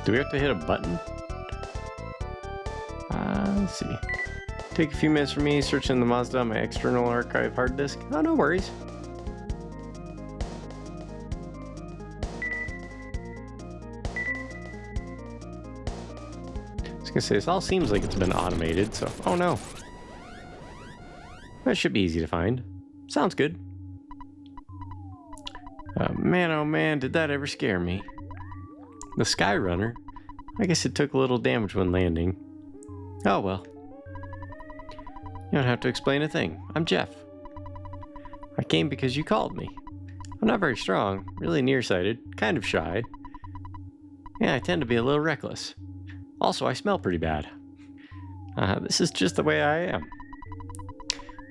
Do we have to hit a button? Let's see. Take a few minutes for me searching the Mazda on my external archive hard disk. Oh, no worries. I was gonna say, this all seems like it's been automated, so... Oh no. That should be easy to find. Sounds good. Man, oh man, did that ever scare me. The Sky Runner? I guess it took a little damage when landing. Oh well. You don't have to explain a thing. I'm Jeff. I came because you called me. I'm not very strong, really nearsighted, kind of shy. Yeah, I tend to be a little reckless. Also, I smell pretty bad. This is just the way I am.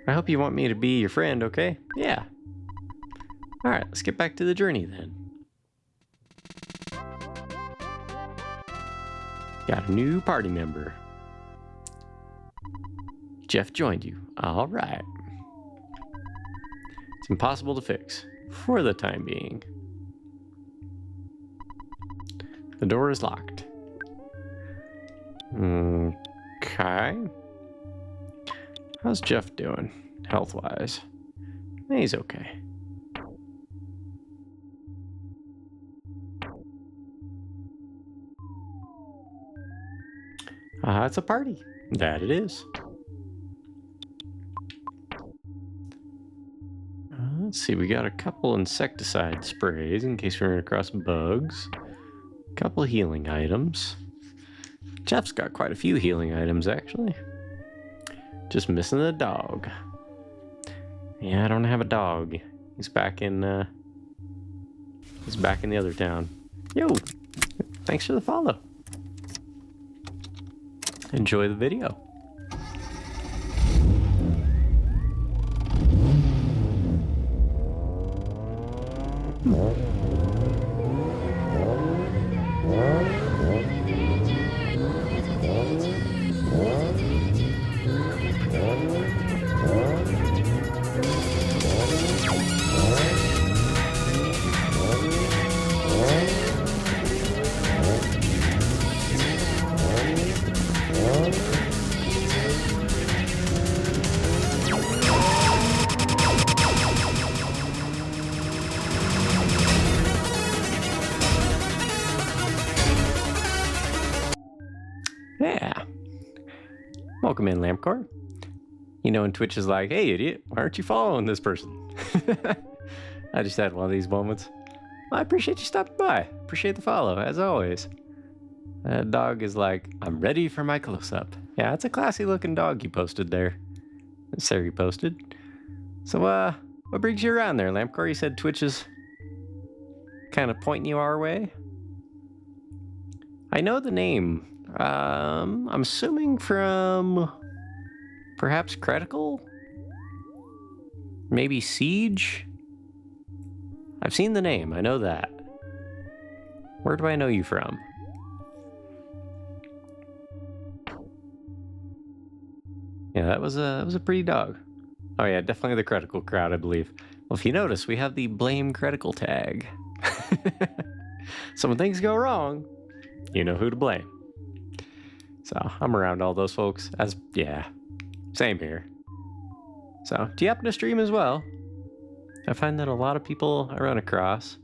I hope you want me to be your friend, okay? Yeah. Alright, let's get back to the journey then. Got a new party member. Jeff joined you. Alright. It's impossible to fix. For the time being. The door is locked. Okay. How's Jeff doing, health-wise? He's okay. It's a party. That it is. Let's see, we got a couple insecticide sprays in case we run across bugs. A couple healing items. Jeff's got quite a few healing items, actually. Just missing the dog. Yeah, I don't have a dog. He's back in the other town. Yo! thanks for the follow. Enjoy the video. Yeah. Welcome in, Lampcore. You know when Twitch is like, hey, idiot, why aren't you following this person? I just had one of these moments. Well, I appreciate you stopping by. Appreciate the follow, as always. That dog is like, I'm ready for my close-up. Yeah, it's a classy-looking dog you posted there. Sarah posted. So, what brings you around there, Lampcore? You said Twitch is kind of pointing you our way? I know the name. I'm assuming from perhaps Critical? Maybe Siege? I've seen the name, I know that. Where do I know you from? Yeah, that was a pretty dog. Oh yeah, definitely the Critical crowd, I believe. Well, if you notice, we have the Blame Critical tag. So when things go wrong, you know who to blame. So I'm around all those folks. Yeah, same here. So do you happen to stream as well? I find that a lot of people I run across.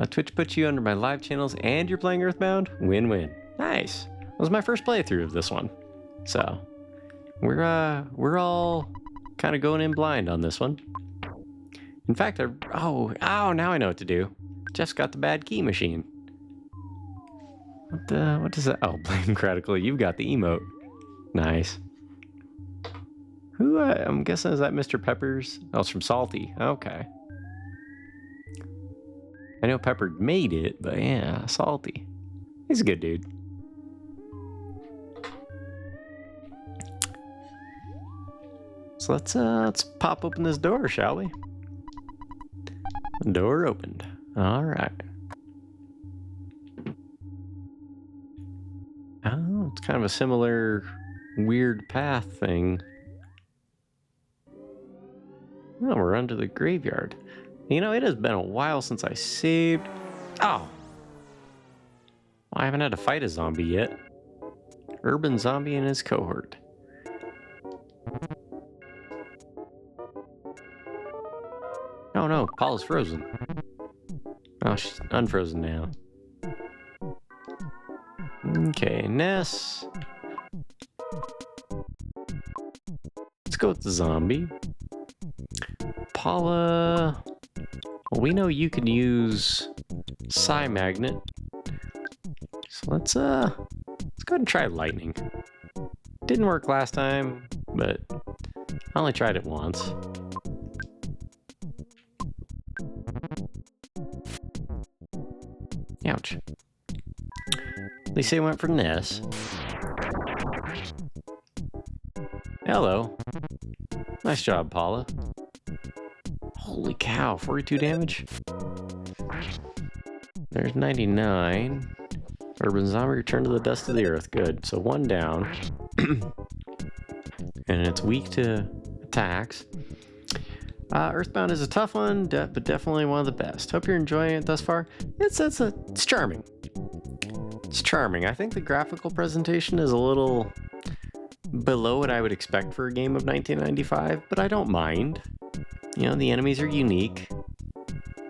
Twitch puts you under my live channels and you're playing Earthbound? Win-win. Nice. That was my first playthrough of this one. So we're all kind of going in blind on this one. In fact, now I know what to do. Jeff's got the bad key machine. What does that? Oh, blame Critical. You've got the emote. Nice. Who, I'm guessing, is that Mr. Peppers? Oh, it's from Salty. Okay. I know Pepper made it, but yeah, Salty. He's a good dude. So let's pop open this door, shall we? Door opened. All right. Oh, it's kind of a similar weird path thing. Oh, we're under the graveyard. You know, it has been a while since I saved. Oh! Well, I haven't had to fight a zombie yet. Urban zombie and his cohort. Oh no, Paula's frozen. Oh, she's unfrozen now. Okay, Ness. Let's go with the zombie. Paula. Well, we know you can use Psi Magnet. So let's go ahead and try lightning. Didn't work last time, but I only tried it once. Ouch. At least they went for Ness. Hello. Nice job, Paula. Holy cow, 42 damage? There's 99. Urban Zombie, return to the dust of the earth. Good. So one down. And it's weak to attacks. Earthbound is a tough one, but definitely one of the best. Hope you're enjoying it thus far. It's charming. It's charming. I think the graphical presentation is a little below what I would expect for a game of 1995, but I don't mind. You know, the enemies are unique.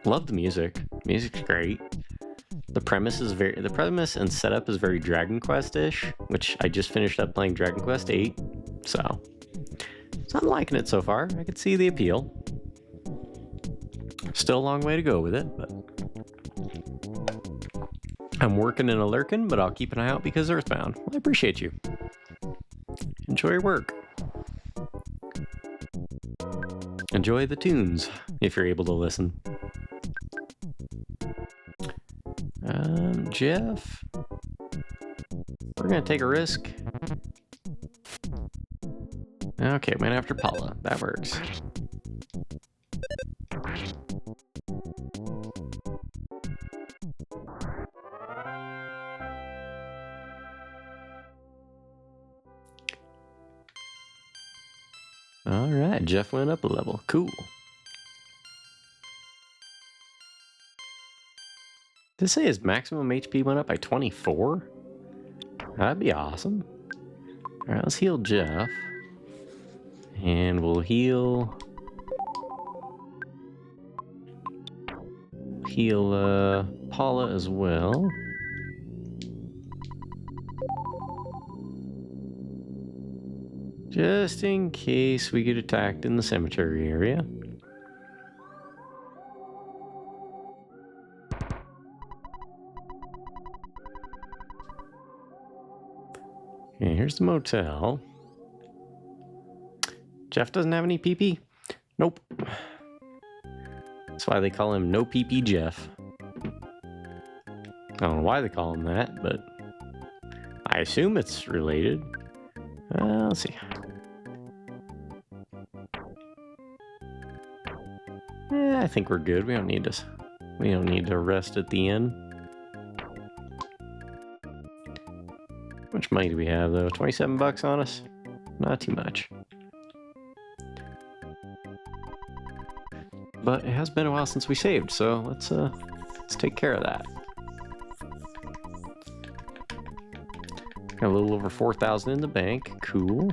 Love the music. Music's great. The premise and setup is very Dragon Quest-ish, which I just finished up playing Dragon Quest VIII, so I'm liking it so far. I could see the appeal. Still a long way to go with it, but I'm working and lurking, but I'll keep an eye out because Earthbound. Well, I appreciate you. Enjoy your work. Enjoy the tunes, if you're able to listen. Jeff. We're gonna take a risk. Okay, went after Paula. That works. Alright, Jeff went up a level. Cool. Did it say his maximum HP went up by 24? That'd be awesome. Alright, let's heal Jeff. And we'll heal Paula as well. Just in case we get attacked in the cemetery area. Okay, here's the motel. Jeff doesn't have any PP? Nope. That's why they call him No PP Jeff. I don't know why they call him that, but I assume it's related. Let's see. I think we're good. We don't need to rest at the end. How much money do we have though? 27 bucks on us? Not too much. But it has been a while since we saved, so let's take care of that. Got a little over 4,000 in the bank. Cool.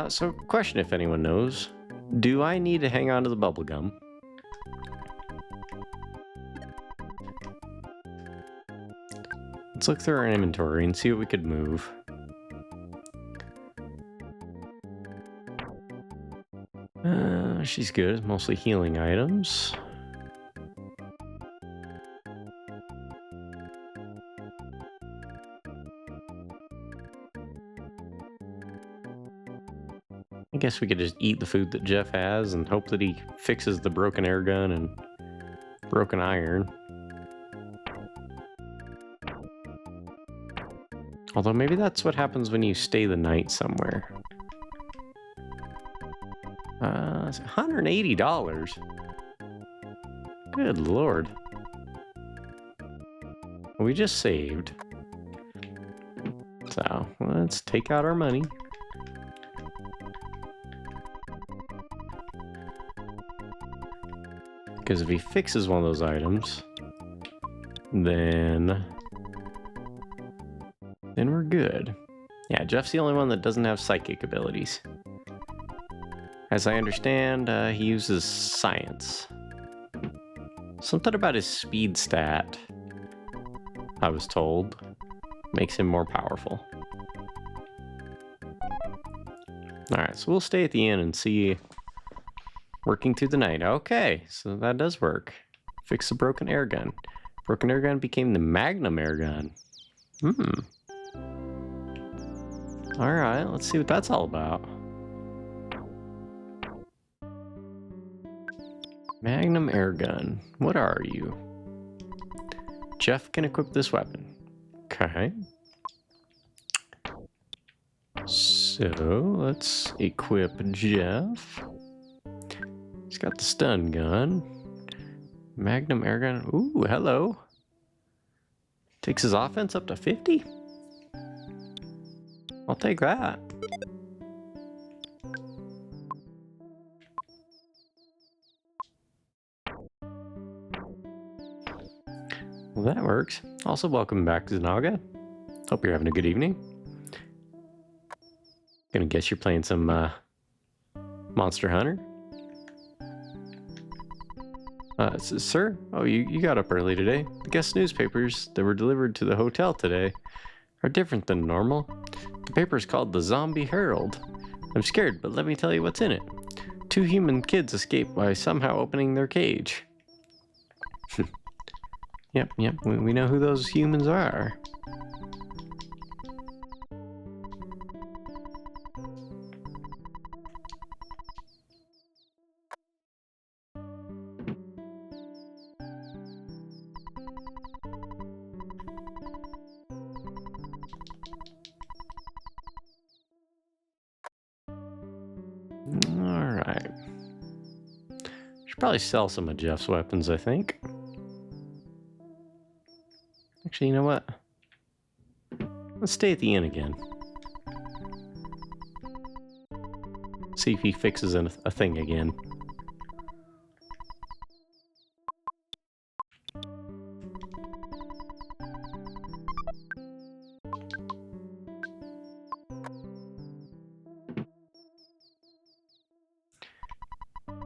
So question if anyone knows, do I need to hang on to the bubble gum? Let's look through our inventory and see what we could move. She's good. It's mostly healing items. I guess we could just eat the food that Jeff has and hope that he fixes the broken air gun and broken iron. Although maybe that's what happens when you stay the night somewhere. $180. Good lord. We just saved. So let's take out our money. Because if he fixes one of those items, then we're good. Yeah, Jeff's the only one that doesn't have psychic abilities. As I understand, he uses science. Something about his speed stat, I was told, makes him more powerful. Alright, so we'll stay at the inn and see. Working through the night. Okay, so that does work. Fix the broken air gun. Broken air gun became the Magnum air gun. Alright, let's see what that's all about. Magnum air gun. What are you? Jeff can equip this weapon. Okay. So, let's equip Jeff. He's got the stun gun. Magnum air gun. Ooh, hello. Takes his offense up to 50? I'll take that. Well, that works. Also, welcome back to Zanaga. Hope you're having a good evening. Gonna guess you're playing some Monster Hunter. Sir? Oh, you got up early today. The guest newspapers that were delivered to the hotel today are different than normal. The paper is called the Zombie Herald. I'm scared, but let me tell you what's in it. 2 human kids escaped by somehow opening their cage. Yep, we know who those humans are. Should probably sell some of Jeff's weapons, I think. Actually, you know what? Let's stay at the inn again. See if he fixes a thing again.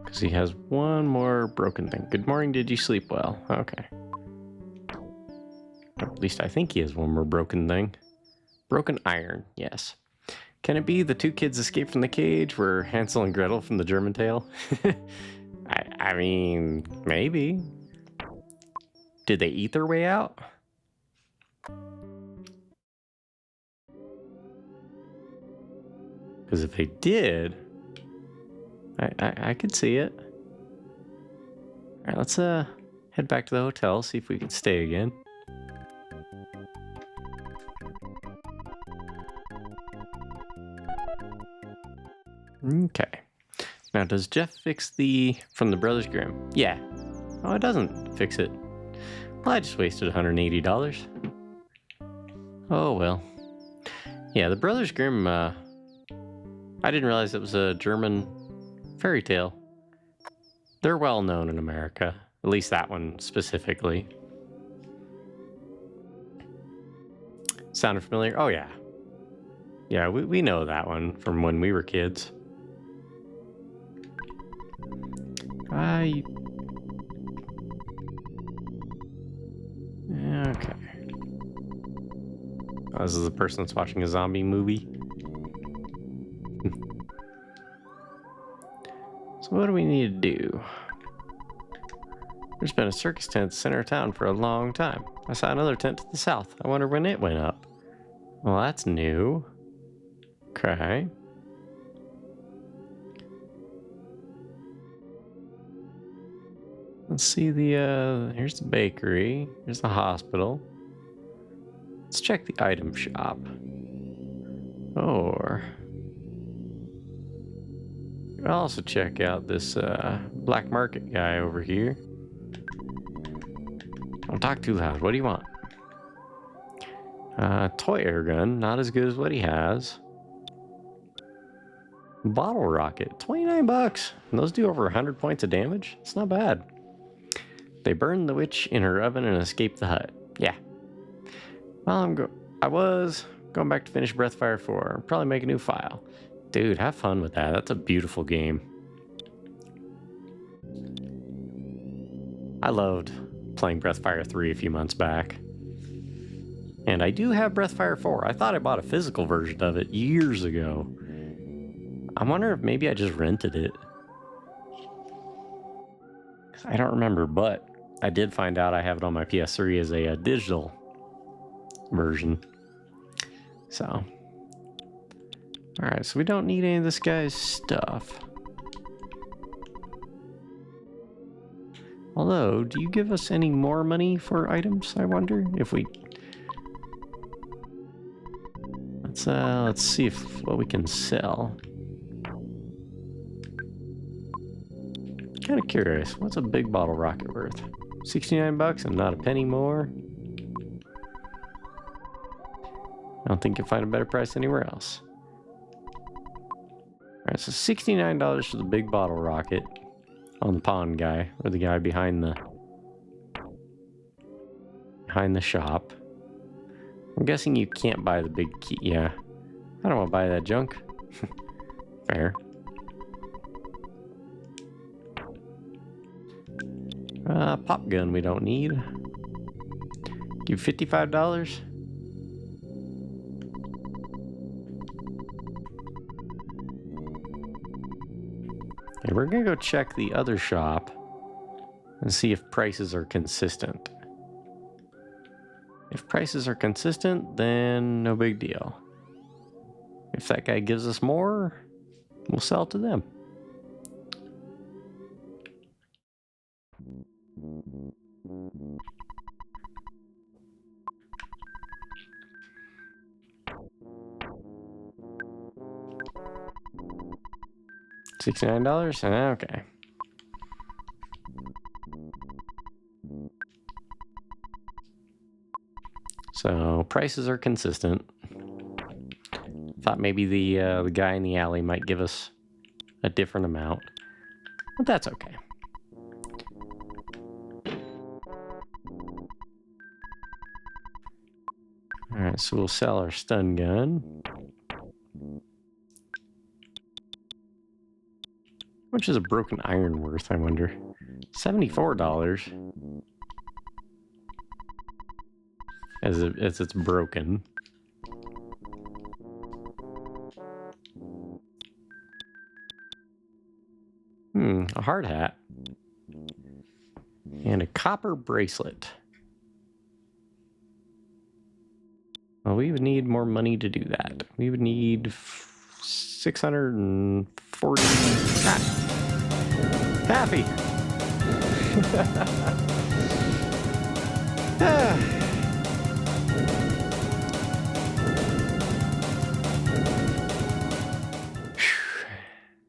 Because he has one more broken thing. Good morning, did you sleep well? Okay. At least I think he has one more broken thing. Broken iron, yes. Can it be the two kids escaped from the cage were Hansel and Gretel from the German tale? I mean, maybe. Did they eat their way out? Because if they did, I could see it. All right, let's head back to the hotel, see if we can stay again. Okay. Now, does Jeff fix from the Brothers Grimm? Yeah. Oh, it doesn't fix it. Well, I just wasted $180. Oh, well. Yeah, the Brothers Grimm, I didn't realize it was a German fairy tale. They're well known in America. At least that one specifically. Sounded familiar? Oh, yeah. Yeah, we know that one from when we were kids. Okay. Oh, this is the person that's watching a zombie movie. So what do we need to do? There's been a circus tent in the center of town for a long time. I saw another tent to the south. I wonder when it went up. Well, that's new. Okay. Let's see here's the bakery. Here's the hospital. Let's check the item shop. Or I'll also check out this black market guy over here. Don't talk too loud. What do you want? Toy air gun, not as good as what he has. Bottle rocket, 29 bucks. And those do over 100 points of damage. It's not bad. They burned the witch in her oven and escaped the hut. Yeah. Well, I was going back to finish Breathfire 4. Probably make a new file. Dude, have fun with that. That's a beautiful game. I loved playing Breathfire 3 a few months back. And I do have Breathfire 4. I thought I bought a physical version of it years ago. I wonder if maybe I just rented it. I don't remember, but I did find out I have it on my PS3 as a digital version. So, alright, so we don't need any of this guy's stuff. Although, do you give us any more money for items, I wonder? If we... Let's see what we can sell. Kind of curious. What's a big bottle rocket worth? 69 bucks and not a penny more? I don't think you'll find a better price anywhere else. Alright, so $69 for the big bottle rocket on the pawn guy, or the guy behind the shop. I'm guessing you can't buy the big key. Yeah. I don't want to buy that junk. Fair. Pop gun we don't need. Give $55. Okay, we're gonna go check the other shop and see if prices are consistent. If prices are consistent, then no big deal. If that guy gives us more, we'll sell to them. $69? Okay. So prices are consistent. Thought maybe the guy in the alley might give us a different amount, but that's okay. All right, so we'll sell our stun gun. How much is a broken iron worth, I wonder? $74. As it's broken. A hard hat. And a copper bracelet. Well, we would need more money to do that. We would need 640. Happy.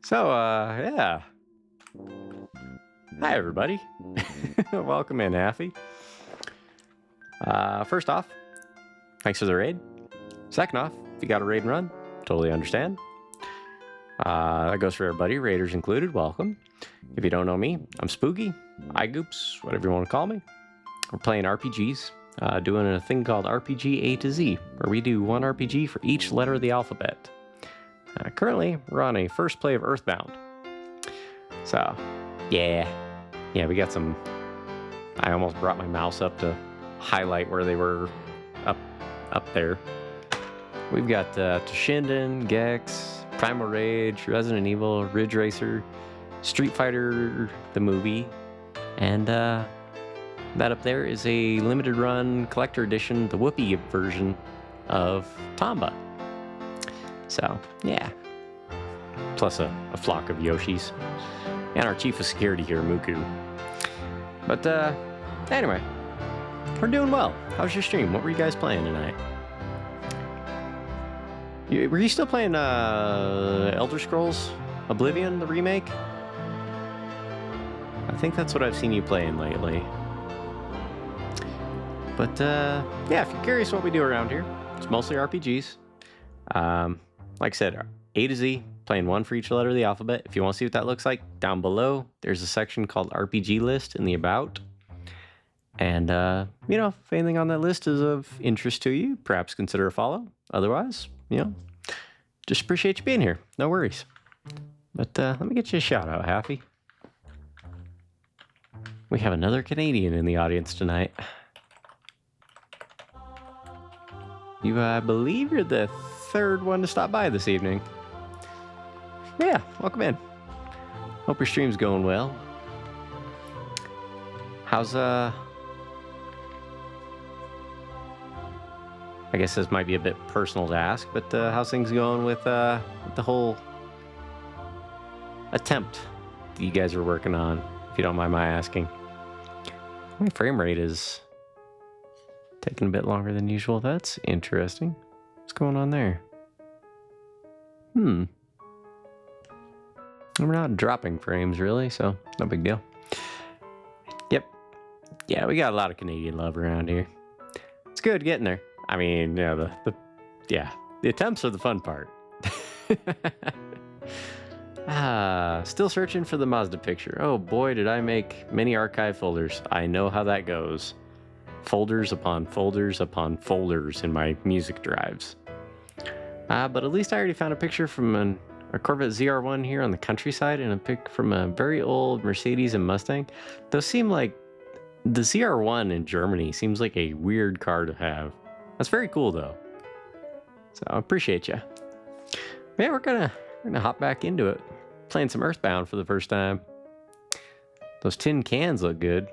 So, yeah. Hi, everybody. Welcome in, Affy. First off, thanks for the raid. Second off, if you got a raid and run, totally understand. That goes for everybody, raiders included. Welcome. If you don't know me, I'm Spooky, iGoops, whatever you want to call me. We're playing RPGs, doing a thing called RPG A to Z, where we do one RPG for each letter of the alphabet. Currently, we're on a first play of Earthbound. So, yeah, we got some. I almost brought my mouse up to highlight where they were up there. We've got Toshinden, Gex, Primal Rage, Resident Evil, Ridge Racer, Street Fighter, the movie, and that up there is a limited run collector edition, the Whoopi version of Tomba. So, yeah. Plus a flock of Yoshis. And our chief of security here, Muku. But, anyway. We're doing well. How's your stream? What were you guys playing tonight? Were you still playing, Elder Scrolls Oblivion, the remake? I think that's what I've seen you playing lately. But, yeah, if you're curious what we do around here, it's mostly RPGs. Like I said, A to Z, playing one for each letter of the alphabet. If you want to see what that looks like, down below, there's a section called RPG List in the About. And, you know, if anything on that list is of interest to you, perhaps consider a follow. Otherwise, you know, just appreciate you being here. No worries. But let me get you a shout out, Happy. We have another Canadian in the audience tonight. I believe you're the third one to stop by this evening. Yeah, welcome in. Hope your stream's going well. How's I guess this might be a bit personal to ask, but how's things going with the whole attempt that you guys are working on, if you don't mind my asking? My frame rate is taking a bit longer than usual. That's interesting. What's going on there? We're not dropping frames, really, so no big deal. Yep. Yeah, we got a lot of Canadian love around here. It's good getting there. I mean, you know, the attempts are the fun part. Still searching for the Mazda picture. Oh boy, did I make many archive folders. I know how that goes. Folders upon folders upon folders in my music drives. But at least I already found a picture from a Corvette ZR1 here on the countryside and a pic from a very old Mercedes and Mustang. Those seem like the ZR1 in Germany seems like a weird car to have. That's very cool though. So I appreciate you. Yeah, we're gonna hop back into it. Playing some Earthbound for the first time. Those tin cans look good.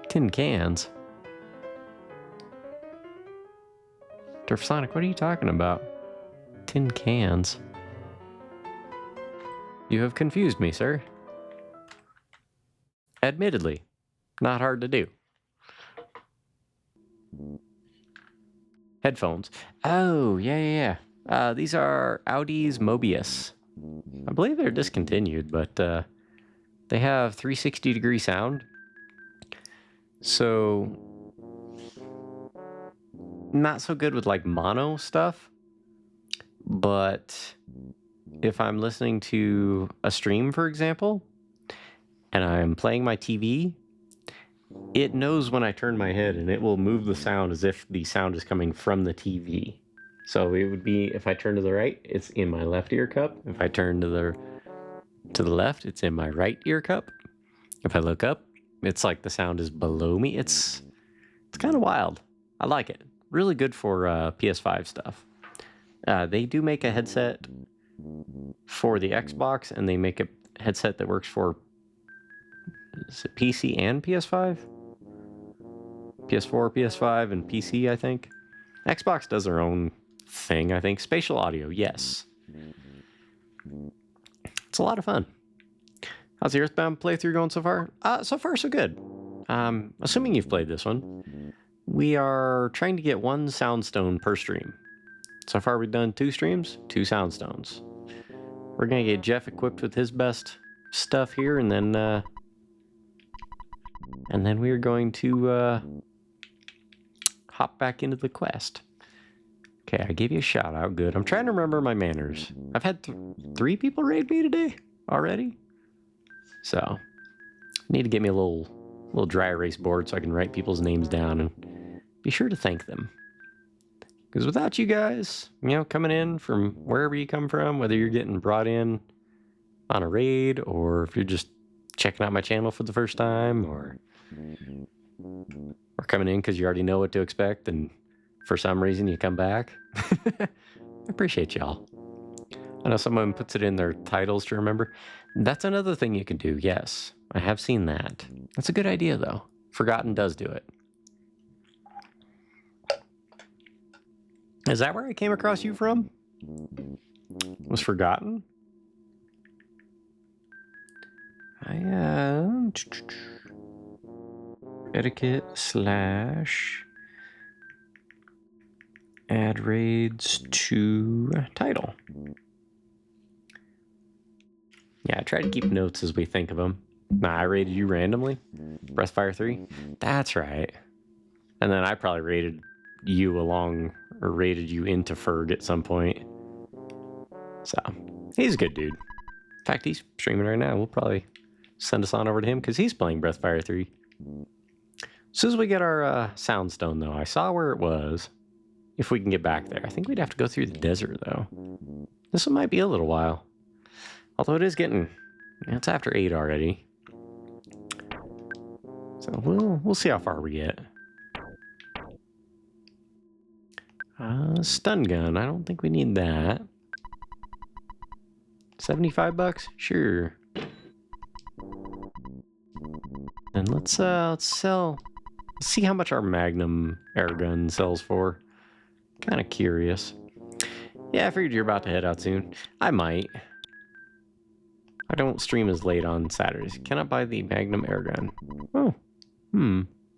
Tin cans. Durf Sonic, what are you talking about? Tin cans. You have confused me, sir. Admittedly, not hard to do. Headphones. Oh, yeah. These are Audi's Mobius. I believe they're discontinued, but they have 360-degree sound. So not so good with like mono stuff, but if I'm listening to a stream, for example, and I'm playing my TV, it knows when I turn my head and it will move the sound as if the sound is coming from the TV. So it would be, if I turn to the right, it's in my left ear cup. If I turn to the left, it's in my right ear cup. If I look up, it's like the sound is below me. It's kind of wild. I like it. Really good for PS5 stuff. They do make a headset for the Xbox, and they make a headset that works for PC and PS5? PS4, PS5, and PC, I think. Xbox does their own thing, I think. Spatial audio, yes. It's a lot of fun. How's the Earthbound playthrough going so far? So far, so good. Assuming you've played this one, we are trying to get 1 soundstone per stream. So far, we've done 2 streams, 2 soundstones. We're gonna get Jeff equipped with his best stuff here, and then we're going to hop back into the quest. Okay, I gave you a shout out. Good. I'm trying to remember my manners. I've had 3 people raid me today already. So, need to get me a little dry erase board so I can write people's names down and be sure to thank them. Because without you guys, coming in from wherever you come from, whether you're getting brought in on a raid or if you're just checking out my channel for the first time or coming in because you already know what to expect and for some reason you come back. I appreciate y'all. I know someone puts it in their titles to remember. That's another thing you can do, yes. I have seen that. That's a good idea, though. Forgotten does do it. Is that where I came across you from? Was Forgotten? Etiquette / add raids to title. Yeah, I try to keep notes as we think of them. Nah, I rated you randomly. Breathfire 3? That's right. And then I probably rated you into Ferg at some point. So, he's a good dude. In fact, he's streaming right now. We'll probably send us on over to him because he's playing Breathfire 3. As soon as we get our soundstone, though, I saw where it was. If we can get back there. I think we'd have to go through the desert, though. This one might be a little while. Although it is getting... it's after 8 already. So we'll see how far we get. Stun gun. I don't think we need that. $75? Sure. And let's sell... Let's see how much our Magnum airgun sells for. Kind of curious. Yeah, I figured you're about to head out soon. I might. I don't stream as late on Saturdays. Can I buy the Magnum airgun? Oh.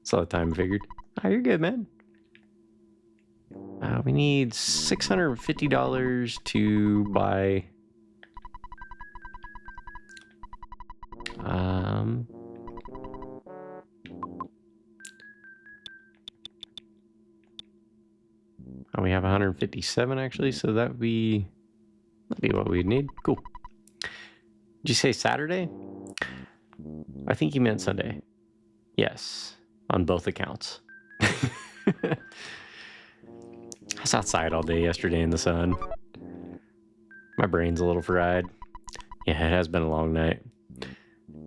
Saw the time figured. Ah, you're good, man. We need $650 to buy... Oh, we have 157 actually, so that'd be what we'd need. Cool. Did you say Saturday? I think you meant Sunday. Yes, on both accounts. I was outside all day yesterday in the sun. My brain's a little fried. Yeah, it has been a long night.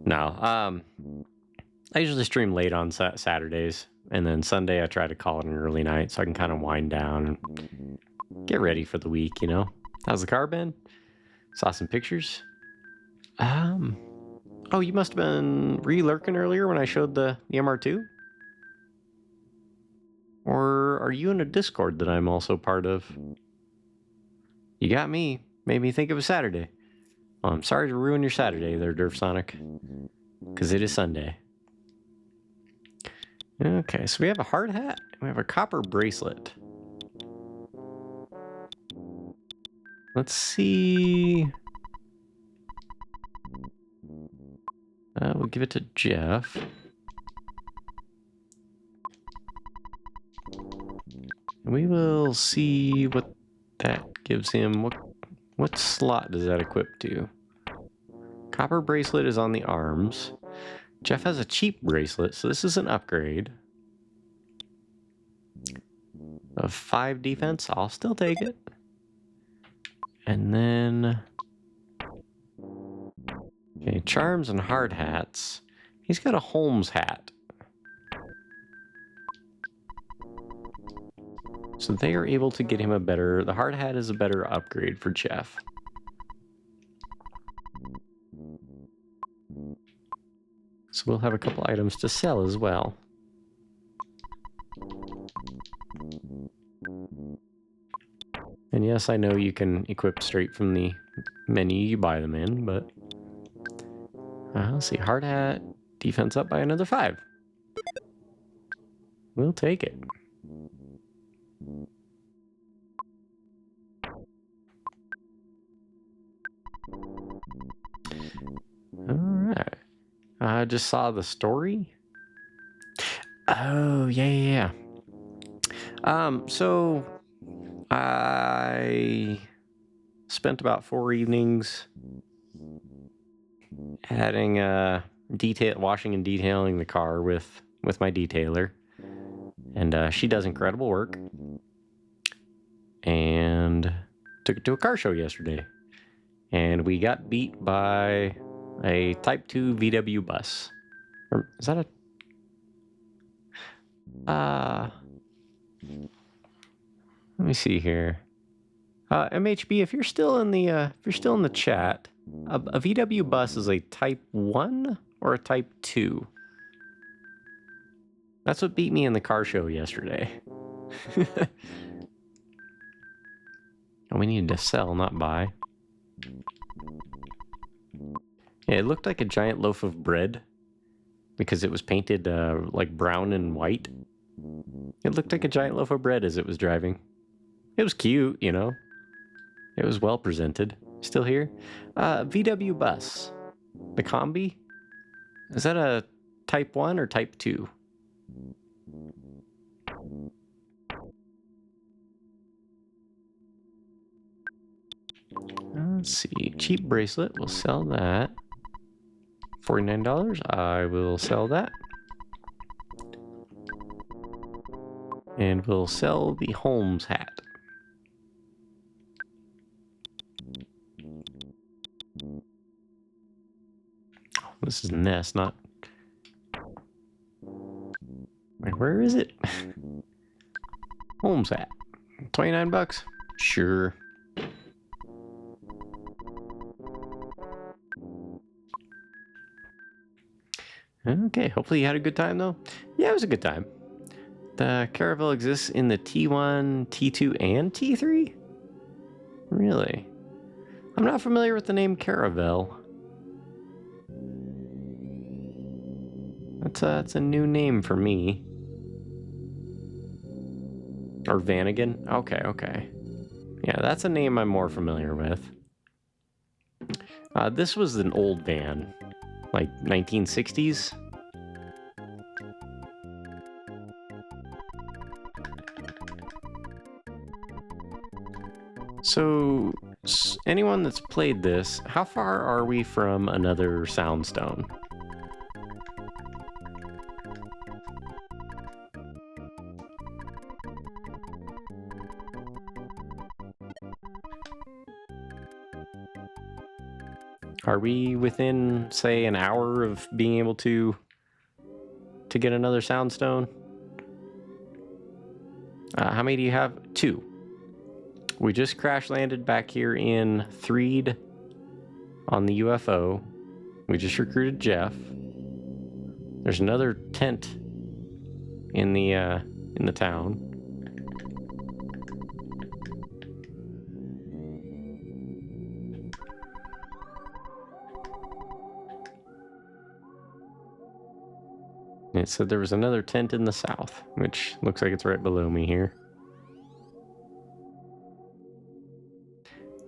No, I usually stream late on Saturdays, and then Sunday I try to call it an early night so I can kind of wind down and get ready for the week, How's the car been? Saw some pictures. Oh, you must have been re-lurking earlier when I showed the MR2? Or are you in a Discord that I'm also part of? You got me. Made me think of a Saturday. Well, I'm sorry to ruin your Saturday there, Durf Sonic. Because it is Sunday. Okay, so we have a hard hat. We have a copper bracelet. Let's see. We'll give it to Jeff. We will see what that gives him. What slot does that equip to? Copper bracelet is on the arms. Jeff has a cheap bracelet, so this is an upgrade. Of 5 defense, I'll still take it. And then... Okay, charms and hard hats. He's got a Holmes hat. So they are able to get him a better... The hard hat is a better upgrade for Jeff. So we'll have a couple items to sell as well. And yes, I know you can equip straight from the menu you buy them in, but... let's see, hard hat, defense up by another 5. We'll take it. Alright. I just saw the story. Oh, yeah. So I spent about 4 evenings adding washing and detailing the car with my detailer, and she does incredible work. And took it to a car show yesterday, and we got beat by a Type 2 VW bus. Or is that a let me see here. MHB, if you're still in the chat, a VW bus is a Type 1 or a Type 2? That's what beat me in the car show yesterday. We needed to sell, not buy. Yeah, it looked like a giant loaf of bread because it was painted like brown and white. It looked like a giant loaf of bread as it was driving. It was cute, you know. It was well presented. Still here? VW bus. The combi? Is that a Type 1 or Type 2? Let's see. Cheap bracelet. We'll sell that. $49. I will sell that. And we'll sell the Holmes hat. Oh, this is Ness, not... Wait, where is it? Holmes hat. 29 bucks? Sure. Okay, hopefully you had a good time though. Yeah, it was a good time. The Caravel exists in the T1, T2, and T3? Really? I'm not familiar with the name Caravel. That's a new name for me. Or Vanagon? Okay. Yeah, that's a name I'm more familiar with. This was an old van. Like 1960s. So, anyone that's played this, how far are we from another Soundstone? Are we within, say, an hour of being able to get another Soundstone? How many do you have? 2. We just crash landed back here in Threed on the UFO. We just recruited Jeff. There's another tent in the town. It said there was another tent in the south, which looks like it's right below me here.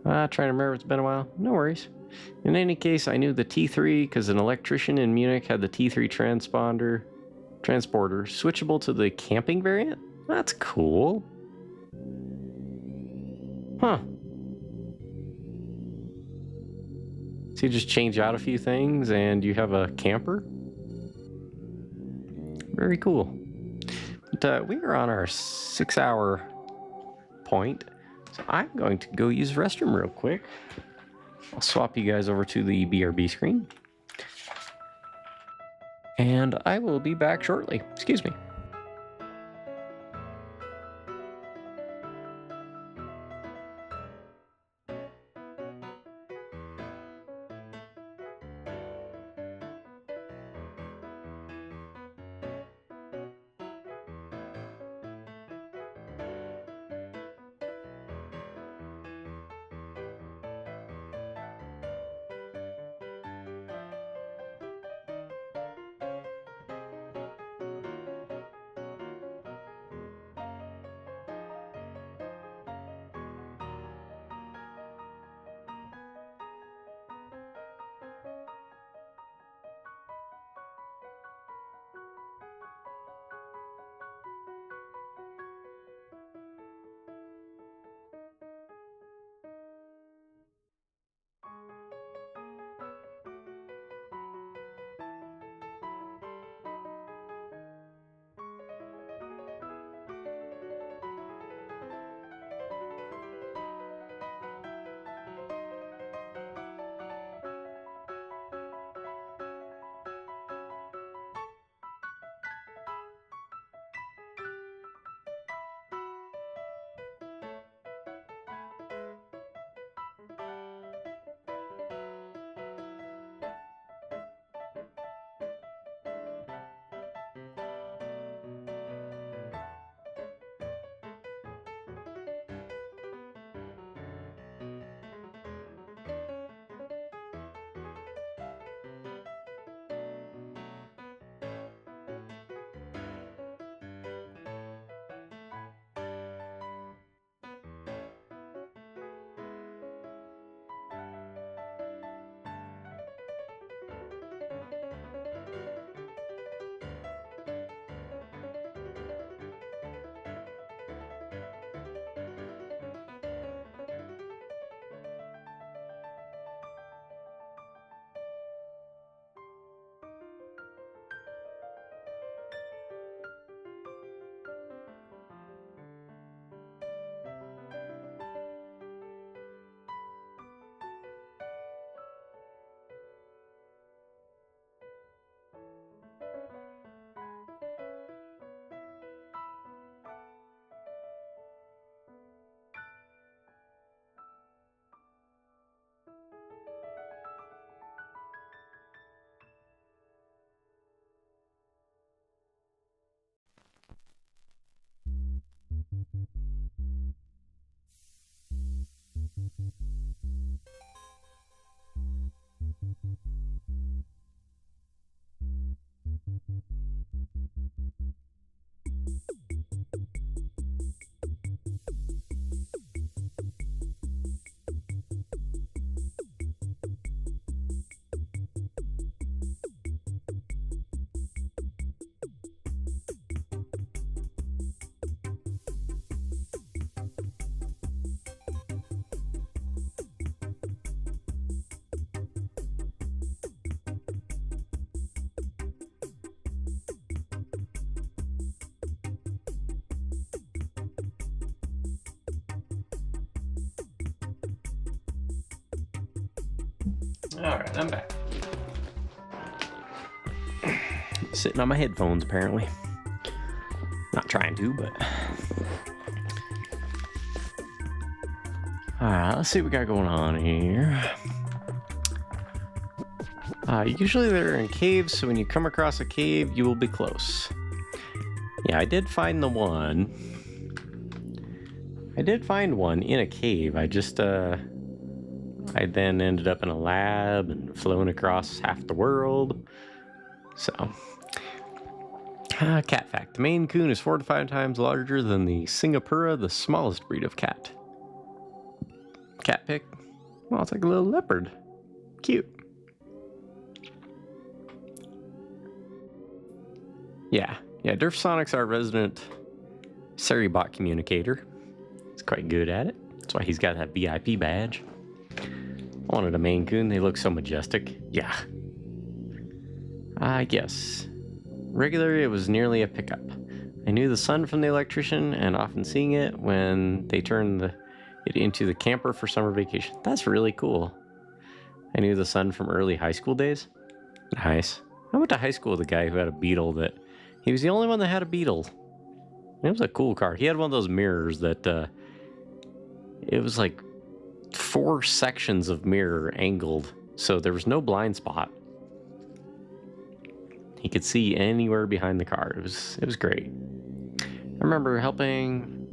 Trying to remember, it's been a while. No worries. In any case, I knew the T3 because an electrician in Munich had the T3 transporter, switchable to the camping variant. That's cool. Huh. So you just change out a few things and you have a camper? Very cool. But we are on our 6-hour point, so I'm going to go use the restroom real quick. I'll swap you guys over to the BRB screen. And I will be back shortly. Excuse me. Alright, I'm back. Sitting on my headphones, apparently. Not trying to, but... Alright, let's see what we got going on here. Usually they're in caves, so when you come across a cave, you will be close. Yeah, I did find the one. I did find one in a cave. I then ended up in a lab and flown across half the world. So, cat fact. The Maine Coon is 4 to 5 times larger than the Singapura, the smallest breed of cat. Cat pick? Well, it's like a little leopard. Cute. Yeah, Derf Sonic's our resident Seribot communicator. He's quite good at it. That's why he's got that VIP badge. I wanted a Maine Coon. They look so majestic. Yeah. I guess. Regularly, it was nearly a pickup. I knew the sun from the electrician, and often seeing it when they turned it into the camper for summer vacation. That's really cool. I knew the sun from early high school days. Nice. I went to high school with a guy who had a Beetle that... He was the only one that had a Beetle. It was a cool car. He had one of those mirrors that... it was like 4 sections of mirror angled, so there was no blind spot. He could see anywhere behind the car. It was great. I remember helping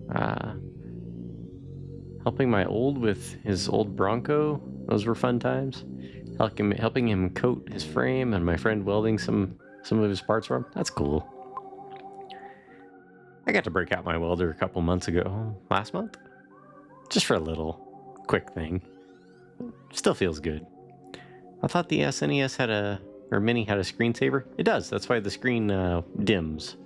my old with his old Bronco. Those were fun times. Helping him coat his frame, and my friend welding some of his parts for him. That's cool. I got to break out my welder a couple months ago. Last month? Just for a little quick thing. Still feels good. I thought the SNES Mini had a screensaver. It does. That's why the screen dims.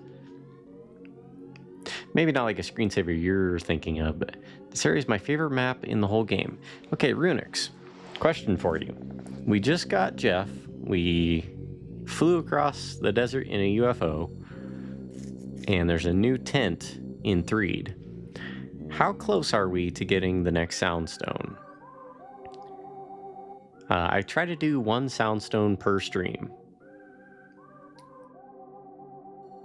Maybe not like a screensaver you're thinking of, but this area is my favorite map in the whole game. Okay, Runix. Question for you. We just got Jeff. We flew across the desert in a UFO. And there's a new tent in Threed. How close are we to getting the next Soundstone? I try to do 1 Soundstone per stream.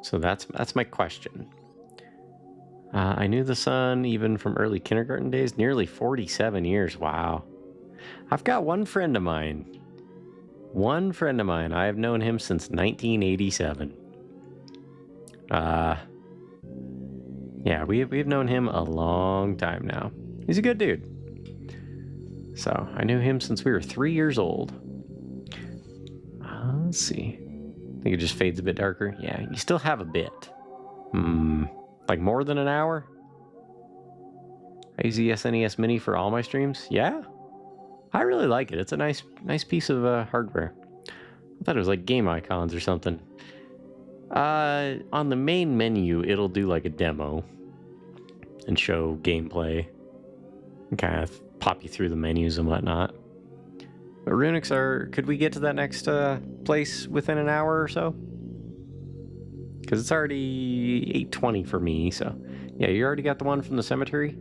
So that's my question. I knew the sun even from early kindergarten days, nearly 47 years. Wow. I've got one friend of mine. I have known him since 1987. Yeah, we've known him a long time now. He's a good dude. So, I knew him since we were 3 years old. Let's see. I think it just fades a bit darker. Yeah, you still have a bit. Like more than an hour? I use the SNES Mini for all my streams. Yeah? I really like it. It's a nice piece of hardware. I thought it was like game icons or something. On the main menu, it'll do like a demo and show gameplay and kind of pop you through the menus and whatnot. But Runix could we get to that next place within an hour or so? Because it's already 8:20 for me, so... Yeah, you already got the one from the cemetery?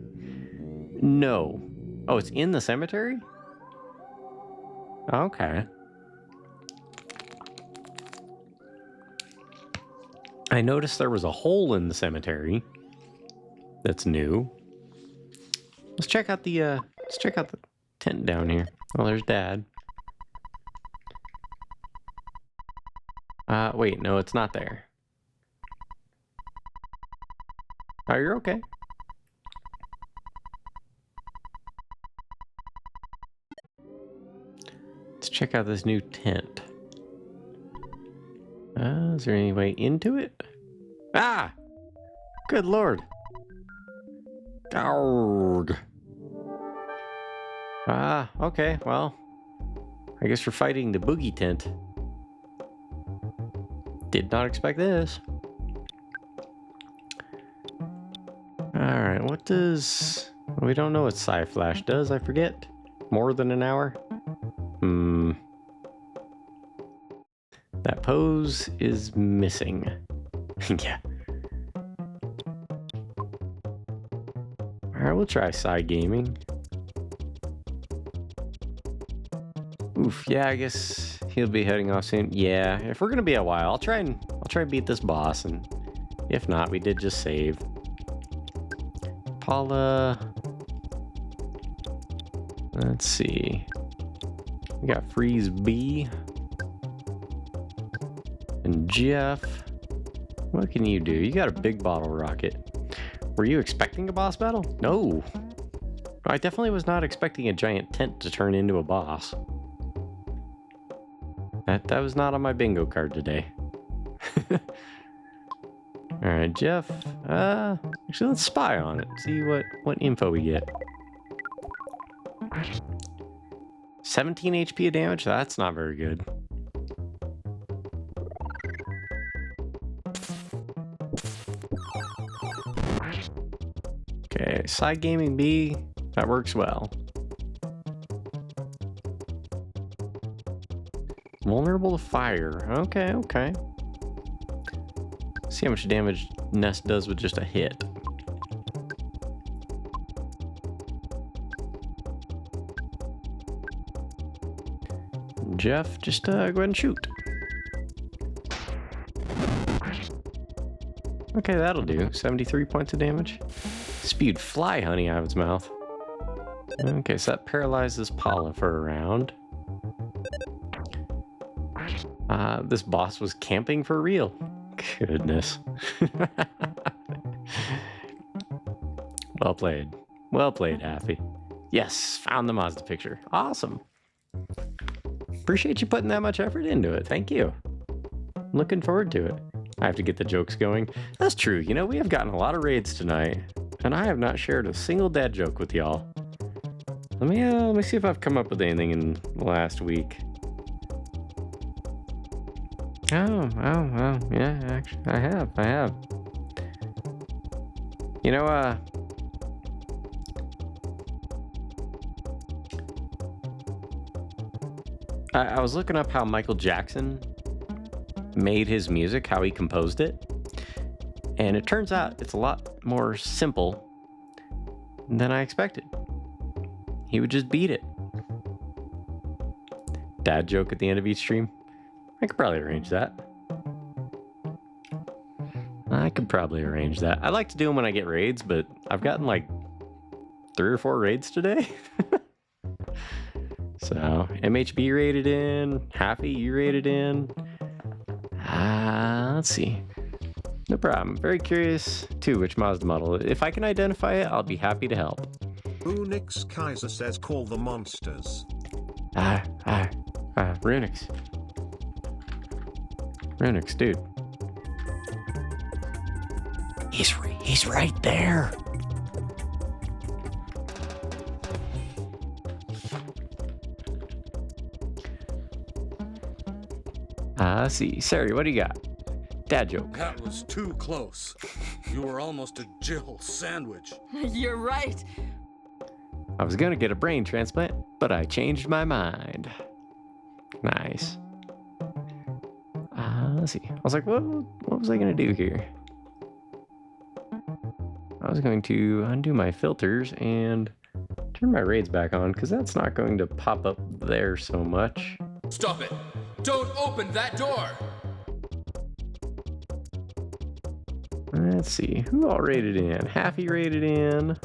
No. Oh, it's in the cemetery? Okay. I noticed there was a hole in the cemetery. That's new. Let's check out the tent down here. Oh, there's Dad. Wait, no, it's not there. Oh, you're okay. Let's check out this new tent. Is there any way into it? Ah! Good lord. Arrgh. Okay, well. I guess we're fighting the boogie tent. Did not expect this. Alright, what does... We don't know what Sci-Flash does, I forget. More than an hour? That pose is missing. Yeah. Alright, we'll try Sci Gaming. Oof, yeah, I guess he'll be heading off soon. Yeah, if we're gonna be a while, I'll try and beat this boss, and if not, we did just save. Paula. Let's see. We got Freeze B. And Jeff. What can you do? You got a big bottle rocket. Were you expecting a boss battle? No. I definitely was not expecting a giant tent to turn into a boss. That was not on my bingo card today. Alright, Jeff. Actually, let's spy on it. See what info we get. 17 HP of damage? That's not very good. Okay, Side Gaming B. That works well. Vulnerable to fire. Okay, okay. See how much damage Nest does with just a hit. Jeff, just go ahead and shoot. Okay, that'll do. 73 points of damage. Spewed fly honey out of its mouth. Okay, so that paralyzes Paula for a round. This boss was camping for real. Goodness. Well played. Well played, Happy. Yes, found the Mazda picture. Awesome. Appreciate you putting that much effort into it. Thank you. I'm looking forward to it. I have to get the jokes going. That's true. You know, we have gotten a lot of raids tonight, and I have not shared a single dad joke with y'all. Let me see if I've come up with anything in the last week. Oh, yeah, actually, I have. You know, I was looking up how Michael Jackson made his music, how he composed it, and it turns out it's a lot more simple than I expected. He would just beat it. Dad joke at the end of each stream. I could probably arrange that. I like to do them when I get raids, but I've gotten like 3 or 4 raids today. So, MHB raided in, Happy, you raided in. Let's see. No problem. Very curious, too, which Mazda model. If I can identify it, I'll be happy to help.
Unix Kaiser says call the monsters.
Runix. Runix, dude. He's right there. Let's see. Sari, what do you got? Dad joke.
That was too close. You were almost a Jill sandwich.
You're right.
I was gonna get a brain transplant, but I changed my mind. Nice. Let's see. I was like, what was I gonna do here? I was going to undo my filters and turn my raids back on, because that's not going to pop up there so much.
Stop it! Don't open that door!
Let's see. Who all raided in? Happy raided in.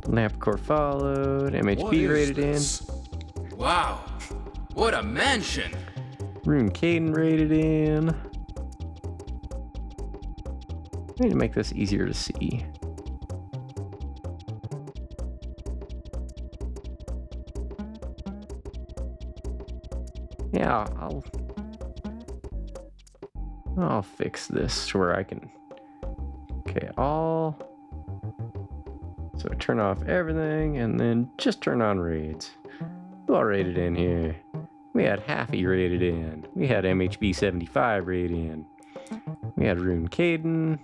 Lampcore followed. MHB raided in.
Wow! What a mansion!
Rune Caden raided in. I need to make this easier to see. Yeah, I'll fix this to where I can. Okay, so turn off everything and then just turn on raids. Who all raided in here? We had Happy raided in. We had MHB 75 raided in. We had Rune Caden.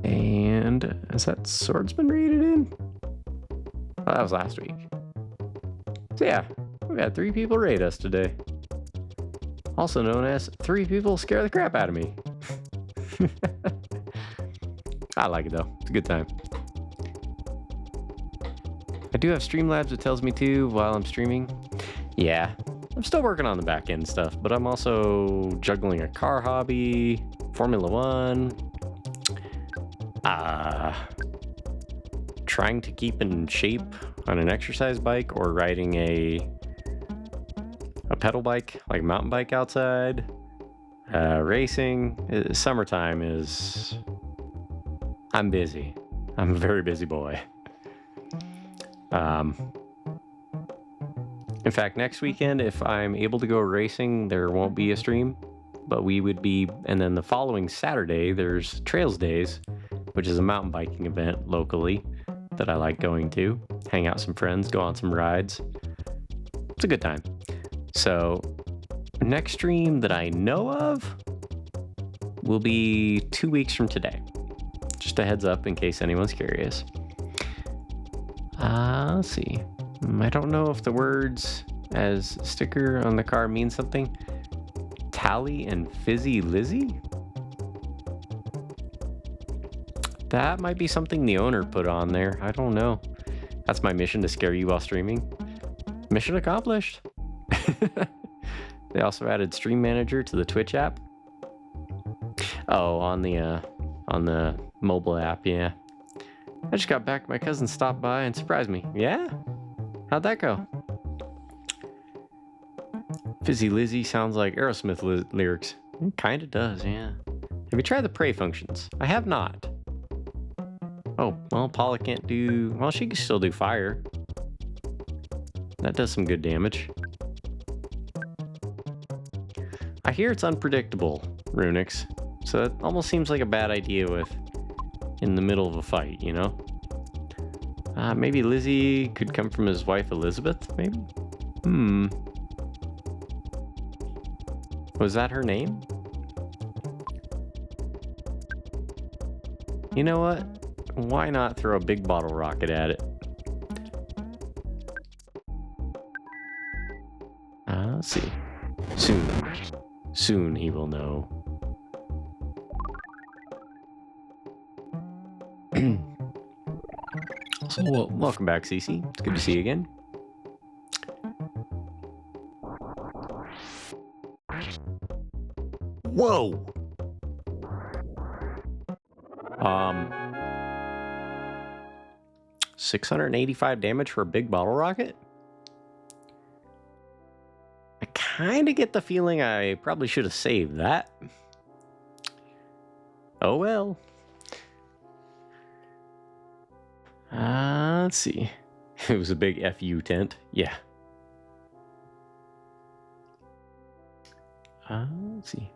And is that Swordsman raided in? Oh, that was last week. So yeah, we had 3 people raid us today. Also known as 3 people scare the crap out of me. I like it though. It's a good time. I do have Streamlabs that tells me to while I'm streaming. Yeah, I'm still working on the back end stuff, but I'm also juggling a car hobby, Formula 1, trying to keep in shape on an exercise bike or riding a pedal bike, like a mountain bike outside, racing. Summertime is... I'm busy. I'm a very busy boy. In fact, next weekend, if I'm able to go racing, there won't be a stream, but we would be, and then the following Saturday, there's Trails Days, which is a mountain biking event locally that I like going to, hang out with some friends, go on some rides. It's a good time. So, next stream that I know of will be 2 weeks from today. Just a heads up in case anyone's curious. Let's see. I don't know if the words as sticker on the car mean something. Tally and Fizzy Lizzy? That might be something the owner put on there. I don't know. That's my mission, to scare you while streaming. Mission accomplished. They also added Stream Manager to the Twitch app. Oh, on the mobile app, yeah. I just got back. My cousin stopped by and surprised me. Yeah? How'd that go? Fizzy Lizzy sounds like Aerosmith lyrics. It kind of does, yeah. Have you tried the pray functions? I have not. Oh, well, Paula can't do... Well, she can still do fire. That does some good damage. I hear it's unpredictable, Runix. So it almost seems like a bad idea with... in the middle of a fight, you know? Maybe Lizzie could come from his wife Elizabeth, maybe? Was that her name? You know what? Why not throw a big bottle rocket at it? Let's see. Soon he will know. So, welcome back, Cece. It's good to see you again. Whoa! 685 damage for a big bottle rocket? I kind of get the feeling I probably should have saved that. Oh well. Let's see. It was a big FU tent. Yeah. Let's see.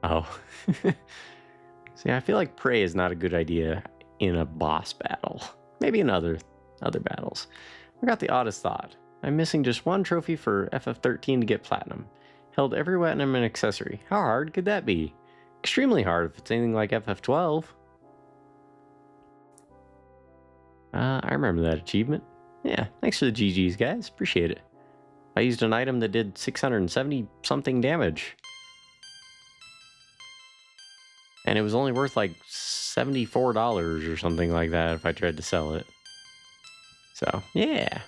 Oh. See, I feel like prey is not a good idea in a boss battle. Maybe in other battles. I got the oddest thought. I'm missing just one trophy for FF13 to get platinum. Held every weapon and accessory. How hard could that be? Extremely hard if it's anything like FF12. I remember that achievement. Yeah, thanks for the GGs, guys. Appreciate it. I used an item that did 670 something damage. And it was only worth like $74 or something like that if I tried to sell it. So, yeah.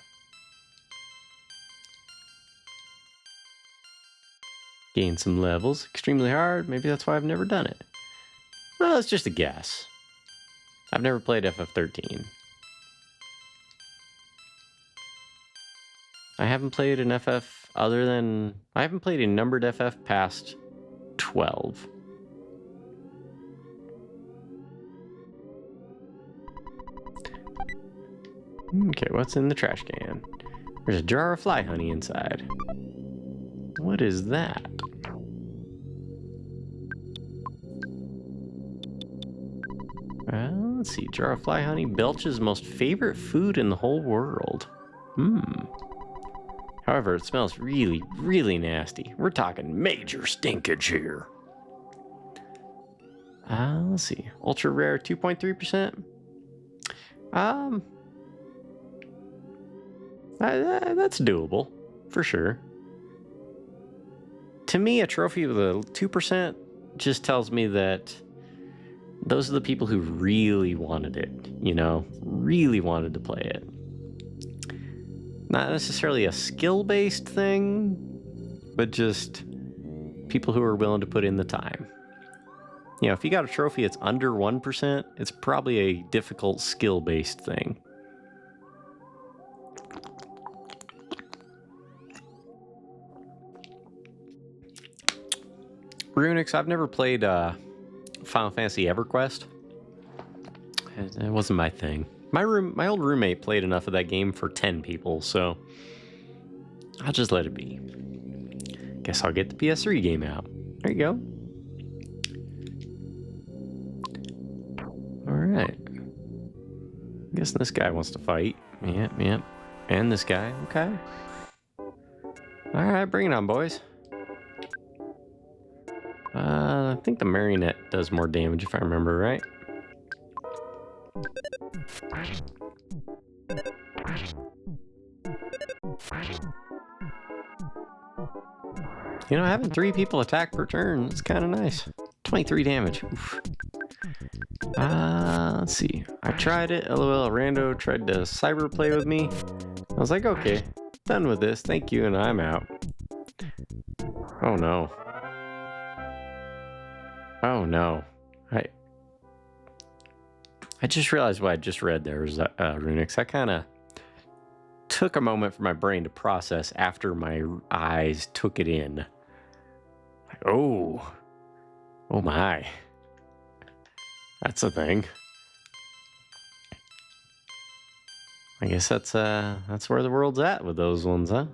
Gain some levels. Extremely hard. Maybe that's why I've never done it. Well, it's just a guess. I've never played FF13. I haven't played an FF other than... I haven't played a numbered FF past 12. Okay, what's in the trash can? There's a jar of fly honey inside. What is that? Well, let's see. Jar of fly honey. Belch's most favorite food in the whole world. However, it smells really, really nasty. We're talking major stinkage here. Let's see. Ultra rare 2.3%. That's doable, for sure. To me, a trophy with a 2% just tells me that those are the people who really wanted it, you know, really wanted to play it. Not necessarily a skill-based thing, but just people who are willing to put in the time. You know, if you got a trophy that's under 1%, it's probably a difficult skill-based thing. Runix, I've never played Final Fantasy EverQuest. It wasn't my thing. My old roommate played enough of that game for 10 people, so I'll just let it be. Guess I'll get the PS3 game out. There you go. Alright. Guessing this guy wants to fight. Yep. And this guy. Okay. Alright, bring it on, boys. I think the marionette does more damage if I remember right. You know, having 3 people attack per turn is kind of nice. 23 damage. Oof. Let's see. I tried it. LOL Rando tried to cyber play with me. I was like, okay, done with this. Thank you, and I'm out. Oh no. Oh no. I just realized what I just read there was Runix. I kind of took a moment for my brain to process after my eyes took it in. Like, oh my. That's a thing. I guess that's where the world's at with those ones, huh?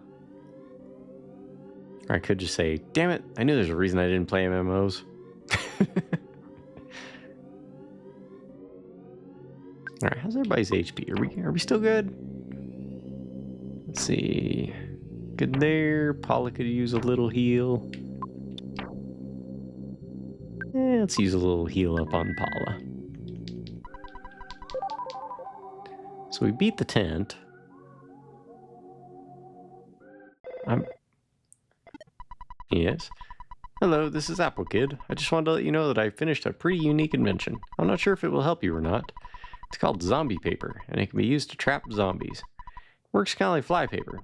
Or I could just say, damn it, I knew there's a reason I didn't play MMOs. Alright, how's everybody's HP? Are we still good? Let's see. Good there. Paula could use a little heal. Let's use a little heal up on Paula. So we beat the tent. Yes. Hello, this is Apple Kid. I just wanted to let you know that I finished a pretty unique invention. I'm not sure if it will help you or not. It's called zombie paper, and it can be used to trap zombies. Works kind of like fly paper.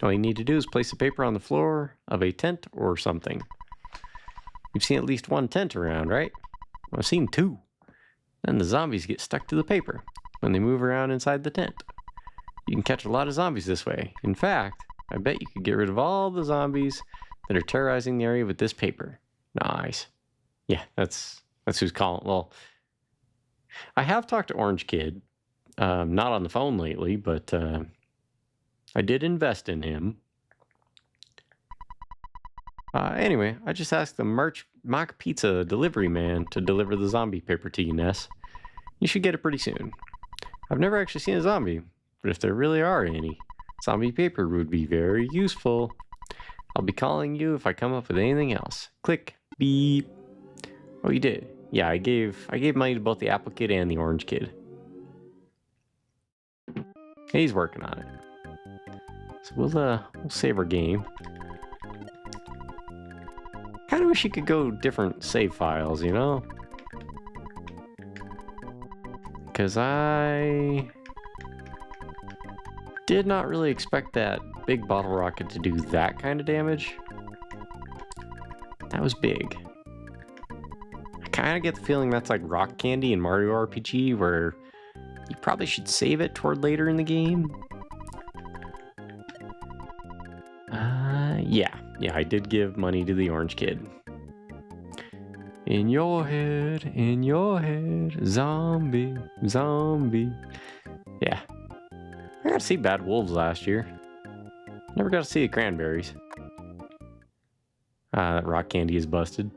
All you need to do is place the paper on the floor of a tent or something. You've seen at least 1 tent around, right? Well, I've seen 2. Then the zombies get stuck to the paper when they move around inside the tent. You can catch a lot of zombies this way. In fact, I bet you could get rid of all the zombies that are terrorizing the area with this paper. Nice. Yeah, that's who's calling. Well, I have talked to Orange Kid, not on the phone lately, but I did invest in him. Anyway, I just asked the mock pizza delivery man to deliver the zombie paper to you, Ness. You should get it pretty soon. I've never actually seen a zombie, but if there really are any, zombie paper would be very useful. I'll be calling you if I come up with anything else. Click. Beep. Oh, you did? Yeah, I gave money to both the Apple Kid and the Orange Kid. He's working on it. So we'll save our game. Kind of wish you could go different save files, you know? Because I did not really expect that big bottle rocket to do that kind of damage. That was big. I kind of get the feeling that's like rock candy in Mario RPG, where you probably should save it toward later in the game. Yeah, I did give money to the Orange Kid. In your head, zombie. Yeah. I got to see Bad Wolves last year. Never got to see the Cranberries. That rock candy is busted.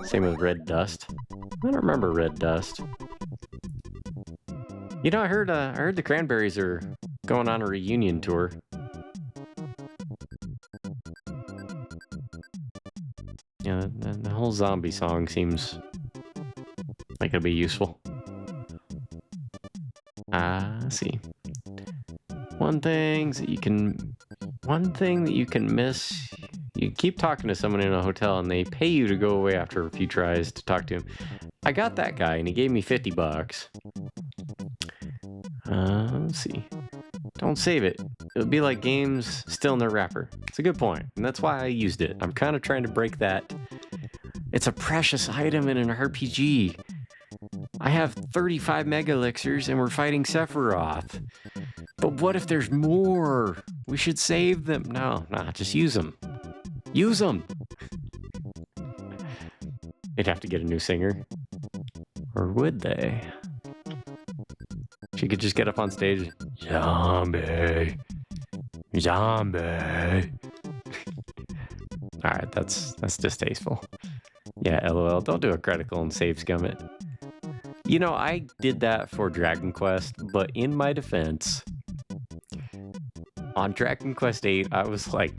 Same with Red Dust. I don't remember Red Dust. You know, I heard the Cranberries are going on a reunion tour. Yeah, the whole zombie song seems like it'll be useful. Let's see. One thing that you can miss. You keep talking to someone in a hotel and they pay you to go away after a few tries to talk to him. I got that guy and he gave me $50. Let's see. Don't save it. It'll be like games still in their wrapper. It's a good point, and that's why I used it. I'm kind of trying to break that. It's a precious item in an RPG. I have 35 mega elixirs and we're fighting Sephiroth. But what if there's more? We should save them. No, just use them. Use them! They'd have to get a new singer. Or would they? She could just get up on stage. Zombie. Alright, that's distasteful. Yeah, LOL. Don't do a critical and save scum it. You know, I did that for Dragon Quest, but in my defense, on Dragon Quest 8, I was like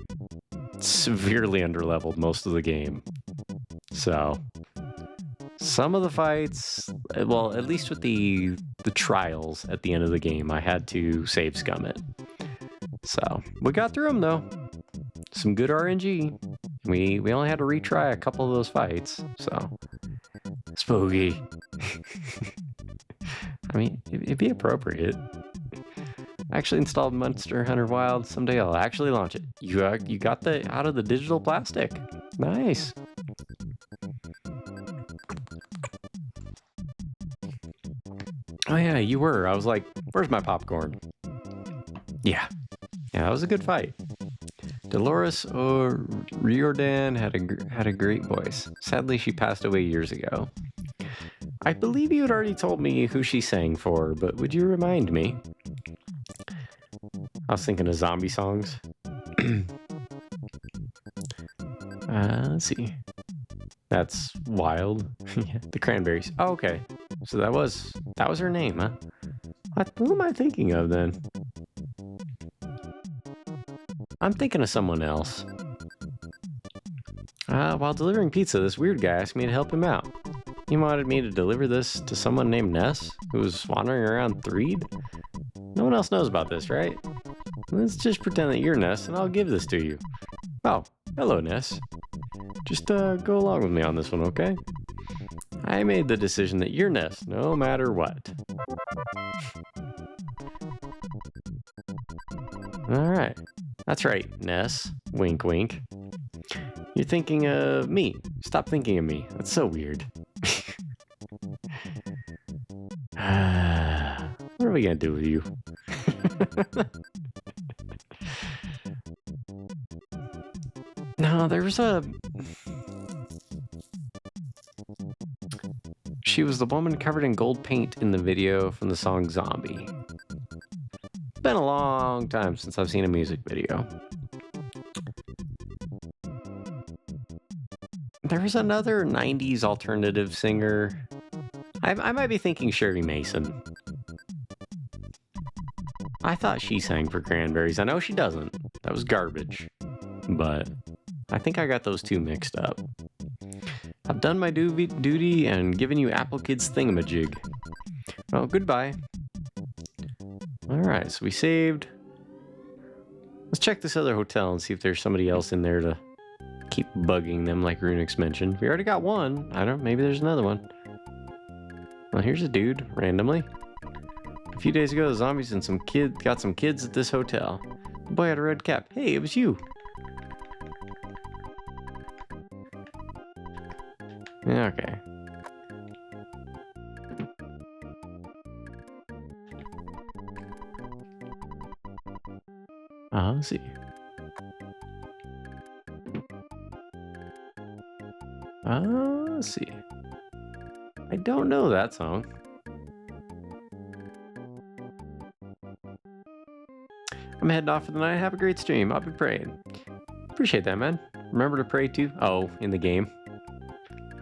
severely underleveled most of the game. So Some of the fights, well, at least with the trials at the end of the game, I had to save scum it. So we got through them though. Some good RNG. We only had to retry a couple of those fights, so spooky. I mean, it'd be appropriate. I actually installed Monster Hunter Wild. Someday I'll actually launch it. You got the out of the digital plastic. Nice. Oh yeah, you were. I was like, where's my popcorn? Yeah, that was a good fight. Dolores Riordan had a great voice. Sadly, she passed away years ago. I believe you had already told me who she sang for, but would you remind me? I was thinking of zombie songs. Let's see. That's Wild. Yeah, the Cranberries. Oh, okay. So that was her name, huh? Who am I thinking of then? I'm thinking of someone else. While delivering pizza, this weird guy asked me to help him out. He wanted me to deliver this to someone named Ness, who was wandering around Threed. No one else knows about this, right? Let's just pretend that you're Ness, and I'll give this to you. Oh, hello, Ness. Just go along with me on this one, okay? I made the decision that you're Ness, no matter what. Alright. That's right, Ness. Wink, wink. You're thinking of me. Stop thinking of me. That's so weird. What are we gonna do with you? No, there was a... She was the woman covered in gold paint in the video from the song Zombie. It's been a long time since I've seen a music video. There was another 90s alternative singer. I might be thinking Sherry Mason. I thought she sang for Cranberries. I know she doesn't. That was garbage. But I think I got those two mixed up. I've done my duty and given you Apple Kids thingamajig. Well, goodbye. Alright, so we saved. Let's check this other hotel and see if there's somebody else in there to keep bugging them like Runix mentioned. We already got one. I don't know, maybe there's another one. Well, here's a dude, randomly. A few days ago, the zombies and some kid got some kids at this hotel. The boy had a red cap. Hey, it was you. Okay. Let's see. Let's see. I don't know that song. I'm heading off for the night. Have a great stream. I'll be praying. Appreciate that, man. Remember to pray too? Oh, in the game.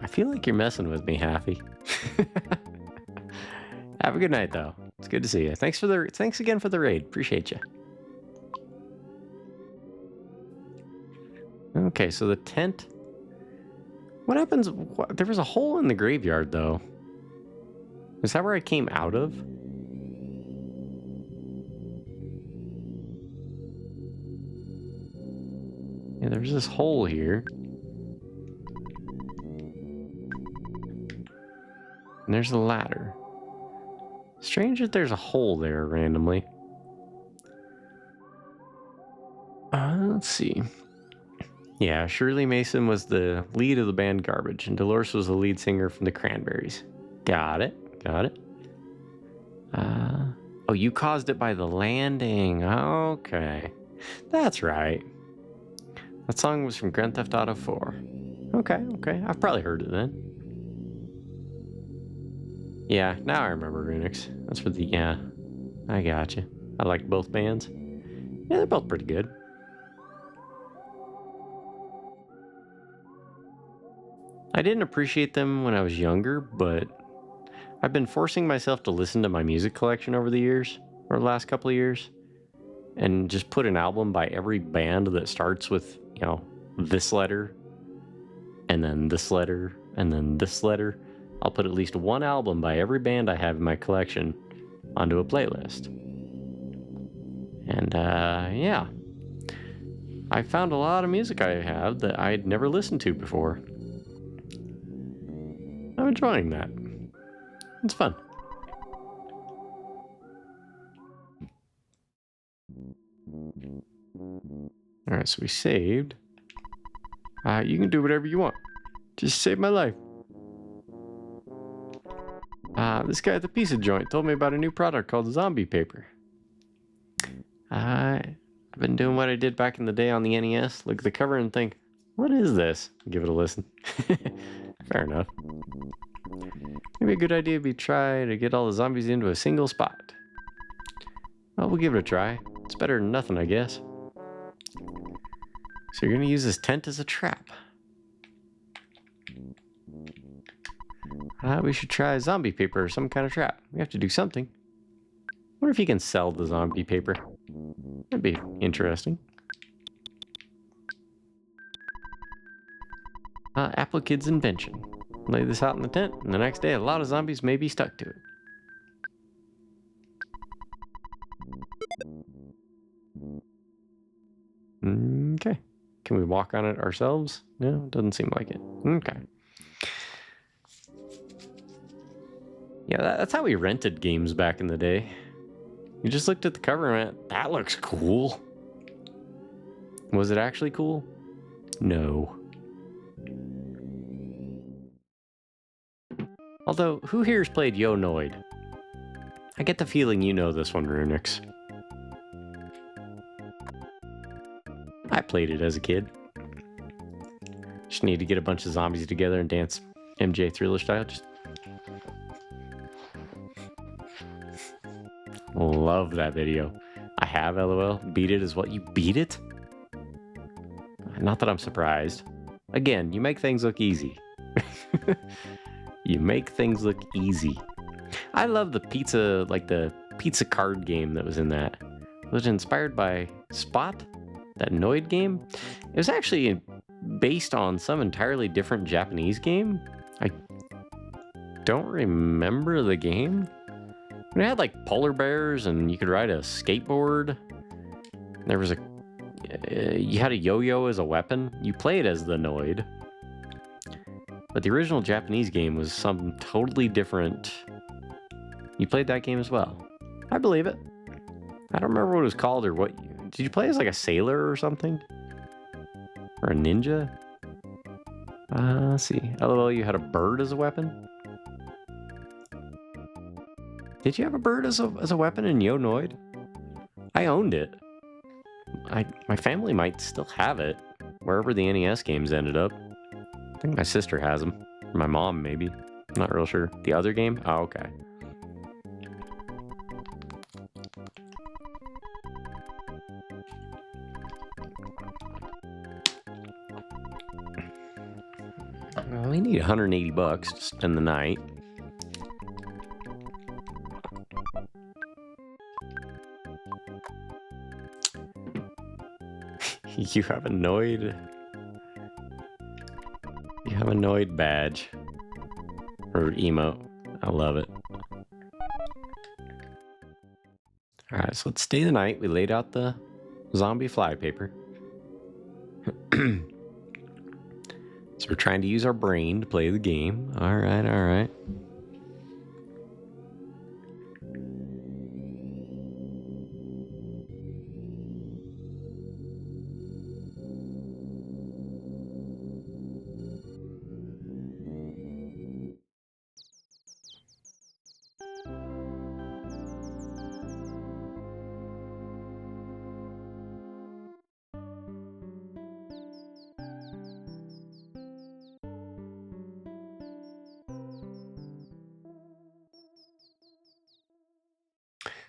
I feel like you're messing with me, Happy. Have a good night, though. It's good to see you. Thanks again for the raid. Appreciate you. Okay, so the tent. What happens? There was a hole in the graveyard, though. Is that where I came out of? Yeah, there's this hole here. And there's a ladder. Strange that there's a hole there randomly. Let's see. Yeah, Shirley Mason was the lead of the band Garbage, and Dolores was the lead singer from the Cranberries. Got it. Oh, you caused it by the landing. Okay. That's right. That song was from Grand Theft Auto 4. Okay. I've probably heard it then. Yeah, now I remember Runix. That's for the... Yeah, I gotcha. I like both bands. Yeah, they're both pretty good. I didn't appreciate them when I was younger, but I've been forcing myself to listen to my music collection over the years, or the last couple of years, and just put an album by every band that starts with, you know, this letter, and then this letter, and then this letter. I'll put at least one album by every band I have in my collection onto a playlist. And, yeah. I found a lot of music I have that I'd never listened to before. I'm enjoying that. It's fun. Alright, so we saved. You can do whatever you want. Just save my life. This guy at the pizza joint told me about a new product called zombie paper. I've been doing what I did back in the day on the NES. Look at the cover and think, what is this? Give it a listen. Fair enough. Maybe a good idea would be try to get all the zombies into a single spot. Well, we'll give it a try. It's better than nothing, I guess. So you're going to use this tent as a trap. We should try zombie paper or some kind of trap. We have to do something. Wonder if you can sell the zombie paper. That'd be interesting. Apple Kid's invention. Lay this out in the tent, and the next day a lot of zombies may be stuck to it. Okay. Can we walk on it ourselves? No, doesn't seem like it. Okay. Yeah, that's how we rented games back in the day. You just looked at the cover and went, that looks cool. Was it actually cool? No. Although, who here's played Yo Noid? I get the feeling you know this one, Runix. I played it as a kid. Just need to get a bunch of zombies together and dance MJ Thriller style. Just love that video. I have, LOL. Beat it is what you beat it? Not that I'm surprised. Again, you make things look easy. You make things look easy. I love the pizza, like the pizza card game that was in that. It was inspired by Spot, that Noid game. It was actually based on some entirely different Japanese game. I don't remember the game. It had like polar bears and you could ride a skateboard. There was you had a yo-yo as a weapon. You played as the Noid. But the original Japanese game was some totally different. You played that game as well. I believe it. I don't remember what it was called or what. Did you play as like a sailor or something? Or a ninja? Let's see. LOL, you had a bird as a weapon? Did you have a bird as a weapon in Yo Noid? I owned it. My family might still have it. Wherever the NES games ended up. I think my sister has them. Or my mom, maybe. I'm not real sure. The other game? Oh, okay. Well, we need $180 to spend the night. You have a Noid. You have a Noid badge. Or emote. I love it. Alright, so let's stay the night. We laid out the zombie fly paper. So we're trying to use our brain to play the game. Alright, alright.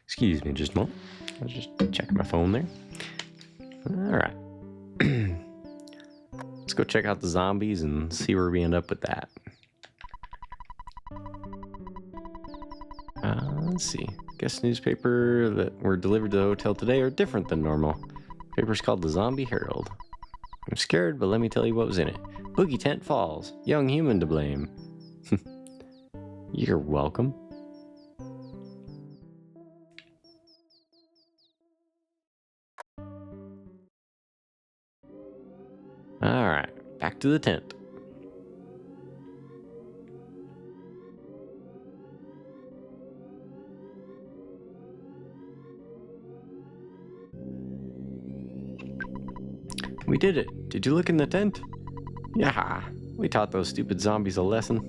Excuse me just a moment. I was just checking my phone there. Alright. Let's go check out the zombies and see where we end up with that. Let's see. Guess newspaper that were delivered to the hotel today are different than normal. Paper's called the Zombie Herald. I'm scared, but let me tell you what was in it. Boogie tent falls. Young human to blame. You're welcome. All right, back to the tent. We did it. Did you look in the tent? Yeah, we taught those stupid zombies a lesson.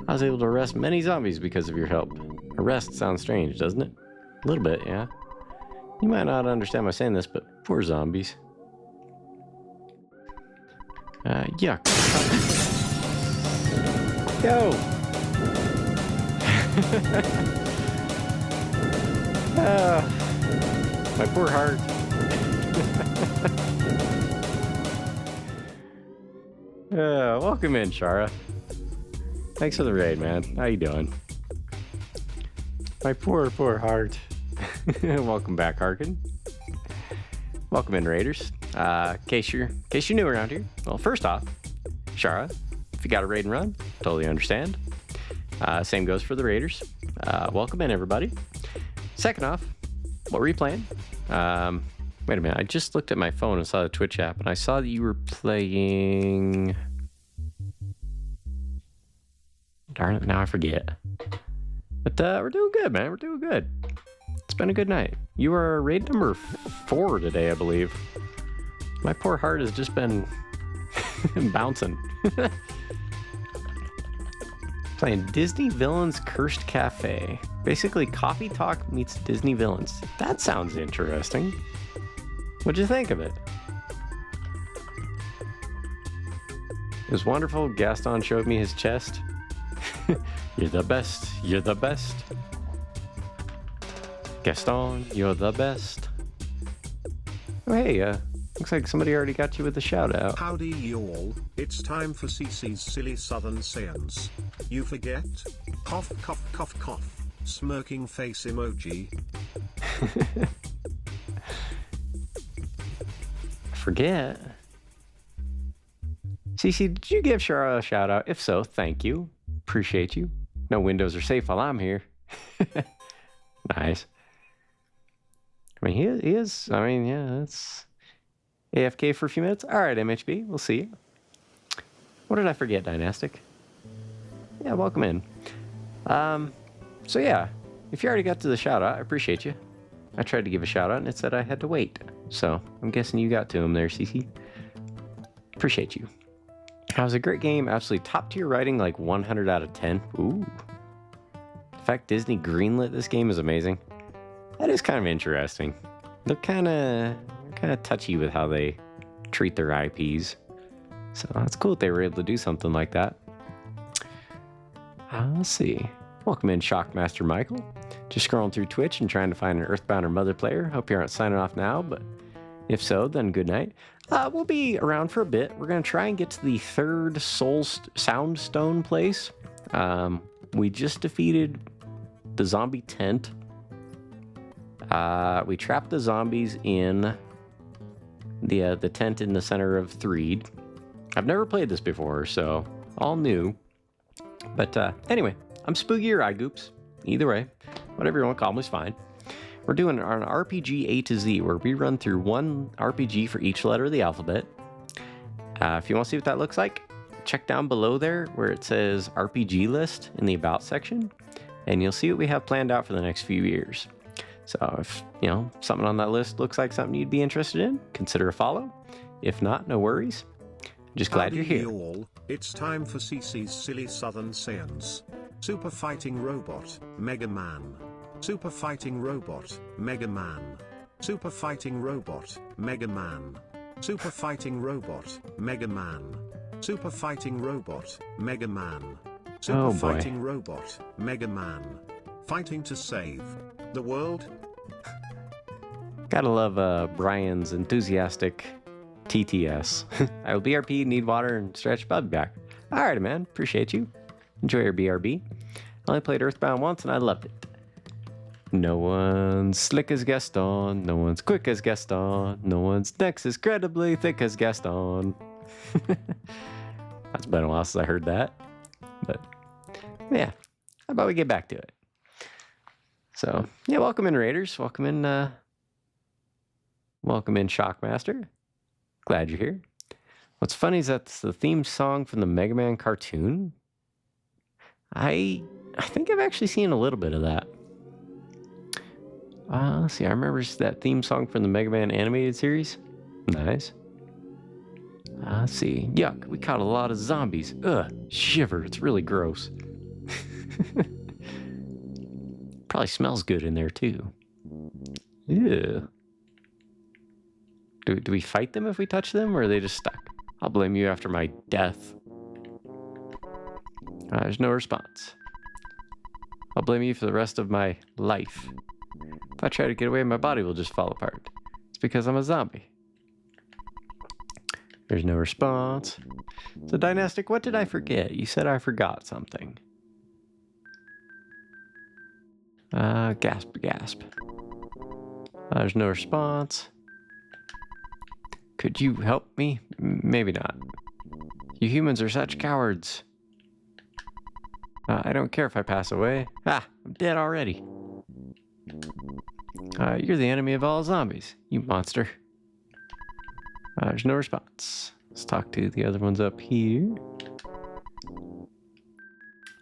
I was able to arrest many zombies because of your help. Arrest sounds strange, doesn't it? A little bit, yeah. You might not understand my saying this, but poor zombies. Yuck. Yo! My poor heart. Welcome in, Shara. Thanks for the raid, man. How you doing? My poor heart. Welcome back, Harkin. Welcome in, Raiders. In case you're new around here, well, first off, Shara, if you got a raid and run, totally understand. Same goes for the Raiders. Welcome in, everybody. Second off, what were you playing? Wait a minute, I just looked at my phone and saw the Twitch app, and I saw that you were playing... Darn it, now I forget. But we're doing good, man. We're doing good. It's been a good night. You are raid number 4 today, I believe. My poor heart has just been bouncing. Playing Disney Villains Cursed Cafe. Basically, Coffee Talk meets Disney Villains. That sounds interesting. What'd you think of it? It was wonderful. Gaston showed me his chest. You're the best. You're the best. Gaston, you're the best. Oh, hey, looks like somebody already got you with a shout out.
Howdy y'all, it's time for CC's silly southern sayings. You forget? Cough, cough, cough, cough. Smirking face emoji.
Forget? CC, did you give Shara a shout out? If so, thank you. Appreciate you. No windows are safe while I'm here. Nice. I mean, he is. I mean, yeah, that's AFK for a few minutes. All right, MHB, we'll see you. What did I forget, Dynastic? Yeah, welcome in. So yeah, if you already got to the shout out, I appreciate you. I tried to give a shout out and it said I had to wait. So I'm guessing you got to him there, CC. Appreciate you. It was a great game. Absolutely top tier writing, like 100 out of 10. Ooh. The fact Disney greenlit this game is amazing. That is kind of interesting. They're kind of touchy with how they treat their IPs. So it's cool that they were able to do something like that. Let's see. Welcome in, Shockmaster Michael. Just scrolling through Twitch and trying to find an Earthbound or Mother player. Hope you aren't signing off now, but if so, then good night. We'll be around for a bit. We're going to try and get to the third Soundstone place. We just defeated the zombie tent. We trapped the zombies in the tent in the center of Threed. I've never played this before, so all new. But anyway, I'm Spooky or iGoops. Either way, whatever you want to call me is fine. We're doing an RPG A to Z, where we run through one RPG for each letter of the alphabet. If you want to see what that looks like, check down below there where it says RPG list in the About section, and you'll see what we have planned out for the next few years. So if, you know, something on that list looks like something you'd be interested in, consider a follow. If not, no worries. Just glad you're here.
All. It's time for CC's silly southern sayings. Super fighting robot, Mega Man. Super fighting robot, Mega Man. Super fighting robot, Mega Man. Super fighting robot, Mega Man. Super fighting robot, Mega Man. Super fighting robot, Mega Man. Fighting to save the world.
Gotta love Brian's enthusiastic TTS. I will BRP, need water, and stretch. I'll be back. Alright, man. Appreciate you. Enjoy your BRB. I only played Earthbound once and I loved it. No one's slick as Gaston. No one's quick as Gaston. No one's neck as incredibly thick as Gaston. That's been a while since I heard that. But yeah, about we get back to it? So, yeah, welcome in, Raiders. Welcome in Shockmaster. Glad you're here. What's funny is that's the theme song from the Mega Man cartoon. I think I've actually seen a little bit of that. Let's see, I remember that theme song from the Mega Man animated series. Nice. Let's see. Yuck, we caught a lot of zombies. Ugh, shiver, it's really gross. Probably smells good in there, too. Ew. Do we fight them if we touch them, or are they just stuck? I'll blame you after my death. There's no response. I'll blame you for the rest of my life. If I try to get away, my body will just fall apart. It's because I'm a zombie. There's no response. So, Dynastic, what did I forget? You said I forgot something. Gasp, gasp. There's no response. Could you help me? Maybe not. You humans are such cowards. I don't care if I pass away. I'm dead already. You're the enemy of all zombies, you monster. There's no response. Let's talk to the other ones up here.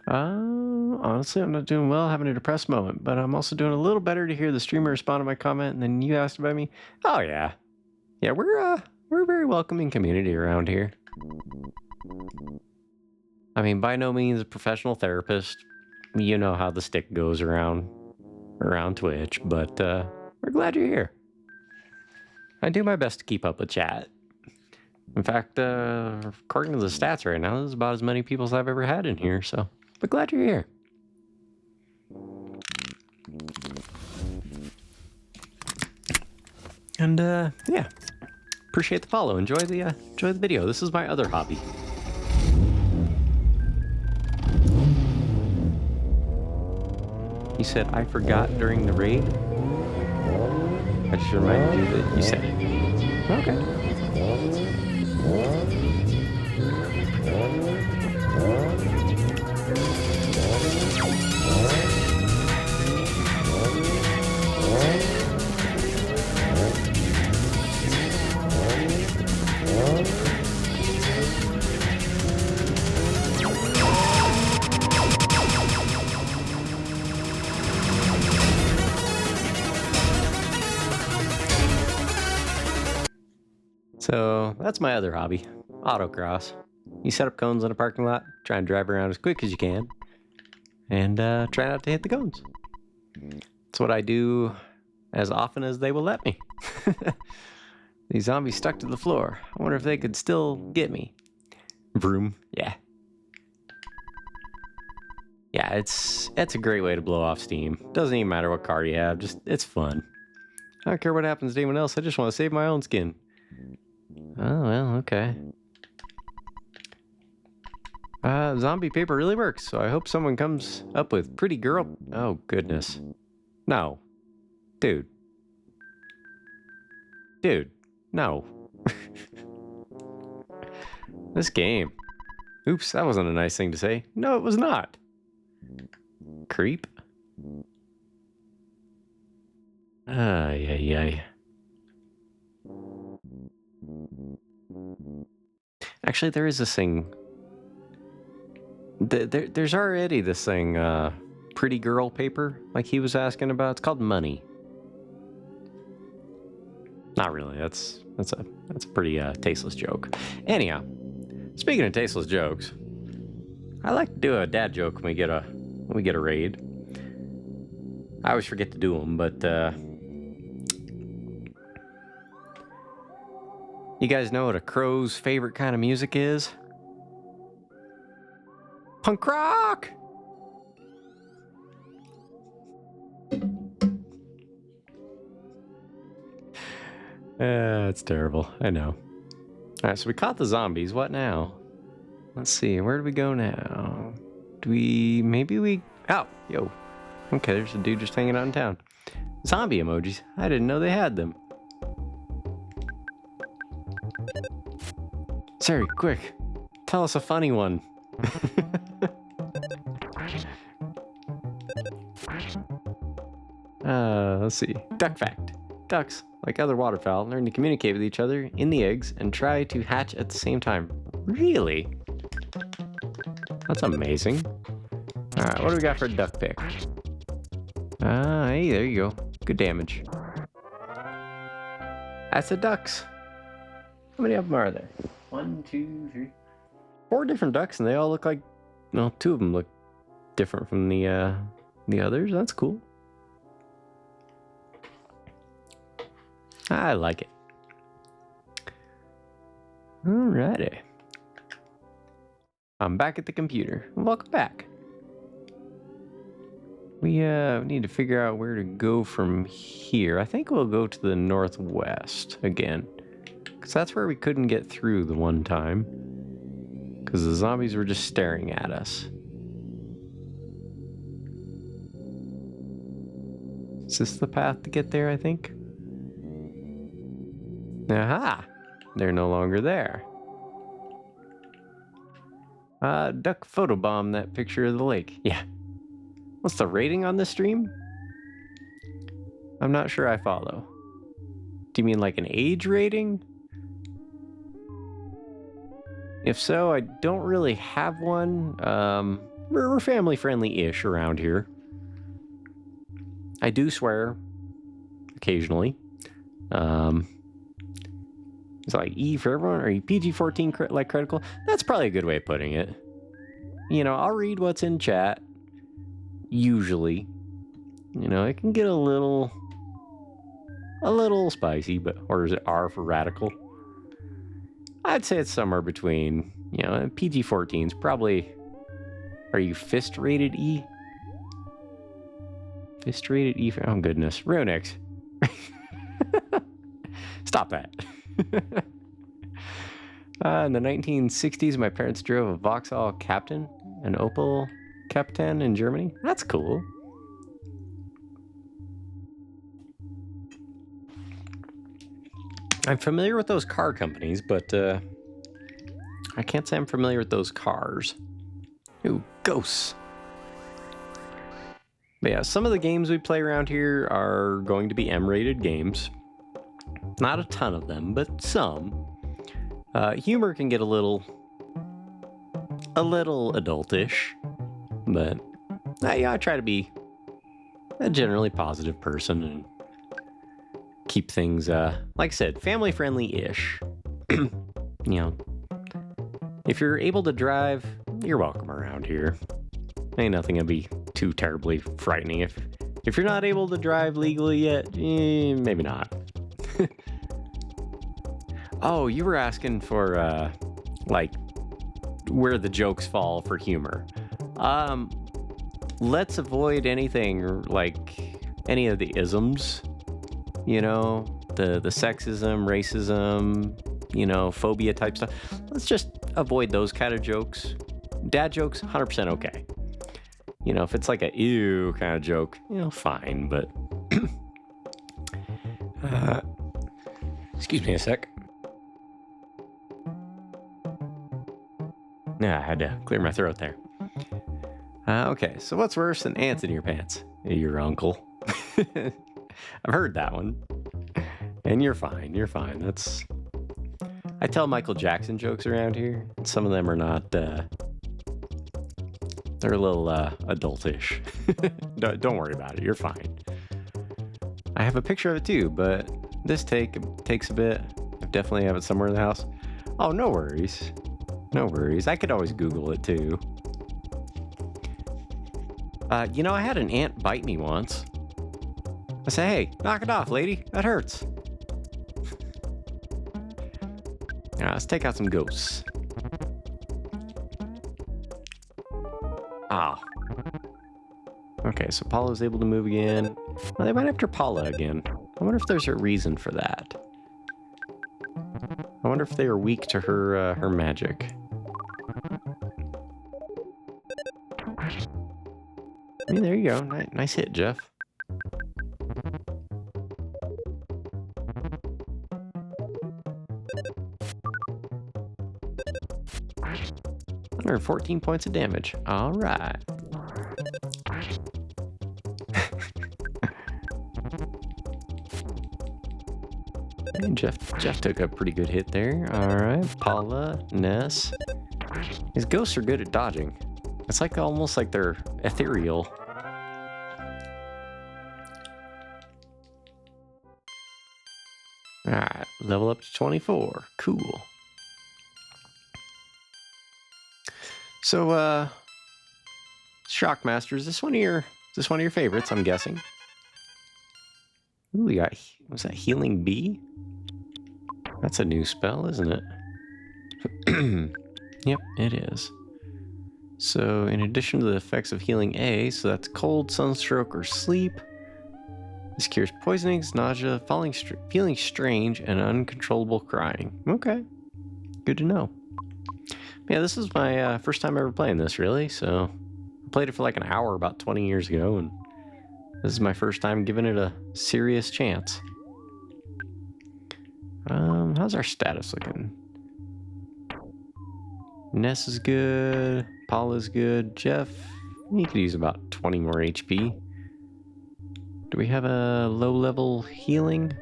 Honestly, I'm not doing well, having a depressed moment, but I'm also doing a little better to hear the streamer respond to my comment, and then you asked about me. Oh, yeah. Yeah, we're a very welcoming community around here. I mean, by no means a professional therapist. You know how the stick goes around Twitch, but we're glad you're here. I do my best to keep up with chat. In fact, according to the stats right now, this is about as many people as I've ever had in here, so but glad you're here. And yeah, appreciate the follow. Enjoy the video. This is my other hobby. You said I forgot during the raid. I just reminded you that you said it. Okay. So that's my other hobby, autocross. You set up cones in a parking lot, try and drive around as quick as you can, and try not to hit the cones. That's what I do as often as they will let me. These zombies stuck to the floor. I wonder if they could still get me. Vroom, yeah. Yeah, it's a great way to blow off steam. Doesn't even matter what car you have, just it's fun. I don't care what happens to anyone else, I just want to save my own skin. Oh, well, okay. Zombie paper really works, so I hope someone comes up with pretty girl... Oh, goodness. No. Dude. Dude. No. This game. Oops, that wasn't a nice thing to say. No, it was not. Creep. Ay. Actually, there is this thing. There's already this thing, pretty girl paper, like he was asking about. It's called money. Not really. That's a pretty tasteless joke. Anyhow, speaking of tasteless jokes, I like to do a dad joke when we get a raid. I always forget to do them, but you guys know what a crow's favorite kind of music is? Punk rock! It's terrible. I know. Alright, so we caught the zombies. What now? Let's see. Where do we go now? Oh, yo. Okay, there's a dude just hanging out in town. Zombie emojis. I didn't know they had them. Siri, quick. Tell us a funny one. Let's see. Duck fact. Ducks, like other waterfowl, learn to communicate with each other in the eggs and try to hatch at the same time. Really? That's amazing. Alright, what do we got for a duck pick? Hey, there you go. Good damage. That's the ducks. How many of them are there? 1, 2, 3. 4 different ducks, and they all look like... Well, 2 of them look different from the others. That's cool. I like it. Alrighty. I'm back at the computer. Welcome back. We need to figure out where to go from here. I think we'll go to the northwest again. Because that's where we couldn't get through the one time. Because the zombies were just staring at us. Is this the path to get there, I think? Aha! They're no longer there. Duck photobomb that picture of the lake. Yeah. What's the rating on this stream? I'm not sure I follow. Do you mean like an age rating? If so, I don't really have one. We're family friendly-ish around here. I do swear occasionally. It's like E for everyone, or PG-14 like critical. That's probably a good way of putting it. You know, I'll read what's in chat. Usually, you know, it can get a little spicy, but or is it R for radical? I'd say it's somewhere between, you know, PG-14's probably. Are you fist rated E? Fist rated E for, oh goodness, Runix. Stop that. In the 1960s, my parents drove a Vauxhall Captain, an Opel Captain in Germany. That's cool. I'm familiar with those car companies, but I can't say I'm familiar with those cars. Ooh, ghosts. But yeah, some of the games we play around here are going to be M-rated games. Not a ton of them, but some. Humor can get a little adultish, but I try to be a generally positive person and keep things, like I said, family friendly-ish. You know, if you're able to drive, you're welcome around here. Ain't nothing gonna be too terribly frightening. If you're not able to drive legally yet, maybe not. Oh, you were asking for, like, where the jokes fall for humor. Let's avoid anything, like, any of the isms. You know, the sexism, racism, you know, phobia type stuff. Let's just avoid those kind of jokes. Dad jokes, 100% okay. You know, if it's like a ew kind of joke, you know, fine, but... excuse me a sec. Yeah, I had to clear my throat there. Okay, so what's worse than ants in your pants? Your uncle. I've heard that one. And you're fine, That's... I tell Michael Jackson jokes around here. And some of them are not, they're a little, adultish. Don't worry about it, you're fine. I have a picture of it too, but this takes a bit. I definitely have it somewhere in the house. Oh, no worries. No worries. I could always Google it too. You know, I had an ant bite me once. I said, hey, knock it off, lady. That hurts. Now, let's take out some ghosts. Oh. Okay, so Paula's able to move again. Well, they went after Paula again. I wonder if there's a reason for that. I wonder if they are weak to her, her magic. I mean, there you go. Nice hit, Jeff. $114 points of damage. All right. Hey, Jeff took a pretty good hit there. All right, Paula, Ness. These ghosts are good at dodging. It's like almost like they're ethereal. All right, level up to 24. Cool. So, Shockmaster, is this one of your favorites? I'm guessing. Ooh, we got, was that Healing Bee? That's a new spell, isn't it? Yep, it is. So, in addition to the effects of Healing A, so that's cold, sunstroke, or sleep. This cures poisonings, nausea, feeling strange, and uncontrollable crying. Okay, good to know. Yeah, this is my first time ever playing this, really. So, I played it for like an hour about 20 years ago, and this is my first time giving it a serious chance. How's our status looking? Ness is good. Paula's good. Jeff, he could use about 20 more HP. Do we have a low-level healing?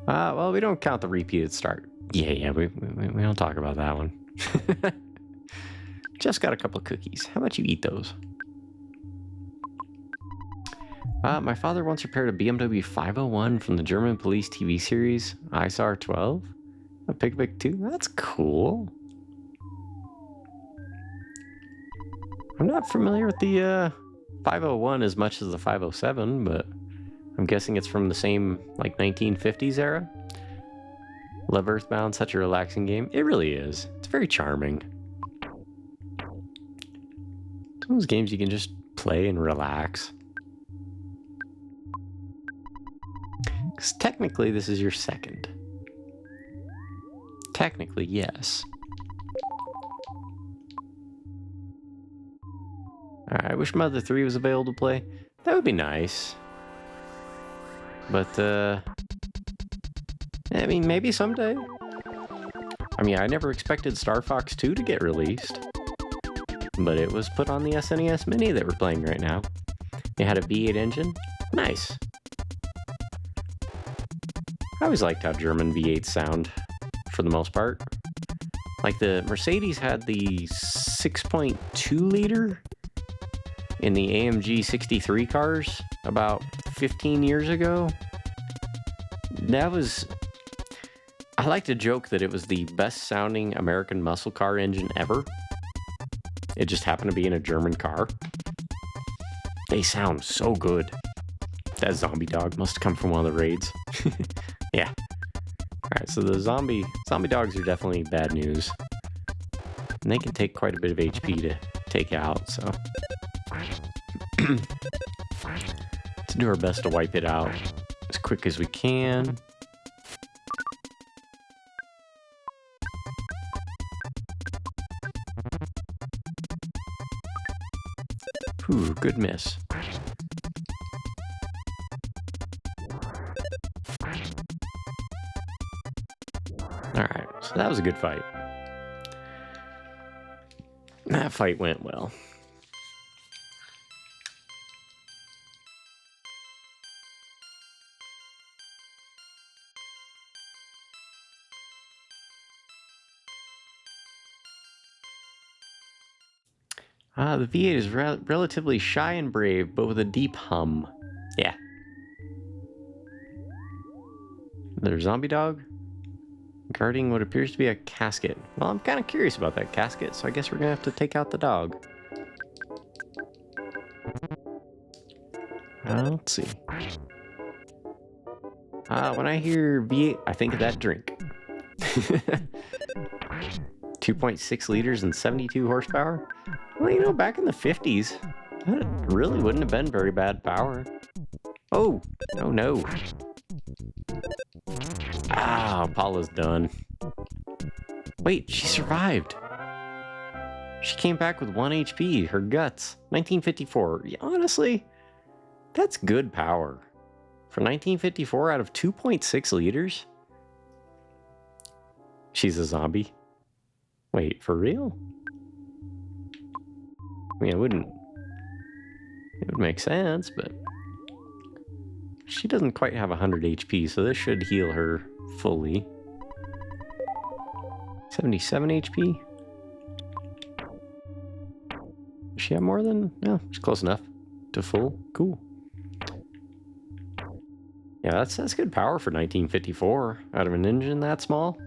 Well, we don't count the repeated start. Yeah, we don't talk about that one. Just got a couple of cookies. How about you eat those? My father once repaired a BMW 501 from the German police TV series ISAR 12. A Pick 2. That's cool. I'm not familiar with the 501 as much as the 507, but I'm guessing it's from the same like 1950s era. Love Earthbound, such a relaxing game. It really is. It's very charming. Some of those games you can just play and relax. Because technically this is your second. Technically, yes. Alright, I wish Mother 3 was available to play. That would be nice. But, I mean, maybe someday. I mean, I never expected Star Fox 2 to get released. But it was put on the SNES Mini that we're playing right now. It had a V8 engine. Nice. I always liked how German V8s sound, for the most part. Like, the Mercedes had the 6.2 liter in the AMG 63 cars about 15 years ago. That was... I like to joke that it was the best sounding American muscle car engine ever. It just happened to be in a German car. They sound so good. That zombie dog must have come from one of the raids. Yeah. Alright, so the zombie dogs are definitely bad news. And they can take quite a bit of HP to take out, so... Let's do our best to wipe it out as quick as we can. Ooh, good miss. Alright, so that was a good fight. That fight went well. The V8 is relatively shy and brave, but with a deep hum. Yeah. Another zombie dog? Guarding what appears to be a casket. Well, I'm kind of curious about that casket, so I guess we're gonna have to take out the dog. Let's see. When I hear V8, I think of that drink. 2.6 liters and 72 horsepower? Well, you know, back in the 50s, that really wouldn't have been very bad power. Oh no. Paula's done. Wait, she survived. She came back with 1 HP, her guts. 1954. Yeah, honestly, that's good power. For 1954 out of 2.6 liters? She's a zombie. Wait, for real? I mean, it would make sense, but she doesn't quite have 100 HP, so this should heal her fully. 77 HP? Does she have more than... No, she's close enough to full. Cool. Yeah, that's good power for 1954 out of an engine that small.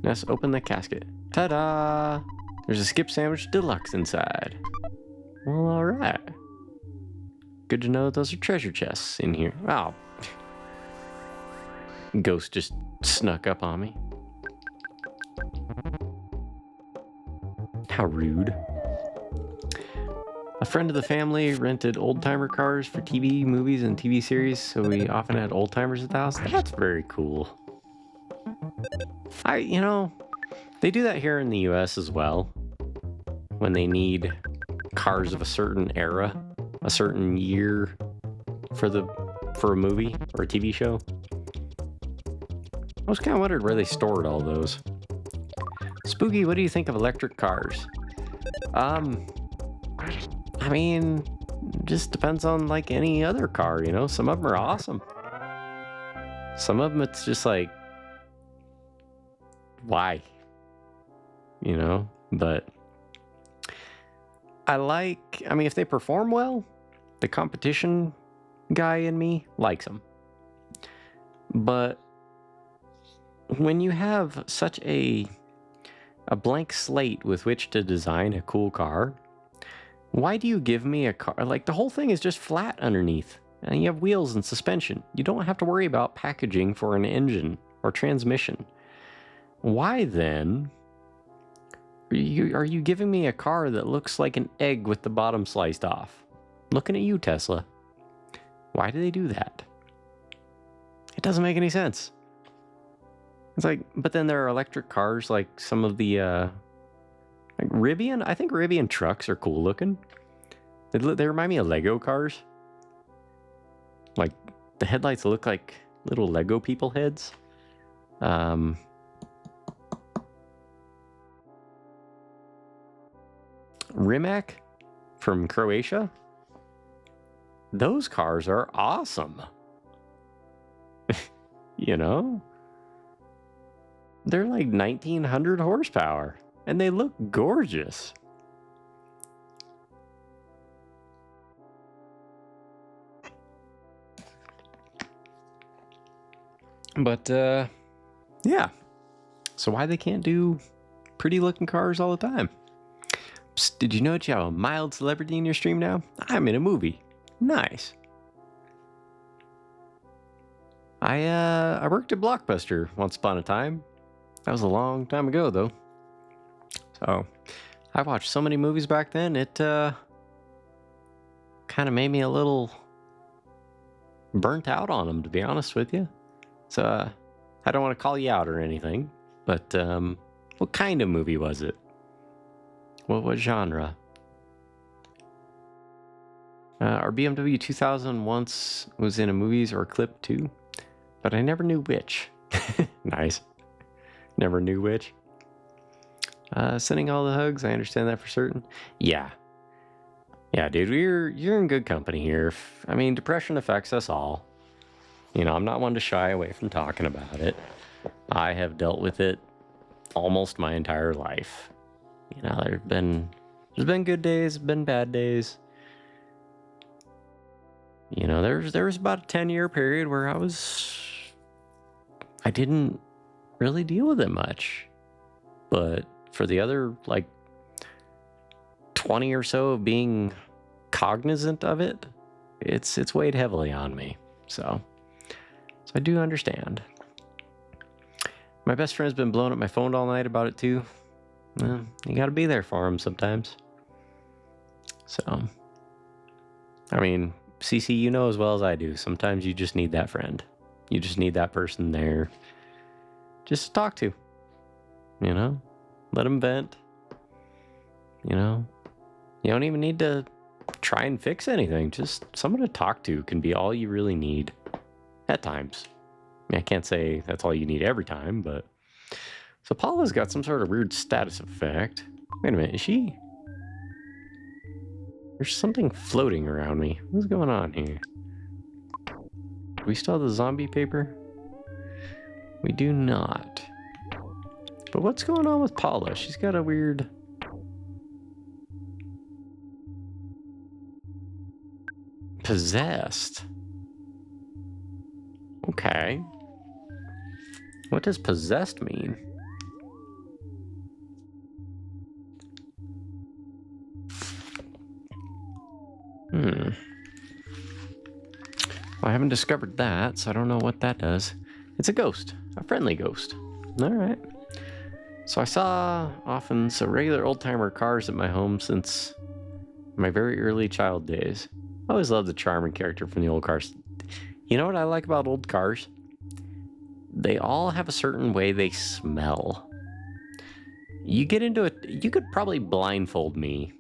Let's open the casket. Ta-da! There's a skip sandwich deluxe inside. Well, alright. Good to know those are treasure chests in here. Wow. Ghost just snuck up on me. How rude. A friend of the family rented old-timer cars for TV movies and TV series, so we often had old-timers at the house. That's very cool. They do that here in the US as well. When they need cars of a certain era, a certain year for a movie or a TV show. I was kind of wondering where they stored all those. Spooky, what do you think of electric cars? I mean, just depends on like any other car, you know? Some of them are awesome. Some of them it's just like, why? You know? But if they perform well, the competition guy in me likes them. But when you have such a blank slate with which to design a cool car, why do you give me a car? Like, the whole thing is just flat underneath, and you have wheels and suspension. You don't have to worry about packaging for an engine or transmission. Why then are you giving me a car that looks like an egg with the bottom sliced off? Looking at you, Tesla. Why do they do that? It doesn't make any sense. It's like, but then there are electric cars like some of the like Rivian. I think Rivian trucks are cool looking. They remind me of Lego cars. Like the headlights look like little Lego people heads. Rimac from Croatia. Those cars are awesome. You know? They're like 1900 horsepower and they look gorgeous. But yeah. So why they can't do pretty looking cars all the time? Psst, did you know that you have a mild celebrity in your stream now? I'm in a movie. Nice. I worked at Blockbuster once upon a time. That was a long time ago, though. So, I watched so many movies back then, it kind of made me a little burnt out on them, to be honest with you. So, I don't want to call you out or anything, but what kind of movie was it? What genre? Our BMW 2000 once was in a movies or a clip too, but I never knew which. Nice. Never knew which. Sending all the hugs, I understand that for certain. Yeah, dude, you're in good company here. I mean, depression affects us all. You know, I'm not one to shy away from talking about it. I have dealt with it almost my entire life. You know, there's been good days, been bad days. You know, there was about a 10-year period where I didn't really deal with it much. But for the other, like, 20 or so of being cognizant of it, it's weighed heavily on me. So I do understand. My best friend's been blowing up my phone all night about it too. Well, you gotta be there for him sometimes. So, I mean, CC, you know as well as I do, sometimes you just need that friend. You just need that person there just to talk to. You know? Let them vent. You know? You don't even need to try and fix anything. Just someone to talk to can be all you really need. At times. I mean, I can't say that's all you need every time, but... So Paula's got some sort of weird status effect. Wait a minute, is she There's something floating around me. What's going on here? Do we still have the zombie paper? We do not. But what's going on with Paula? She's got a weird... Possessed. Okay. What does possessed mean? Well, I haven't discovered that, so I don't know what that does. It's a ghost. A friendly ghost. Alright. So I saw often regular old-timer cars at my home since my very early child days. I always loved the charm and character from the old cars. You know what I like about old cars? They all have a certain way they smell. You get into it, you could probably blindfold me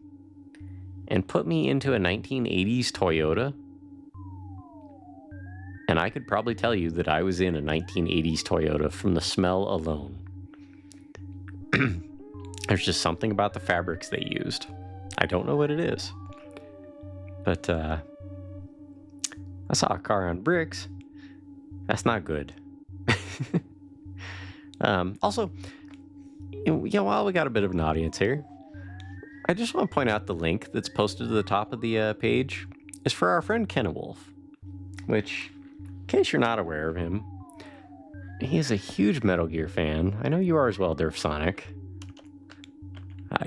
and put me into a 1980s Toyota, and I could probably tell you that I was in a 1980s Toyota from the smell alone. There's just something about the fabrics they used. I don't know what it is. But, I saw a car on bricks. That's not good. Also, while we got a bit of an audience here, I just want to point out the link that's posted to the top of the page is for our friend Kenewolf, which, in case you're not aware of him, he is a huge Metal Gear fan. I know you are as well, Durf Sonic.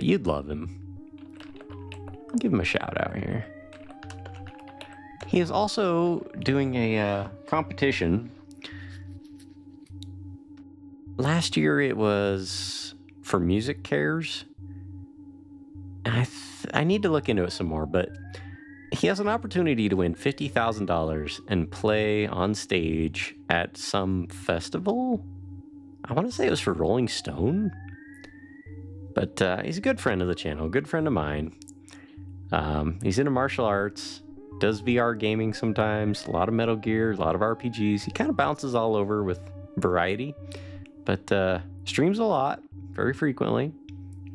You'd love him. Give him a shout out here. He is also doing a competition. Last year it was for Music Cares. I need to look into it some more, but he has an opportunity to win $50,000 and play on stage at some festival. I want to say it was for Rolling Stone. But he's a good friend of the channel, a good friend of mine. He's into martial arts, does VR gaming sometimes, a lot of Metal Gear, a lot of RPGs. He kind of bounces all over with variety, but streams a lot, very frequently.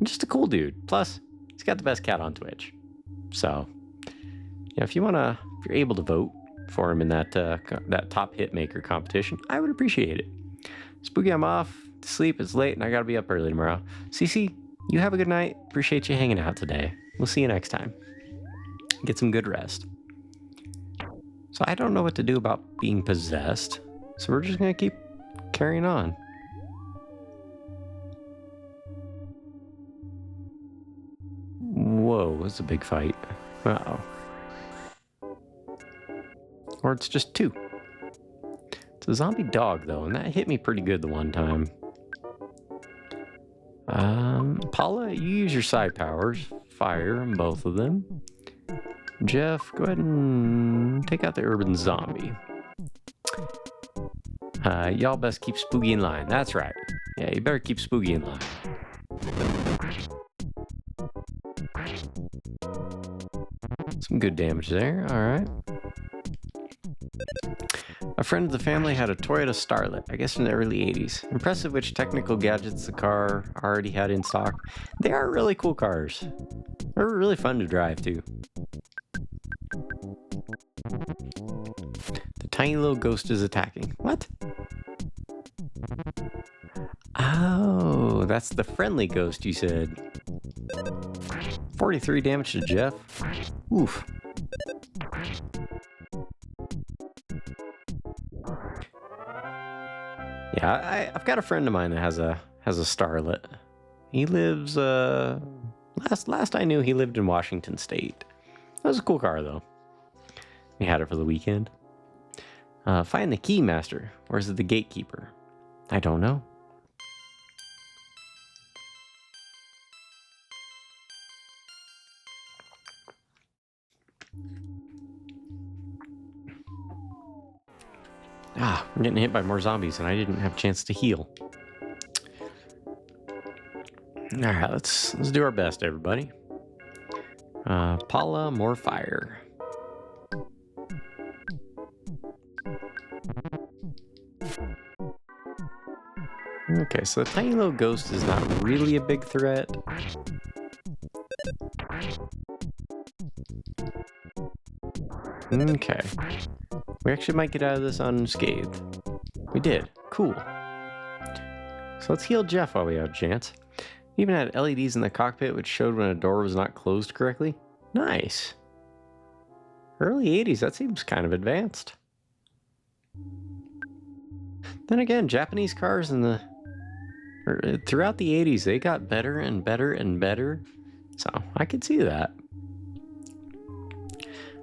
Just a cool dude. Plus, he's got the best cat on Twitch. So, yeah, if you're able to vote for him in that top hit maker competition, I would appreciate it. Spooky, I'm off to sleep. It's late and I gotta be up early tomorrow. Cece, you have a good night. Appreciate you hanging out today. We'll see you next time. Get some good rest. So I don't know what to do about being possessed, so we're just gonna keep carrying on. Whoa, that's a big fight. Uh-oh. Or it's just two. It's a zombie dog, though, and that hit me pretty good the one time. Paula, you use your side powers. Fire on both of them. Jeff, go ahead and take out the urban zombie. Y'all best keep Spooky in line. That's right. Yeah, you better keep Spooky in line. Some good damage there. All right. A friend of the family had a Toyota Starlet, I guess in the early 80s. Impressive which technical gadgets the car already had in stock. They are really cool cars. They're really fun to drive, too. The tiny little ghost is attacking. What? Oh, that's the friendly ghost you said. 43 damage to Jeff. Oof. Yeah, I've got a friend of mine that has a Starlet. He lives last I knew he lived in Washington State. That was a cool car though. He had it for the weekend. Find the Keymaster, or is it the Gatekeeper? I don't know. I'm getting hit by more zombies and I didn't have a chance to heal. Alright, let's do our best, everybody. Paula, more fire. Okay, so the tiny little ghost is not really a big threat. Okay. We actually might get out of this unscathed. We did. Cool. So let's heal Jeff while we have a chance. Even had LEDs in the cockpit which showed when a door was not closed correctly. Nice. Early 80s, that seems kind of advanced. Then again, Japanese cars throughout the 80s, they got better and better and better. So I could see that.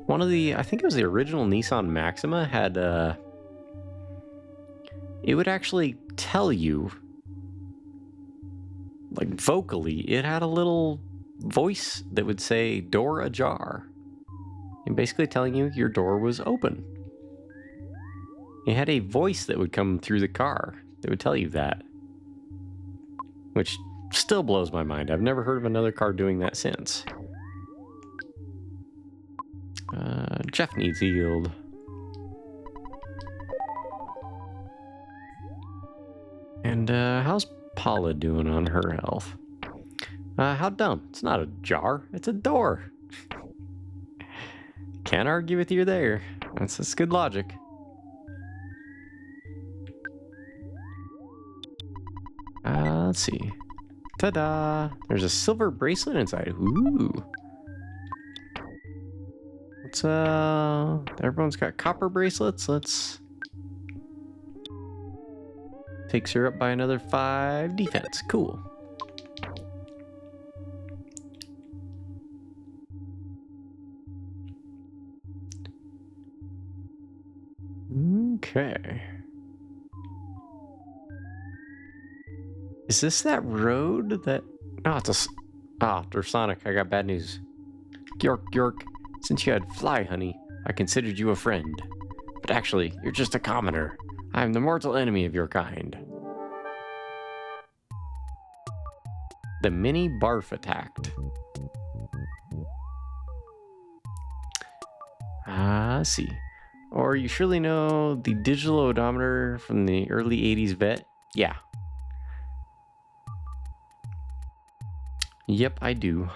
I think it was the original Nissan Maxima had, it would actually tell you, like vocally, it had a little voice that would say door ajar. And basically telling you your door was open. It had a voice that would come through the car that would tell you that. Which still blows my mind. I've never heard of another car doing that since. Jeff needs healed. And how's Paula doing on her health? How dumb. It's not a jar, it's a door. Can't argue with you there. That's good logic. Let's see. Ta-da! There's a silver bracelet inside. Ooh. Let's, everyone's got copper bracelets. Let's... Takes her up by another 5 defense. Cool. Okay. Is this that road that... Oh, it's a... Ah, there's Sonic. I got bad news. York. Since you had Fly, honey, I considered you a friend. But actually, you're just a commoner. I am the mortal enemy of your kind. The mini barf attacked. Let's see. Or you surely know the digital odometer from the early 80s vet? Yeah. Yep, I do.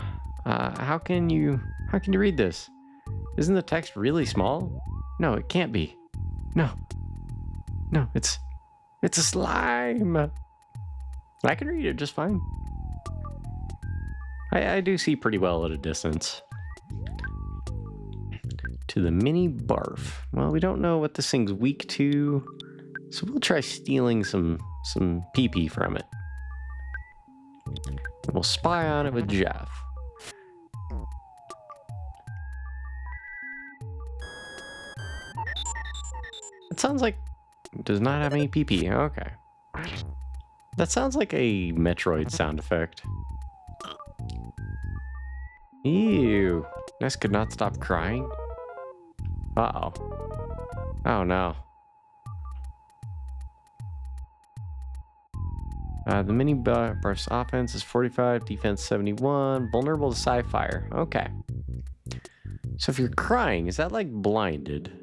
How can you read this? Isn't the text really small? No, it can't be. No, it's a slime. I can read it just fine. I do see pretty well at a distance. To the mini barf. Well, we don't know what this thing's weak to, so we'll try stealing some pee-pee from it. And we'll spy on it with Jeff. It sounds like it does not have any pee-pee. Okay. That sounds like a Metroid sound effect. Ew. Ness could not stop crying. Uh-oh. Oh no. The mini barf's offense is 45, defense 71, vulnerable to sci-fire. Okay. So if you're crying, is that like blinded?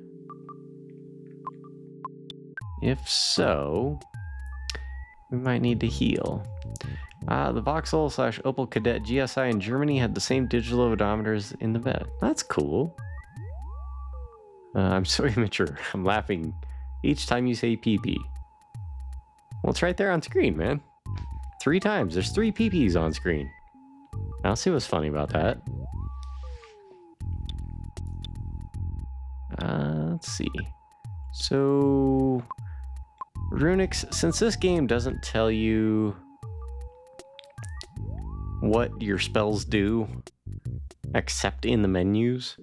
If so, we might need to heal. The Vauxhall / Opel Kadett GSI in Germany had the same digital odometers in the vet. That's cool. I'm so immature. I'm laughing each time you say PP. Well, it's right there on screen, man. 3 times. There's 3 PPs on screen. I'll see what's funny about that. Let's see. So, Runix, since this game doesn't tell you what your spells do, except in the menus,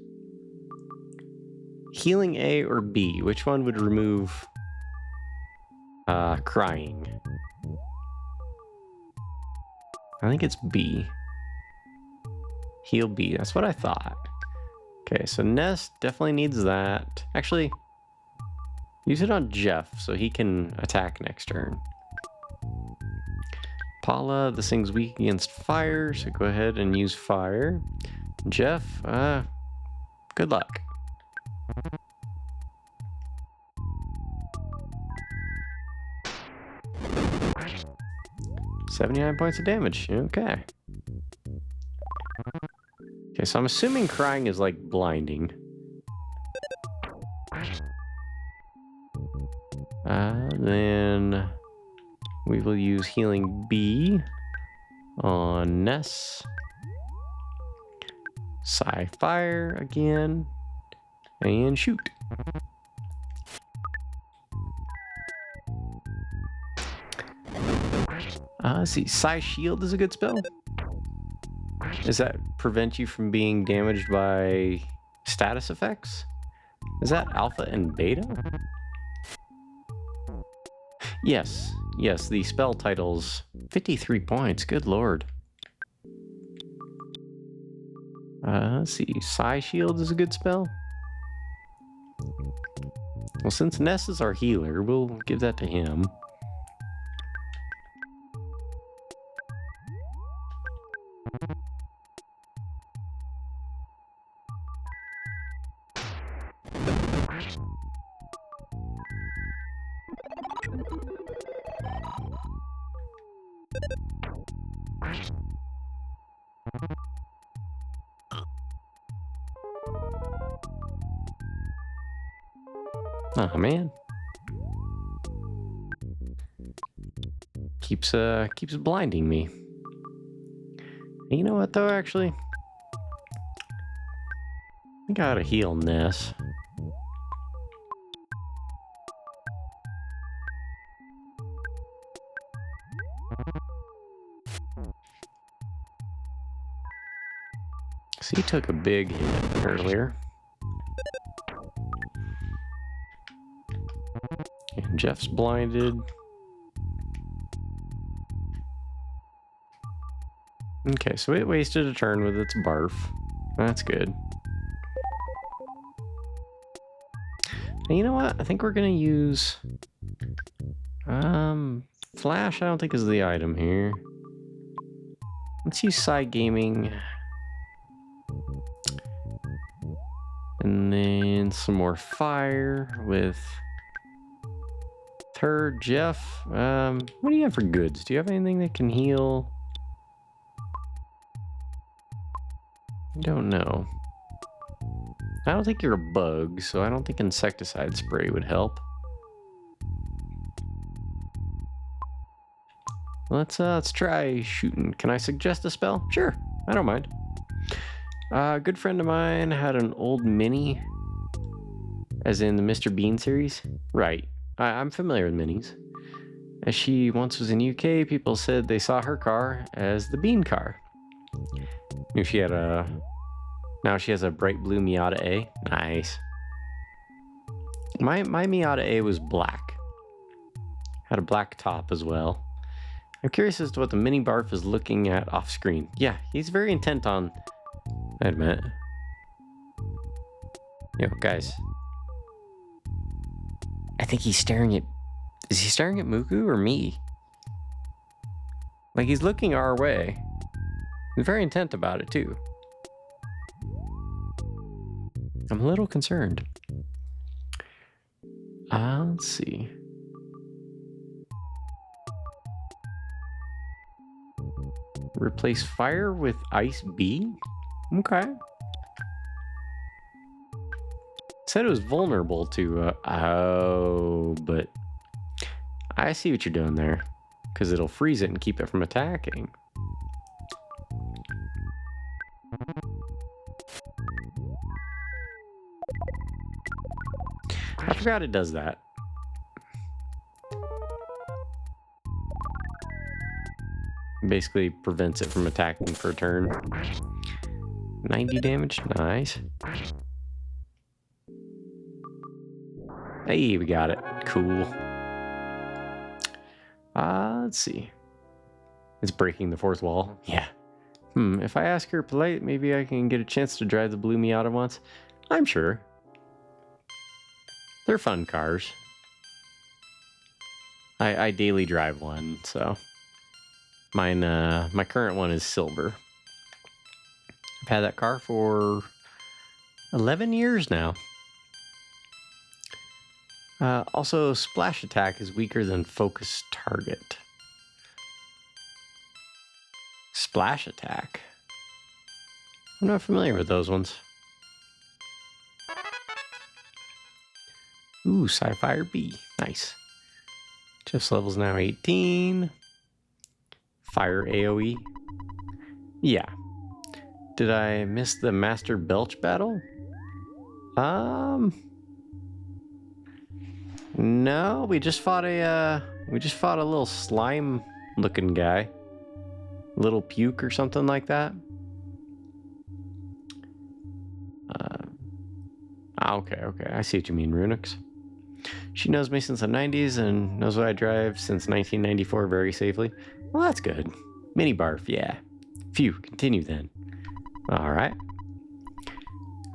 healing A or B, which one would remove crying? I think it's B. Heal B, that's what I thought. Okay, so Ness definitely needs that. Actually, use it on Jeff so he can attack next turn. Paula, this thing's weak against fire, so go ahead and use fire. Jeff, good luck. $79 points of damage. Okay. Okay, so I'm assuming crying is like blinding. Then we will use Healing B on Ness. Fire again. And shoot. Let's see. Shield is a good spell. Does that prevent you from being damaged by status effects? Is that alpha and beta? Yes, the spell title's 53 points. Good lord. Let's see. Shield is a good spell. Well, since Ness is our healer, we'll give that to him. Oh man. Keeps blinding me. You know what though, actually? I gotta heal Ness. So he took a big hit earlier. And Jeff's blinded. Okay, so it wasted a turn with its barf. That's good. And you know what? I think we're gonna use Flash. I don't think is the item here. Let's use Side Gaming. And then some more fire with third Jeff. What do you have for goods? Do you have anything that can heal? I don't know. I don't think you're a bug, so I don't think insecticide spray would help. Let's try shooting. Can I suggest a spell? Sure, I don't mind. A good friend of mine had an old Mini, as in the Mr. Bean series. Right, I'm familiar with Minis. As she once was in UK, people said they saw her car as the Bean car. Knew she had now she has a bright blue Miata A. Nice. My Miata A was black. Had a black top as well. I'm curious as to what the mini barf is looking at off screen. Yeah, he's very intent on... I admit. Yo, guys. I think he's staring at... Is he staring at Muku or me? Like, he's looking our way. He's very intent about it, too. I'm a little concerned. Let's see. Replace fire with ice B? Okay. Said it was vulnerable to, oh, but I see what you're doing there. Because it'll freeze it and keep it from attacking. I forgot it does that. Basically prevents it from attacking for a turn. 90 damage, nice. Hey, we got it. Cool. Let's see. It's breaking the fourth wall. Yeah. If I ask her polite, maybe I can get a chance to drive the blue Miata once. I'm sure. They're fun cars. I daily drive one, so mine. My current one is silver. I've had that car for 11 years now. Also, splash attack is weaker than focus target. Splash attack. I'm not familiar with those ones. Ooh, Sci-Fire B. Nice. Jeff's level's now 18. Fire AoE. Yeah. Did I miss the Master Belch battle? No, we just fought a little slime looking guy. Little puke or something like that. Okay. I see what you mean, Runix. She knows me since the 90s and knows what I drive since 1994 very safely. Well, that's good. Mini barf, yeah. Phew, continue then. Alright.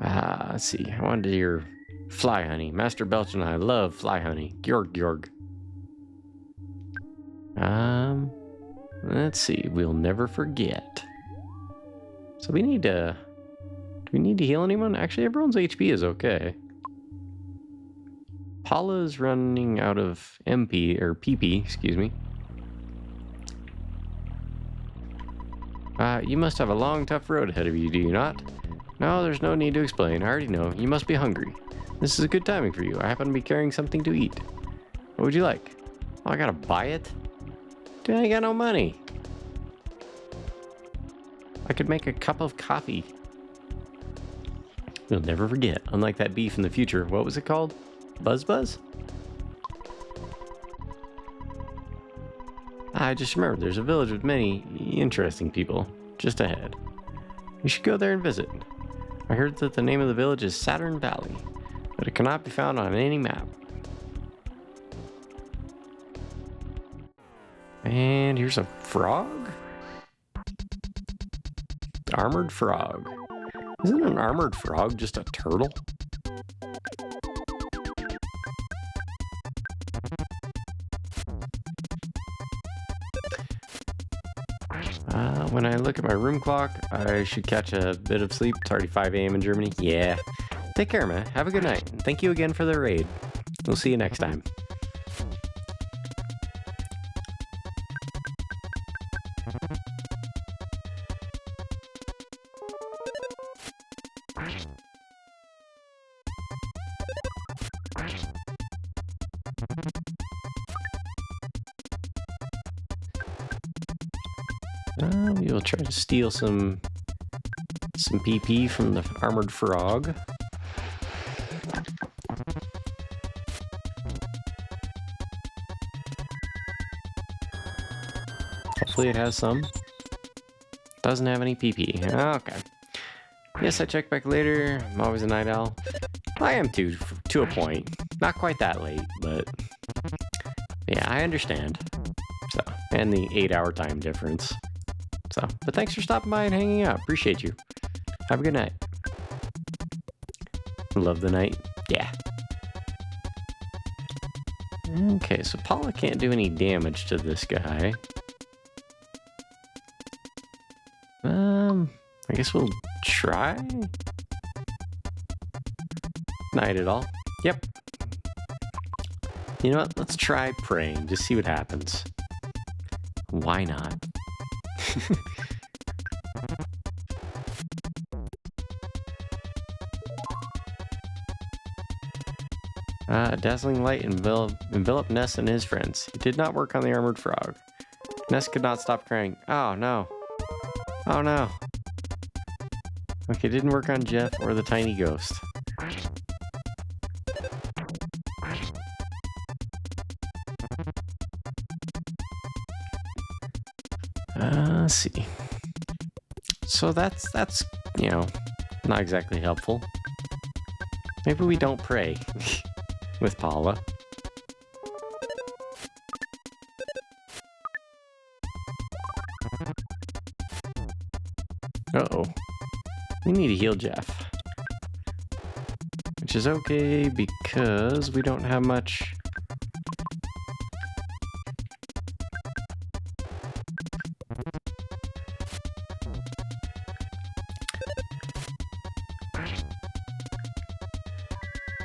Let's see. I wanted to hear fly honey. Master Belch and I love fly honey. Gyorg. Let's see. We'll never forget. So we need to... Do we need to heal anyone? Actually, everyone's HP is okay. Paula's running out of MP, or PP, excuse me. You must have a long, tough road ahead of you, do you not? No, there's no need to explain. I already know. You must be hungry. This is a good timing for you. I happen to be carrying something to eat. What would you like? Oh, I gotta buy it? Dude, I ain't got no money. I could make a cup of coffee. We'll never forget. Unlike that beef in the future, what was it called? Buzz? I just remembered there's a village with many interesting people just ahead. You should go there and visit. I heard that the name of the village is Saturn Valley, but it cannot be found on any map. And here's a frog? Armored frog. Isn't an armored frog just a turtle? When I look at my room clock, I should catch a bit of sleep. It's already 5 a.m. in Germany. Yeah. Take care, man. Have a good night. And thank you again for the raid. We'll see you next time. We'll try to steal some PP from the armored frog. Hopefully it has some. Doesn't have any PP. Okay. Yes, I check back later. I'm always a night owl. I am too, to a point. Not quite that late, but yeah, I understand. So, and the 8-hour time difference. So, but thanks for stopping by and hanging out. Appreciate you. Have a good night. Love the night. Yeah. Okay, so Paula can't do any damage to this guy. I guess we'll try. Night at all. Yep. You know what? Let's try praying. Just see what happens. Why not? A dazzling light enveloped Ness and his friends. It did not work on the armored frog. Ness could not stop crying. Oh no. Oh no. Okay, it didn't work on Jeff or the tiny ghost. Let's see. So that's, you know, not exactly helpful. Maybe we don't pray with Paula. Uh-oh. We need to heal Jeff. Which is okay because we don't have much.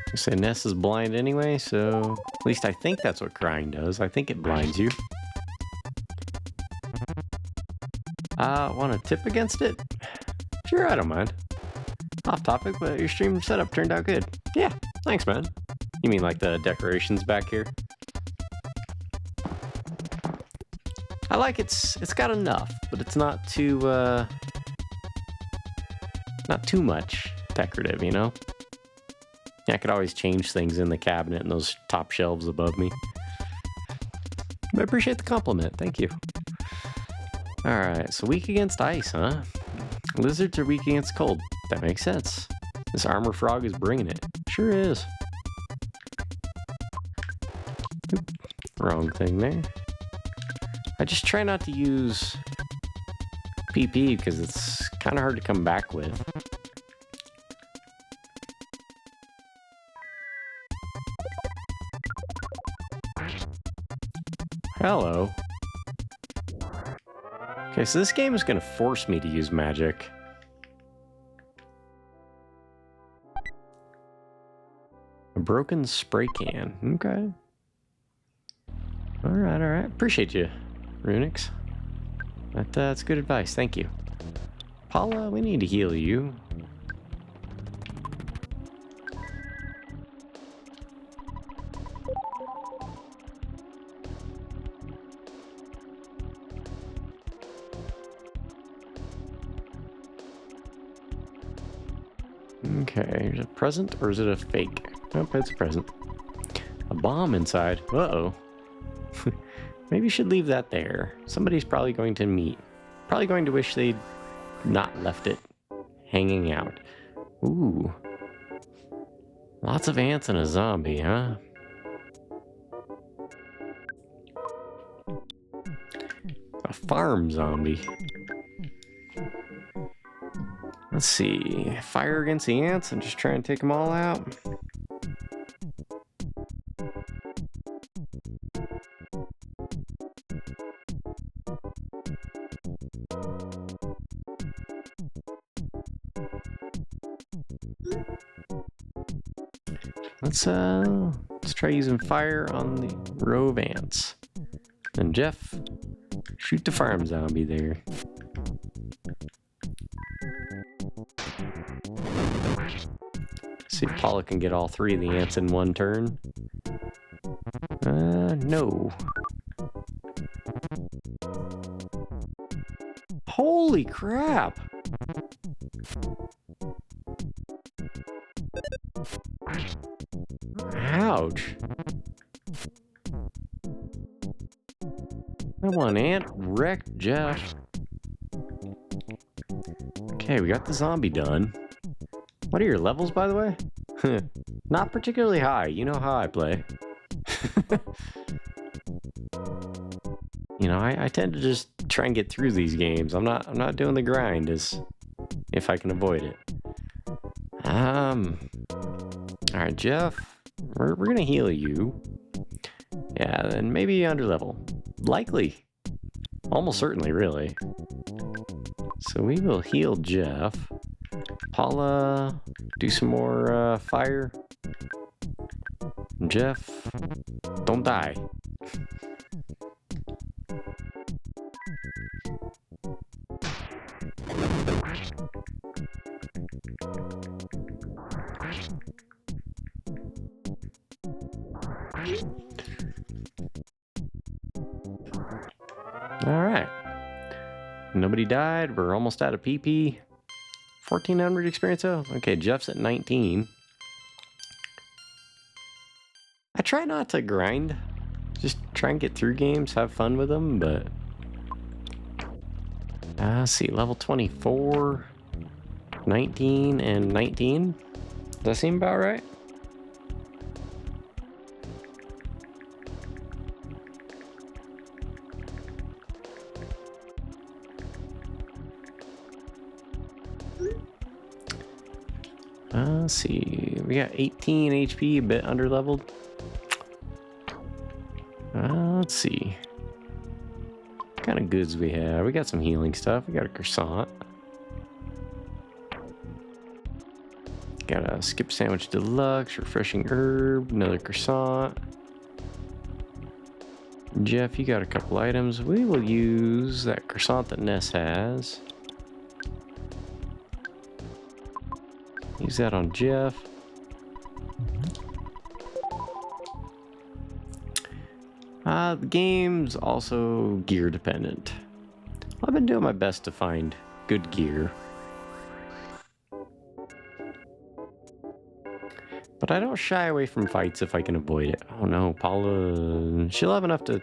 I say Ness is blind anyway, so at least I think that's what crying does. I think it blinds you. Want a tip against it? Sure, I don't mind. Off topic, but your stream setup turned out good. Yeah, thanks, man. You mean like the decorations back here? I like it's got enough, but it's not too much decorative, you know? Yeah, I could always change things in the cabinet and those top shelves above me. But I appreciate the compliment. Thank you. Alright, so weak against ice, huh? Lizards are weak against cold. That makes sense. This armor frog is bringing it. Sure is. Oop, wrong thing there. I just try not to use PP because it's kind of hard to come back with. Hello. Okay, so this game is going to force me to use magic. A broken spray can. Okay. Alright, alright. Appreciate you, Runix. That's good advice. Thank you. Paula, we need to heal you. Okay, is it a present or is it a fake? Nope, it's a present. A bomb inside. Uh-oh. Maybe you should leave that there. Somebody's probably going to wish they'd not left it hanging out. Ooh. Lots of ants and a zombie, huh? A farm zombie. Let's see. Fire against the ants and just try and take them all out. Let's try using fire on the row of ants. And Jeff, shoot the farm zombie there. See if Paula can get all three of the ants in one turn. No. Holy crap! Ouch. That one ant wrecked Jeff. Okay, we got the zombie done. What are your levels, by the way? Not particularly high. You know how I play. You know, I tend to just try and get through these games. I'm not doing the grind as if I can avoid it. All right, Jeff, we're gonna heal you. Yeah, then maybe under level. Likely. Almost certainly, really. So we will heal Jeff. Paula, do some more fire. Jeff, don't die. Alright. Nobody died. We're almost out of PP. 1400 experience though? Okay, Jeff's at 19. I try not to grind. Just try and get through games, have fun with them, but... let's see, level 24, 19, and 19. Does that seem about right? Let's see, we got 18 HP, a bit underleveled. Let's see. What kind of goods we have? We got some healing stuff. We got a croissant. Got a skip sandwich deluxe, refreshing herb, another croissant. Jeff, you got a couple items. We will use that croissant that Ness has. Use that on Jeff. The game's also gear dependent. I've been doing my best to find good gear. But I don't shy away from fights if I can avoid it. Oh no, Paula... She'll have enough to...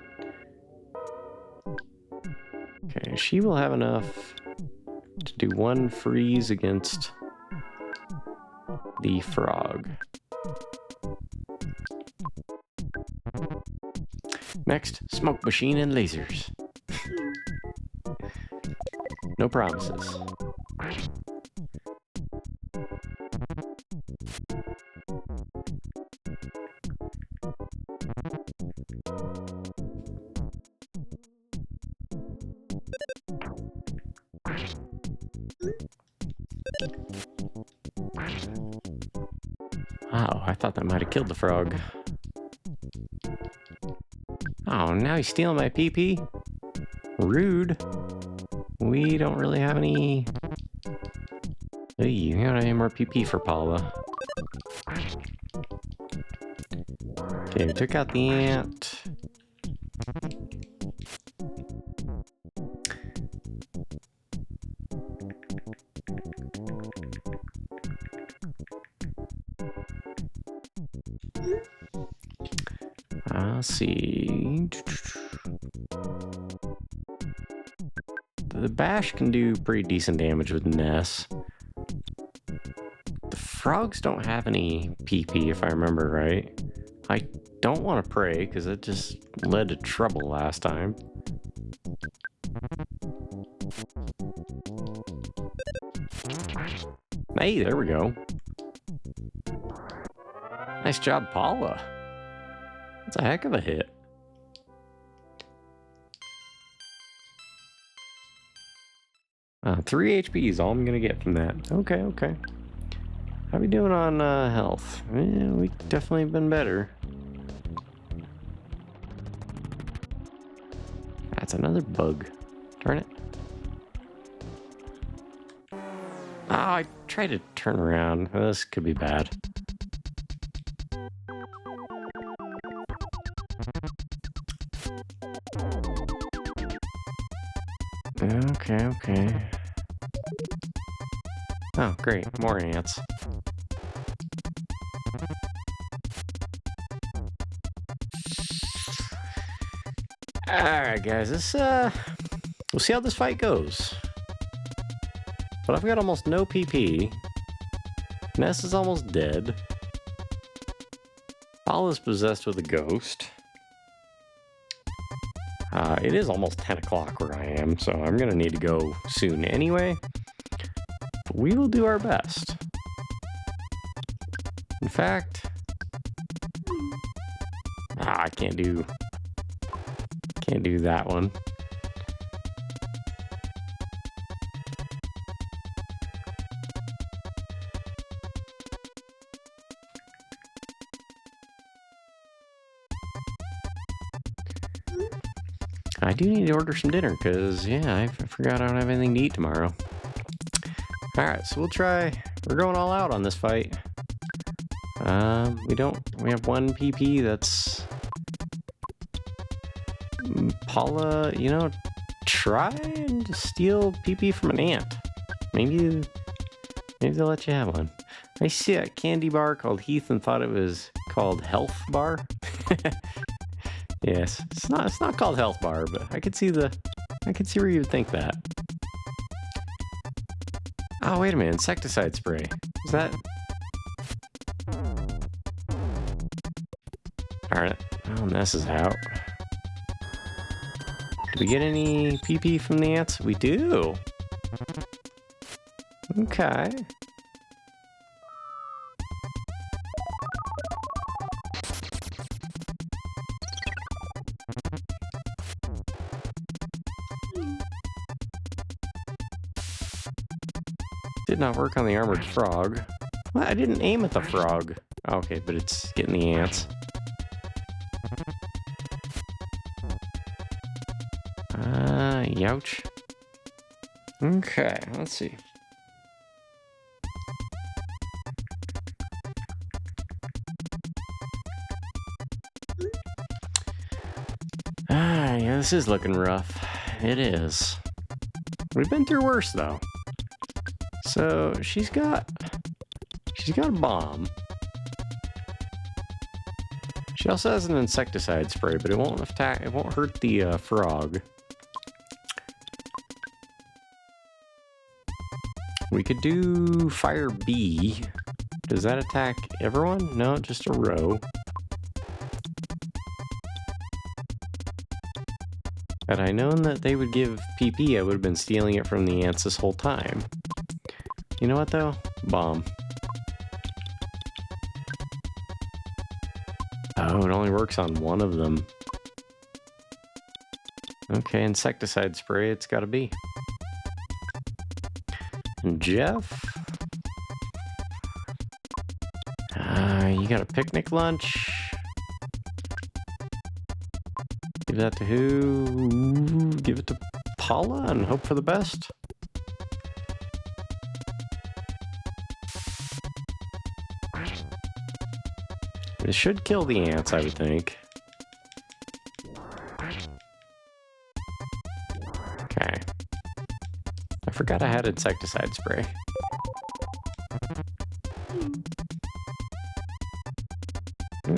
Okay, she will have enough to do one freeze against the frog. Next, smoke machine and lasers. No promises. Wow, I thought that might have killed the frog. Oh, now he's stealing my PP? Rude. We don't really have any... Hey, we don't have any more PP for Paula. Okay, we took out the ant. Let's see. The bash can do pretty decent damage with Ness. The frogs don't have any PP, if I remember right. I don't want to pray, because it just led to trouble last time. Hey, there we go. Nice job, Paula. That's a heck of a hit. Three HP is all I'm gonna get from that. Okay, okay. How we doing on health? We definitely been better. That's another bug. Darn it. Oh, I tried to turn around. This could be bad. Okay, okay. Oh, great. More ants. Alright, guys. This, we'll see how this fight goes. But I've got almost no PP. Ness is almost dead. Paula's possessed with a ghost. It is almost 10 o'clock where I am, so I'm gonna need to go soon anyway. But we will do our best. In fact... I can't do that one. I do need to order some dinner, because, yeah, I forgot I don't have anything to eat tomorrow. Alright, so we're going all out on this fight. We have one PP that's... Paula, you know, try and steal PP from an ant. Maybe they'll let you have one. I see a candy bar called Heath and thought it was called Health Bar. Yes, it's not called Health Bar, but I could see where you would think that. Oh, wait a minute, insecticide spray. Is that... Alright, oh, Ness is out. Do we get any PP from the ants? We do! Okay. Did not work on the armored frog. Well, I didn't aim at the frog. Okay, but it's getting the ants. Youch. Okay, let's see. this is looking rough. It is. We've been through worse, though. So, she's got a bomb. She also has an insecticide spray, but it won't hurt the frog. We could do Fire Bee. Does that attack everyone? No, just a row. Had I known that they would give PP, I would have been stealing it from the ants this whole time. You know what, though? Bomb. Oh, it only works on one of them. Okay, insecticide spray, it's gotta be. And Jeff? You got a picnic lunch? Give that to who? Give it to Paula and hope for the best? It should kill the ants, I would think. Okay. I forgot I had insecticide spray.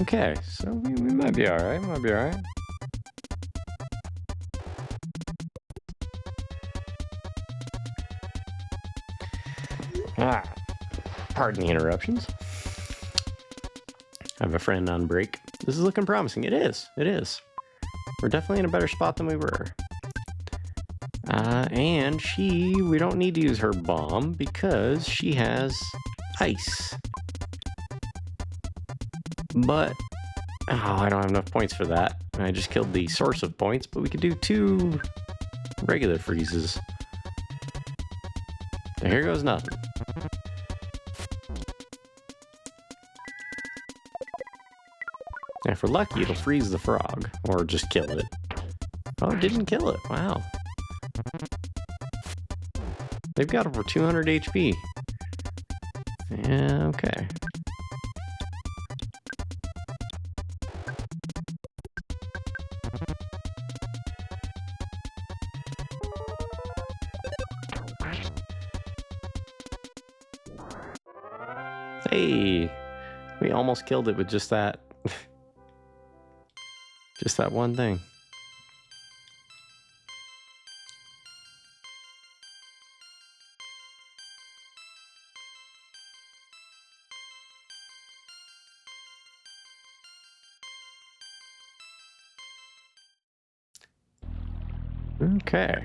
Okay, so we might be alright, Pardon the interruptions. I have a friend on break. This is looking promising. It is. We're definitely in a better spot than we were. And we don't need to use her bomb because she has ice. But, I don't have enough points for that. I just killed the source of points, but we could do 2 regular freezes. So here goes nothing. And if we're lucky, it'll freeze the frog, or just kill it. Oh, it didn't kill it. Wow. They've got over 200 HP. Yeah, okay. Hey, we almost killed it with just that. Just that one thing. Okay.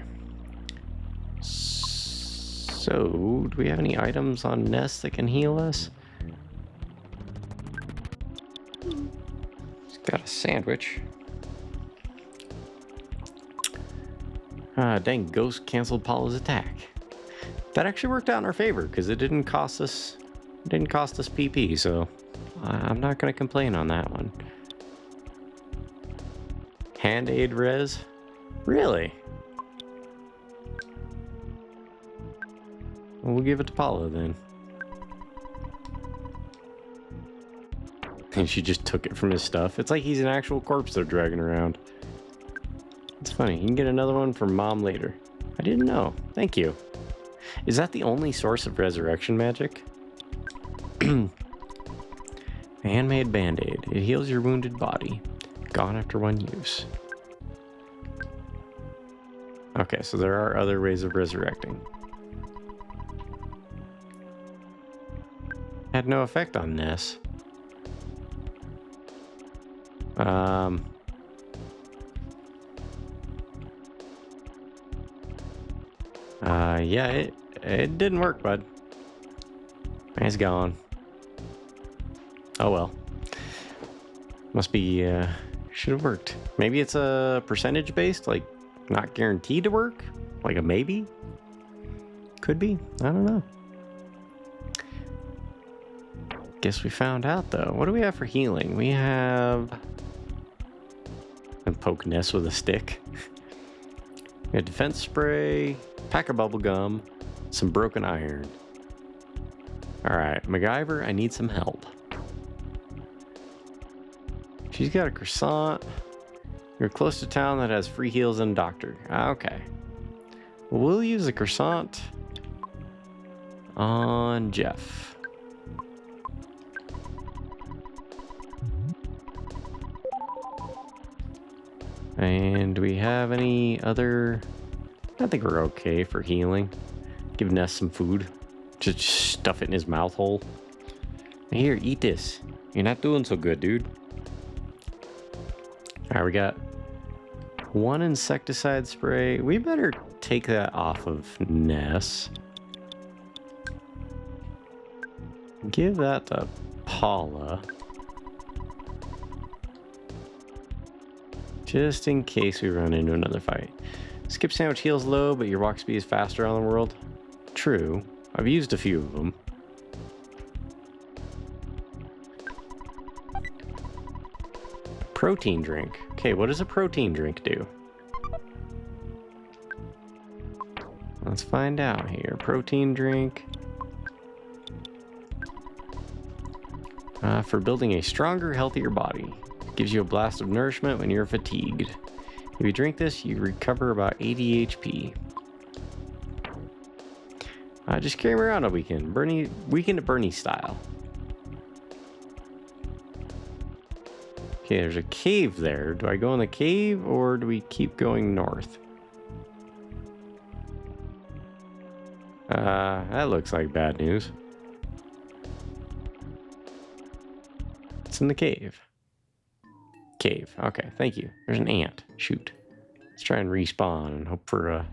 So, do we have any items on Ness that can heal us? He's got a sandwich. Dang, Ghost canceled Paula's attack. That actually worked out in our favor because it didn't cost us PP, so I'm not going to complain on that one. Hand-aid res? Really? Well, we'll give it to Paula then. And she just took it from his stuff. It's like he's an actual corpse they're dragging around. It's funny. You can get another one from Mom later. I didn't know. Thank you. Is that the only source of resurrection magic? Handmade band-aid. It heals your wounded body. Gone after one use. Okay, so there are other ways of resurrecting. Had no effect on Ness. Yeah, it didn't work, bud. He's gone. Oh well. Must be, should have worked. Maybe it's a percentage based, like not guaranteed to work? Like a maybe? Could be. I don't know. Guess we found out though. What do we have for healing? We have... And poke Ness with a stick. We have defense spray, pack of bubble gum, some broken iron. Alright, MacGyver, I need some help. She's got a croissant. You're close to town that has free heals and a doctor. Okay. We'll use the croissant on Jeff. And do we have any other... I think we're okay for healing. Give Ness some food. Just stuff it in his mouth hole. Here, eat this. You're not doing so good, dude. Alright, we got one insecticide spray. We better take that off of Ness. Give that to Paula. Just in case we run into another fight. Skip sandwich heals low, but your walk speed is faster on the world. True. I've used a few of them. Protein drink. Okay, what does a protein drink do? Let's find out here. Protein drink. For building a stronger, healthier body. Gives you a blast of nourishment when you're fatigued. If you drink this, you recover about 80 HP. Just carry him around a weekend. Weekend at Bernie style. Okay, there's a cave there. Do I go in the cave or do we keep going north? That looks like bad news. It's in the cave. Cave. Okay, thank you. There's an ant. Shoot. Let's try and respawn and hope for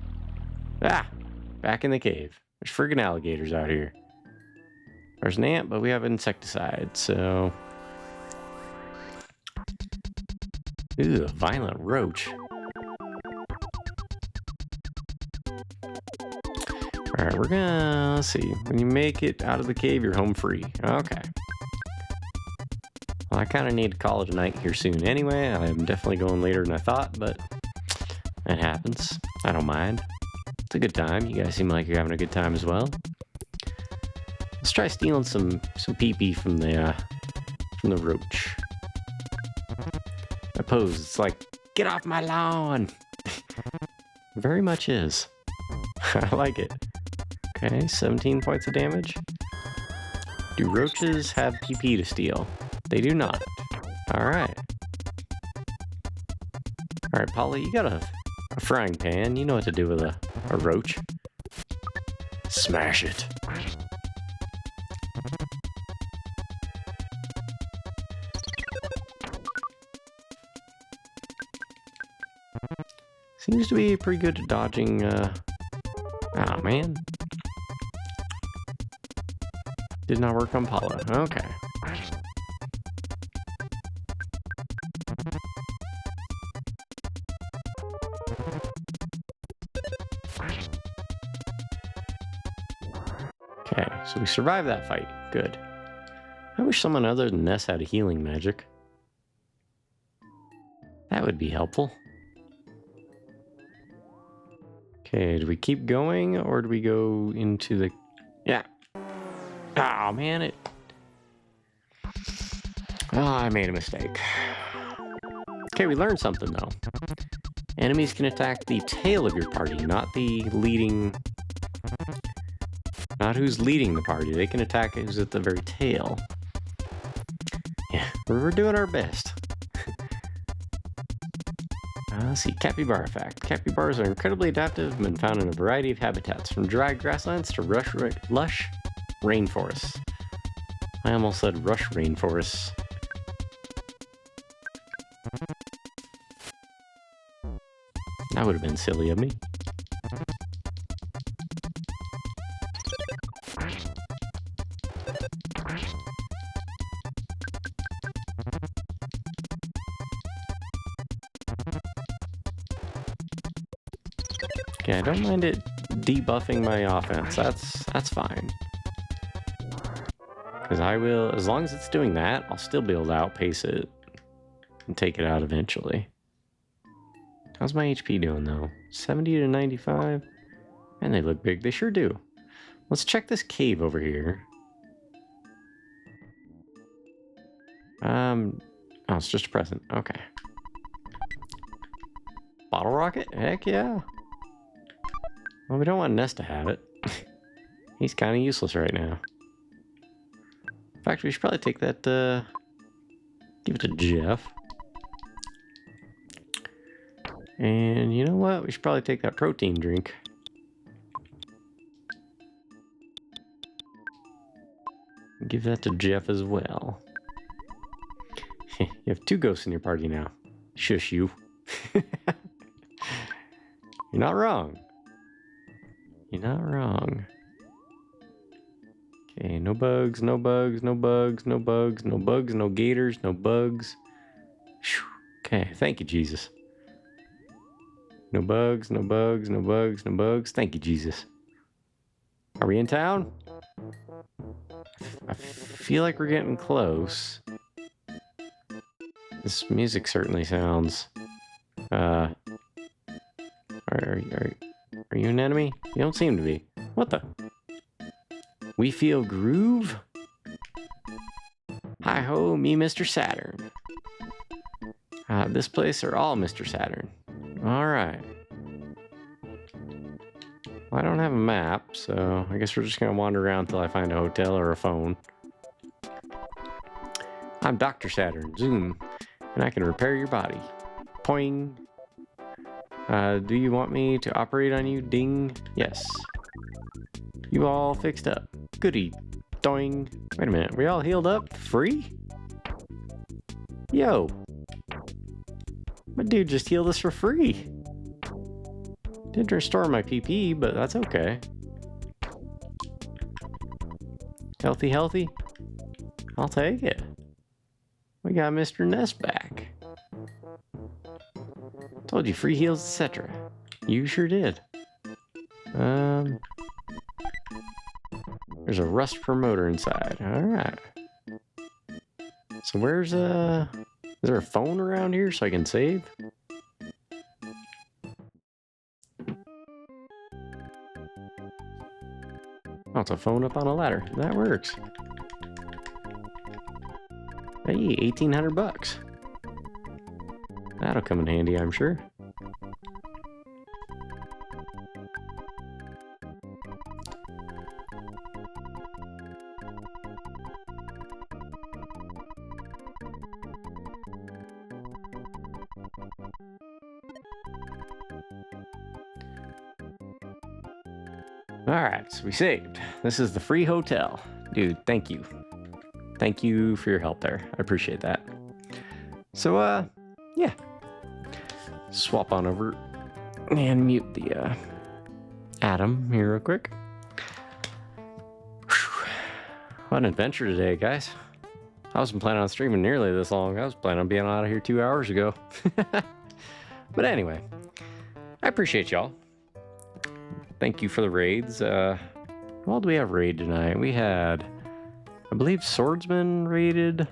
back in the cave. There's friggin' alligators out here. There's an ant, but we have insecticide, so... Ooh, a violent roach. Alright, we're gonna... Let's see. When you make it out of the cave, you're home free. Okay. Well, I kind of need to call it a night here soon anyway. I'm definitely going later than I thought, but that happens. I don't mind. It's a good time. You guys seem like you're having a good time as well. Let's try stealing some pee-pee from the roach. I pose. It's like, get off my lawn. Very much is. I like it. Okay, 17 points of damage. Do roaches have PP to steal? They do not. Alright. Alright, Polly, you got a frying pan. You know what to do with a roach. Smash it. Seems to be pretty good at dodging, oh, man. Did not work on Paula. Okay. Okay, so we survived that fight. Good. I wish someone other than Ness had a healing magic. That would be helpful. Okay, do we keep going or do we go into the... Yeah. Oh, man, Oh, I made a mistake. Okay, we learned something, though. Enemies can attack the tail of your party, not the leading... Not who's leading the party. They can attack who's at the very tail. Yeah, we're doing our best. Let's see, capybara fact. Capybaras are incredibly adaptive and been found in a variety of habitats, from dry grasslands to lush rainforests. I almost said rush rainforests. That would have been silly of me. Okay, I don't mind it debuffing my offense. That's fine. Because I will, as long as it's doing that, I'll still be able to outpace it and take it out eventually. How's my HP doing though? 70 to 95? And they look big. They sure do. Let's check this cave over here. Oh, it's just a present. Okay. bottle rocket? Heck yeah. Well, we don't want Ness to have it. He's kind of useless right now. In fact, we should probably take that, give it to Jeff. And you know what? We should probably take that protein drink. Give that to Jeff as well. You have 2 ghosts in your party now. Shush you. You're not wrong. You're not wrong. Okay, no bugs, no bugs, no bugs, no bugs, no bugs, no gators, no bugs. Okay, thank you, Jesus. No bugs, no bugs, no bugs, no bugs. Thank you, Jesus. Are we in town? I feel like we're getting close. This music certainly sounds... Are you an enemy? You don't seem to be. What the? We feel groove? Hi-ho, me Mr. Saturn. This place are all Mr. Saturn. Alright. Well, I don't have a map, so I guess we're just gonna wander around until I find a hotel or a phone. I'm Dr. Saturn, zoom, and I can repair your body. Poing. Do you want me to operate on you? Ding. Yes. You all fixed up. Goody. Doing. Wait a minute, we all healed up? Free? Yo. My dude just healed us for free. Didn't restore my PP, but that's okay. Healthy, healthy? I'll take it. We got Mr. Ness back. Told you, free heals, etc. You sure did. There's a rust promoter inside. Alright. So where's, is there a phone around here so I can save? Oh, it's a phone up on a ladder. That works. Hey, 1,800 bucks. That'll come in handy, I'm sure. Alright, so we saved. This is the free hotel. Dude, thank you. Thank you for your help there. I appreciate that. So, yeah. Swap on over and mute the, Adam here real quick. Whew. What an adventure today, guys. I wasn't planning on streaming nearly this long. I was planning on being out of here 2 hours ago. But anyway, I appreciate y'all. Thank you for the raids. Well, do we have raid tonight? We had, I believe, Swordsman raided.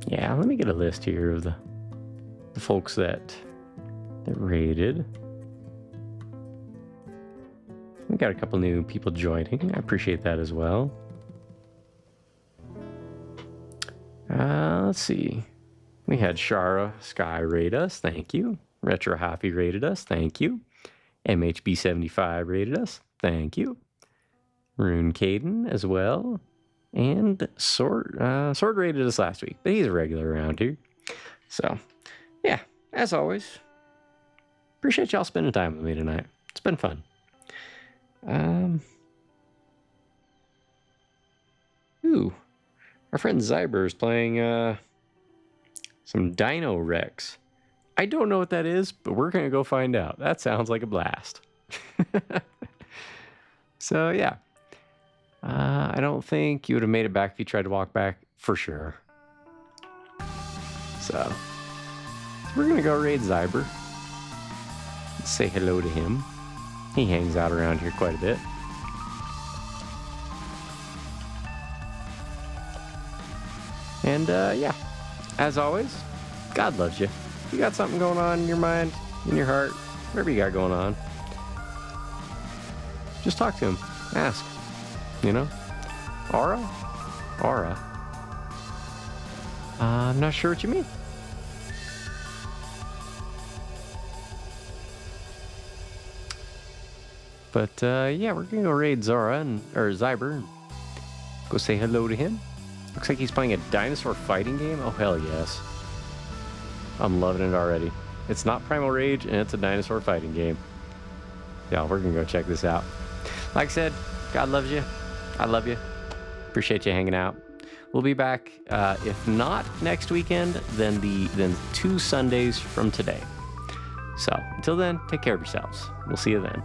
Yeah, let me get a list here of the folks that raided. We got a couple new people joining. I appreciate that as well. Let's see. We had Shara Sky raid us, thank you. Retro Happy raided us, thank you. MHB75 raided us, thank you. Rune Caden as well. And Sword raided us last week, but he's a regular around here. So, yeah, as always, appreciate y'all spending time with me tonight. It's been fun. Ooh, our friend Zyber is playing, some Dino Rex. I don't know what that is, but we're going to go find out. That sounds like a blast. So, yeah. I don't think you would have made it back if you tried to walk back, for sure. So we're going to go raid Zyber. Say hello to him. He hangs out around here quite a bit. And, yeah. As always, God loves you. You got something going on in your mind, in your heart, whatever you got going on. Just talk to him. Ask. You know? Aura? I'm not sure what you mean. But yeah, we're gonna go raid Zora or Zyber and go say hello to him. Looks like he's playing a dinosaur fighting game. Oh hell yes. I'm loving it already. It's not Primal Rage and it's a dinosaur fighting game. Yeah, we're gonna go check this out. Like I said, God loves you. I love you. Appreciate you hanging out. We'll be back, if not next weekend, then 2 Sundays from today. So until then, take care of yourselves. We'll see you then.